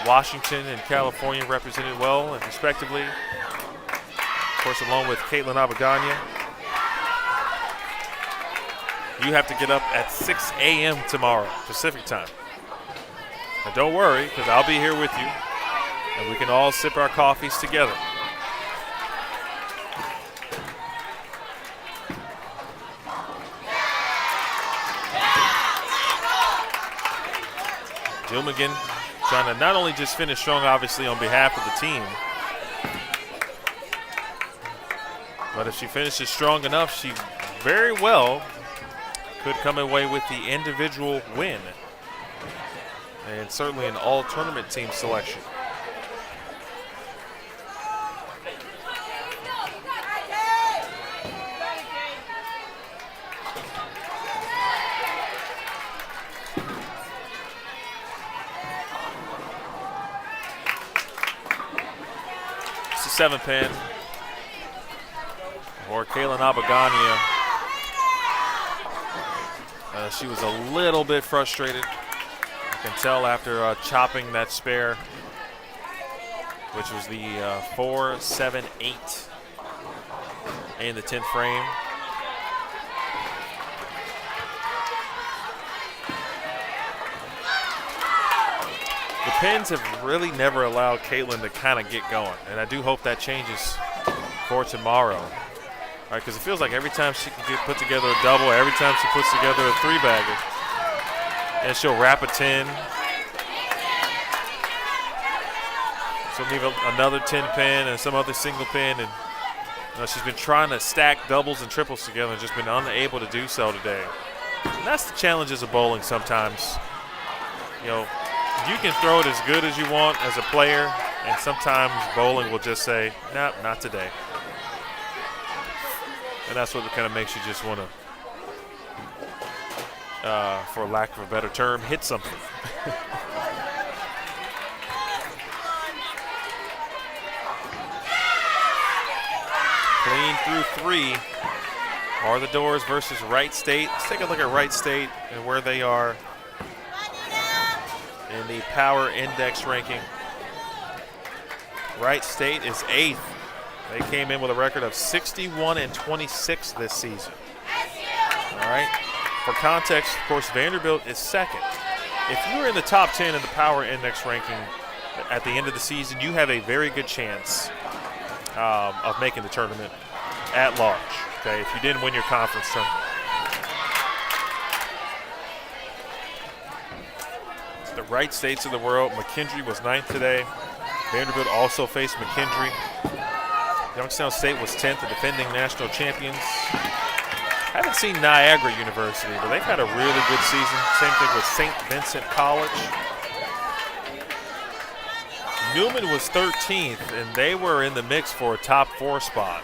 Washington and California represented well and respectively. Of course, along with Caitlin Abaganya. You have to get up at 6 a.m. tomorrow, Pacific time. Now don't worry, because I'll be here with you, and we can all sip our coffees together. Jumigan trying to not only just finish strong, obviously, on behalf of the team, but if she finishes strong enough, she very well could come away with the individual win, and certainly an all-tournament team selection. It's a 7-pin for Kaylin Abaganya. She was a little bit frustrated. I can tell after chopping that spare, which was the 4-7-8 in the 10th frame. The pins have really never allowed Caitlin to kind of get going, and I do hope that changes for tomorrow. All right, because it feels like every time she can put together a double, every time she puts together a 3-bagger, and she'll wrap a 10. She'll leave another 10 pin and some other single pin, and She's been trying to stack doubles and triples together and just been unable to do so today. And that's the challenges of bowling sometimes. You can throw it as good as you want as a player, and sometimes bowling will just say, nope, not today. And that's what kind of makes you just want to, for lack of a better term, hit something. Clean through 3 are the Doors versus Wright State. Let's take a look at Wright State and where they are in the power index ranking. Wright State is 8th. They came in with a record of 61-26 this season. All right. For context, of course, Vanderbilt is 2nd. If you're in the top 10 in the power index ranking at the end of the season, you have a very good chance of making the tournament at large, okay, if you didn't win your conference tournament. The Wright States of the world, McKendree was 9th today. Vanderbilt also faced McKendree. Youngstown State was 10th, the defending national champions. I haven't seen Niagara University, but they've had a really good season. Same thing with St. Vincent College. Newman was 13th, and they were in the mix for a top 4 spot.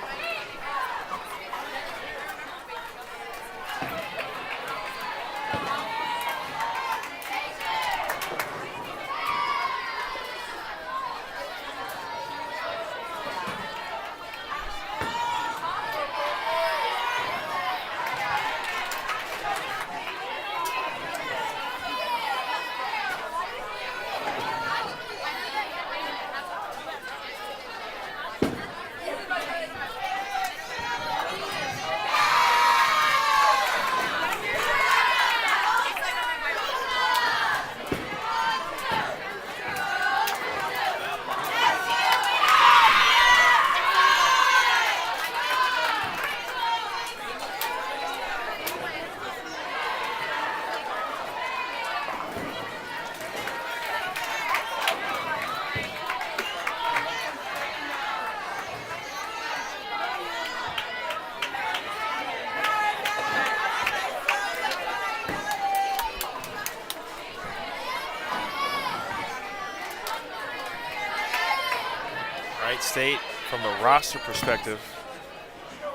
State, from the roster perspective, 1,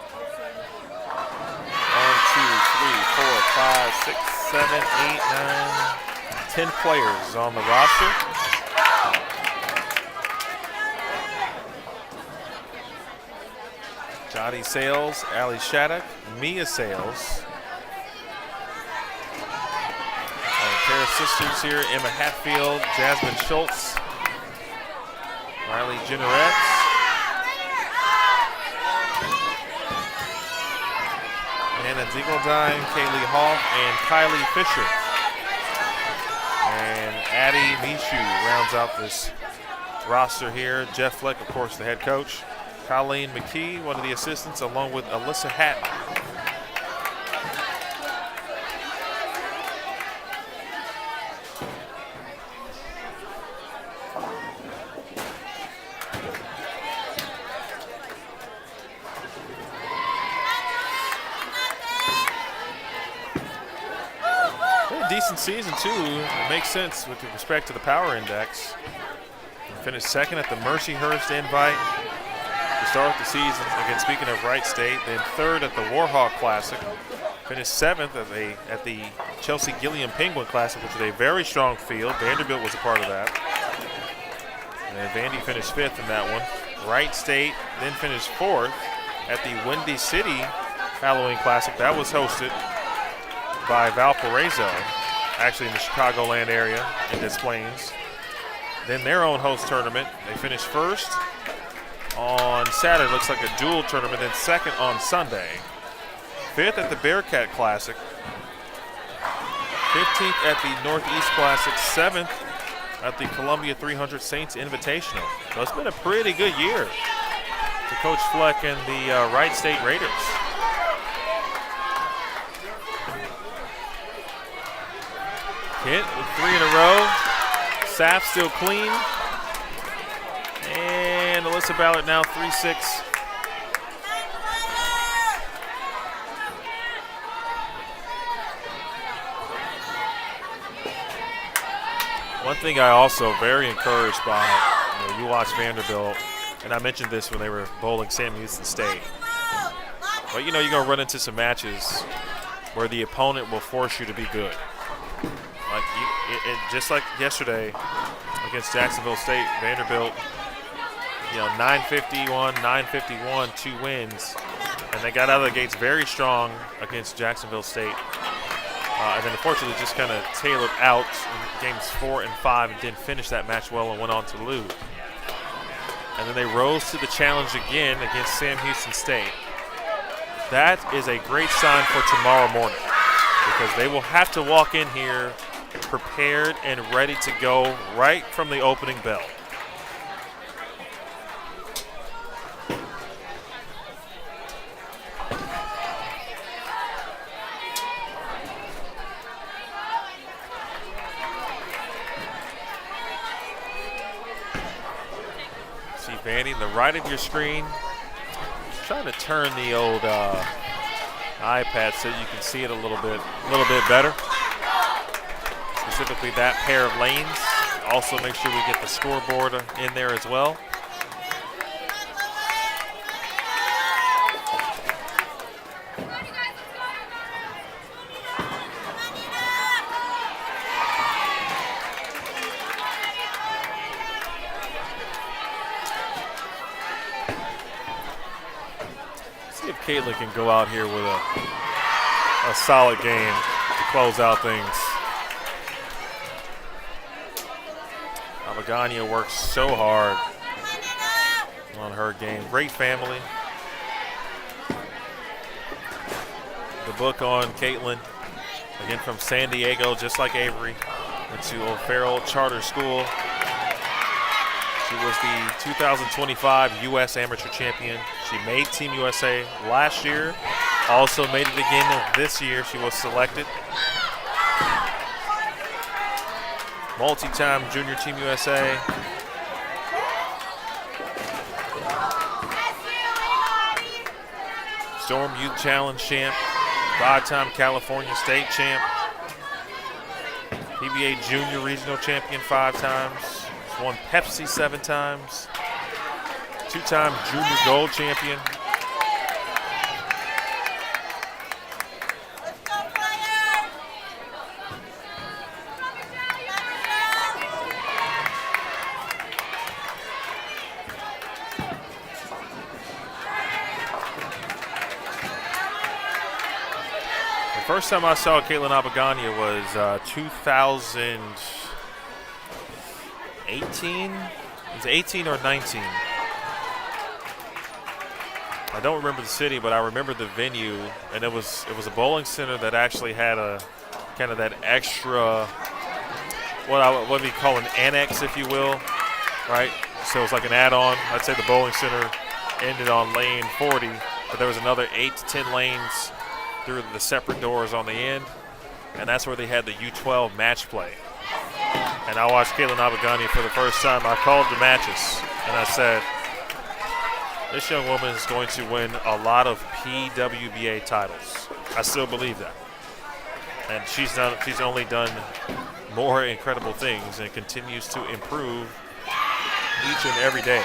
2, 3, 4, 5, 6, 7, 8, 9, 10 players on the roster. Jody Sales, Ali Shattuck, Mia Sales. Our pair of sisters here, Emma Hatfield, Jasmine Schultz, Riley Jennerette. Anna Diegeldine, Kaylee Hall, and Kylie Fisher. And Addie Mishu rounds out this roster here. Jeff Fleck, of course, the head coach. Colleen McKee, one of the assistants, along with Alyssa Hatton. Decent season too. It makes sense with respect to the power index. Finished 2nd at the Mercyhurst Invite to start the season. Again, speaking of Wright State, then 3rd at the Warhawk Classic. Finished 7th at the Chelsea Gilliam Penguin Classic, which was a very strong field. Vanderbilt was a part of that. And then Vandy finished 5th in that one. Wright State then finished 4th at the Windy City Halloween Classic. That was hosted by Valparaiso, actually in the Chicagoland area in Des Plaines. Then their own host tournament, they finished 1st on Saturday, looks like a dual tournament, then 2nd on Sunday. 5th at the Bearcat Classic, 15th at the Northeast Classic, 7th at the Columbia 300 Saints Invitational. So it's been a pretty good year to Coach Fleck and the Wright State Raiders. Kent with 3 in a row. Saff still clean. And Alyssa Ballard now 3-6 One thing I also very encouraged by, you watch Vanderbilt, and I mentioned this when they were bowling Sam Houston State. But you're going to run into some matches where the opponent will force you to be good. Like just like yesterday against Jacksonville State, Vanderbilt, 951, 951, 2 wins, and they got out of the gates very strong against Jacksonville State. And then unfortunately just kind of tailored out in games 4 and 5 and didn't finish that match well and went on to lose. And then they rose to the challenge again against Sam Houston State. That is a great sign for tomorrow morning because they will have to walk in here prepared and ready to go right from the opening bell. See Vandy in the right of your screen. Trying to turn the old iPad so you can see it a little bit better. Specifically that pair of lanes. Also make sure we get the scoreboard in there as well. See if Caitlin can go out here with a solid game to close out things. Abagania works so hard on her game. Great family. The book on Caitlin, again from San Diego, just like Avery. Went to O'Farrell Charter School. She was the 2025 U.S. Amateur Champion. She made Team USA last year. Also made it again this year. She was selected. Multi-time Junior Team USA. Storm Youth Challenge champ. 5-time California State champ. PBA Junior Regional Champion 5 times. Won Pepsi 7 times. 2-time Junior Gold Champion. First time I saw Caitlin Abagania was 2018. Was it 18 or 19? I don't remember the city, but I remember the venue, and it was a bowling center that actually had a kind of that extra what we call an annex, if you will, right? So it's like an add-on. I'd say the bowling center ended on lane 40, but there was another 8 to 10 lanes through the separate doors on the end, and that's where they had the U12 match play. And I watched Caitlin Abagania for the first time. I called the matches, and I said, this young woman is going to win a lot of PWBA titles. I still believe that. And she's only done more incredible things and continues to improve each and every day.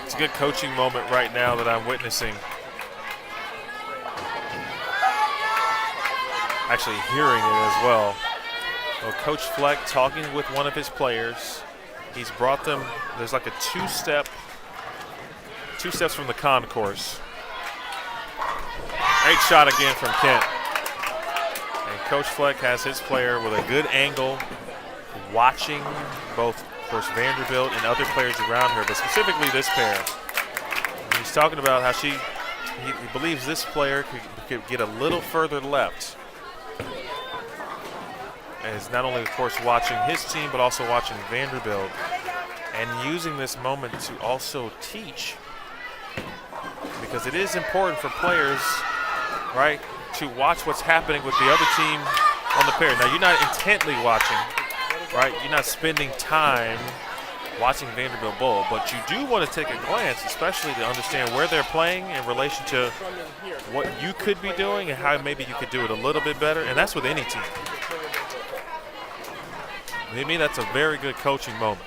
It's a good coaching moment right now that I'm witnessing. Actually hearing it as well. Well, Coach Fleck talking with one of his players. He's brought them, there's like a two steps from the concourse. Great shot again from Kent. And Coach Fleck has his player with a good angle, watching both, of course, Vanderbilt and other players around her, but specifically this pair. And he's talking about how he believes this player could get a little further left. And is not only, of course, watching his team, but also watching Vanderbilt and using this moment to also teach, because it is important for players, right, to watch what's happening with the other team on the pair. Now, you're not intently watching, right? You're not spending time watching Vanderbilt bowl, but you do want to take a glance, especially to understand where they're playing in relation to what you could be doing and how maybe you could do it a little bit better, and that's with any team. To me, that's a very good coaching moment.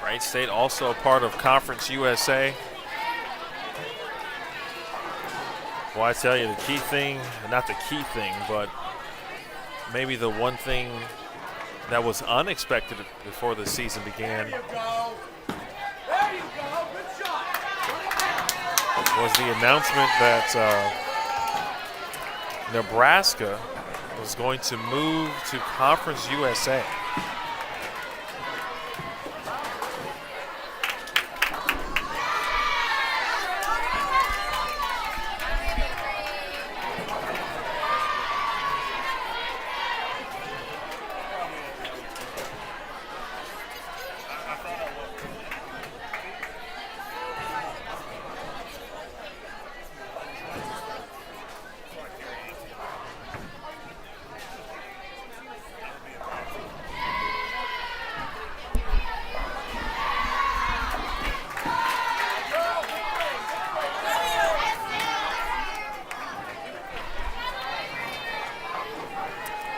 Wright State also a part of Conference USA. Well, I tell you, the key thing, not the key thing, but maybe the one thing that was unexpected before the season began was the announcement that Nebraska was going to move to Conference USA.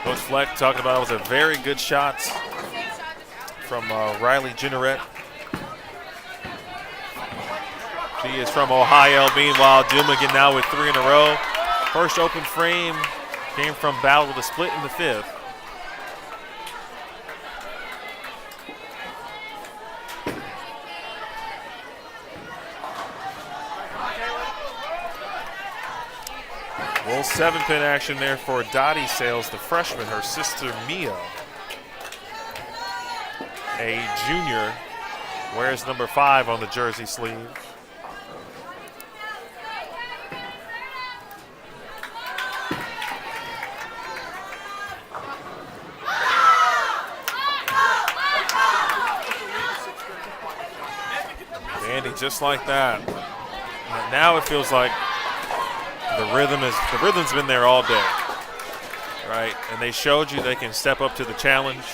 Coach Fleck talking about it was a very good shot from Riley Jenneret. She is from Ohio. Meanwhile, Dumigan now with 3 in a row. First open frame came from Battle with a split in the 5th. Well, 7-pin action there for Dottie Sales, the freshman, her sister Mia, a junior, wears number 5 on the jersey sleeve. Andy, just like that. And now it feels like the rhythm's been there all day, right? And they showed you they can step up to the challenge.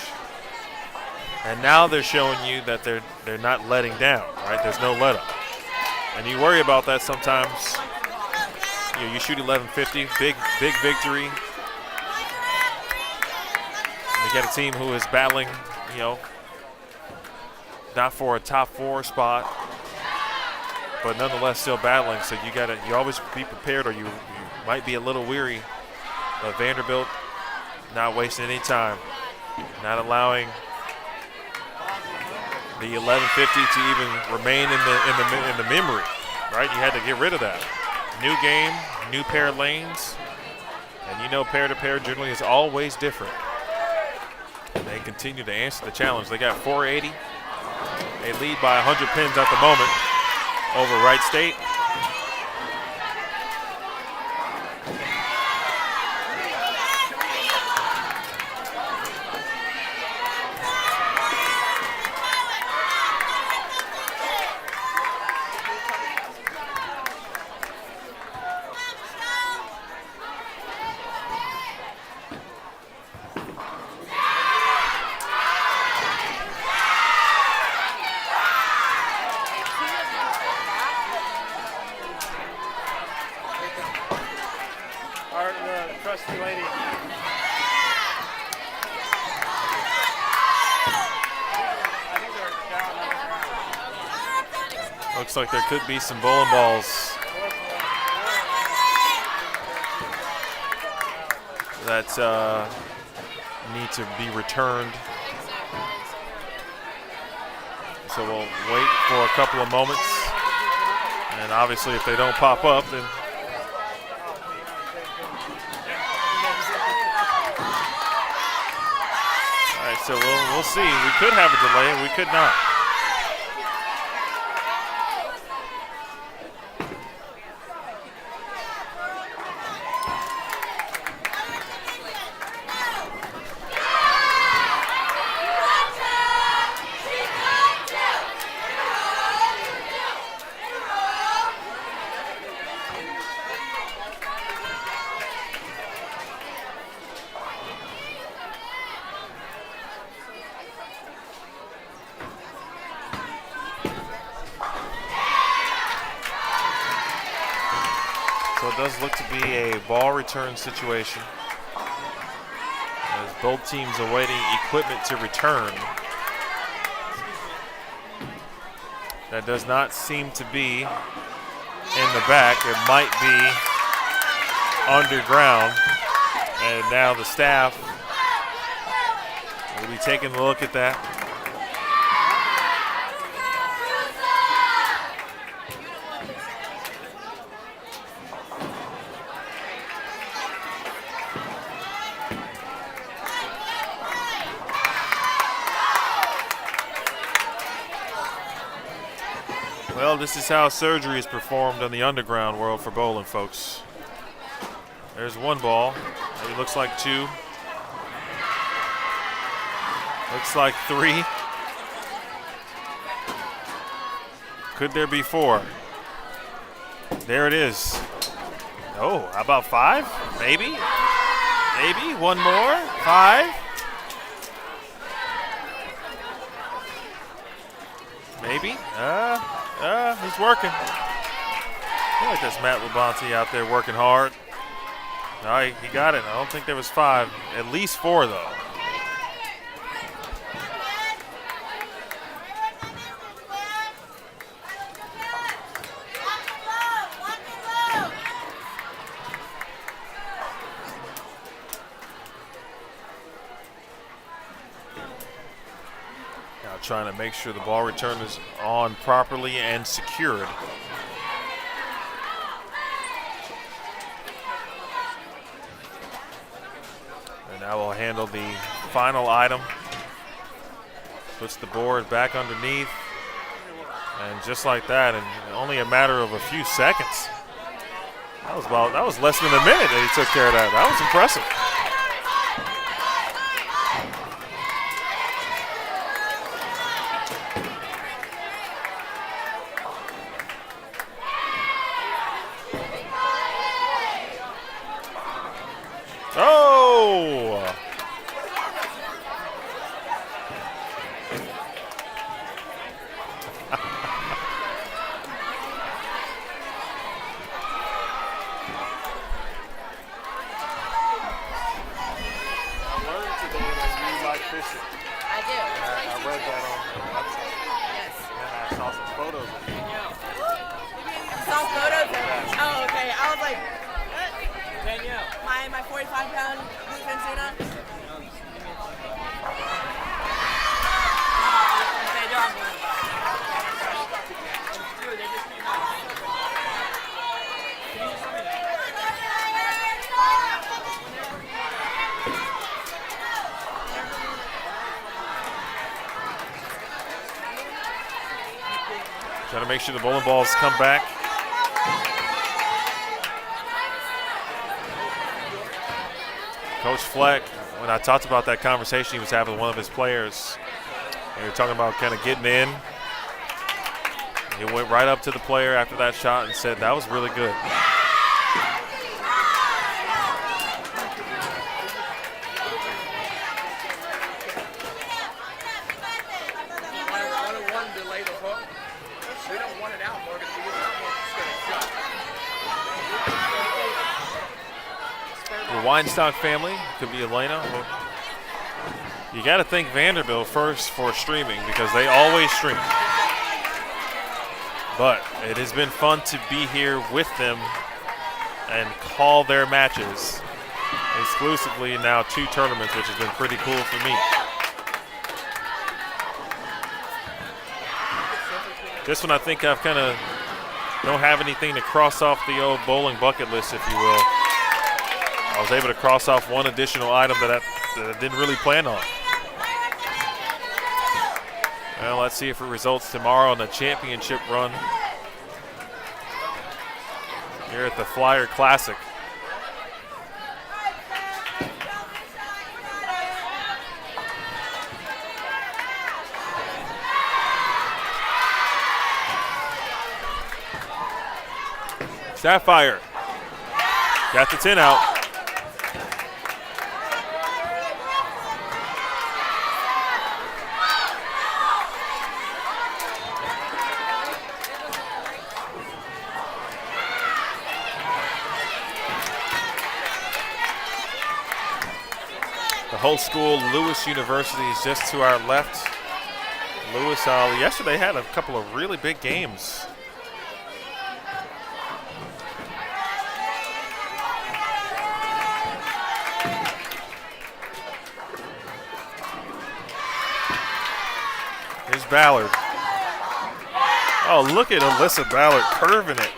And now they're showing you that they're not letting down, right? There's no let up. And you worry about that sometimes. You shoot 1150, big victory. And you get a team who is battling, not for a top 4 spot, but nonetheless still battling. So you always be prepared, or you might be a little weary of Vanderbilt not wasting any time, not allowing the 1150 to even remain in the memory, right? You had to get rid of that. New game, new pair of lanes, and pair to pair generally is always different. And they continue to answer the challenge. They got 480. They lead by 100 pins at the moment over Wright State. Looks like there could be some bowling balls that need to be returned. So we'll wait for a couple of moments. And obviously if they don't pop up, then so we'll see. We could have a delay, we could not. So it does look to be a ball return situation as both teams awaiting equipment to return. That does not seem to be in the back. It might be underground. And now the staff will be taking a look at that. Well, this is how surgery is performed on the underground world for bowling, folks. There's one ball. It looks like two. Looks like three. Could there be four? There it is. Oh, how about five? Maybe? Maybe? One more? Five? Maybe? He's working. I feel like that's Matt Labonte out there working hard. All right, he got it. I don't think there was five. At least four, though. Now trying to make sure the ball return is on properly and secured. Now we'll handle the final item. Puts the board back underneath. And just like that, in only a matter of a few seconds. That was less than a minute that he took care of that. That was impressive. Oh! Fishing. I do. I read that on the website. Yes. And I saw some photos of you. Saw photos of it. Oh, okay. I was like, what? My 45-pound bluefin tuna. Okay, they're on board. They just came out. Trying to make sure the bowling balls come back. Coach Fleck, when I talked about that conversation he was having with one of his players, they were talking about kind of getting in. He went right up to the player after that shot and said, that was really good. Weinstock family, could be Elena. You got to thank Vanderbilt first for streaming because they always stream. But it has been fun to be here with them and call their matches exclusively now 2 tournaments, which has been pretty cool for me. This one I think I've kind of don't have anything to cross off the old bowling bucket list, if you will. I was able to cross off one additional item that I didn't really plan on. Well, let's see if it results tomorrow in the championship run here at the Flyer Classic. Sapphire got the 10 out. The whole school, Lewis University, is just to our left. Lewis yesterday had a couple of really big games. Here's Ballard. Oh, look at Alyssa Ballard curving it.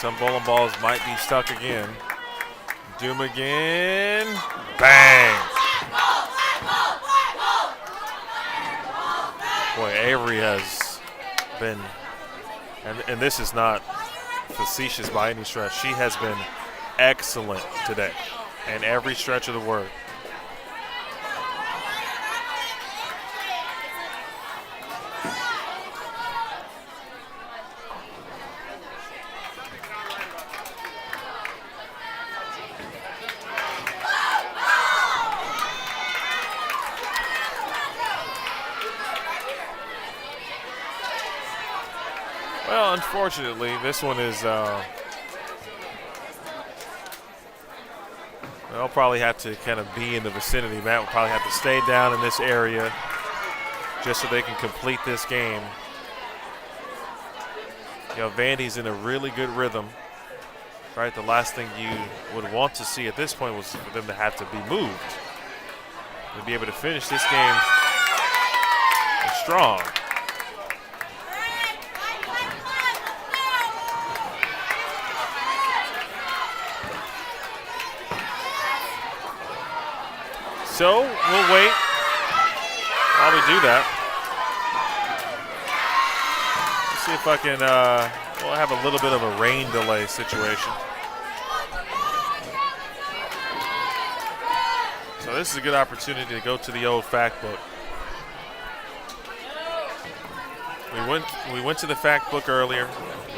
Some bowling balls might be stuck again. Doom again. Bang. Boy, Avery has been, and this is not facetious by any stretch, she has been excellent today in every stretch of the word. Well, unfortunately, this one is, they'll probably have to kind of be in the vicinity. Matt will probably have to stay down in this area just so they can complete this game. You know, Vandy's in a really good rhythm, right? The last thing you would want to see at this point was for them to have to be moved. To be able to finish this game strong. So we'll wait while we do that. Let's see if I can, we'll have a little bit of a rain delay situation. So this is a good opportunity to go to the old fact book. We went to the fact book earlier.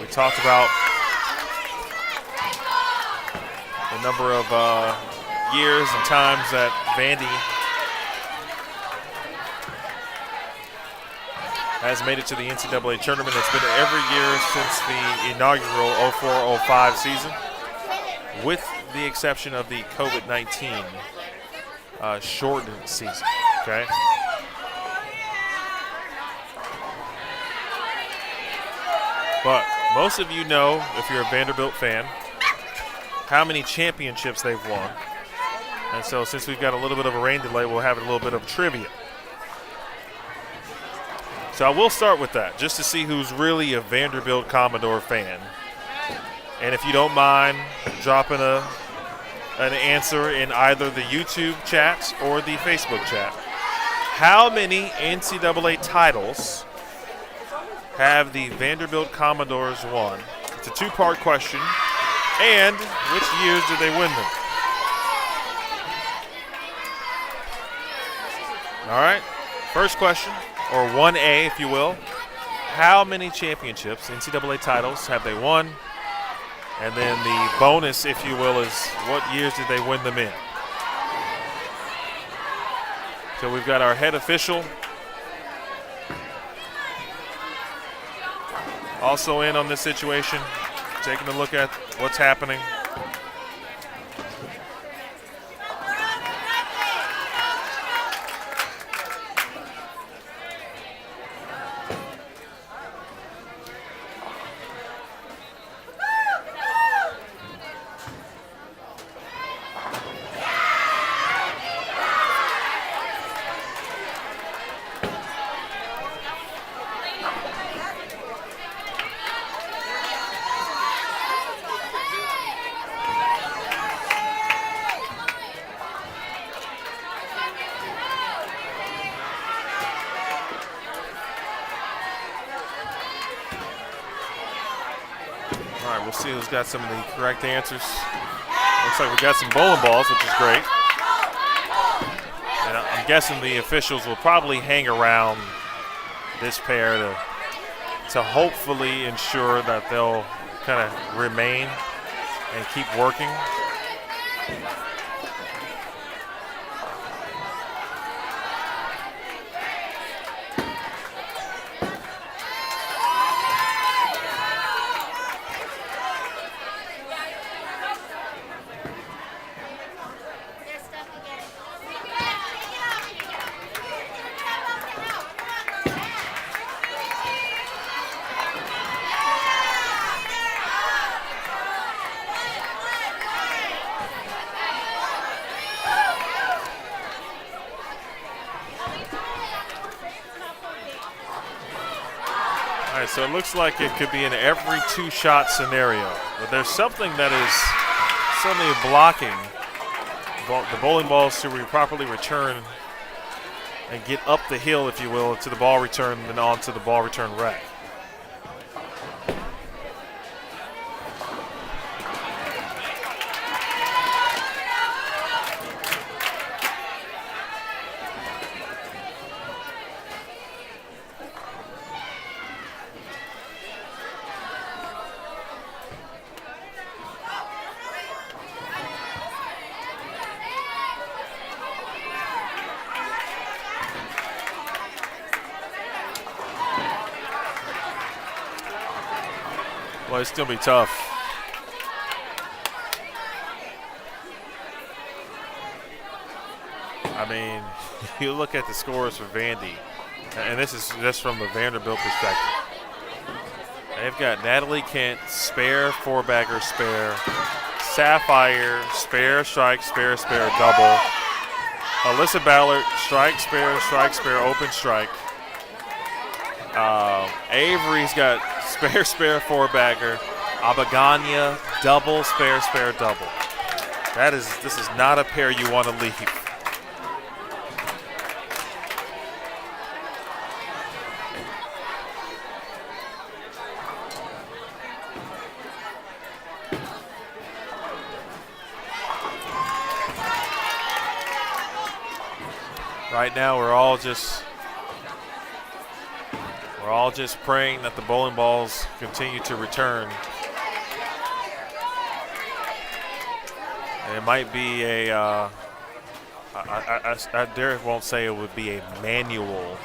We talked about the number of years and times that Vandy has made it to the NCAA tournament. It's been every year since the inaugural 04-05 season, with the exception of the COVID-19 shortened season, okay? But most of you know, if you're a Vanderbilt fan, how many championships they've won. And so since we've got a little bit of a rain delay, we'll have a little bit of trivia. So I will start with that, just to see who's really a Vanderbilt Commodore fan. And if you don't mind dropping an answer in either the YouTube chat or the Facebook chat. How many NCAA titles have the Vanderbilt Commodores won? It's a two-part question. And which years did they win them? All right, first question, or 1A if you will. How many championships, NCAA titles, have they won? And then the bonus, if you will, is what years did they win them in? So we've got our head official also in on this situation, taking a look at what's happening. All right, we'll see who's got some of the correct answers. Looks like we got some bowling balls, which is great. And I'm guessing the officials will probably hang around this pair to hopefully ensure that they'll kind of remain and keep working. All right, so it looks like it could be an every 2-shot scenario, but there's something that is suddenly blocking the bowling balls to properly return and get up the hill, if you will, to the ball return and onto the ball return rack. Well, it'd still be tough. I mean, you look at the scores for Vandy, and this is just from the Vanderbilt perspective. They've got Natalie Kent, spare, 4-bagger, spare, Sapphire, spare, strike, spare, spare, double. Alyssa Ballard, strike, spare, open strike. Avery's got spare, 4-bagger. Abagania, double, spare, double. This is not a pair you want to leave. Right now, we're all just praying that the bowling balls continue to return. And it might be I won't say it would be a manual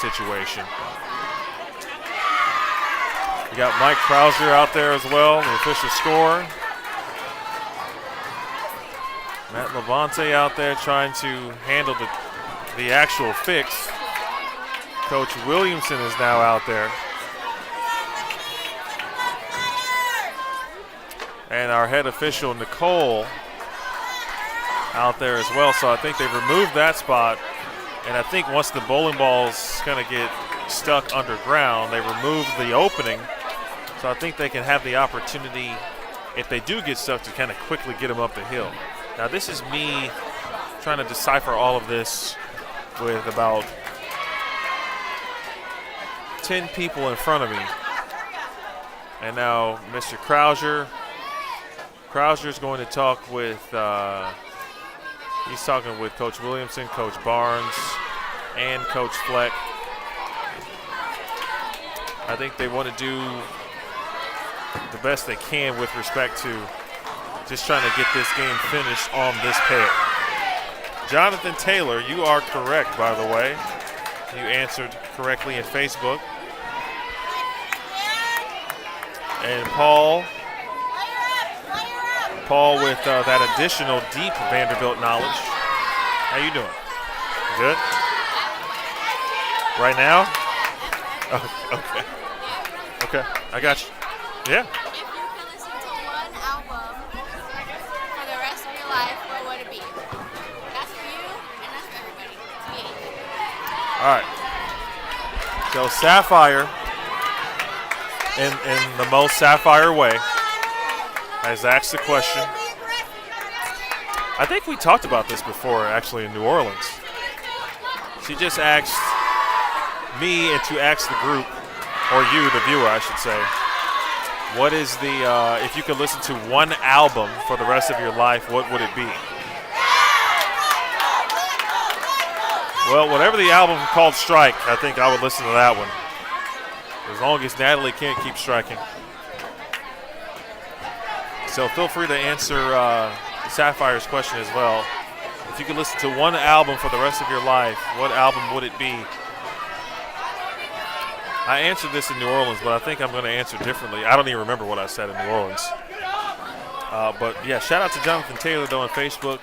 situation. We got Mike Krauser out there as well, the official scorer. Matt Levante out there trying to handle the actual fix. Coach Williamson is now out there. And our head official, Nicole, out there as well. So I think they've removed that spot. And I think once the bowling balls kind of get stuck underground, they remove the opening. So I think they can have the opportunity, if they do get stuck, to kind of quickly get them up the hill. Now, this is me trying to decipher all of this with about 10 people in front of me. And now Mr. Krauser is going to talk with, he's talking with Coach Williamson, Coach Barnes, and Coach Fleck. I think they want to do the best they can with respect to just trying to get this game finished on this pair. Jonathan Taylor, you are correct, by the way. You answered correctly in Facebook. And Paul with that additional deep Vanderbilt knowledge. How you doing? Good? Right now? Oh, okay. Okay, I got you. Yeah. If you could listen to one album for the rest of your life, what would it be? That's for you, and that's for everybody. It's me. All right. So Sapphire, in the most Sapphire way, has asked the question. I think we talked about this before, actually, in New Orleans. She just asked me and to ask the group, or you, the viewer, I should say, What is the, if you could listen to one album for the rest of your life, what would it be? Well, whatever the album called Strike, I think I would listen to that one. As long as Natalie can't keep striking. So feel free to answer Sapphire's question as well. If you could listen to one album for the rest of your life, what album would it be? I answered this in New Orleans, but I think I'm going to answer differently. I don't even remember what I said in New Orleans. But yeah, shout out to Jonathan Taylor though on Facebook.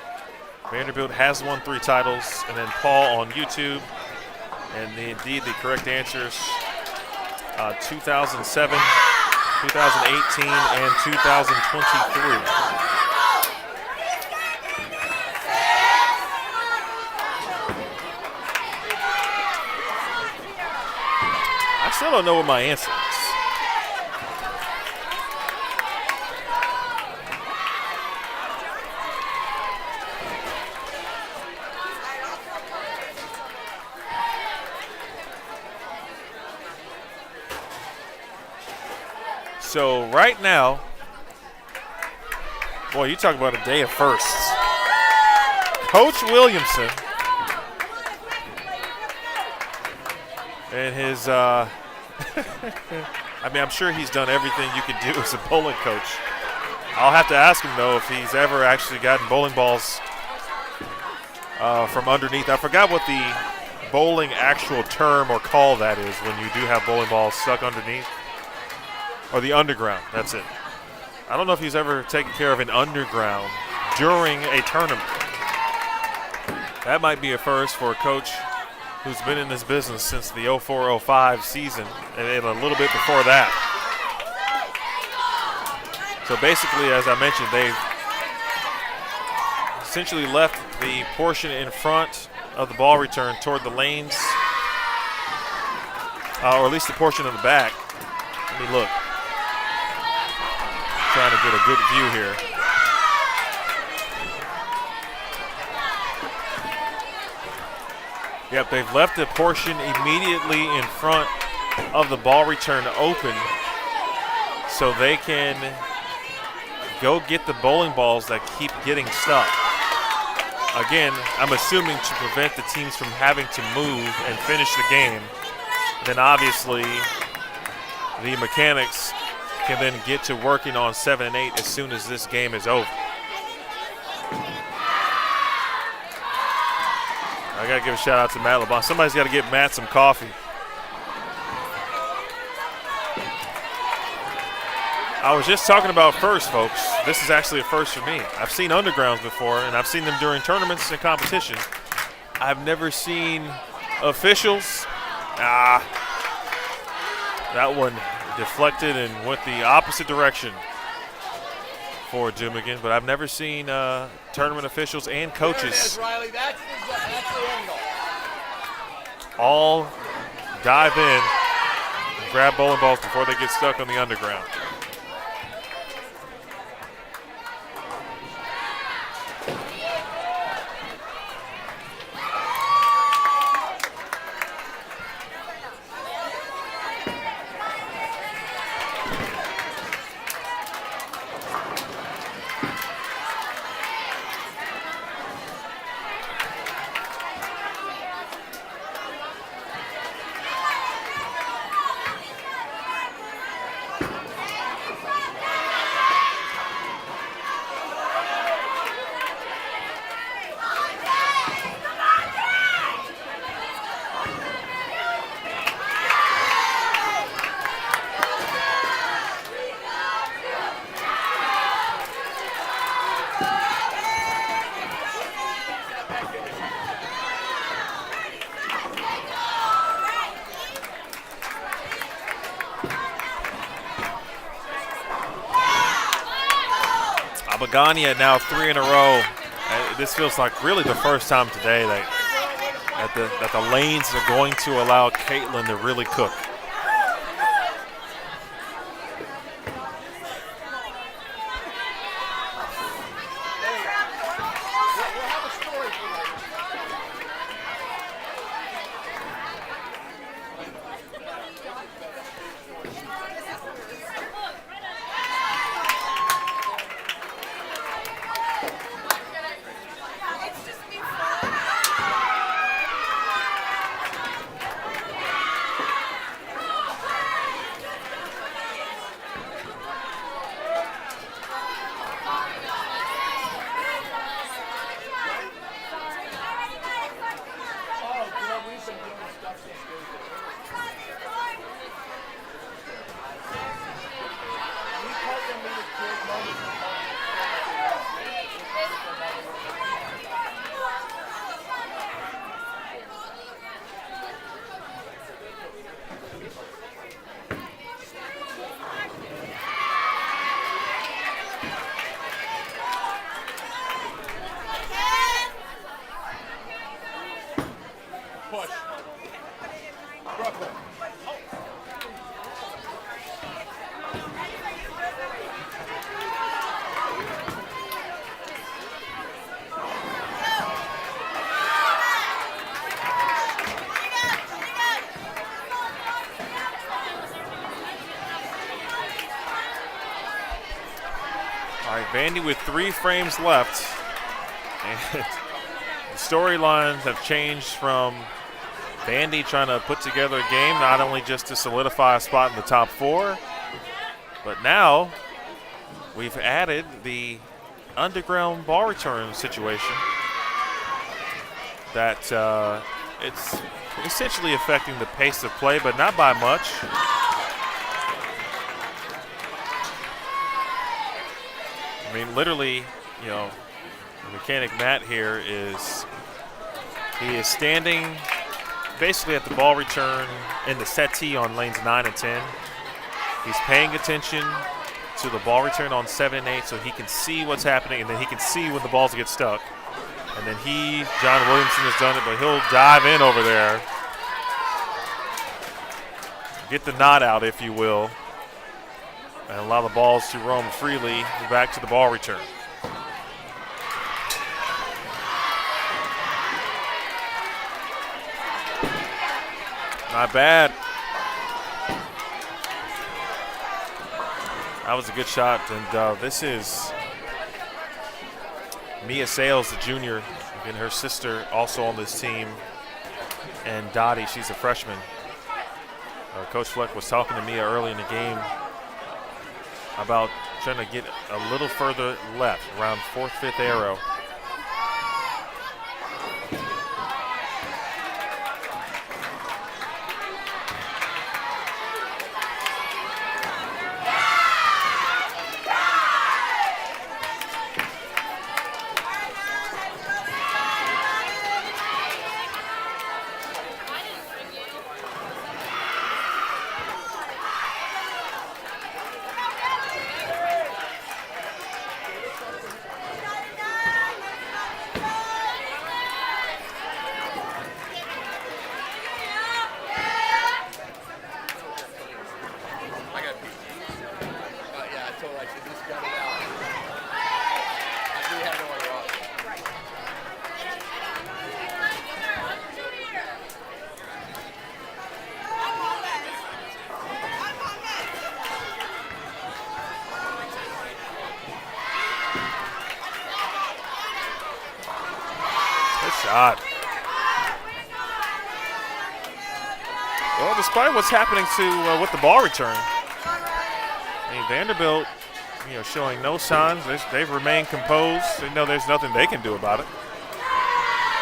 Vanderbilt has won 3 titles, and then Paul on YouTube. And indeed, the correct answers: 2007, 2018, and 2023. I still don't know what my answer is. So right now, boy, you talk about a day of firsts. Coach Williamson and his, I mean, I'm sure he's done everything you could do as a bowling coach. I'll have to ask him, though, if he's ever actually gotten bowling balls from underneath. I forgot what the bowling actual term or call that is when you do have bowling balls stuck underneath. Or the underground, that's it. I don't know if he's ever taken care of an underground during a tournament. That might be a first for a coach who's been in this business since the 04-05 season and a little bit before that. So basically, as I mentioned, they've essentially left the portion in front of the ball return toward the lanes, or at least the portion of the back. Let me look. Trying to get a good view here. Yep, they've left the portion immediately in front of the ball return open so they can go get the bowling balls that keep getting stuck. Again, I'm assuming to prevent the teams from having to move and finish the game. Then obviously the mechanics can then get to working on 7 and 8 as soon as this game is over. I got to give a shout out to Matt LeBlanc. Somebody's got to get Matt some coffee. I was just talking about first, folks. This is actually a first for me. I've seen undergrounds before, and I've seen them during tournaments and competition. I've never seen officials. That one deflected and went the opposite direction for Jumigan, but I've never seen tournament officials and coaches all dive in and grab bowling balls before they get stuck on the underground. Abagania now 3 in a row. This feels like really the first time today that the lanes are going to allow Caitlin to really cook. Push. Brooklyn. All right, Vandy with 3 frames left. And the storylines have changed from Vandy trying to put together a game, not only just to solidify a spot in the top 4, but now we've added the underground ball return situation that it's essentially affecting the pace of play, but not by much. I mean, literally, you know, the mechanic Matt here he is standing basically at the ball return in the settee on lanes 9 and 10. He's paying attention to the ball return on 7 and 8 so he can see what's happening, and then he can see when the balls get stuck. And then John Williamson has done it, but he'll dive in over there, get the knot out, if you will, and allow the balls to roam freely back to the ball return. Not bad. That was a good shot, and this is Mia Sales, the junior, and her sister also on this team, and Dottie, she's a freshman. Coach Fleck was talking to Mia early in the game about trying to get a little further left, around 4th, 5th arrow. Shot. Well, despite what's happening with the ball return, I mean, Vanderbilt, showing no signs. They've remained composed. They know there's nothing they can do about it.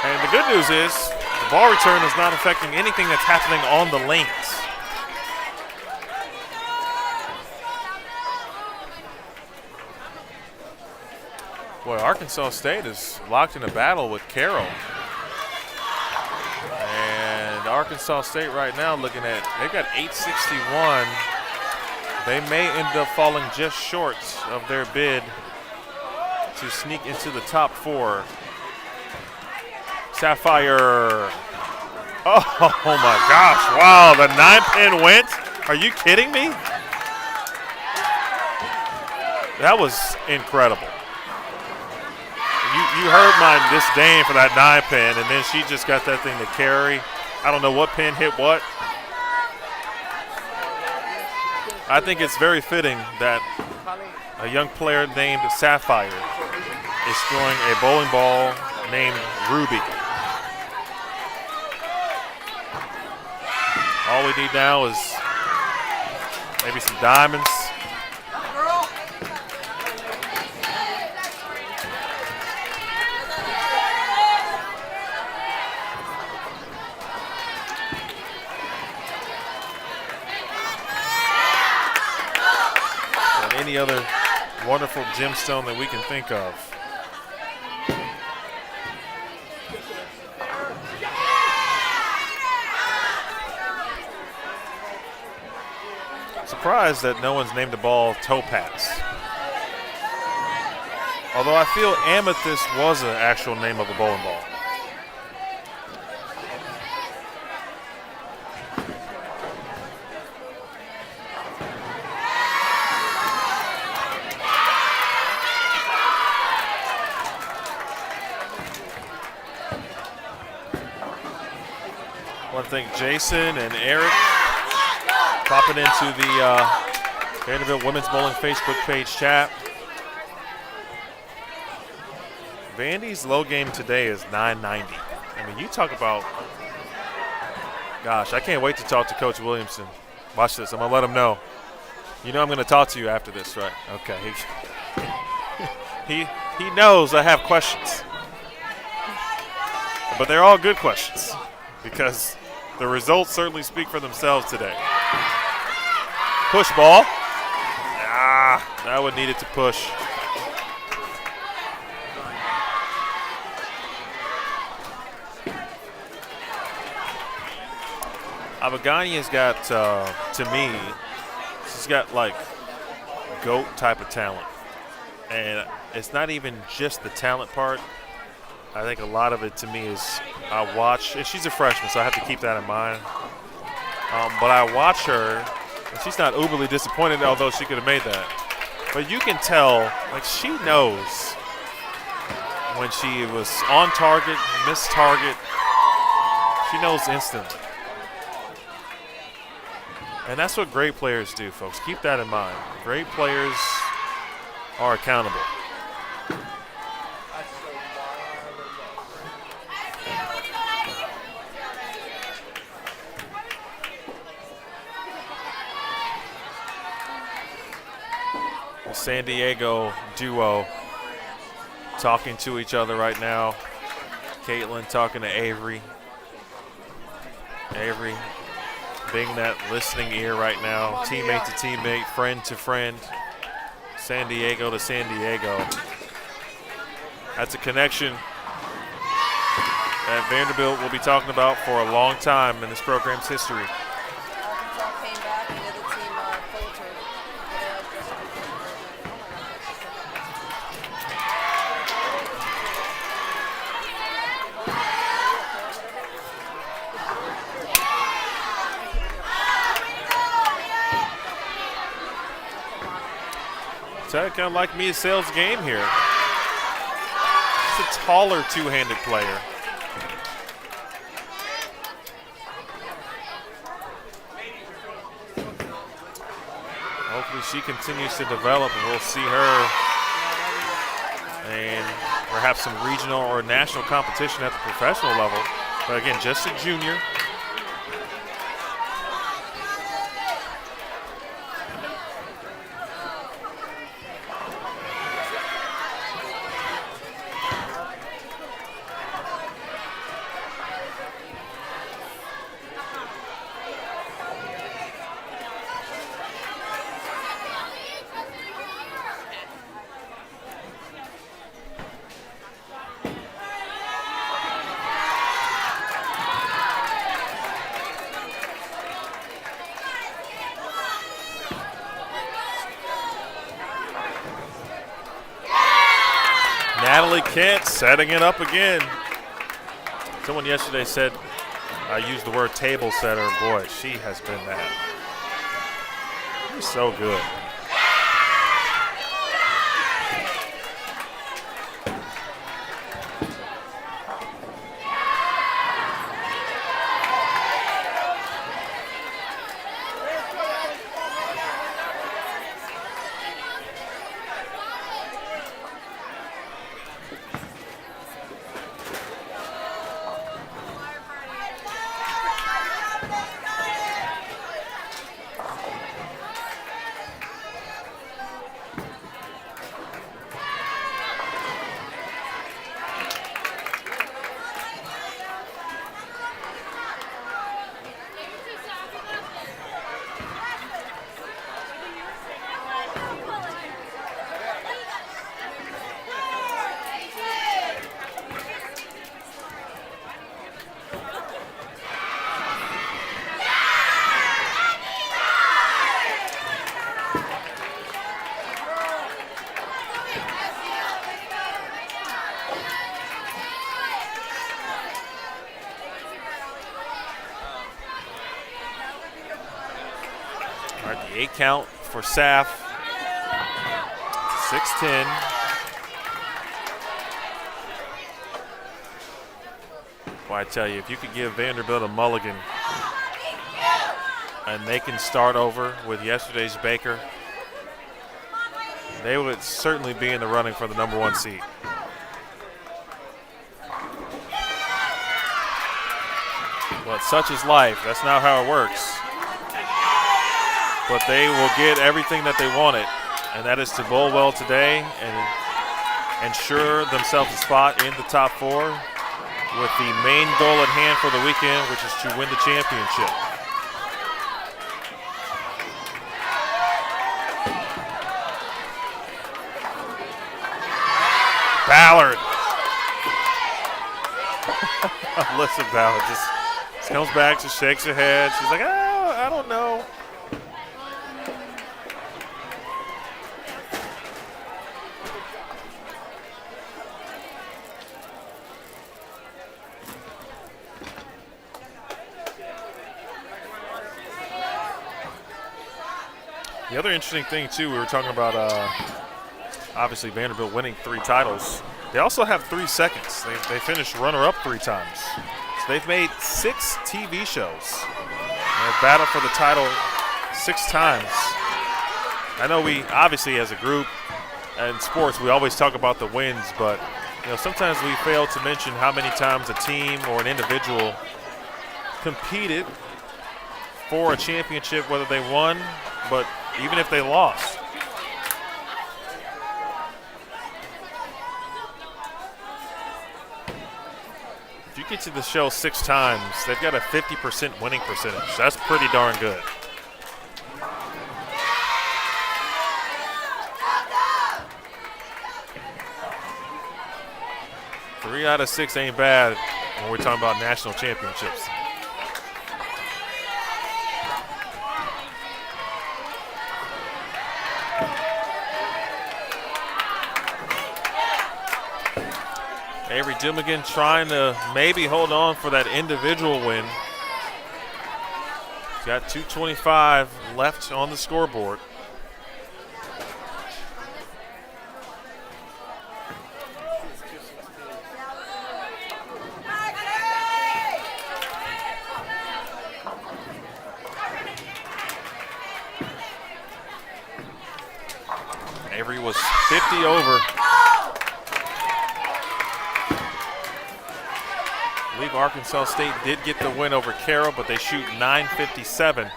And the good news is the ball return is not affecting anything that's happening on the lanes. Boy, Arkansas State is locked in a battle with Carroll. And Arkansas State right now they've got 861. They may end up falling just short of their bid to sneak into the top 4. Sapphire. Oh my gosh, wow, the 9-pin went? Are you kidding me? That was incredible. You heard my disdain for that 9-pin, and then she just got that thing to carry. I don't know what pin hit what. I think it's very fitting that a young player named Sapphire is throwing a bowling ball named Ruby. All we need now is maybe some diamonds. Any other wonderful gemstone that we can think of. Surprised that no one's named the ball Topaz. Although I feel Amethyst was an actual name of a bowling ball. want to thank Jason and Eric popping into the Vanderbilt Women's Bowling Facebook page chat. Vandy's low game today is 990. I mean, you talk about, gosh, I can't wait to talk to Coach Williamson. Watch this. I'm going to let him know. You know I'm going to talk to you after this, right? Okay. He knows I have questions. But they're all good questions because the results certainly speak for themselves today. Push ball. That one needed to push. Abagania's got, to me, she's got like GOAT type of talent. And it's not even just the talent part. I think a lot of it to me is I watch, and she's a freshman, so I have to keep that in mind. But I watch her, and she's not uberly disappointed, although she could have made that. But you can tell, like, she knows when she was on target, missed target. She knows instantly. And that's what great players do, folks. Keep that in mind. Great players are accountable. The San Diego duo talking to each other right now. Caitlin talking to Avery. Avery being that listening ear right now, teammate to teammate, friend to friend, San Diego to San Diego. That's a connection that Vanderbilt will be talking about for a long time in this program's history. Arkansas came back and the other team faltered. Ted kind of like Mia Sales' game here. It's a taller two-handed player. Hopefully she continues to develop and we'll see her and perhaps some regional or national competition at the professional level. But again, just a junior. Natalie Kent setting it up again. Someone yesterday said, I used the word table setter. Boy, she has been that. She's so good. All right, the 8 count for Saf. 6-10. Well, I tell you, if you could give Vanderbilt a mulligan and they can start over with yesterday's Baker, they would certainly be in the running for the #1 seed. But such is life. That's not how it works. But they will get everything that they wanted, and that is to bowl well today and ensure themselves a spot in the top 4 with the main goal at hand for the weekend, which is to win the championship. Ballard. Listen, Ballard just comes back, just shakes her head. She's like, oh, I don't know. The other interesting thing, too, we were talking about, obviously, Vanderbilt winning 3 titles. They also have 3 seconds. They finished runner-up 3 times. So they've made 6 TV shows. They've battled for the title 6 times. I know we, obviously, as a group in sports, we always talk about the wins, but sometimes we fail to mention how many times a team or an individual competed for a championship, whether they won, but even if they lost. If you get to the show 6 times, they've got a 50% winning percentage. That's pretty darn good. Three out of 6 ain't bad when we're talking about national championships. Avery Dimmigan trying to maybe hold on for that individual win. He's got 2:25 left on the scoreboard. Avery was 50 over. I believe Arkansas State did get the win over Carroll, but they shoot .957.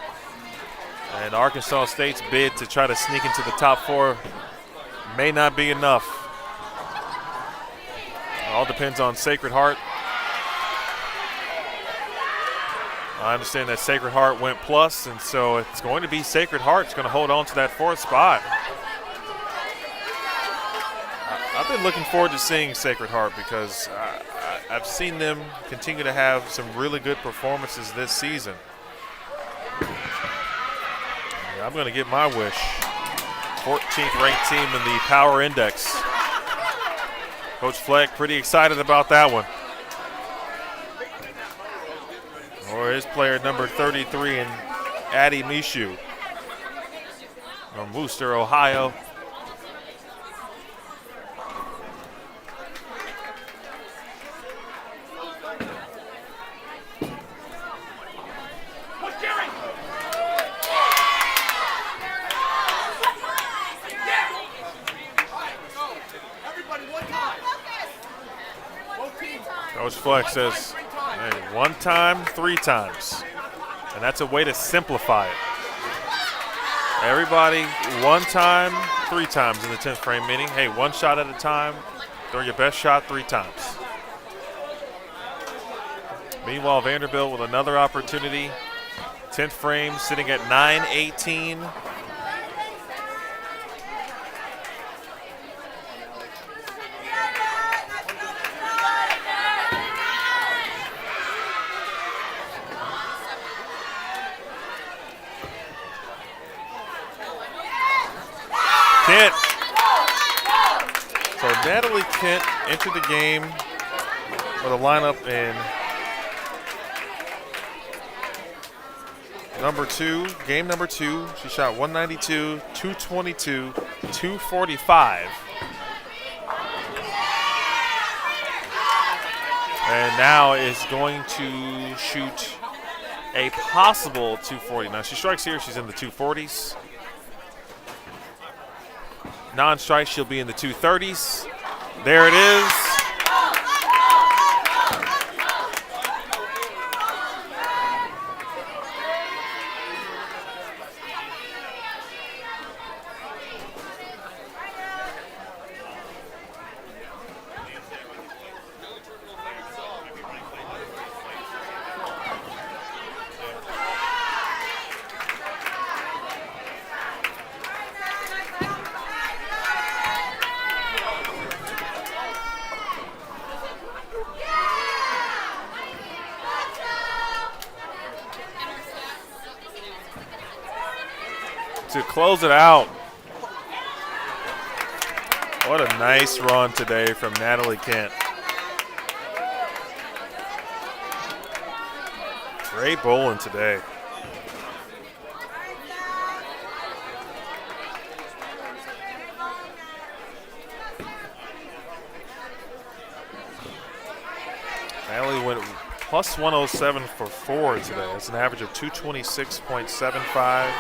And Arkansas State's bid to try to sneak into the top 4 may not be enough. It all depends on Sacred Heart. I understand that Sacred Heart went plus, and so it's going to be Sacred Heart's going to hold on to that 4th spot. I've been looking forward to seeing Sacred Heart because I've seen them continue to have some really good performances this season. And I'm going to get my wish. 14th ranked team in the Power Index. Coach Fleck pretty excited about that one. Or his player number 33 in Addie Mishu from Wooster, Ohio. Coach Fleck says, hey, 1 time, 3 times. And that's a way to simplify it. Everybody, 1 time, 3 times in the 10th frame, meaning, hey, 1 shot at a time, throw your best shot 3 times. Meanwhile, Vanderbilt with another opportunity. 10th frame sitting at 9:18. Kent. So Natalie Kent entered the game with a lineup in game number 2. She shot 192, 222, 245. And now is going to shoot a possible 240. Now she strikes here, she's in the 240s. Non-strike, she'll be in the 230s. There it is. To close it out. What a nice run today from Natalie Kent. Great bowling today. Natalie went plus 107 for 4 today. That's an average of 226.75.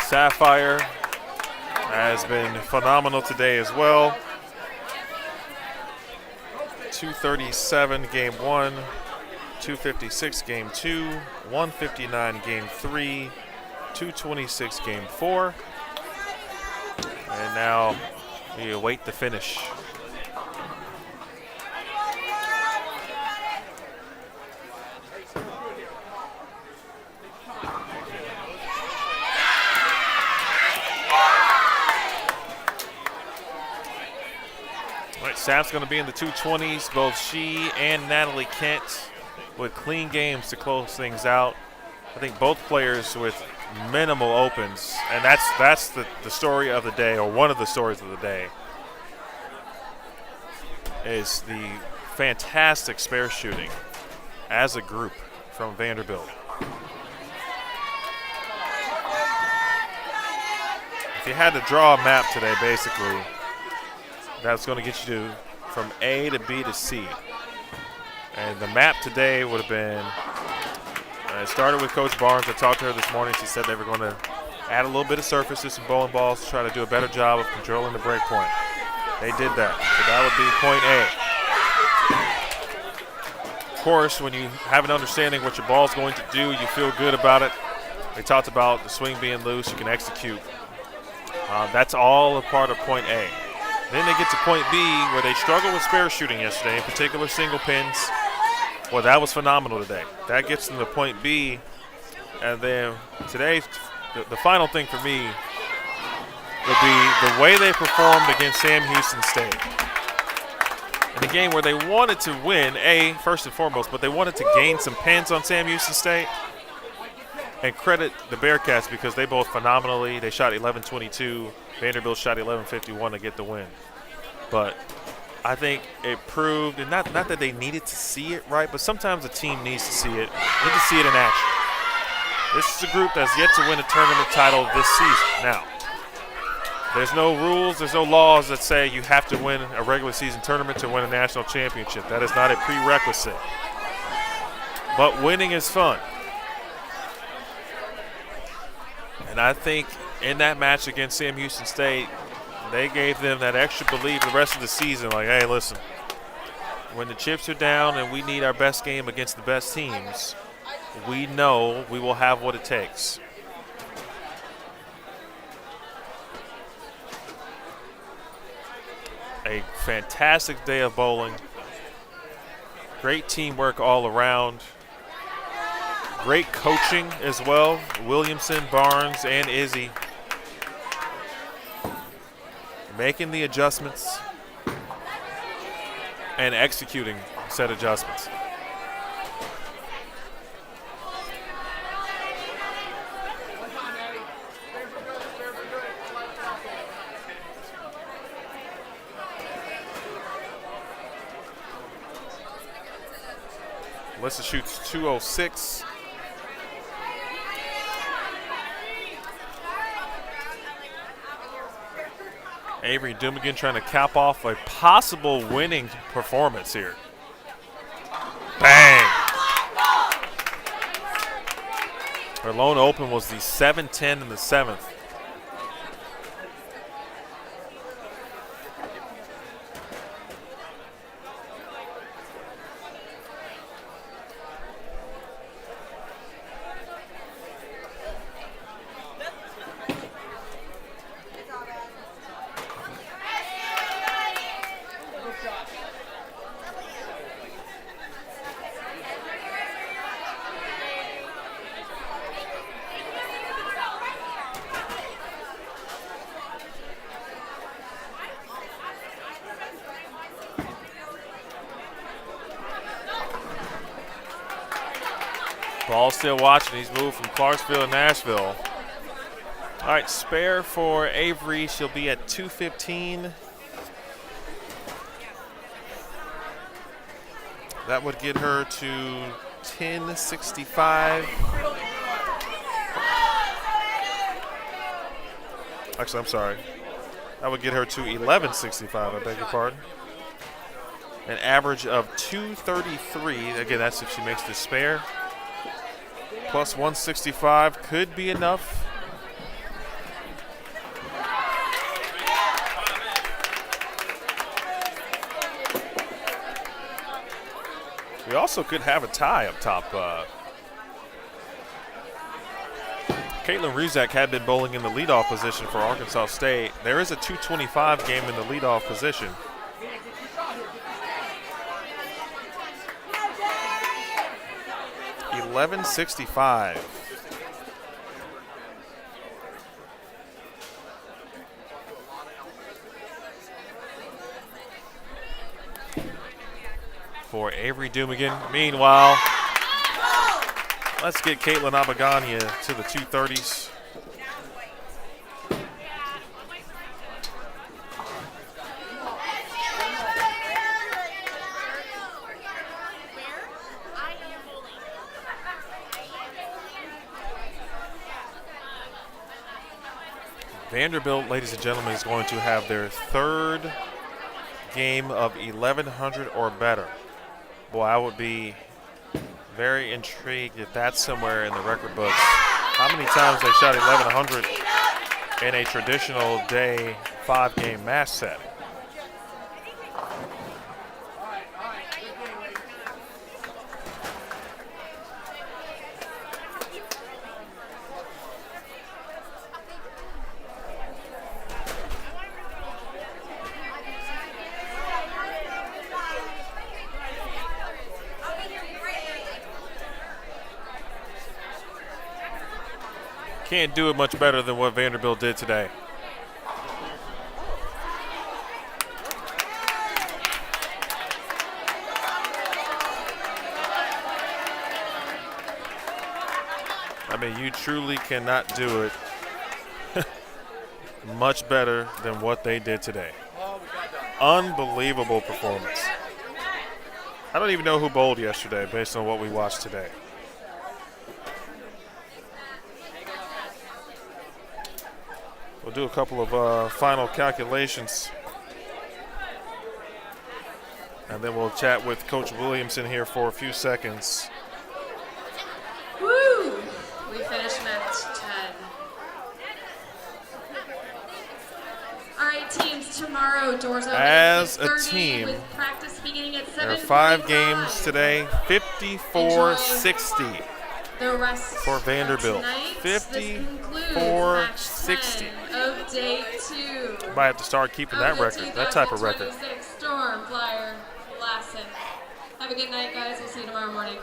Sapphire has been phenomenal today as well. 237 game 1, 256 game 2, 159 game 3, 226 game 4. And now we await the finish. Sap's going to be in the 220s. Both she and Natalie Kent with clean games to close things out. I think both players with minimal opens, and that's the story of the day, or one of the stories of the day, is the fantastic spare shooting as a group from Vanderbilt. If you had to draw a map today, basically, that's going to get you from A to B to C. And the map today would have been, it started with Coach Barnes. I talked to her this morning. She said they were going to add a little bit of surface to some bowling balls to try to do a better job of controlling the break point. They did that. So that would be point A. Of course, when you have an understanding what your ball's going to do, you feel good about it. They talked about the swing being loose, you can execute. That's all a part of point A. Then they get to point B, where they struggled with spare shooting yesterday, in particular single pins. Well, that was phenomenal today. That gets them to point B. And then today, the final thing for me would be the way they performed against Sam Houston State. In a game where they wanted to win, first and foremost, but they wanted to gain some pins on Sam Houston State. And credit the Bearcats because they both phenomenally, they shot 11-22. Vanderbilt shot 11-51 to get the win. But I think it proved, and not that they needed to see it, right, but sometimes a team needs to see it. Need to see it in action. This is a group that's yet to win a tournament title this season. Now, there's no rules, there's no laws that say you have to win a regular season tournament to win a national championship. That is not a prerequisite. But winning is fun. And I think in that match against Sam Houston State, they gave them that extra belief the rest of the season. Like, hey, listen, when the chips are down and we need our best game against the best teams, we know we will have what it takes. A fantastic day of bowling. Great teamwork all around. Great coaching as well. Williamson, Barnes, and Izzy making the adjustments and executing said adjustments. Melissa shoots 206. Avery Dumigan trying to cap off a possible winning performance here. Bang! Her lone open was the 7-10 in the 7th. Ball still watching. He's moved from Clarksville to Nashville. All right, spare for Avery. She'll be at 215. That would get her to 1065. Actually, I'm sorry. That would get her to 1165. I beg your pardon. An average of 233. Again, that's if she makes the spare. Plus 165 could be enough. We also could have a tie up top. Caitlin Ruzak had been bowling in the leadoff position for Arkansas State. There is a 225 game in the leadoff position. $11.65. For Avery Dumigan. Meanwhile, let's get Caitlin Abagania to the 230s. Vanderbilt, ladies and gentlemen, is going to have their third game of 1,100 or better. Boy, I would be very intrigued if that's somewhere in the record books. How many times they shot 1,100 in a traditional day 5-game match set? Can't do it much better than what Vanderbilt did today. I mean, you truly cannot do it much better than what they did today. Unbelievable performance. I don't even know who bowled yesterday based on what we watched today. We'll do a couple of final calculations. And then we'll chat with Coach Williamson here for a few seconds. Woo! We finished match 10. All right, teams, tomorrow doors open As at a 6:30 team, with practice beginning at 7:45. There are 5 games today, 54-60 the rest for Vanderbilt. tonight. 54-60. Of day 2. Might have to start keeping that record, that type of record. 2026 Storm Flyer Lassen. Have a good night, guys. We'll see you tomorrow morning.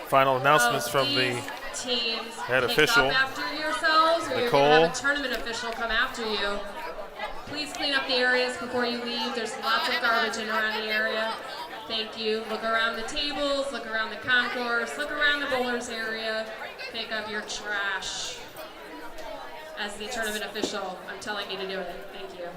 Final announcements from the teams head official, after yourselves, or Nicole. You're gonna have a tournament official come after you. Please clean up the areas before you leave. There's lots of garbage in around the area. Thank you. Look around the tables, look around the concourse, look around the bowlers area. Pick up your trash. As the tournament official, I'm telling you to do it. Thank you.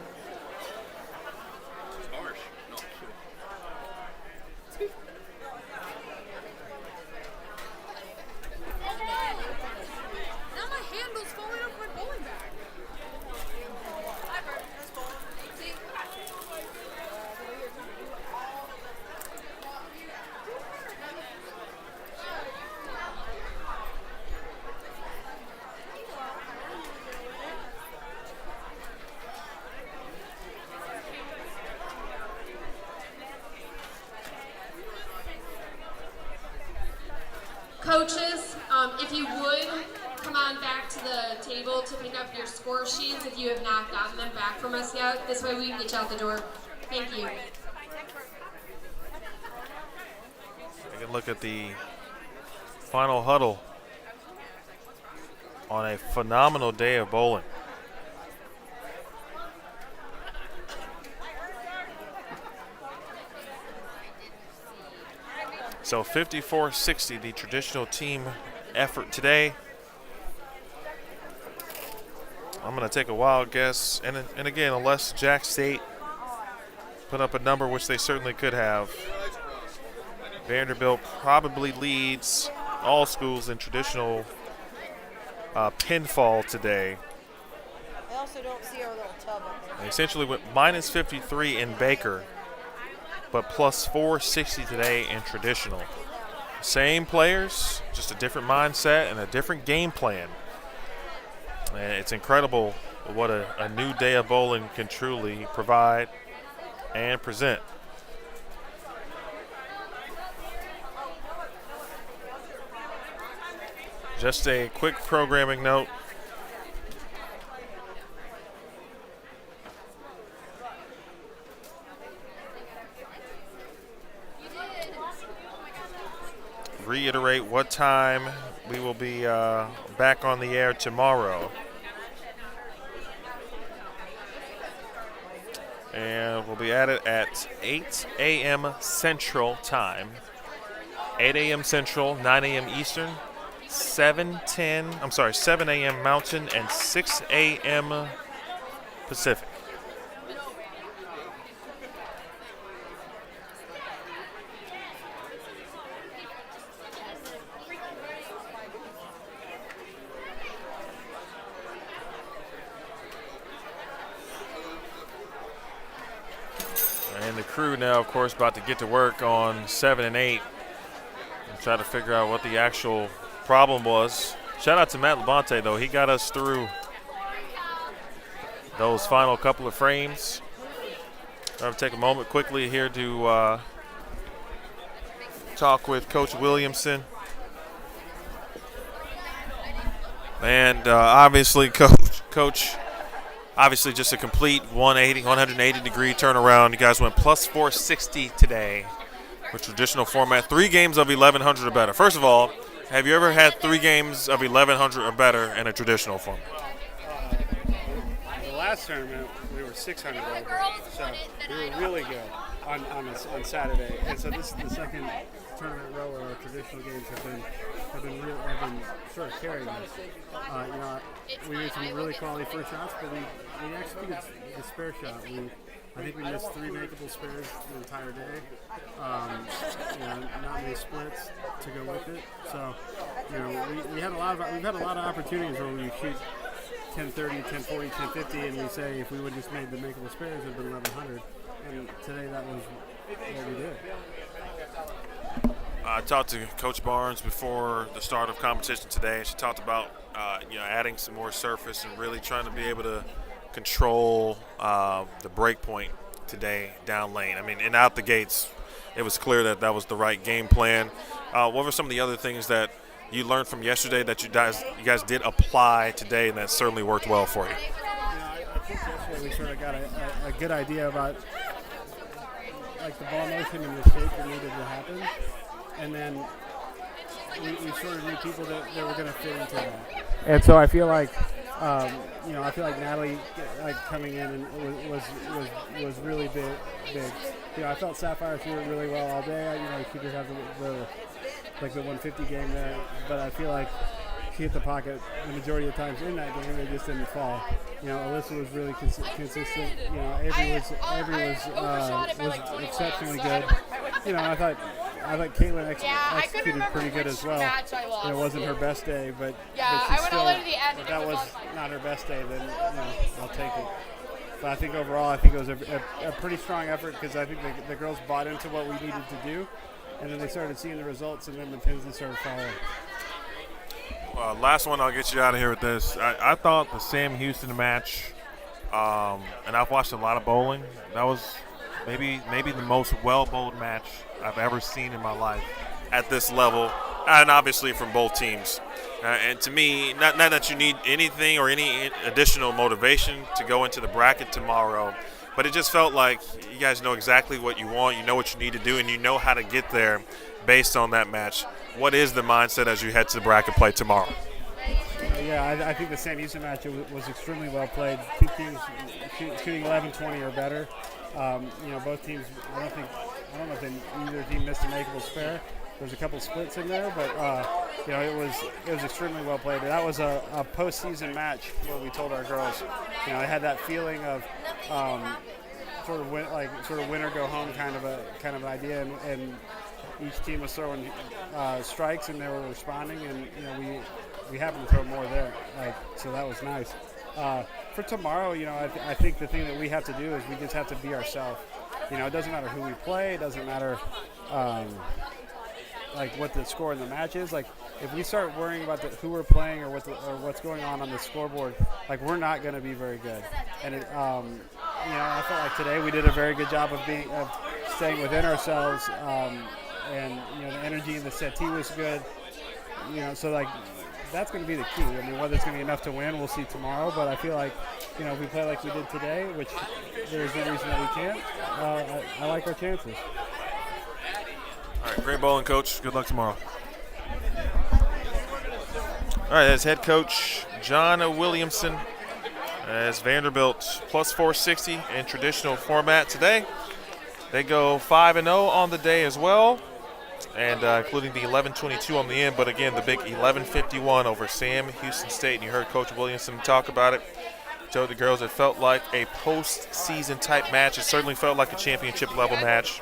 Coaches, if you would, come on back to the table to pick up your score sheets if you have not gotten them back from us yet. This way we can get you out the door. Thank you. Take a look at the final huddle on a phenomenal day of bowling. So 54-60, the traditional team effort today. I'm going to take a wild guess. And again, unless Jack State put up a number, which they certainly could have, Vanderbilt probably leads all schools in traditional pinfall today. I also don't see our little tub up there. They essentially went minus 53 in Baker, but plus 460 today in traditional. Same players, just a different mindset and a different game plan. And it's incredible what a new day of bowling can truly provide and present. Just a quick programming note. Reiterate what time we will be back on the air tomorrow. And we'll be at it at 8 a.m. Central Time. 8 a.m. Central, 9 a.m. Eastern, 7 a.m. Mountain, and 6 a.m. Pacific. And the crew now, of course, about to get to work on 7 and 8 and try to figure out what the actual problem was. Shout out to Matt Labonte, though. He got us through those final couple of frames. I'm going to take a moment quickly here to talk with Coach Williamson. And obviously, Coach, obviously just a complete 180-degree turnaround. You guys went plus 460 today with traditional format. 3 games of 1,100 or better. First of all, have you ever had 3 games of 1,100 or better in a traditional format? The last tournament, we were 600 over, so we were really good on Saturday. And so this is the second tournament in a row where our traditional games have been sort of carrying us. We made some really quality first shots, but we executed the spare shot. I think we missed 3 makeable spares the entire day. Not many splits to go with it. So, we've had a lot of opportunities where we shoot 1030, 1040, 1050, and we say if we would just made the makeable spares, it would have been 1100. And today that was what we did. I talked to Coach Barnes before the start of competition today. She talked about adding some more surface and really trying to be able to control the break point today down lane. I mean, and out the gates, it was clear that was the right game plan. What were some of the other things that you learned from yesterday that you guys did apply today, and that certainly worked well for you? I think yesterday we sort of got a good idea about like the ball motion and the shape that needed to happen, and then we sort of knew people that were going to fit into that. And so I feel like Natalie coming in and was really big. I felt Sapphire threw it really well all day. She did have the 150 game there, but I feel like she hit the pocket the majority of the times in that game. They just didn't fall. Alyssa was really consistent. Avery was exceptionally good. I thought Caitlin executed pretty good as well. It wasn't her best day, but that was not her best day. Then I'll take it. But I think overall, it was a pretty strong effort because I think the girls bought into what we needed to do, and then they started seeing the results, and then the pins started falling. Last one, I'll get you out of here with this. I thought the Sam Houston match, and I've watched a lot of bowling. That was maybe the most well bowled match I've ever seen in my life at this level. and obviously from both teams. And to me, not that you need anything or any additional motivation to go into the bracket tomorrow, but it just felt like you guys know exactly what you want, you know what you need to do, and you know how to get there based on that match. What is the mindset as you head to the bracket play tomorrow? Yeah, I think the Sam Houston match was extremely well played. Two teams shooting 11-20 or better. Both teams. I don't know if either team missed a makeable spare. There's a couple splits in there, but it was extremely well played. That was a postseason match where we told our girls, I had that feeling of sort of win or go home kind of an idea, and each team was throwing strikes and they were responding, and we happened to throw more there, so that was nice. For tomorrow, I think the thing that we have to do is we just have to be ourselves. It doesn't matter who we play. It doesn't matter what the score in the match is. If we start worrying about who we're playing or what's going on the scoreboard, we're not going to be very good. And I felt like today we did a very good job of staying within ourselves. And the energy in the settee was good. So that's going to be the key. Whether it's going to be enough to win, we'll see tomorrow. But I feel like, if we play like we did today, which there's no reason that we can't, I like our chances. All right, great bowling, Coach. Good luck tomorrow. All right, that's head coach John Williamson as Vanderbilt plus 460 in traditional format today. They go 5-0 on the day as well, and including the 11-22 on the end. But again, the big 11-51 over Sam Houston State. And you heard Coach Williamson talk about it. He told the girls it felt like a postseason type match. It certainly felt like a championship level match.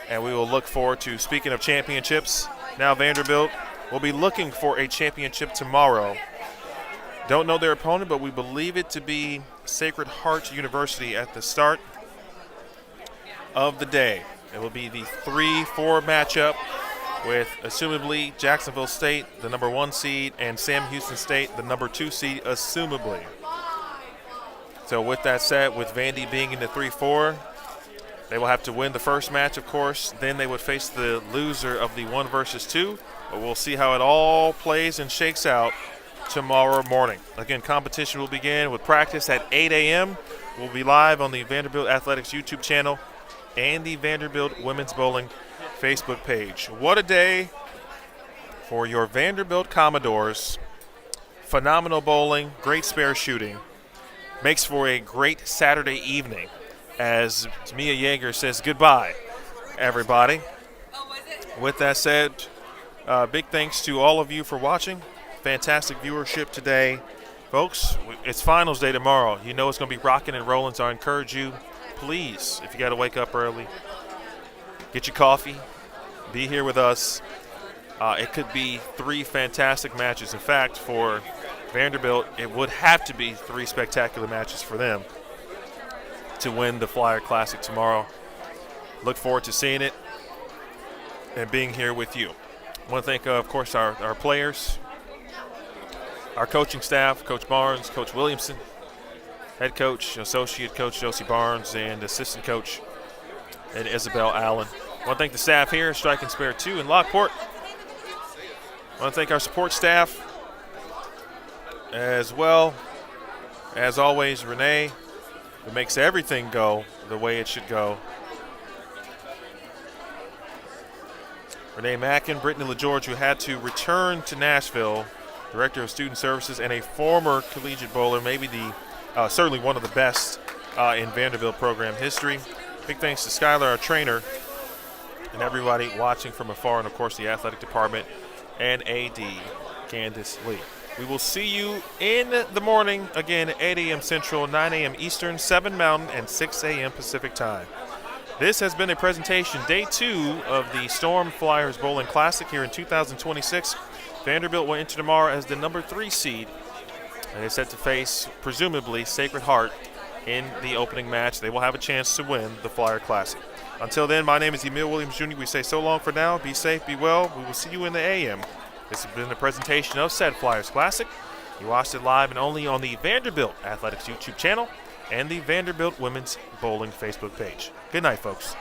And we will look forward to, speaking of championships, now Vanderbilt will be looking for a championship tomorrow. Don't know their opponent, but we believe it to be Sacred Heart University at the start of the day. It will be the 3-4 matchup with, assumably, Jacksonville State, the number 1 seed, and Sam Houston State, the number 2 seed, assumably. So with that said, with Vandy being in the 3-4, they will have to win the first match, of course. Then they would face the loser of the 1 versus 2. But we'll see how it all plays and shakes out tomorrow morning. Again, competition will begin with practice at 8 a.m. We'll be live on the Vanderbilt Athletics YouTube channel and the Vanderbilt Women's Bowling Facebook page. What a day for your Vanderbilt Commodores. Phenomenal bowling, great spare shooting. Makes for a great Saturday evening as Mia Yeager says goodbye, everybody. With that said, big thanks to all of you for watching. Fantastic viewership today. Folks, it's finals day tomorrow. You know it's going to be rocking and rolling, so I encourage you, please, if you got to wake up early, get your coffee, be here with us. It could be 3 fantastic matches. In fact, for Vanderbilt, it would have to be 3 spectacular matches for them to win the Flyer Classic tomorrow. Look forward to seeing it and being here with you. I want to thank, of course, our players, our coaching staff, Coach Barnes, Coach Williamson, head coach, associate coach Josie Barnes, and assistant coach and Isabel Allen. I want to thank the staff here, Strike and Spare 2 in Lockport. I want to thank our support staff as well. As always, Renee, who makes everything go the way it should go. Renee Mackin, Brittany LaGeorge, who had to return to Nashville, Director of Student Services and a former collegiate bowler, maybe certainly one of the best in Vanderbilt program history. Big thanks to Skylar, our trainer, and everybody watching from afar, and of course the athletic department and AD, Candace Lee. We will see you in the morning, again, 8 a.m. Central, 9 a.m. Eastern, 7 Mountain, and 6 a.m. Pacific time. This has been a presentation, day 2 of the Storm Flyers Bowling Classic here in 2026. Vanderbilt will enter tomorrow as the number 3 seed, and is set to face, presumably, Sacred Heart in the opening match. They will have a chance to win the Flyer Classic. Until then, my name is Emil Williams Jr. We say so long for now. Be safe, be well. We will see you in the AM. This has been a presentation of said Flyers Classic. You watched it live and only on the Vanderbilt Athletics YouTube channel and the Vanderbilt Women's Bowling Facebook page. Good night, folks.